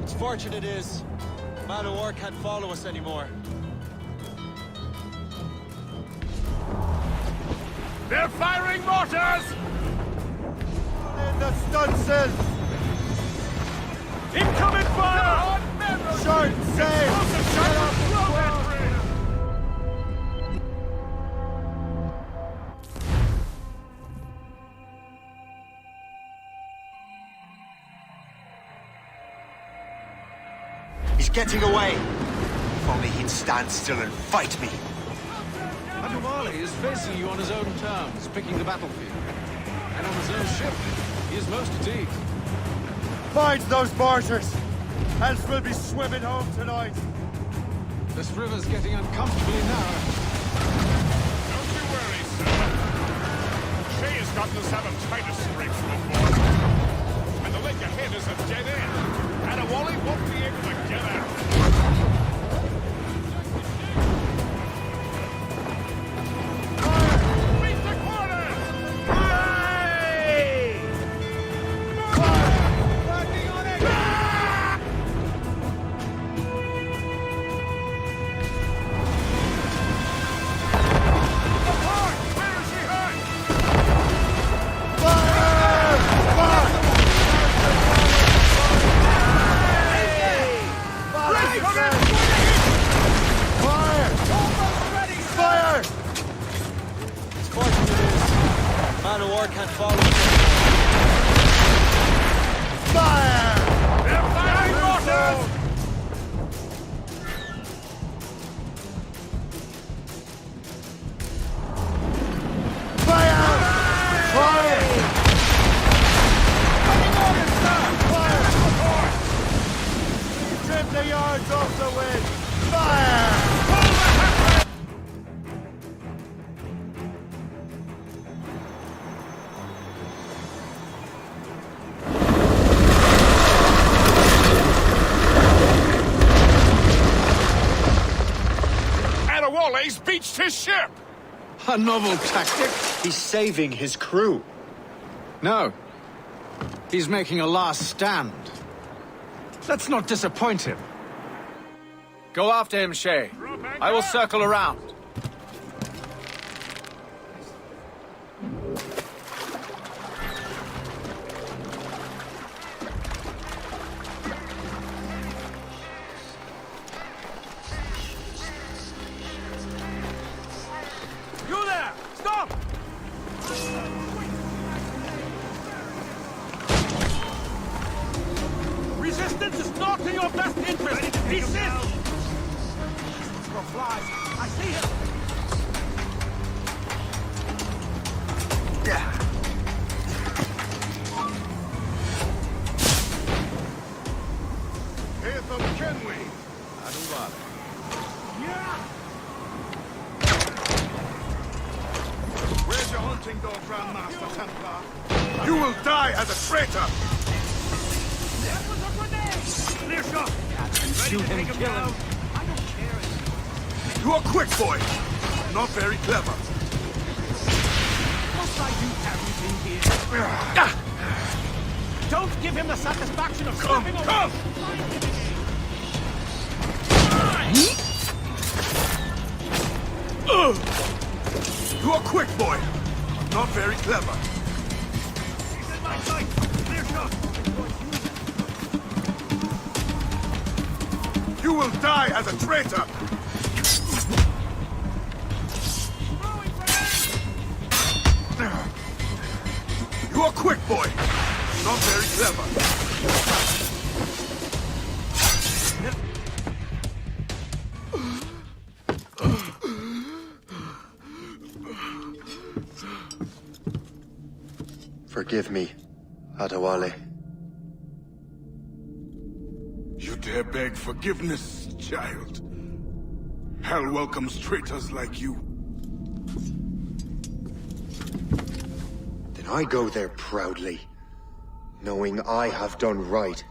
It's fortunate it is. Man of War can't follow us anymore. They're firing mortars! In the stunsail! Incoming fire! Short sail! Get off the He's getting away. If only he'd stand still and fight me. Adewale is facing you on his own terms, picking the battlefield. And on his own ship, he is most at ease. Find those mortars! Else we'll be swimming home tonight! This river's getting uncomfortably narrow. Don't you worry, sir. Shay has gotten us out of China scrapes before. And the lake ahead is a dead end. And a Wally won't be able to get out. Man of War can't follow us. Fire! They're firing mortars! Fire! Fire! Trim the yards off the wind! Fire! Adewale's beached his ship! A novel tactic. He's saving his crew. No. He's making a last stand. Let's not disappoint him. Go after him, Shay. I will circle around. You there! Stop! Resistance is not in your best interest! Resist! For flies. I see him! Here from Kenway. Adewale. Where's your hunting dog, Grandmaster Templar? You will die as a traitor! That was a grenade! Clear shot! Shoot him and kill him. I don't care. You are quick, boy. Not very clever. Must I do everything here? Don't give him the satisfaction of slipping away! Come! You are quick, boy. Not very clever. He's in my sight! Clear shot! You will die as a traitor! You are quick, boy. Not very clever. Forgive me, Adewale. You dare beg forgiveness, child? Hell welcomes traitors like you. Then I go there proudly, knowing I have done right.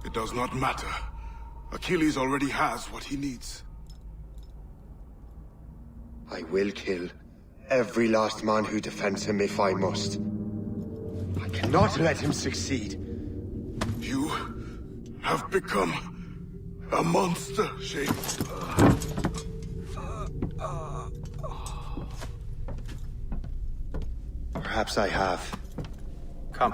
It does not matter. Achilles already has what he needs. I will kill every last man who defends him if I must. I cannot let him succeed. You have become a monster, Shay. Perhaps I have. Come.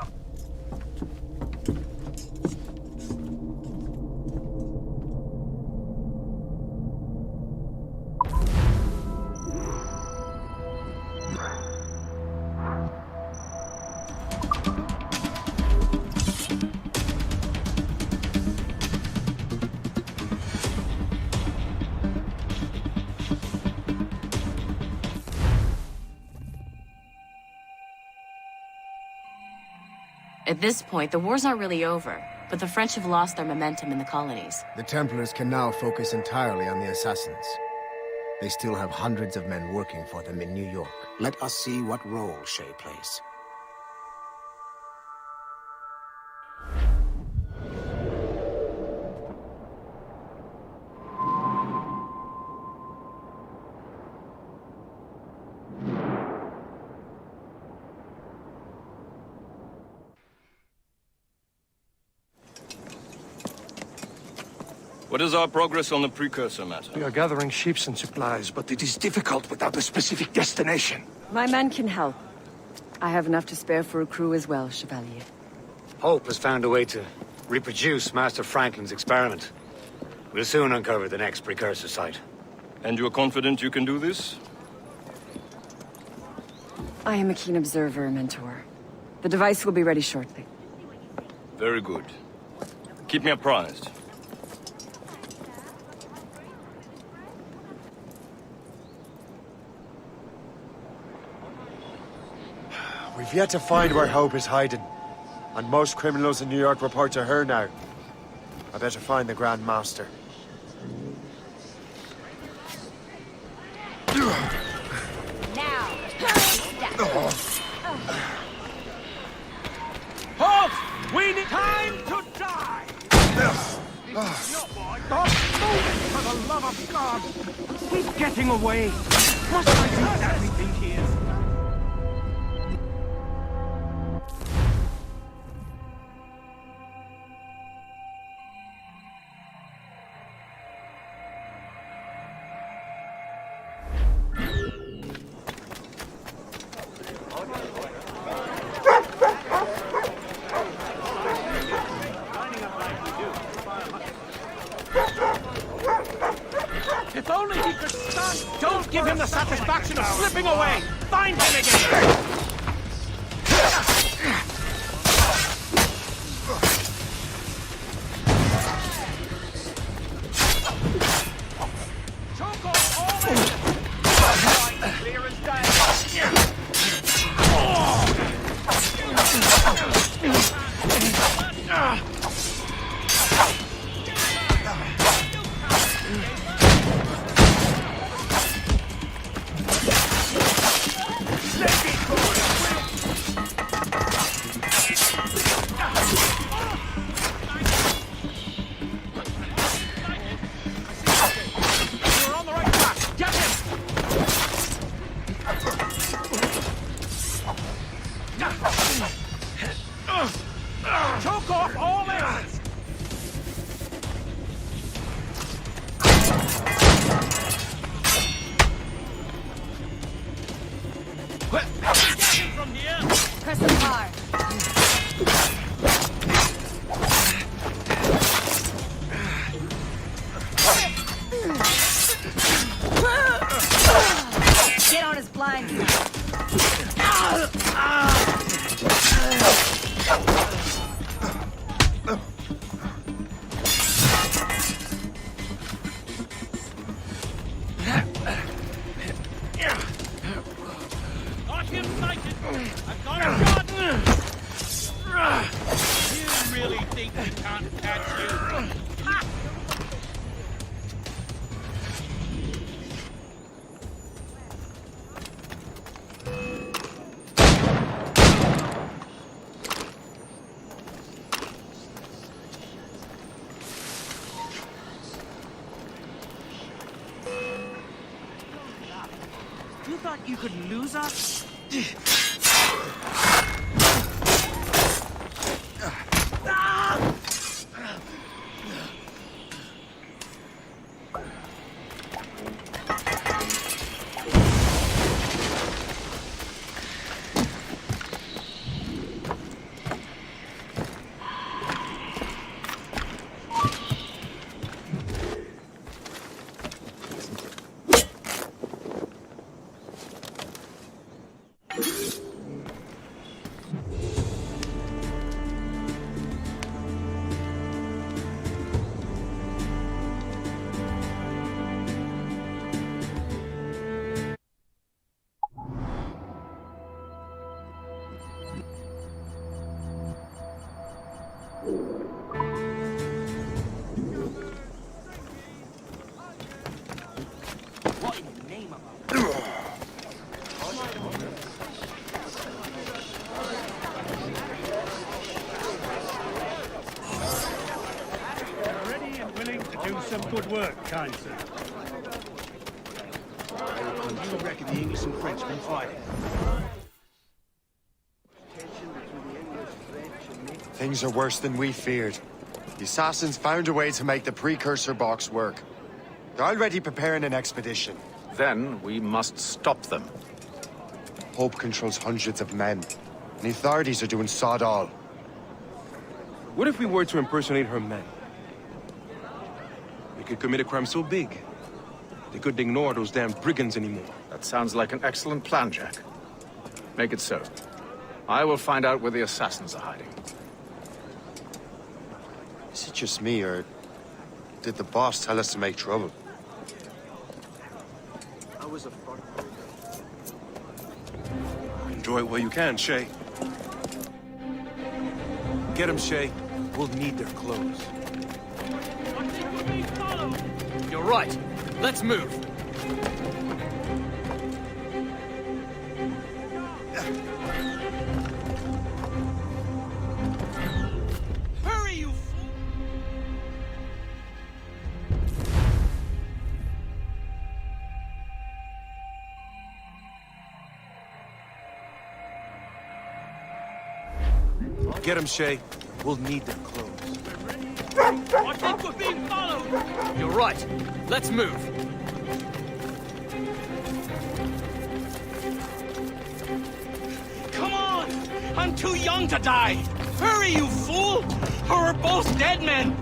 At this point, the war's not really over, but the French have lost their momentum in the colonies. The Templars can now focus entirely on the assassins. They still have hundreds of men working for them in New York. Let us see what role Shay plays. What is our progress on the precursor matter? We are gathering ships and supplies, but it is difficult without a specific destination. My men can help. I have enough to spare for a crew as well, Chevalier. Hope has found a way to reproduce Master Franklin's experiment. We'll soon uncover the next precursor site. And you are confident you can do this? I am a keen observer, Mentor. The device will be ready shortly. Very good. Keep me apprised. We've yet to find where Hope is hiding. And most criminals in New York report to her now. I better find the Grand Master. Halt! We need time to die! Stop moving, for the love of God! He's getting away! Must I do everything he is? If only he could stand! Don't give him the satisfaction of slipping away! Find him again! Choke off all in! Right, clear as day! Choke off all areas! From here! Press him hard. Get on his blind. Got him sighted! I've got a shot! really think we can't catch you? Ha! You thought you could lose us? What in the name of Ready and willing to do some good work, kind sir. You reckon the English and French been fighting? Things are worse than we feared. The assassins found a way to make the precursor box work. They're already preparing an expedition. Then we must stop them. Hope controls hundreds of men, and the authorities are doing sod all. What if we were to impersonate her men? We could commit a crime so big, they couldn't ignore those damn brigands anymore. That sounds like an excellent plan, Jack. Make it so. I will find out where the assassins are hiding. Is it just me, or did the boss tell us to make trouble? I was a fuck. Enjoy it while you can, Shay. Get them, Shay. We'll need their clothes. You're right. Let's move. Hurry, you fool! Get them, Shay. We'll need their clothes. I think we're being followed! You're right. Let's move. Come on! I'm too young to die! Hurry, you fool! Or we're both dead men!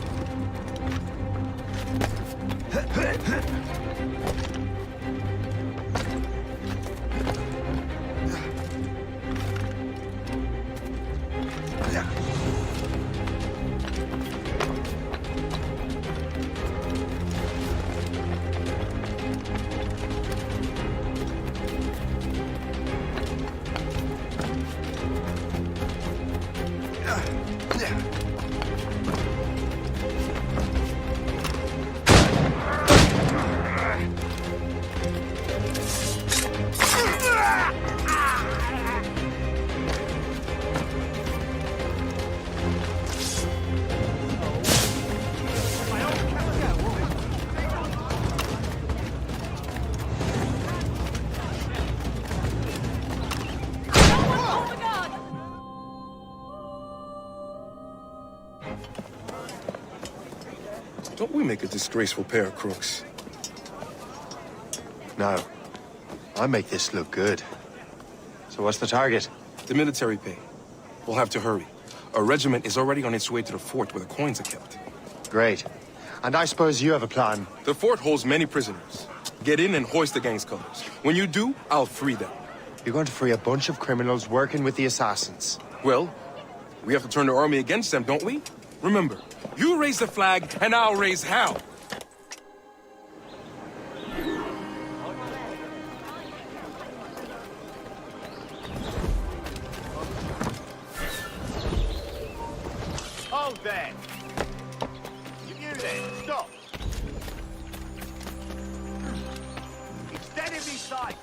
Don't we make a disgraceful pair of crooks? No. I make this look good. So what's the target? The military pay. We'll have to hurry. A regiment is already on its way to the fort where the coins are kept. Great. And I suppose you have a plan. The fort holds many prisoners. Get in and hoist the gang's colors. When you do, I'll free them. You're going to free a bunch of criminals working with the assassins. Well, we have to turn the army against them, don't we? Remember, you raise the flag, and I'll raise hell. Oh, there. You there, stop. It's dead in these sights.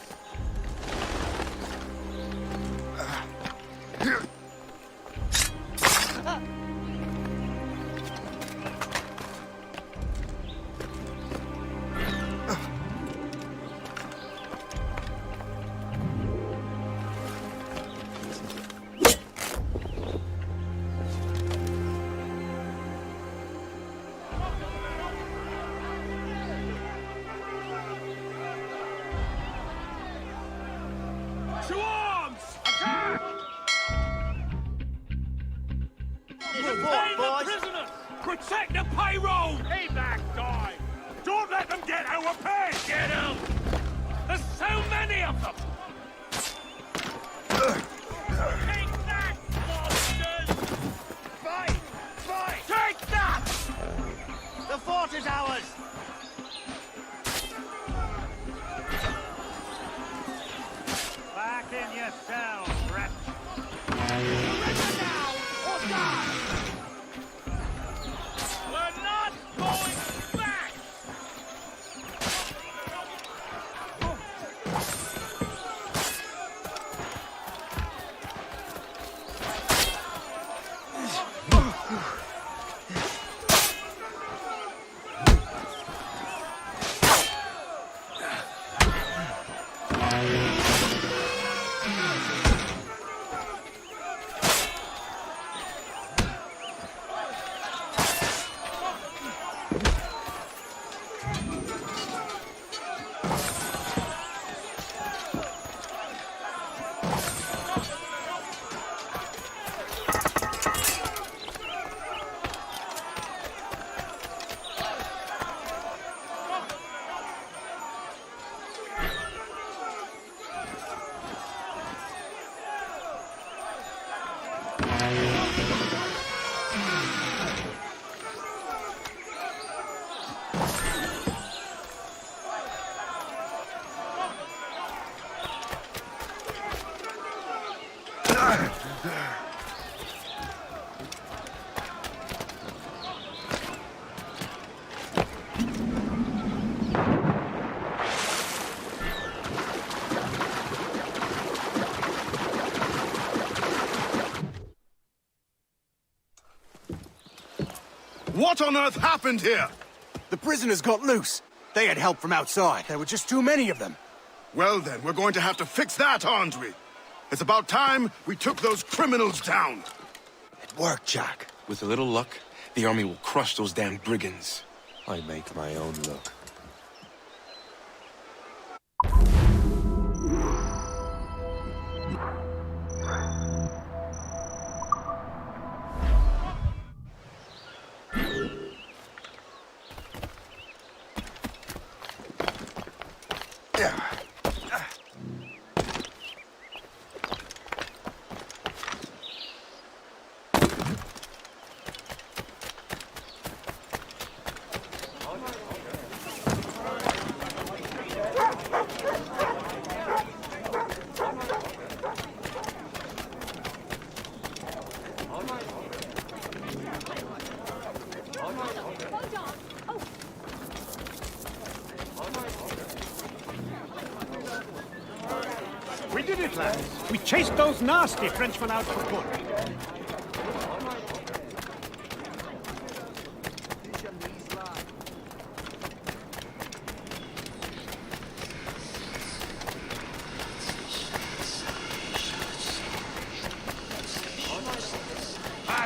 To arms! Attack! Detain the prisoners! Protect the payroll! Leave that guy! Don't let them get our pay! Get out! There's so many of them! Take that, monsters! Fight! Fight! Take that! The fort is ours! Back in your cells, wretch! Surrender now, or die! We're not going back! What on earth happened here? The prisoners got loose. They had help from outside. There were just too many of them. Well then, we're going to have to fix that, aren't we? It's about time we took those criminals down. It worked, Jack. With a little luck, the army will crush those damn brigands. I make my own luck. We did it, lads. We chased those nasty Frenchmen out for good.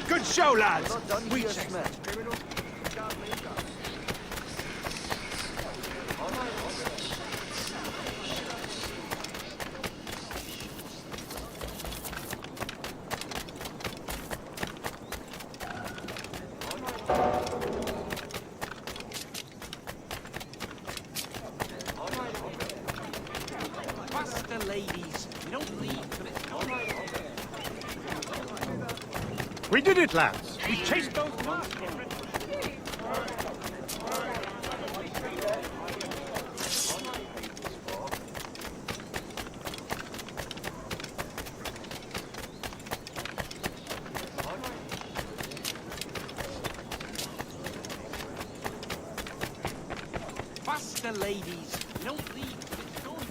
Good show, lads. We checked. Faster, ladies. We don't leave till it's We did it, lads. We chased those nasty Frenchmen. the ladies. We don't leave till it's done.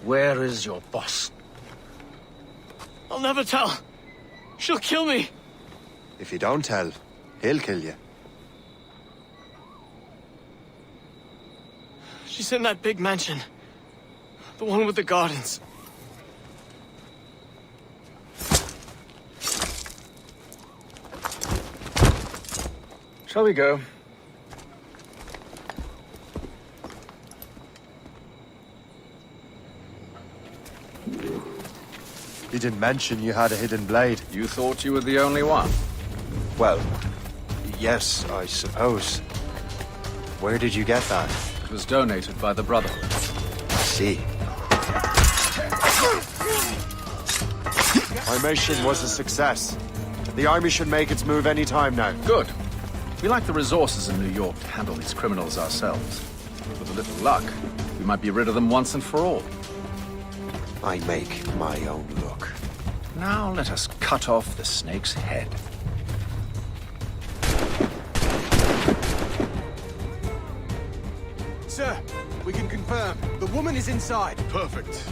Where is your boss? I'll never tell. She'll kill me. If you don't tell, he'll kill you. She's in that big mansion. The one with the gardens. Shall we go? You didn't mention you had a hidden blade. You thought you were the only one? Well, yes, I suppose. Where did you get that? It was donated by the Brotherhood. I see. Our mission was a success. The army should make its move any time now. Good. We lack the resources in New York to handle these criminals ourselves. With a little luck, we might be rid of them once and for all. I make my own luck. Now let us cut off the snake's head. Sir, we can confirm. The woman is inside. Perfect.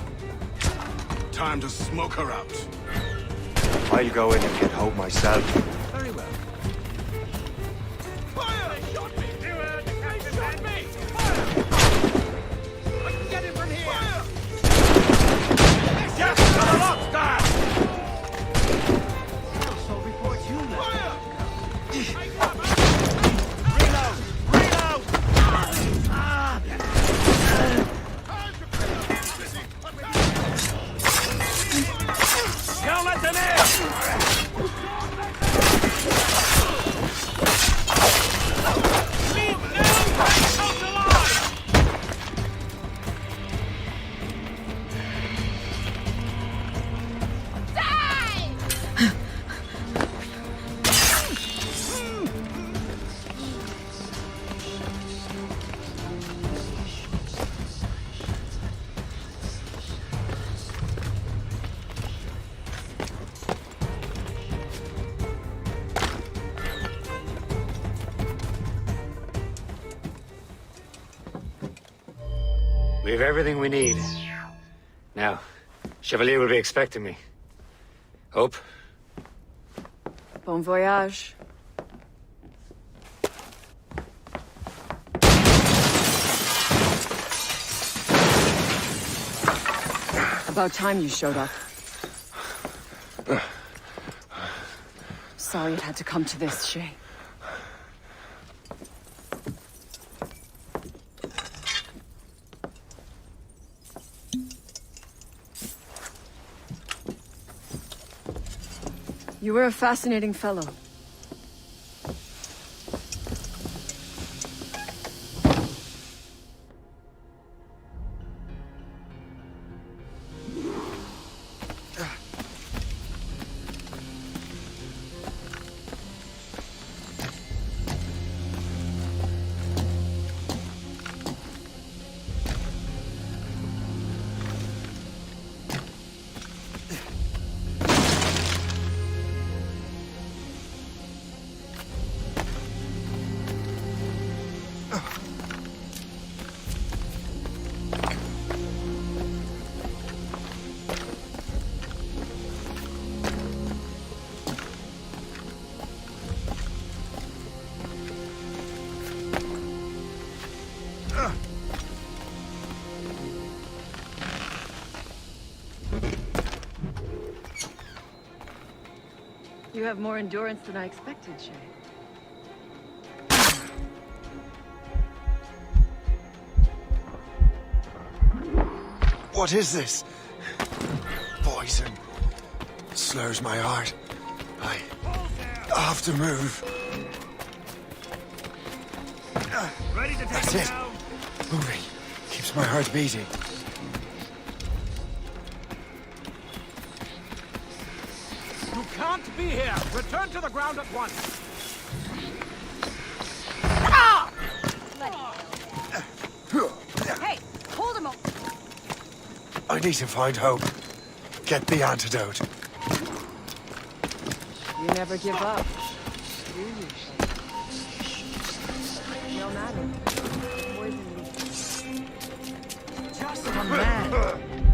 Time to smoke her out. I'll go in and get Hope myself. Very well. Fire! They shot me! They shot me! Fire! I can get him from here! Fire! Yes, to the lock, guard! So before it's you, fire! Reload! Reload! Don't let them in! Leave now! Out alive! We have everything we need. Now, Chevalier will be expecting me. Hope? Bon voyage. About time you showed up. Sorry it had to come to this, Shay. You were a fascinating fellow. You have more endurance than I expected, Shay. What is this? Poison. Slurs my heart. I have to move. Ready to take That's him it. down? Moving. Keeps my heart beating. You can't be here! Return to the ground at once! Hey, hold him up. I need to find Hope. Get the antidote. You never give up. Do you? No matter. Poison you. Just a man!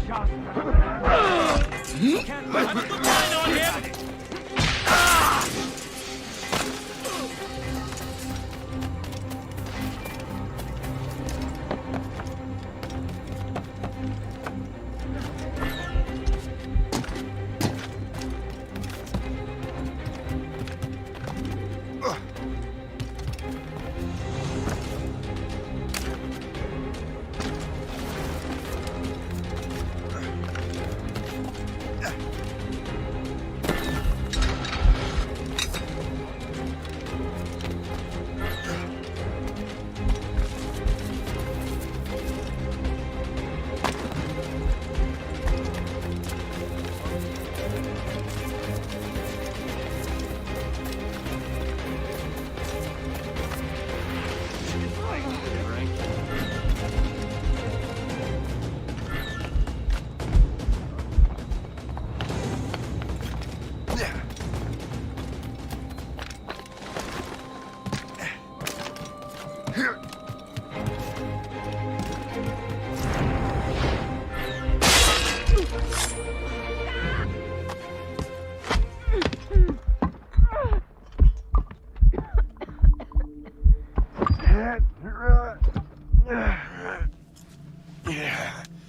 Just a man! You can't put a good line on him!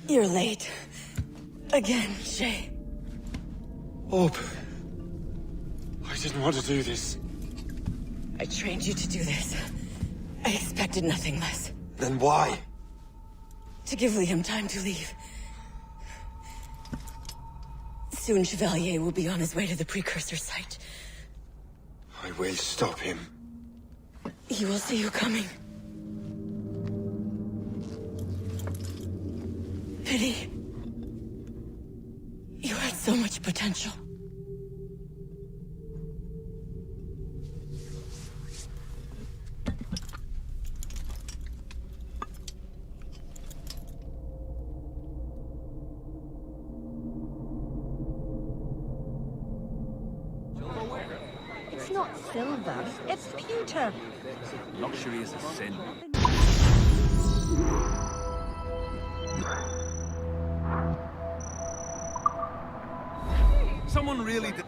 You're late. Again, Shay. Hope. I didn't want to do this. I trained you to do this. I expected nothing less. Then why? To give Liam time to leave. Soon Chevalier will be on his way to the precursor site. I will stop him. He will see you coming. Pity. You had so much potential. It's not silver, it's pewter. Luxury is a sin. Someone really did.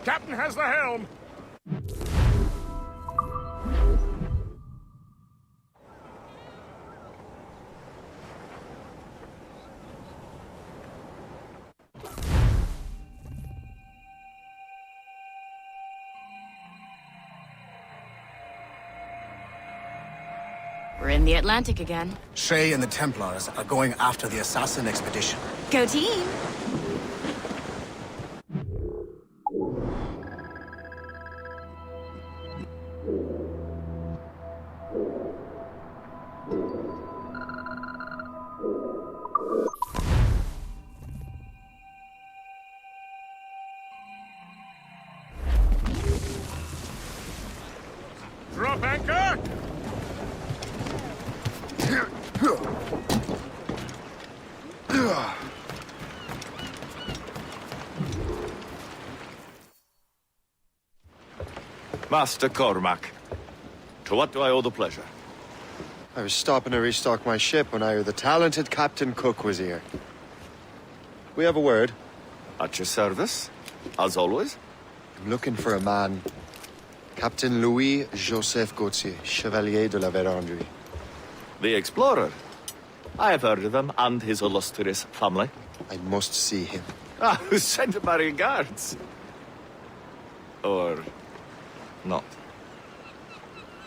Captain has the helm. We're in the Atlantic again. Shay and the Templars are going after the assassin expedition. Go team! Drop anchor! Master Cormac, to what do I owe the pleasure? I was stopping to restock my ship when I heard the talented Captain Cook was here. We have a word. At your service, as always. I'm looking for a man. Captain Louis-Joseph Gauthier, Chevalier de la Vérendrye. The explorer? I have heard of him and his illustrious family. I must see him. Ah, send him my regards. Or not.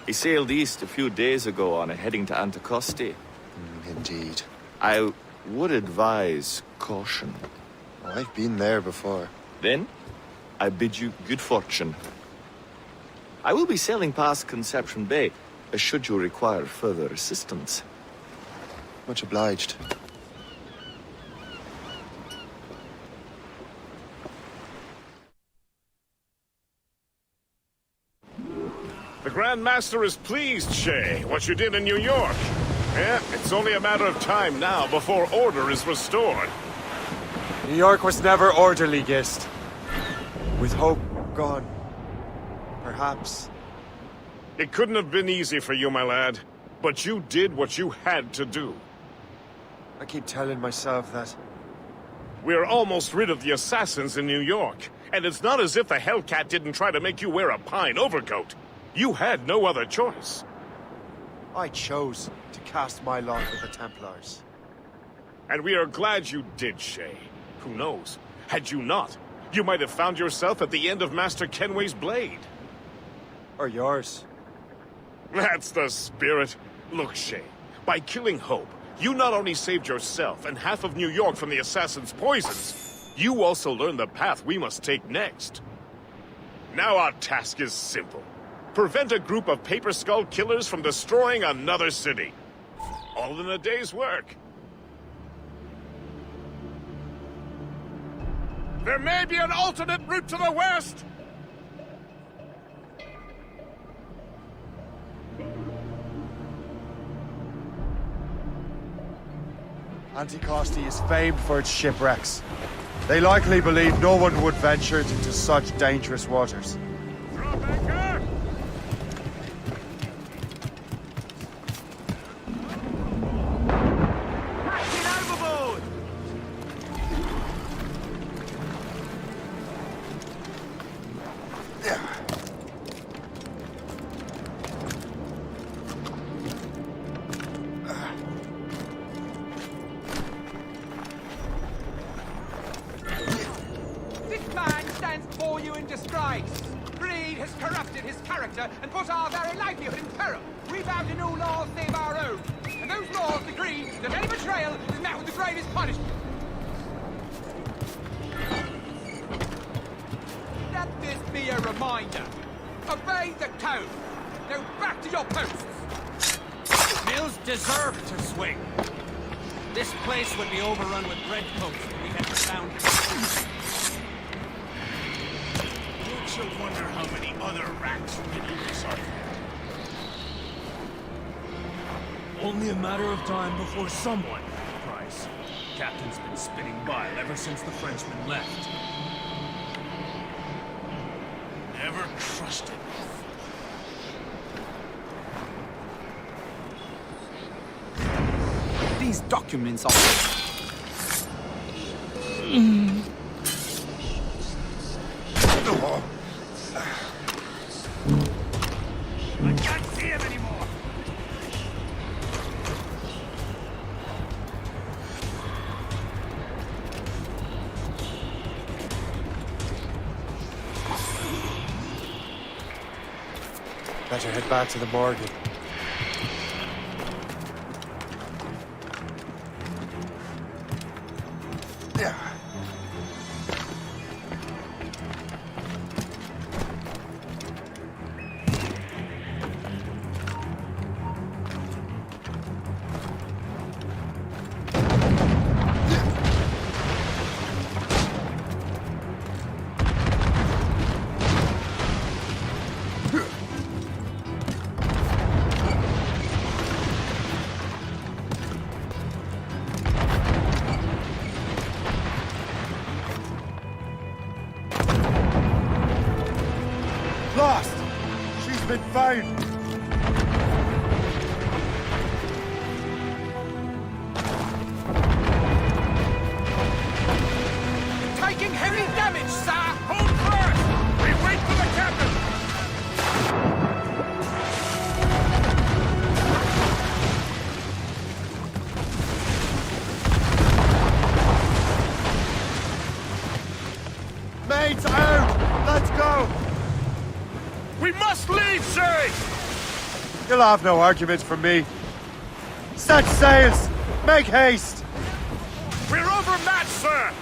He sailed east a few days ago on a heading to Anticosti. Indeed. I would advise caution. I've been there before. Then, I bid you good fortune. I will be sailing past Conception Bay, should you require further assistance. Much obliged. The Grand Master is pleased, Shay, what you did in New York. Yeah, it's only a matter of time now before order is restored. New York was never orderly, Gist. With hope gone, perhaps. It couldn't have been easy for you, my lad. But you did what you had to do. I keep telling myself that. We're almost rid of the assassins in New York. And it's not as if the Hellcat didn't try to make you wear a pine overcoat. You had no other choice. I chose to cast my lot with the Templars. And we are glad you did, Shay. Who knows? Had you not, you might have found yourself at the end of Master Kenway's blade. Or yours. That's the spirit. Look, Shay, by killing Hope, you not only saved yourself and half of New York from the assassin's poisons, you also learned the path we must take next. Now our task is simple. Prevent a group of Paper Skull killers from destroying another city. All in a day's work. There may be an alternate route to the west! Anticosti is famed for its shipwrecks. They likely believe no one would venture into such dangerous waters. Drop anchor! Captain overboard! This man stands before you in disgrace. Greed has corrupted his character and put our very livelihood in peril. We vowed to new laws save our own. And those laws decree that any betrayal is met with the gravest punishment. Let this be a reminder. Obey the code. Now back to your posts. Mills deserved to swing. This place would be overrun with redcoats if we hadn't found him. Don't you wonder how many other rats riddle this earth? Only a matter of time before someone, Price. Captain's been spitting bile ever since the Frenchman left. Never trusted. These documents are... I can't see him anymore! Better head back to the morgue. Lost! She's been found! Taking heavy damage, sir! Hold fast! We wait for the captain! You'll have no argument from me. Set sails! Make haste! We're overmatched, sir!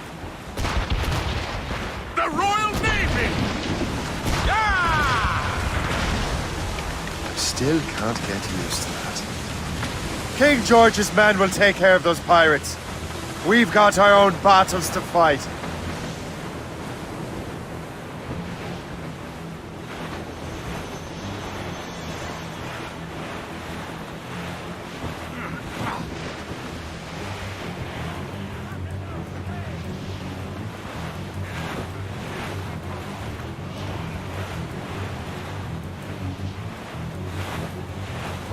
The Royal Navy! I still can't get used to that. King George's men will take care of those pirates. We've got our own battles to fight.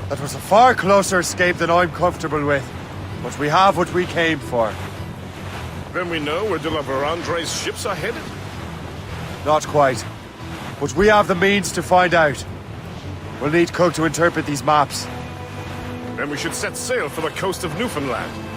That was a far closer escape than I'm comfortable with. But we have what we came for. Then we know where de la Vérendrye's ships are headed? Not quite. But we have the means to find out. We'll need Cook to interpret these maps. Then we should set sail for the coast of Newfoundland.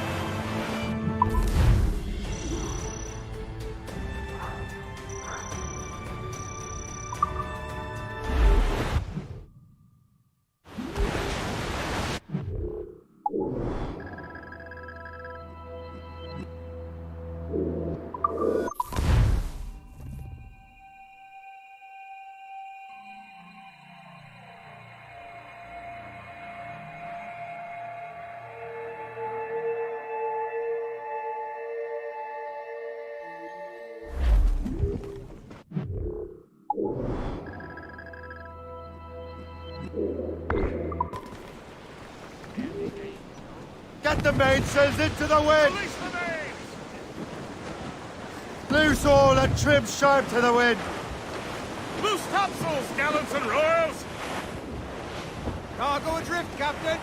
Get the mainsails into the wind! Loose all and trim sharp to the wind! Loose topsails, gallants and royals! Cargo adrift, Captain!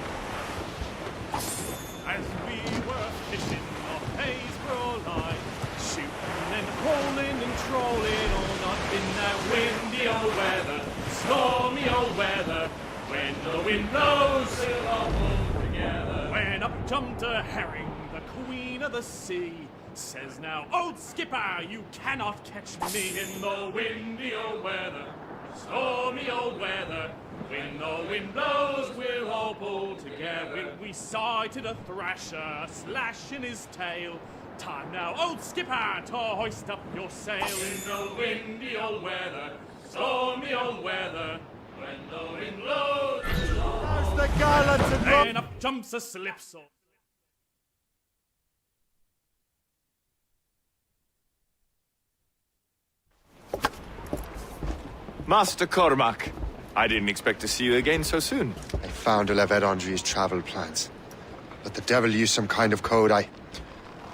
As we were fishing off Haysborough line, shooting and hauling and trolling all night in that windy old weather, stormy old weather. When the wind blows, we'll all pull together. When up jumped a herring, the queen of the sea, says now, old skipper, you cannot catch me in the windy old weather, stormy old weather. When the wind blows, we'll all pull together. When we sighted a thrasher, slashing his tail. Time now, old skipper, to hoist up your sail in the windy old weather, stormy old weather. When the wind blows, we'll all There's the gallants and then up jumps a slipsail. Master Cormac, I didn't expect to see you again so soon. I found de la Vérendrye's travel plans. But the devil used some kind of code. I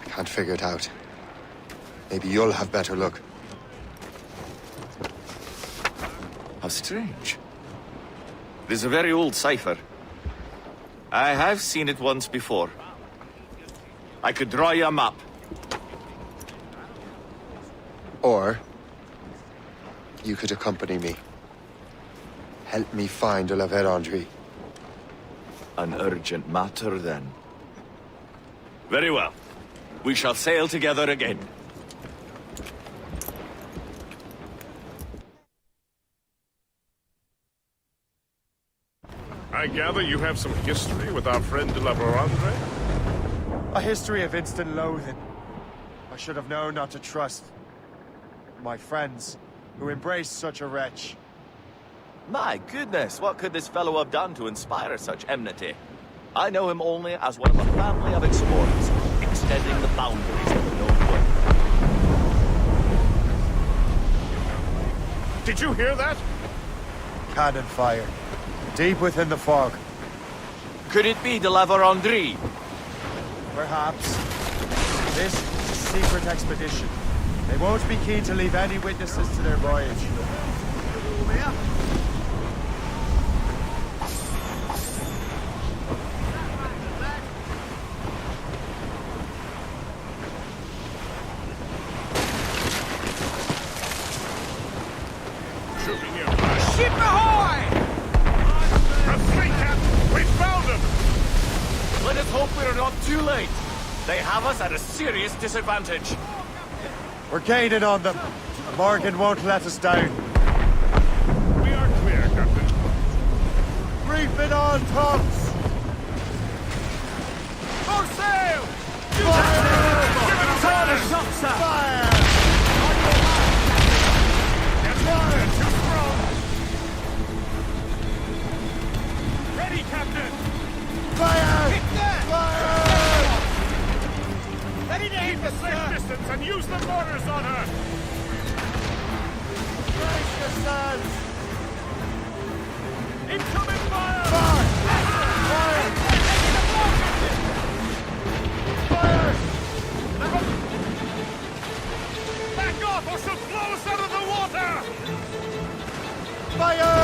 can't figure it out. Maybe you'll have better luck. How strange. It is a very old cipher. I have seen it once before. I could draw you a map. Or you could accompany me. Help me find de la Vérendrye. An urgent matter, then. Very well. We shall sail together again. I gather you have some history with our friend de la Vérendrye? A history of instant loathing. I should have known not to trust my friends who embraced such a wretch. My goodness, what could this fellow have done to inspire such enmity? I know him only as one of a family of explorers, extending the boundaries of the known world. Did you hear that? Cannon fire. Deep within the fog. Could it be de la Vérendrye? Perhaps. This is a secret expedition. They won't be keen to leave any witnesses to their voyage. Ship ahoy! A fleet, Captain! We found them! Let us hope we're not too late. They have us at a serious disadvantage. We're gaining on them. Morgan won't let us down. We are clear, Captain. Reefing on tops! For sail! Fire! Give it a orders! Fire! Fire! Too strong! Ready, Captain! Fire! Hit that! Fire! Ready to hit the safe distance and use the mortars on her! Brace yourselves! Incoming fire! Fire! Fire! Fire! Back off or she'll blow us out of the water! Fire!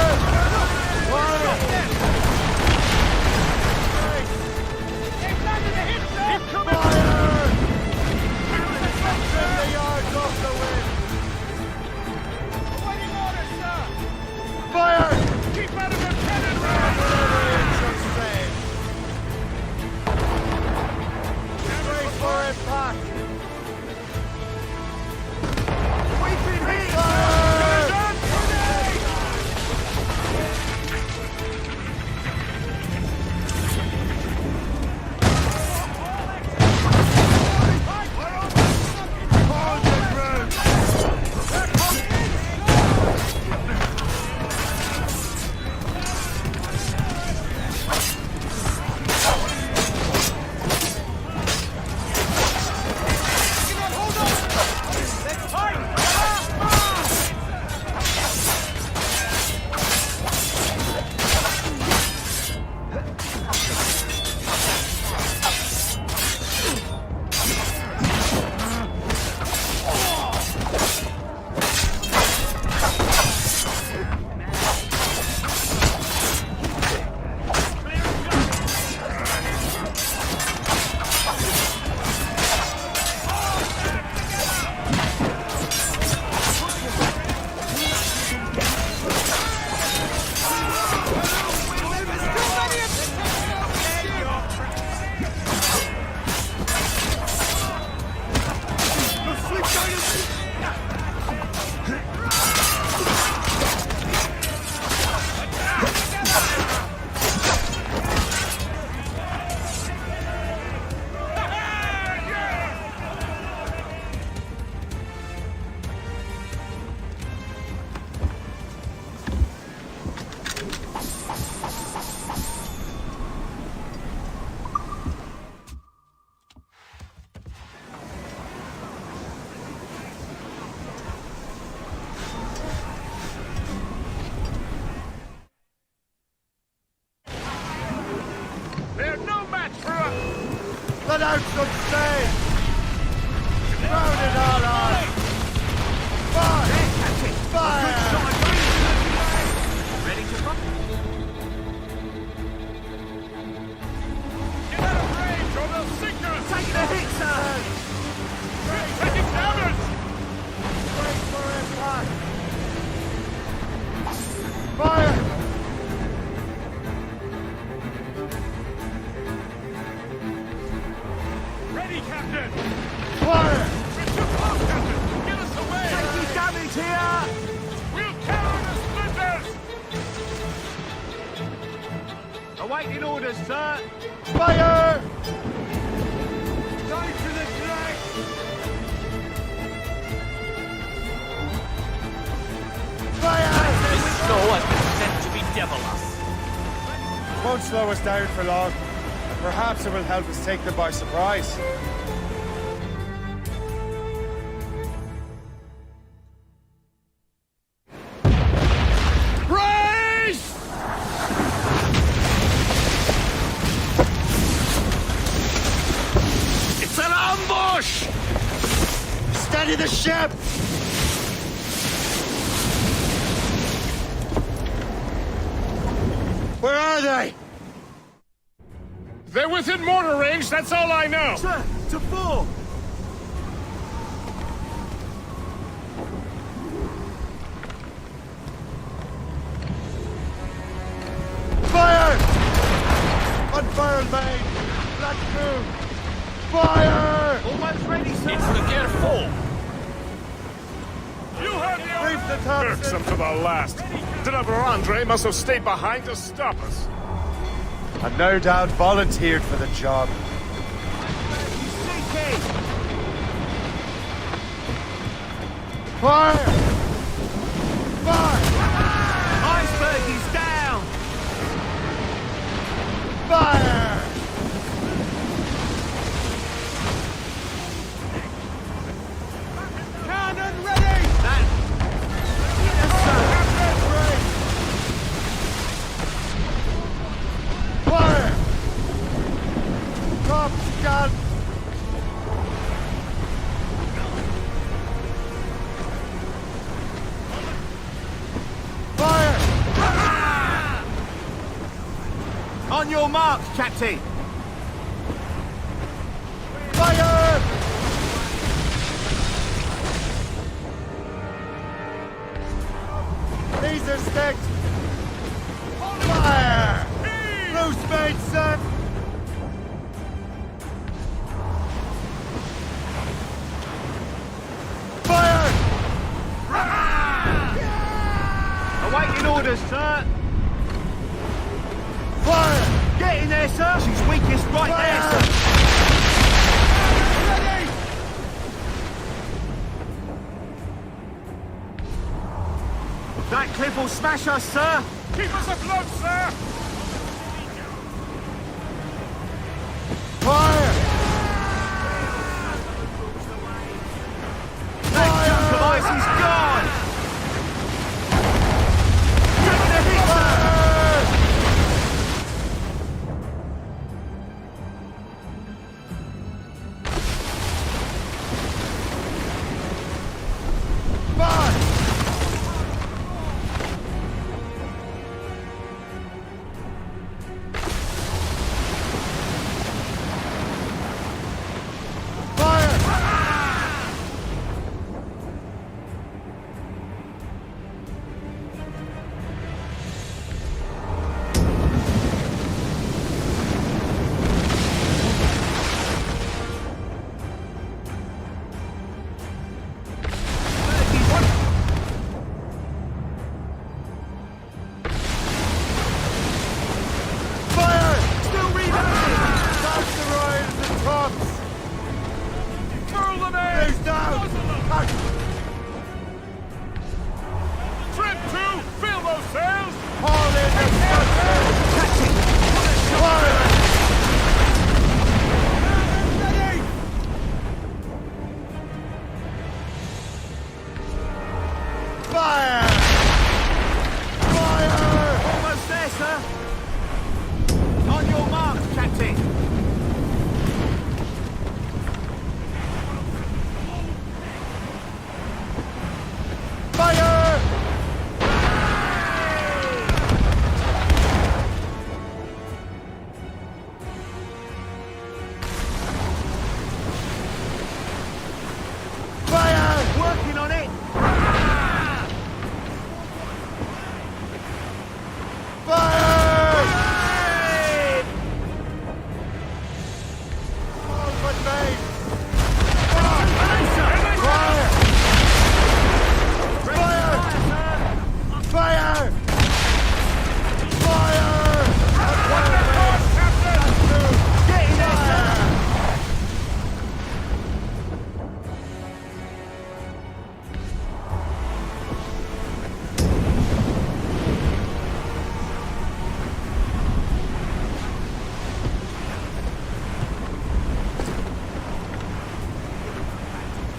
Fire! They've landed a hit, sir! Incoming Fire! Trim the yards off the wind! Awaiting orders, sir! Fire! Keep out of her cannon round! Every inch of sail! Brace for impact! We've been hit! Fire! They're no match for us! Let out some sail! Round it all on! Fire! Fire! Ready to run? Get out of range or they'll sink us! Taking a hit, sir! Taking damage! Wait for impact! Fire! Ready, Captain! Fire! We're too close, Captain! Get us away! Taking damage here! We'll carry the splinters! Awaiting orders, sir! Fire! Go to the drag! Fire! This snow has been sent to bedevil us. Won't slow us down for long. And perhaps it will help us take them by surprise. Brace! It's an ambush! Steady the ship! Where are they? They're within mortar range, that's all I know. Sir, to four! Fire! Unfurled main! Black crew! Fire! Almost ready, sir! It's the gear 4. You heard the Reef the topsail! Irksome to the last. Deliver Andre must have stayed behind to stop us. and no doubt volunteered for the job. Fire! Fire! Iceberg is down! Fire! Cannon ready! Fire! Top gun! Fire! On your marks, Captain! Fire! Laser sticks! Fire! Loose main set! Fire! Awaiting orders, sir! Fire! Get in there, sir! She's weakest right there, sir! Ready! That cliff will smash us, sir! Keep us afloat, sir! Fire! That chunk of ice is gone! Take the hit, sir! Fire! Fire! Still reloading! That's the roid and the tops! Curl them in! Who's down? Trim to! Fill those sails! Haul in the structure! Fire! Ready! Fire! Fire! Almost there, sir! On your marks, Captain! Fire! Fire! Working on it! Fire! Forward base! Fire! Fire! Fire! Fire! Get in there, sir!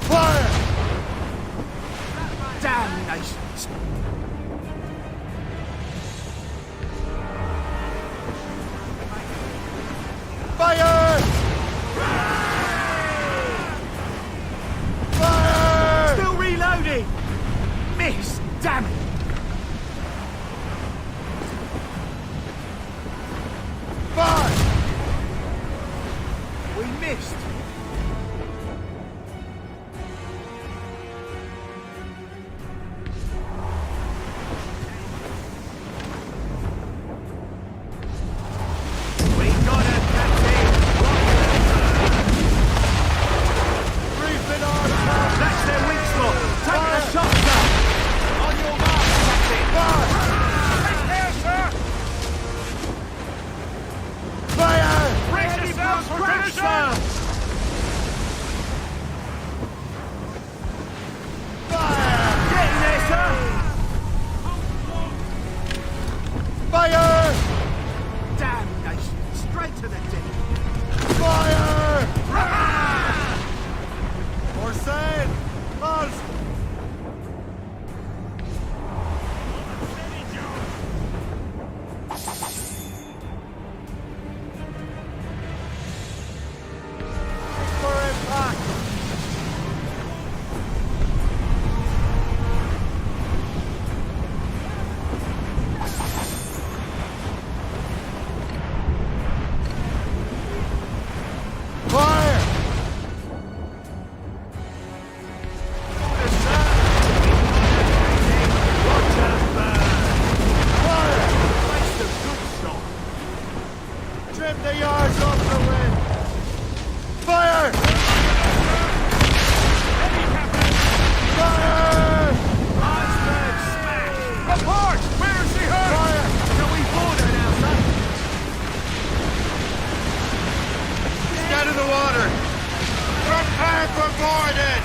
Fire! Damnations! Fire! Fire! Still reloading! Miss! Damn it! Fire! We missed! We got her, Captain! Reefing on top! That's their weak spot! Take the shot, sir! On your mark, Captain! Fire! Take care, sir! Prepare for boarding!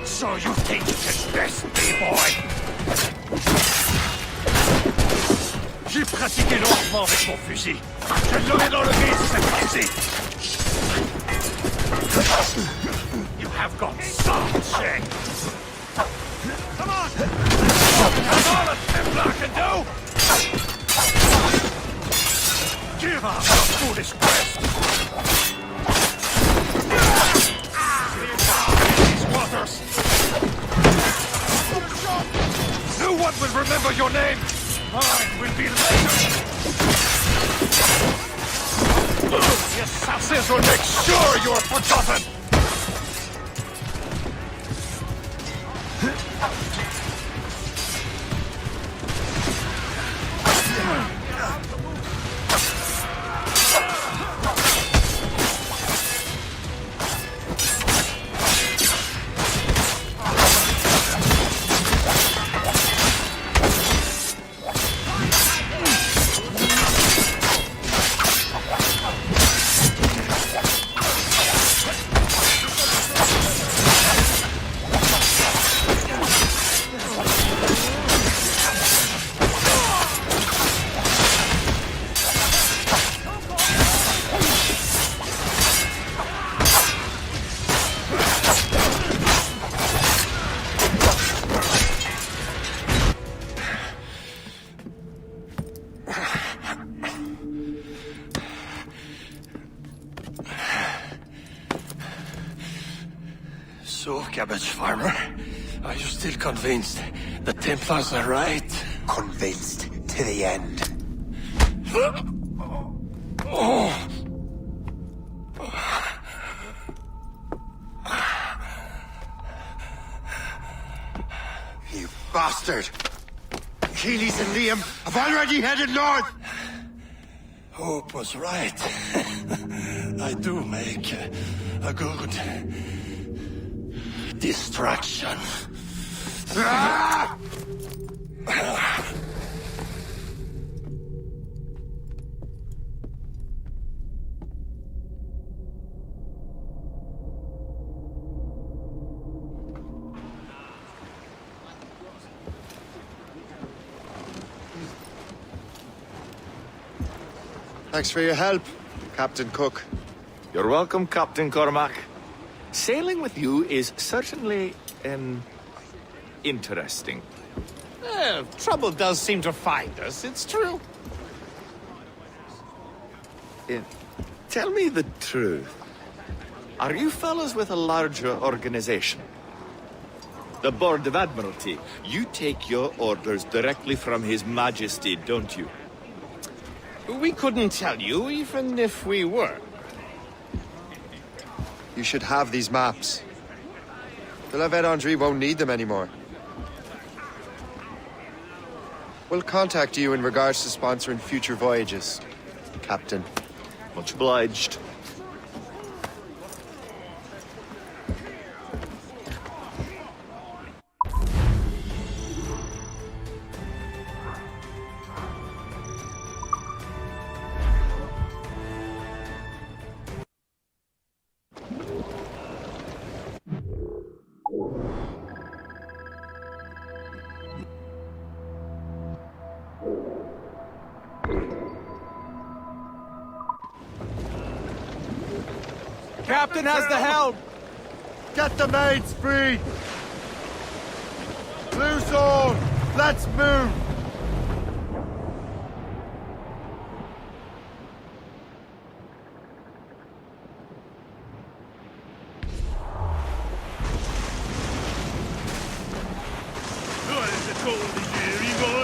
So you think you can best me, boy? J'ai pratiqué lentement avec mon fusil. Je l'aurais dans le vide, cette fusil. You have got soft shit. Come on! That's all a Templar can do! Give up your foolish quest! These waters! No one will remember your name! Mine will be later! The assassins will make sure you're forgotten! So, cabbage farmer, are you still convinced the Templars are right? Convinced to the end. Oh. You bastard! Keelys and Liam have already headed north! Hope was right. I do make a good distraction. Ah! Thanks for your help, Captain Cook. You're welcome, Captain Cormac. Sailing with you is certainly, interesting. Trouble does seem to find us, it's true. Tell me the truth. Are you fellas with a larger organization? The Board of Admiralty. You take your orders directly from His Majesty, don't you? We couldn't tell you, even if we were. You should have these maps. The La Vedendrie won't need them anymore. We'll contact you in regards to sponsoring future voyages, Captain. Much obliged. Captain has the helm! Get the mates free! Loose all! Let's move!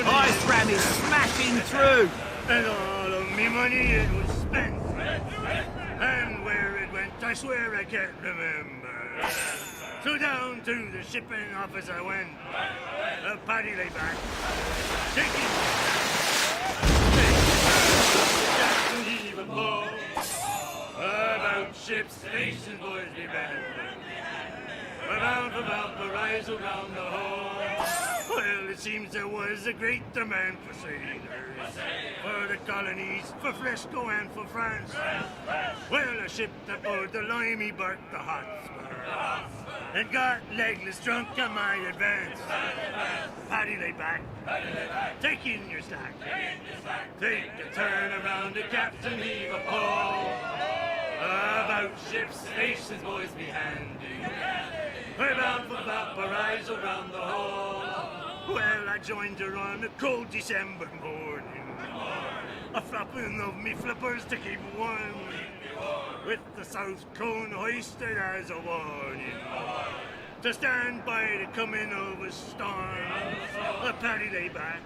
Ice ram is smashing through! And all of me money it was spent. And where it went I swear I can't remember. So down to the shipping office I went. A paddy lay back. Taking Jackson heave and blow. About ship's station, boys, be bad. We're bound for Valparaiso round the hole. Well, it seems there was a great demand for sailors. For the colonies, for Fresco and for France. Well, a ship that bore the limey barked the Hotspur. And got legless drunk on my advance. Paddy lay back. Take in your slack. Take a turn around the captain, heave a pole. About ship's stations, boys, be handy. We're bound for Valparaiso round the hole. Well, I joined her on a cold December morning. A flapping of me flippers to keep warm. With the south cone hoisted as a warning. To stand by the coming of a storm. A paddy lay back.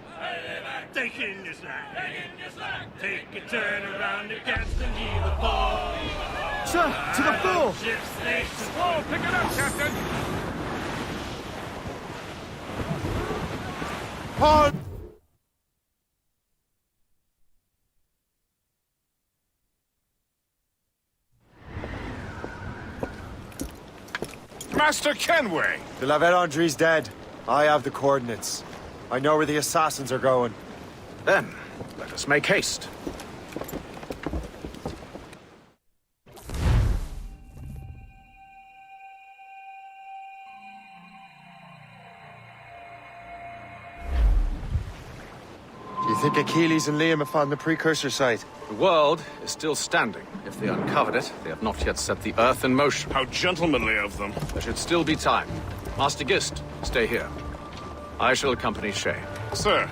Take in your slack. Take a turn around the capstan, heave a pole. Sir, to the fore! Ship's station. Whoa, pick it up, Captain! Hard! Master Kenway! The La Vérendrye's dead. I have the coordinates. I know where the assassins are going. Then, let us make haste. Do you think Achilles and Liam have found the precursor site? The world is still standing. If they uncovered it, they have not yet set the Earth in motion. How gentlemanly of them. There should still be time. Master Gist, stay here. I shall accompany Shay. Sir,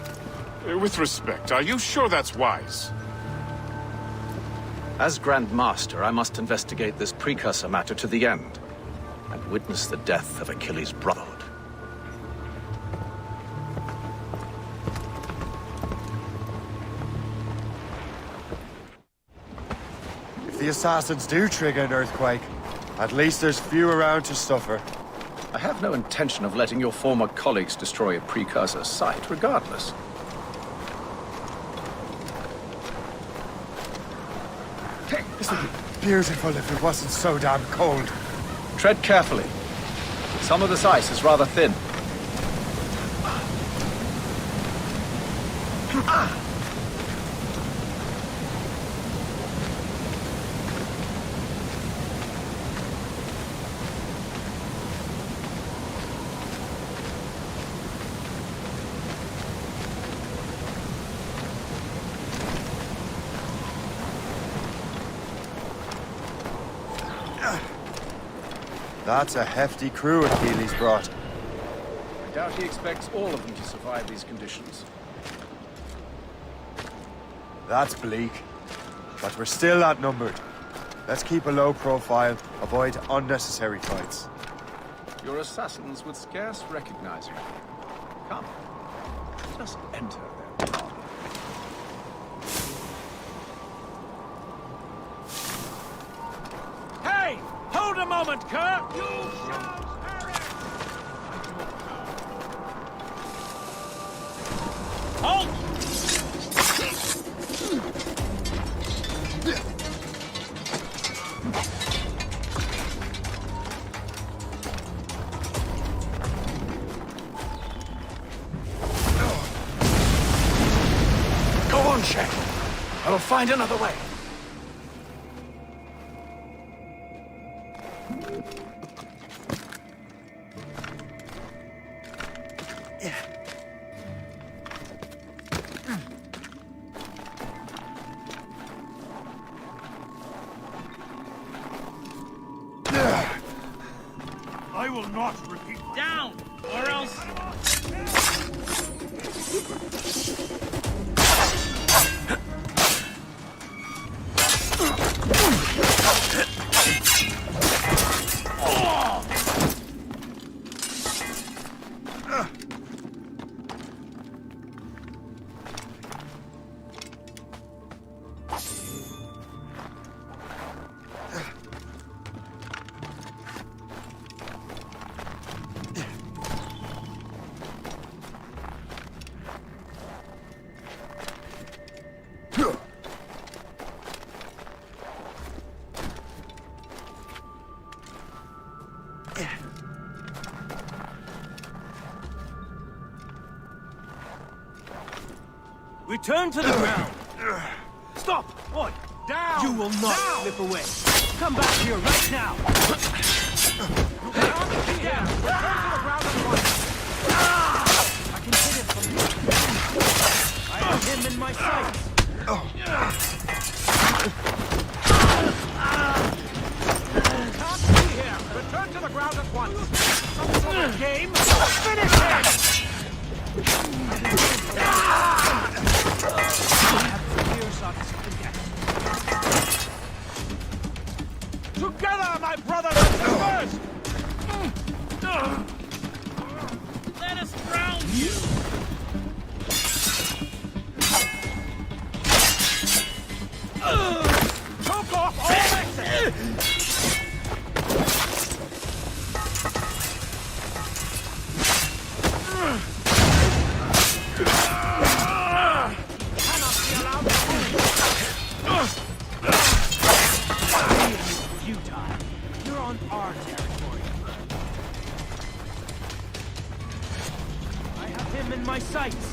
with respect, are you sure that's wise? As Grand Master, I must investigate this precursor matter to the end, and witness the death of Achilles' brotherhood. If the assassins do trigger an earthquake, at least there's few around to suffer. I have no intention of letting your former colleagues destroy a precursor site, regardless. This would be beautiful if it wasn't so damn cold. Tread carefully. Some of this ice is rather thin. That's a hefty crew Achilles brought. I doubt he expects all of them to survive these conditions. That's bleak. But we're still outnumbered. Let's keep a low profile, avoid unnecessary fights. Your assassins would scarce recognize you. Come, let us enter their parlor. Hey! Hold a moment, Kurt! You shall perish! Halt! Go on, Shay. I will find another way. I will not repeat. Down! Or else... Return to the ground. Stop! Boy! Down! You will not slip away. Come back here right now. You cannot be here! Return to the ground at once! I can hit him from here. I have him in my sights. Can't be here! Return to the ground at once! Some sort of game? Finish him! Together, my brothers and sisters! Let us drown you! Choke off all exit! Cannot be allowed to Futile. You're on our territory. I have him in my sights.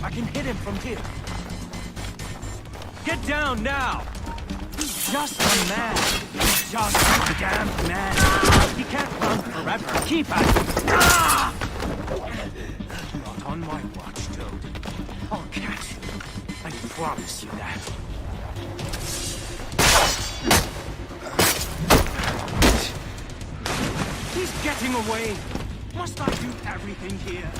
I can hit him from here. Get down now! He's just a man. He's just a damned man. He can't run forever. Keep at him. Not on my watch, Toad. I'll catch you. I promise you that. He's getting away. Must I do everything here?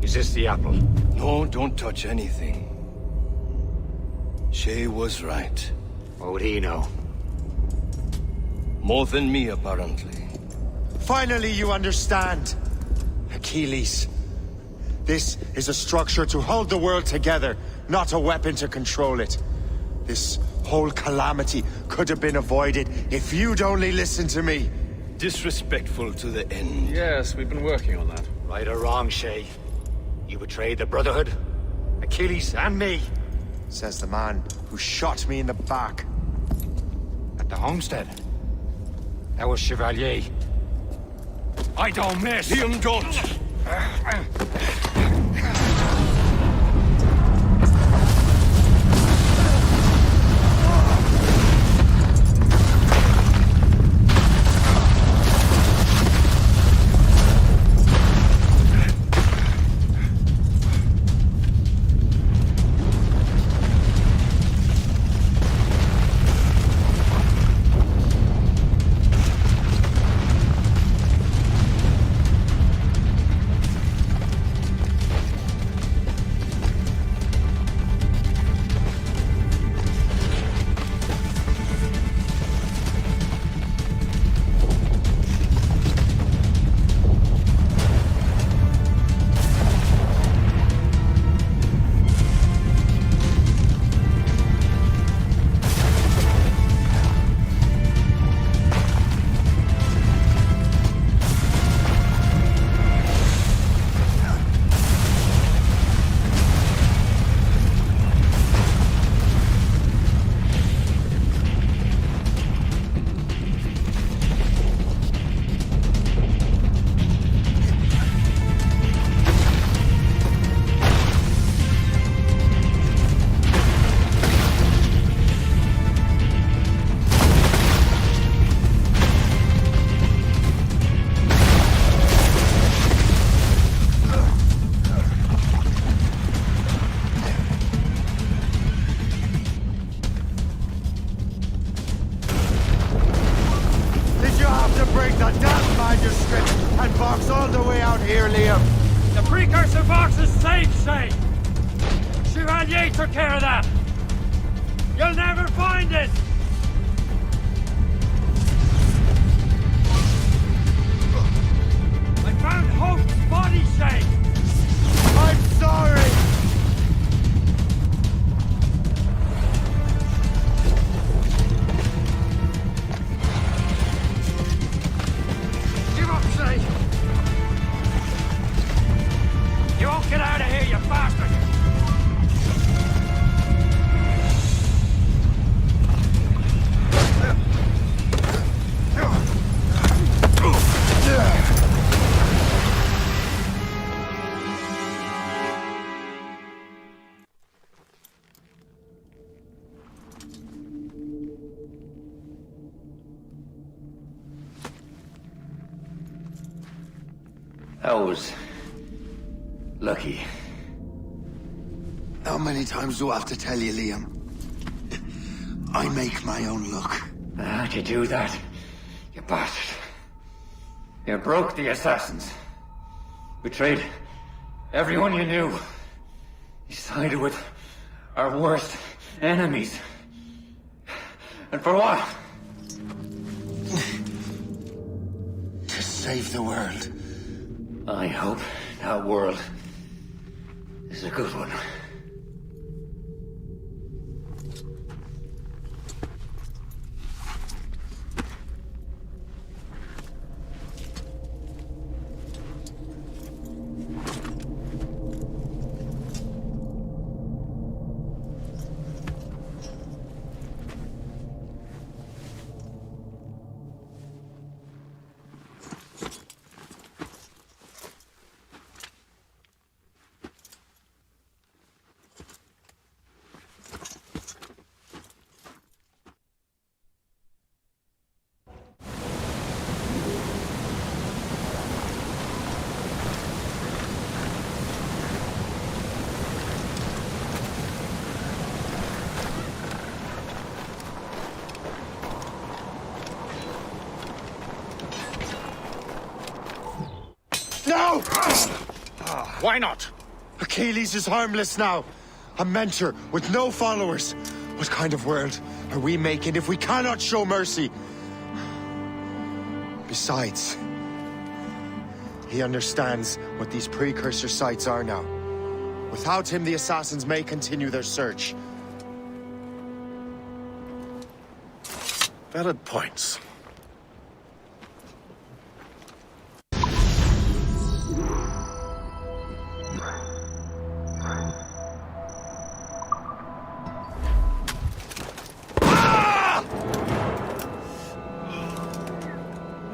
Is this the apple? No, don't touch anything. Shay was right. What would he know? More than me, apparently. Finally, you understand. Achilles. This is a structure to hold the world together, not a weapon to control it. This whole calamity could have been avoided if you'd only listened to me. Disrespectful to the end. Yes, we've been working on that. Right or wrong, Shay? You betrayed the Brotherhood, Achilles, and me. Says the man who shot me in the back. At the homestead. That was Chevalier. I don't miss. Liam, don't. all the way out here, Liam. The precursor box is safe, Shay. Chevalier took care of that. You'll never find it. I found Hope's body, Shay. I'm sorry. Give up, Shay. You won't get out of here, you bastard. I was lucky. How many times do I have to tell you, Liam? I make my own luck. How'd you do that, you bastard? You broke the assassins. Betrayed everyone you knew. You sided with our worst enemies. And for what? To save the world. I hope that world is a good one. No! Why not? Achilles is harmless now. A mentor with no followers. What kind of world are we making if we cannot show mercy? Besides, he understands what these precursor sites are now. Without him, the assassins may continue their search. Valid points.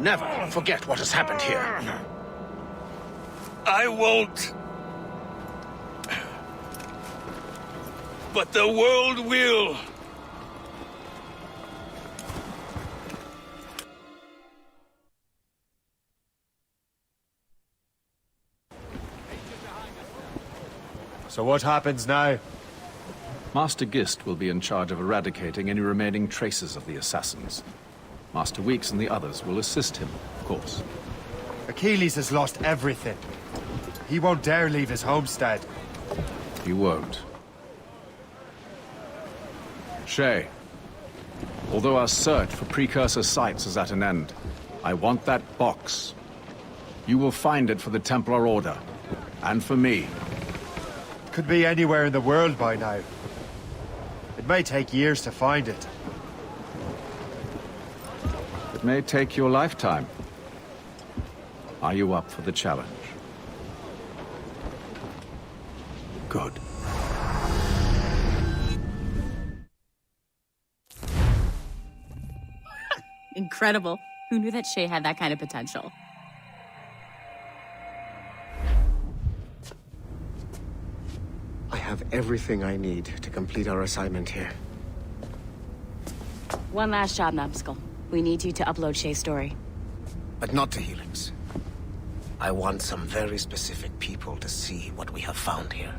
never forget what has happened here. I won't. But the world will. So what happens now? Master Gist will be in charge of eradicating any remaining traces of the assassins. Master Weeks and the others will assist him, of course. Achilles has lost everything. He won't dare leave his homestead. He won't. Shay, although our search for precursor sites is at an end, I want that box. You will find it for the Templar Order, and for me. Could be anywhere in the world by now. It may take years to find it. It may take your lifetime. Are you up for the challenge? Good. Incredible. Who knew that Shay had that kind of potential? I have everything I need to complete our assignment here. One last job, Numbskull. We need you to upload Shay's story. But not to Helix. I want some very specific people to see what we have found here.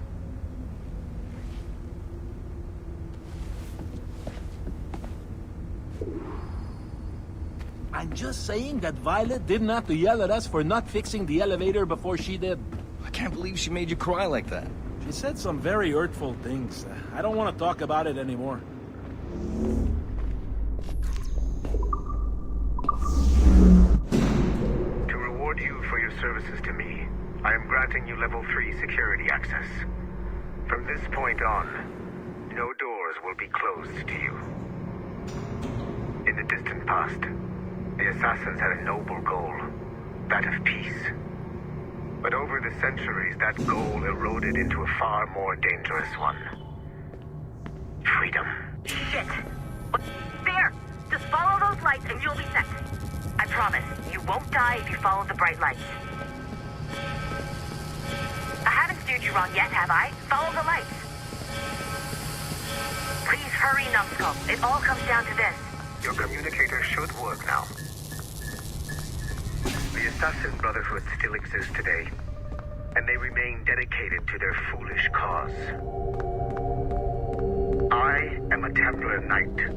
I'm just saying that Violet didn't have to yell at us for not fixing the elevator before she did. I can't believe she made you cry like that. She said some very hurtful things. I don't want to talk about it anymore. To reward you for your services to me, I am granting you level 3 security access. From this point on, no doors will be closed to you. In the distant past, the assassins had a noble goal, that of peace. But over the centuries, that goal eroded into a far more dangerous one. Freedom. Shit! There! Just follow those lights and you'll be set. I promise, you won't die if you follow the bright lights. I haven't steered you wrong yet, have I? Follow the lights. Please hurry, Numbskull. It all comes down to this. Your communicator should work now. The Assassin Brotherhood still exists today, and they remain dedicated to their foolish cause. I am a Templar Knight.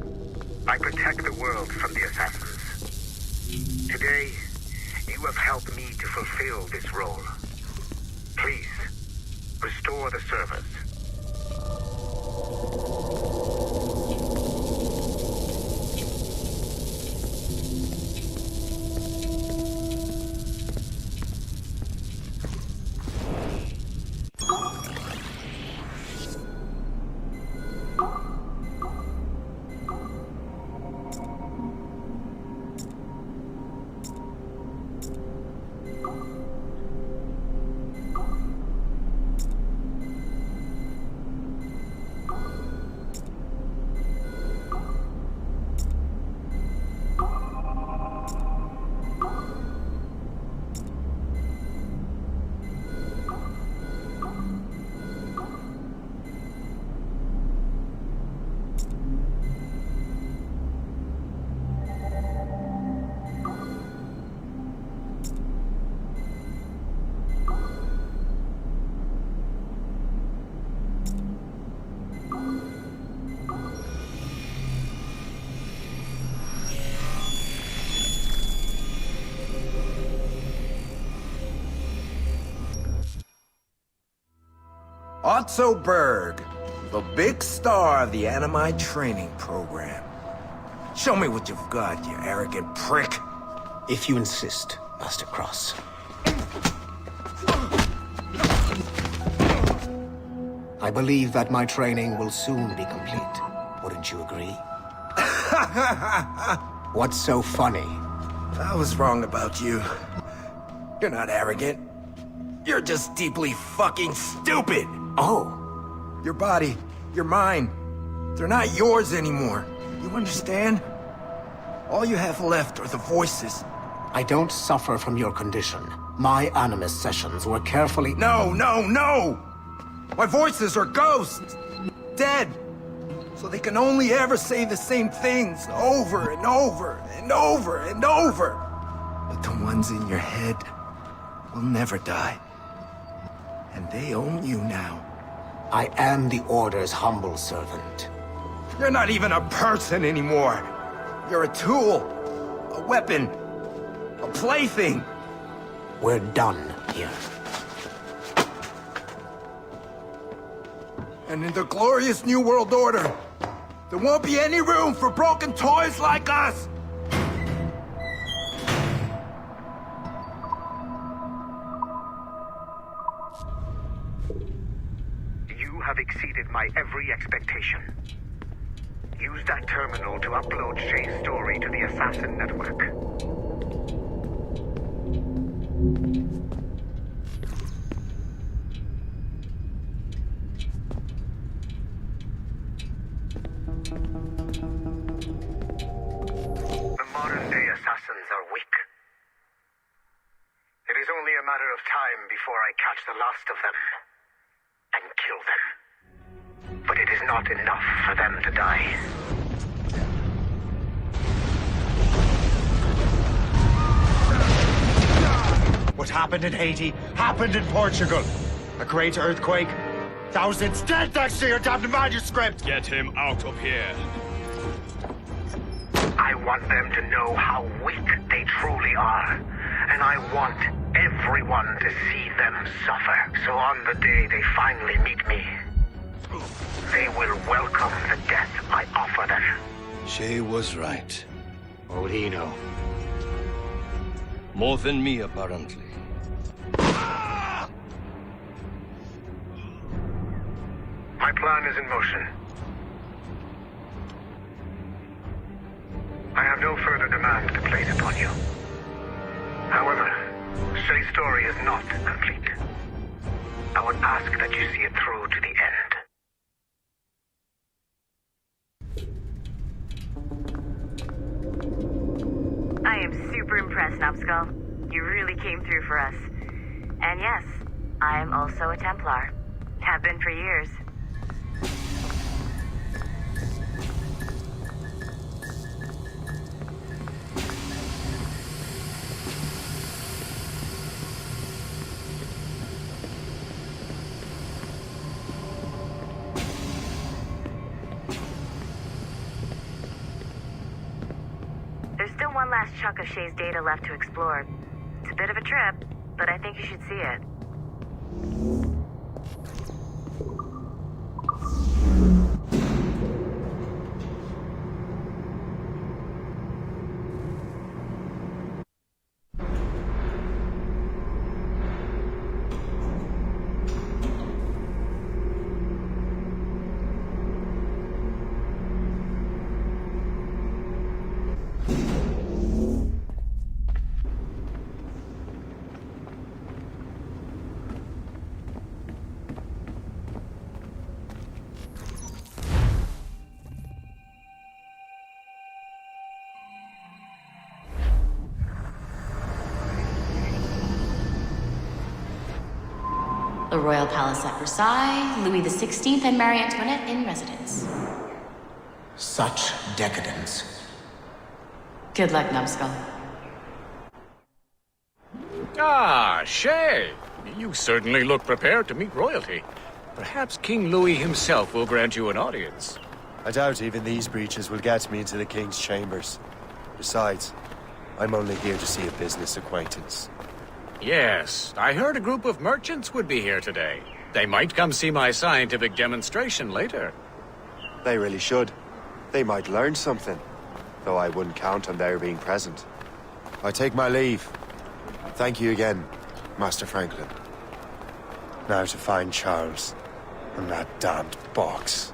I protect the world from the Assassins. Today, you have helped me to fulfill this role. Please, restore the servers. Otto Berg, the big star of the Animite training program. Show me what you've got, you arrogant prick. If you insist, Master Cross. I believe that my training will soon be complete. Wouldn't you agree? What's so funny? I was wrong about you. You're not arrogant. You're just deeply fucking stupid. Oh. Your body, your mind, they're not yours anymore. You understand? All you have left are the voices. I don't suffer from your condition. My Animus sessions were carefully... No, no, no! My voices are ghosts! Dead! So they can only ever say the same things over and over and over and over. But the ones in your head will never die. And they own you now. I am the Order's humble servant. You're not even a person anymore. You're a tool, a weapon, a plaything. We're done here. And in the glorious New World Order, there won't be any room for broken toys like us! You have exceeded my every expectation. Use that terminal to upload Shay's story to the Assassin Network. The modern-day assassins are weak. It is only a matter of time before I catch the last of them and kill them. But it is not enough for them to die. What happened in Haiti happened in Portugal. A great earthquake. Thousands dead thanks to your damned manuscript! Get him out of here. I want them to know how weak they truly are. And I want everyone to see them suffer. So on the day they finally meet me, they will welcome the death I offer them. Shay was right. What would he know? More than me, apparently. My plan is in motion. I have no further demands to place upon you. However, Shay's story is not complete. I would ask that you see it through to the end. I am super impressed, Numbskull. You really came through for us. And yes, I am also a Templar. Have been for years. There's still one last chunk of Shay's data left to explore. It's a bit of a trip, but I think you should see it. The Royal Palace at Versailles, Louis XVI and Marie Antoinette in residence. Such decadence. Good luck, Numbskull. Ah, Shay. You certainly look prepared to meet royalty. Perhaps King Louis himself will grant you an audience. I doubt even these breaches will get me into the King's chambers. Besides, I'm only here to see a business acquaintance. Yes, I heard a group of merchants would be here today. They might come see my scientific demonstration later. They really should. They might learn something, though I wouldn't count on their being present. I take my leave. Thank you again, Master Franklin. Now to find Charles and that damned box.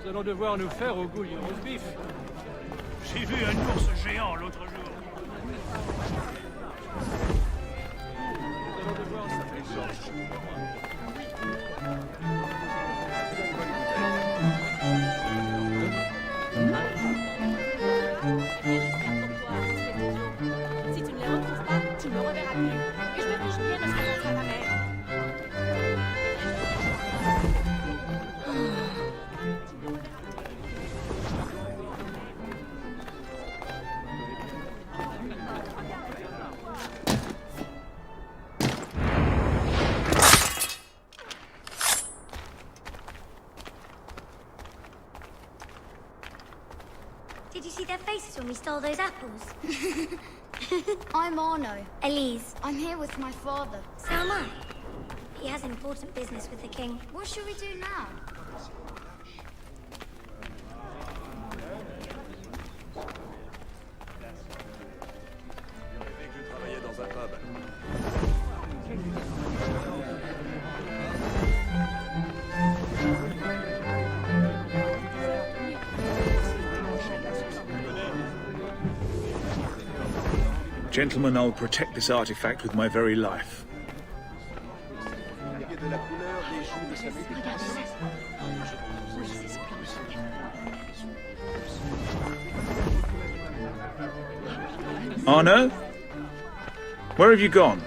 Nous allons devoir nous faire au goût du roast beef. J'ai vu un ours géant l'autre jour. Nous allons devoir Si tu ne les retrouves pas, tu ne me reverras plus. Et je me fiche bien de ce que pense à ta mère. Did you see their faces when we stole those apples? I'm Arno. Elise. I'm here with my father. So am I. He has important business with the king. What should we do now? Gentlemen, I'll protect this artifact with my very life. Arno? Where have you gone?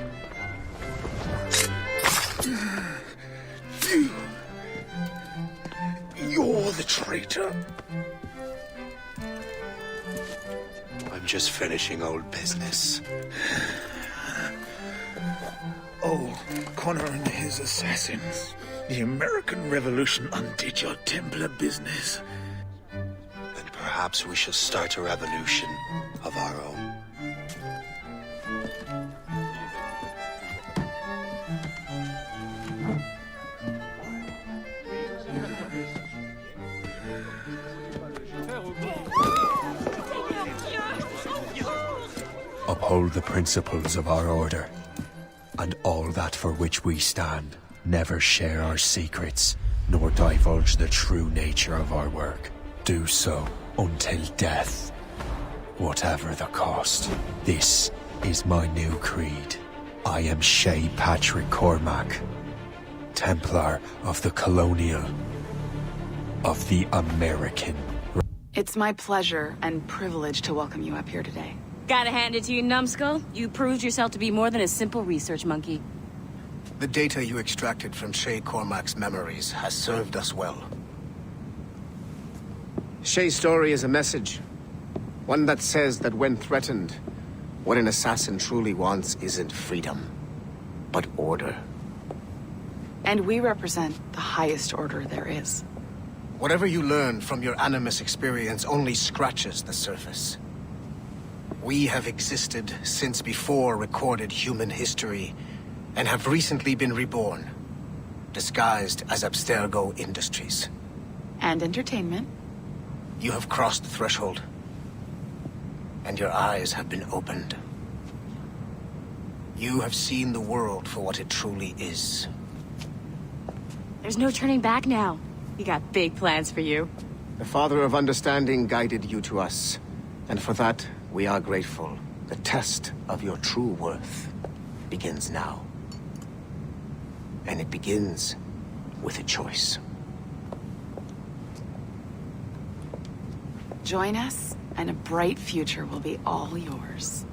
You're the traitor. I'm just finishing old business. Oh, Connor and his assassins. The American Revolution undid your Templar business. Then perhaps we shall start a revolution of our own. Uphold the principles of our order, and all that for which we stand. Never share our secrets, nor divulge the true nature of our work. Do so until death, whatever the cost. This is my new creed. I am Shay Patrick Cormac, Templar of the Colonial, of the American. It's my pleasure and privilege to welcome you up here today. Gotta hand it to you, numbskull. You proved yourself to be more than a simple research monkey. The data you extracted from Shay Cormac's memories has served us well. Shay's story is a message. One that says that when threatened, what an assassin truly wants isn't freedom, but order. And we represent the highest order there is. Whatever you learned from your Animus experience only scratches the surface. We have existed since before recorded human history, and have recently been reborn, disguised as Abstergo Industries. And entertainment. You have crossed the threshold, and your eyes have been opened. You have seen the world for what it truly is. There's no turning back now. We got big plans for you. The Father of Understanding guided you to us, and for that, we are grateful. The test of your true worth begins now. And it begins with a choice. Join us, and a bright future will be all yours.